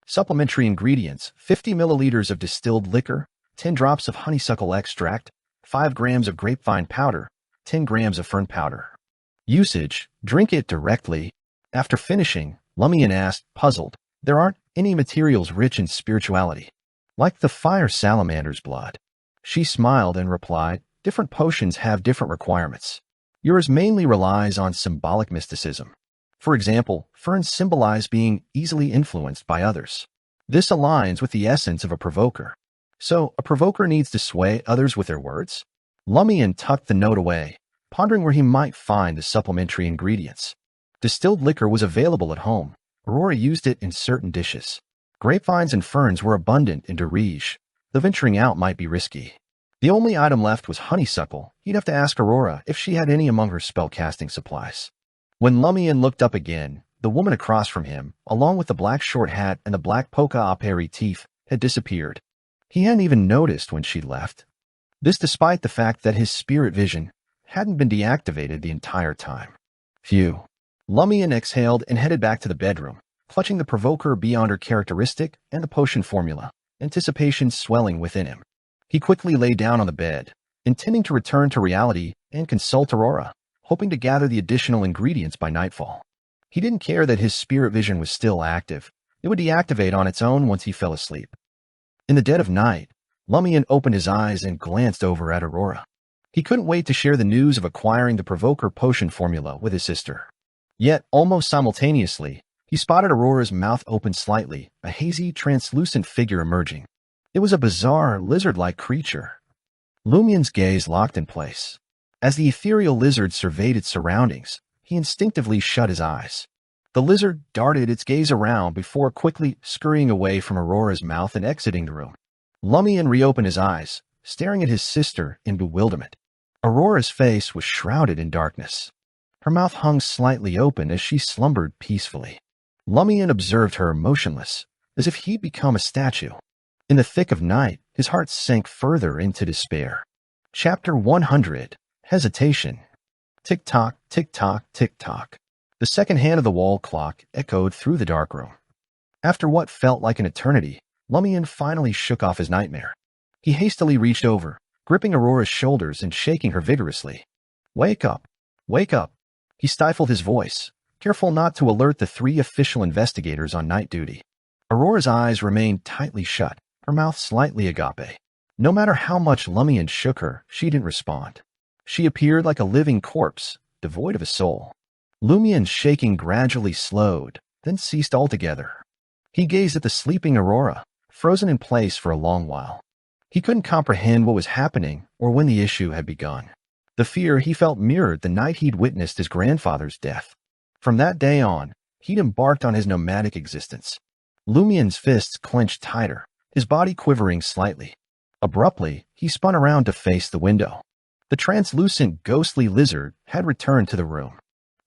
Supplementary ingredients, 50 milliliters of distilled liquor, 10 drops of honeysuckle extract, 5 grams of grapevine powder, 10 grams of fern powder. Usage, drink it directly. After finishing, Lumian asked, puzzled, there aren't any materials rich in spirituality, like the fire salamander's blood. She smiled and replied, different potions have different requirements. Yours mainly relies on symbolic mysticism. For example, ferns symbolize being easily influenced by others. This aligns with the essence of a provoker. So, a provoker needs to sway others with their words? Lumian tucked the note away, pondering where he might find the supplementary ingredients. Distilled liquor was available at home. Aurora used it in certain dishes. Grapevines and ferns were abundant in Derige, though venturing out might be risky. The only item left was honeysuckle. He'd have to ask Aurora if she had any among her spellcasting supplies. When Lumian looked up again, the woman across from him, along with the black short hat and the black polka aperitif, had disappeared. He hadn't even noticed when she'd left. This despite the fact that his spirit vision hadn't been deactivated the entire time. Phew. Lumian exhaled and headed back to the bedroom, clutching the provoker beyonder characteristic and the potion formula, anticipation swelling within him. He quickly lay down on the bed, intending to return to reality and consult Aurora, hoping to gather the additional ingredients by nightfall. He didn't care that his spirit vision was still active. It would deactivate on its own once he fell asleep. In the dead of night, Lumian opened his eyes and glanced over at Aurora. He couldn't wait to share the news of acquiring the provoker potion formula with his sister. Yet, almost simultaneously, he spotted Aurora's mouth open slightly, a hazy, translucent figure emerging. It was a bizarre, lizard-like creature. Lumian's gaze locked in place. As the ethereal lizard surveyed its surroundings, he instinctively shut his eyes. The lizard darted its gaze around before quickly scurrying away from Aurora's mouth and exiting the room. Lumian reopened his eyes, staring at his sister in bewilderment. Aurora's face was shrouded in darkness. Her mouth hung slightly open as she slumbered peacefully. Lumian observed her motionless, as if he'd become a statue. In the thick of night, his heart sank further into despair. Chapter 100. Hesitation. Tick-tock, tick-tock, tick-tock. The second hand of the wall clock echoed through the dark room. After what felt like an eternity, Lumian finally shook off his nightmare. He hastily reached over, gripping Aurora's shoulders and shaking her vigorously. Wake up! Wake up! He stifled his voice, careful not to alert the 3 official investigators on night duty. Aurora's eyes remained tightly shut, her mouth slightly agape. No matter how much Lumian shook her, she didn't respond. She appeared like a living corpse, devoid of a soul. Lumian's shaking gradually slowed, then ceased altogether. He gazed at the sleeping Aurora, frozen in place for a long while. He couldn't comprehend what was happening or when the issue had begun. The fear he felt mirrored the night he'd witnessed his grandfather's death. From that day on, he'd embarked on his nomadic existence. Lumian's fists clenched tighter, his body quivering slightly. Abruptly, he spun around to face the window. The translucent, ghostly lizard had returned to the room.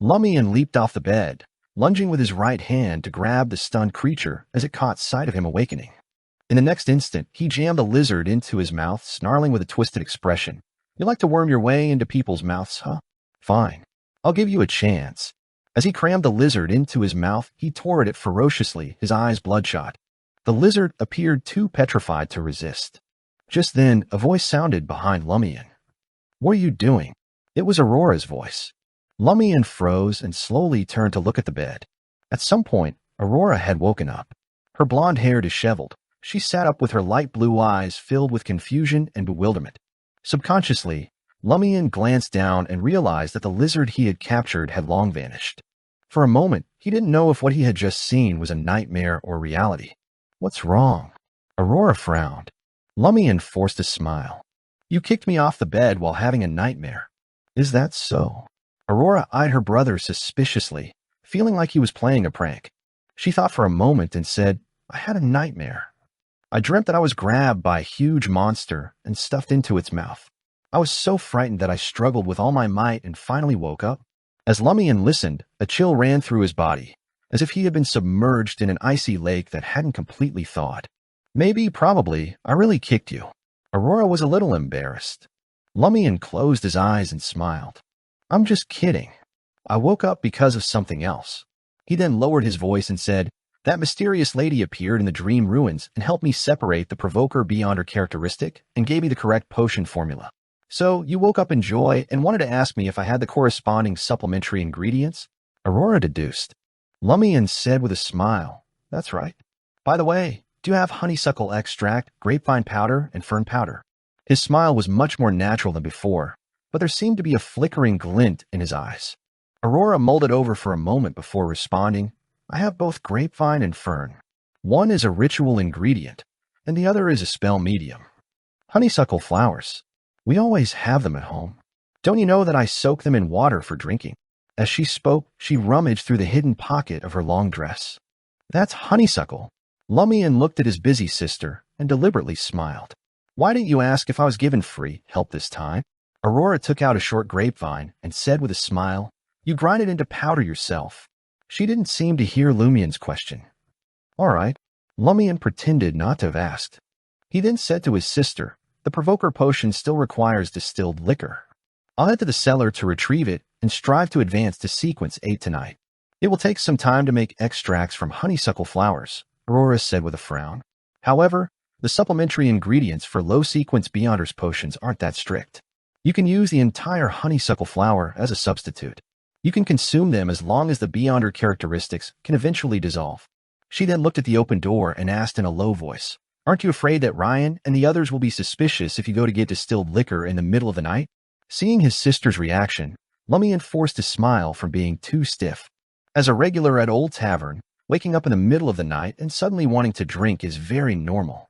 Lumian leaped off the bed, lunging with his right hand to grab the stunned creature as it caught sight of him awakening. In the next instant, he jammed the lizard into his mouth, snarling with a twisted expression. You like to worm your way into people's mouths, huh? Fine. I'll give you a chance. As he crammed the lizard into his mouth, he tore at it ferociously, his eyes bloodshot. The lizard appeared too petrified to resist. Just then, a voice sounded behind Lumian. What are you doing? It was Aurora's voice. Lumian froze and slowly turned to look at the bed. At some point, Aurora had woken up. Her blonde hair disheveled, she sat up with her light blue eyes filled with confusion and bewilderment. Subconsciously, Lumian glanced down and realized that the lizard he had captured had long vanished. For a moment, he didn't know if what he had just seen was a nightmare or reality. What's wrong? Aurora frowned. Lumian forced a smile. You kicked me off the bed while having a nightmare. Is that so? Aurora eyed her brother suspiciously, feeling like he was playing a prank. She thought for a moment and said, I had a nightmare. I dreamt that I was grabbed by a huge monster and stuffed into its mouth. I was so frightened that I struggled with all my might and finally woke up. As Lumian listened, a chill ran through his body, as if he had been submerged in an icy lake that hadn't completely thawed. Maybe, probably, I really kicked you. Aurora was a little embarrassed. Lumian closed his eyes and smiled. I'm just kidding. I woke up because of something else. He then lowered his voice and said, that mysterious lady appeared in the dream ruins and helped me separate the provoker beyond her characteristic and gave me the correct potion formula. So you woke up in joy and wanted to ask me if I had the corresponding supplementary ingredients? Aurora deduced. Lumian said with a smile, that's right. By the way, do you have honeysuckle extract, grapevine powder, and fern powder? His smile was much more natural than before, but there seemed to be a flickering glint in his eyes. Aurora mulled it over for a moment before responding, I have both grapevine and fern. One is a ritual ingredient, and the other is a spell medium. Honeysuckle flowers. We always have them at home. Don't you know that I soak them in water for drinking? As she spoke, she rummaged through the hidden pocket of her long dress. That's honeysuckle. Lumian looked at his busy sister and deliberately smiled. Why didn't you ask if I was given free help this time? Aurora took out a short grapevine and said with a smile, you grind it into powder yourself. She didn't seem to hear Lumian's question. All right. Lumian pretended not to have asked. He then said to his sister, the provoker potion still requires distilled liquor. I'll head to the cellar to retrieve it and strive to advance to sequence 8 tonight. It will take some time to make extracts from honeysuckle flowers, Aurora said with a frown. However, the supplementary ingredients for low sequence Beyonders potions aren't that strict. You can use the entire honeysuckle flower as a substitute. You can consume them as long as the Beyonder characteristics can eventually dissolve. She then looked at the open door and asked in a low voice, aren't you afraid that Ryan and the others will be suspicious if you go to get distilled liquor in the middle of the night? Seeing his sister's reaction, Lumian forced a smile from being too stiff. As a regular at Old Tavern, waking up in the middle of the night and suddenly wanting to drink is very normal.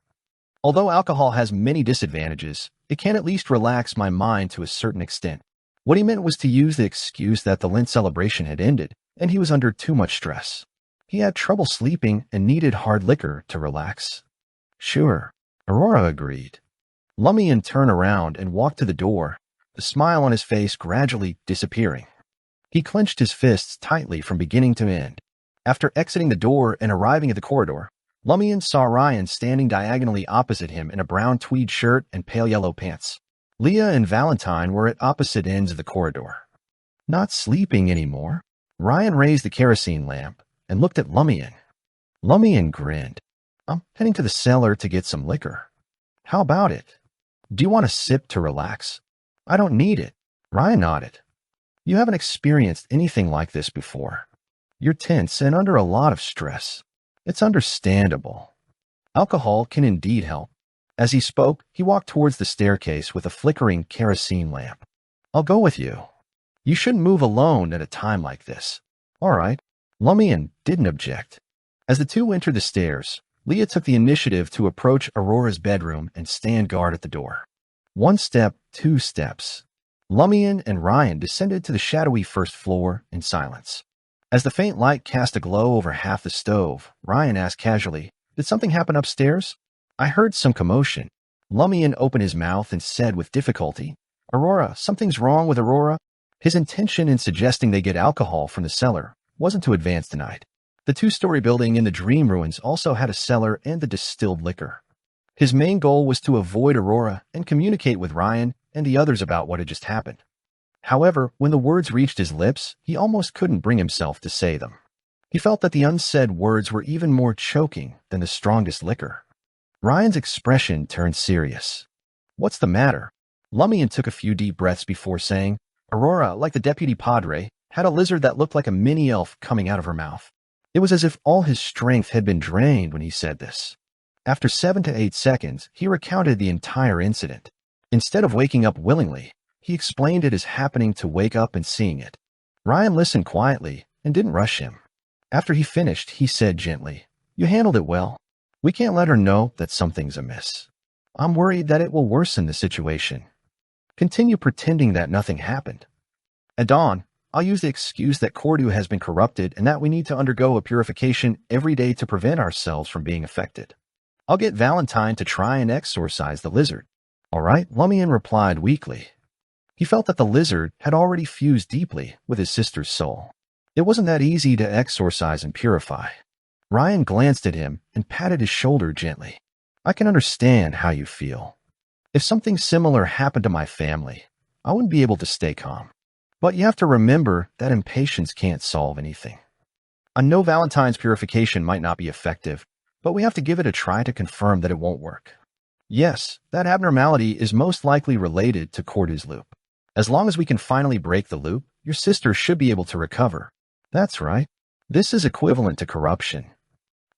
Although alcohol has many disadvantages, it can at least relax my mind to a certain extent. What he meant was to use the excuse that the Lent celebration had ended, and he was under too much stress. He had trouble sleeping and needed hard liquor to relax. Sure, Aurora agreed. Lumian turned around and walked to the door, the smile on his face gradually disappearing. He clenched his fists tightly from beginning to end. After exiting the door and arriving at the corridor, Lumian saw Ryan standing diagonally opposite him in a brown tweed shirt and pale yellow pants. Leah and Valentine were at opposite ends of the corridor. Not sleeping anymore, Ryan raised the kerosene lamp and looked at Lumian. Lumian grinned. I'm heading to the cellar to get some liquor. How about it? Do you want a sip to relax? I don't need it. Ryan nodded. You haven't experienced anything like this before. You're tense and under a lot of stress. It's understandable. Alcohol can indeed help. As he spoke, he walked towards the staircase with a flickering kerosene lamp. I'll go with you. You shouldn't move alone at a time like this. All right. Lumian didn't object. As the two entered the stairs, Leah took the initiative to approach Aurora's bedroom and stand guard at the door. 1 step, 2 steps. Lumian and Ryan descended to the shadowy first floor in silence. As the faint light cast a glow over half the stove, Ryan asked casually, did something happen upstairs? I heard some commotion. Lumian opened his mouth and said with difficulty, Aurora, something's wrong with Aurora? His intention in suggesting they get alcohol from the cellar wasn't to advance the night. The two-story building in the dream ruins also had a cellar and the distilled liquor. His main goal was to avoid Aurora and communicate with Ryan and the others about what had just happened. However, when the words reached his lips, he almost couldn't bring himself to say them. He felt that the unsaid words were even more choking than the strongest liquor. Ryan's expression turned serious. "What's the matter?" Lumian took a few deep breaths before saying, "Aurora, like the deputy padre, had a lizard that looked like a mini-elf coming out of her mouth." It was as if all his strength had been drained when he said this. After 7 to 8 seconds, he recounted the entire incident. Instead of waking up willingly, he explained it as happening to wake up and seeing it. Ryan listened quietly and didn't rush him. After he finished, he said gently, "You handled it well. We can't let her know that something's amiss. I'm worried that it will worsen the situation. Continue pretending that nothing happened. At dawn, I'll use the excuse that Cordu has been corrupted and that we need to undergo a purification every day to prevent ourselves from being affected. I'll get Valentine to try and exorcise the lizard." "All right," Lumian replied weakly. He felt that the lizard had already fused deeply with his sister's soul. It wasn't that easy to exorcise and purify. Ryan glanced at him and patted his shoulder gently. "I can understand how you feel. If something similar happened to my family, I wouldn't be able to stay calm. But you have to remember that impatience can't solve anything. I know Valentine's purification might not be effective, but we have to give it a try to confirm that it won't work. Yes, that abnormality is most likely related to Cordu's loop. As long as we can finally break the loop, your sister should be able to recover." "That's right. This is equivalent to corruption.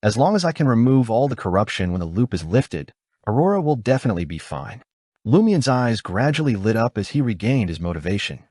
As long as I can remove all the corruption when the loop is lifted, Aurora will definitely be fine." Lumian's eyes gradually lit up as he regained his motivation.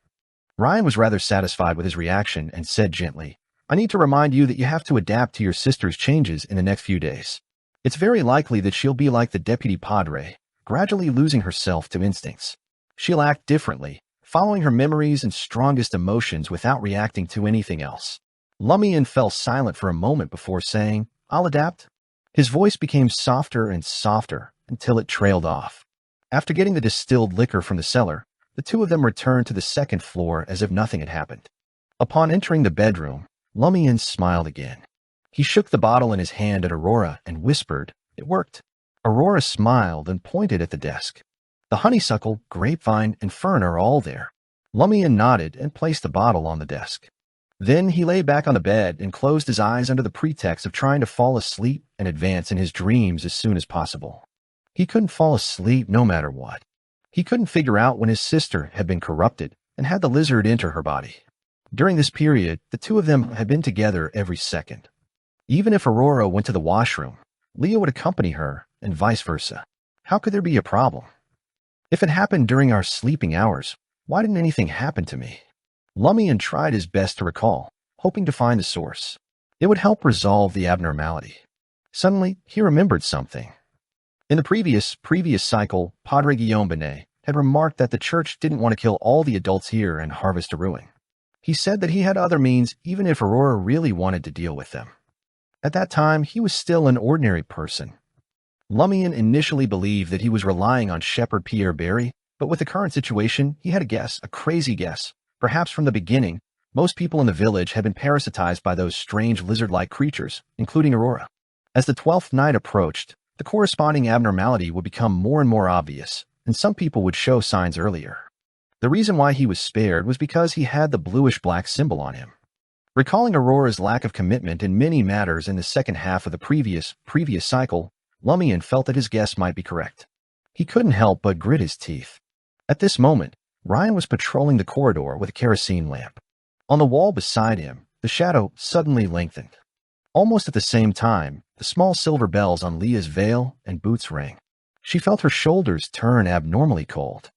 Ryan was rather satisfied with his reaction and said gently, "I need to remind you that you have to adapt to your sister's changes in the next few days. It's very likely that she'll be like the deputy padre, gradually losing herself to instincts. She'll act differently, following her memories and strongest emotions without reacting to anything else." Lumian fell silent for a moment before saying, "I'll adapt." His voice became softer and softer until it trailed off. After getting the distilled liquor from the cellar, the two of them returned to the second floor as if nothing had happened. Upon entering the bedroom, Lumian smiled again. He shook the bottle in his hand at Aurora and whispered, "It worked." Aurora smiled and pointed at the desk. "The honeysuckle, grapevine, and fern are all there." Lumian nodded and placed the bottle on the desk. Then he lay back on the bed and closed his eyes under the pretext of trying to fall asleep and advance in his dreams as soon as possible. He couldn't fall asleep no matter what. He couldn't figure out when his sister had been corrupted and had the lizard enter her body. During this period, the two of them had been together every second. Even if Aurora went to the washroom, Leo would accompany her and vice versa. How could there be a problem? If it happened during our sleeping hours, why didn't anything happen to me? Lumian tried his best to recall, hoping to find the source. It would help resolve the abnormality. Suddenly, he remembered something. In the previous cycle, Padre Guillaume Benet had remarked that the church didn't want to kill all the adults here and harvest a ruin. He said that he had other means even if Aurora really wanted to deal with them. At that time, he was still an ordinary person. Lumian initially believed that he was relying on Shepherd Pierre Barry, but with the current situation, he had a crazy guess. Perhaps from the beginning, most people in the village had been parasitized by those strange lizard-like creatures, including Aurora. As the 12th night approached, the corresponding abnormality would become more and more obvious, and some people would show signs earlier. The reason why he was spared was because he had the bluish-black symbol on him. Recalling Aurora's lack of commitment in many matters in the second half of the previous cycle, Lumian felt that his guess might be correct. He couldn't help but grit his teeth. At this moment, Ryan was patrolling the corridor with a kerosene lamp. On the wall beside him, the shadow suddenly lengthened. Almost at the same time, the small silver bells on Leah's veil and boots rang. She felt her shoulders turn abnormally cold.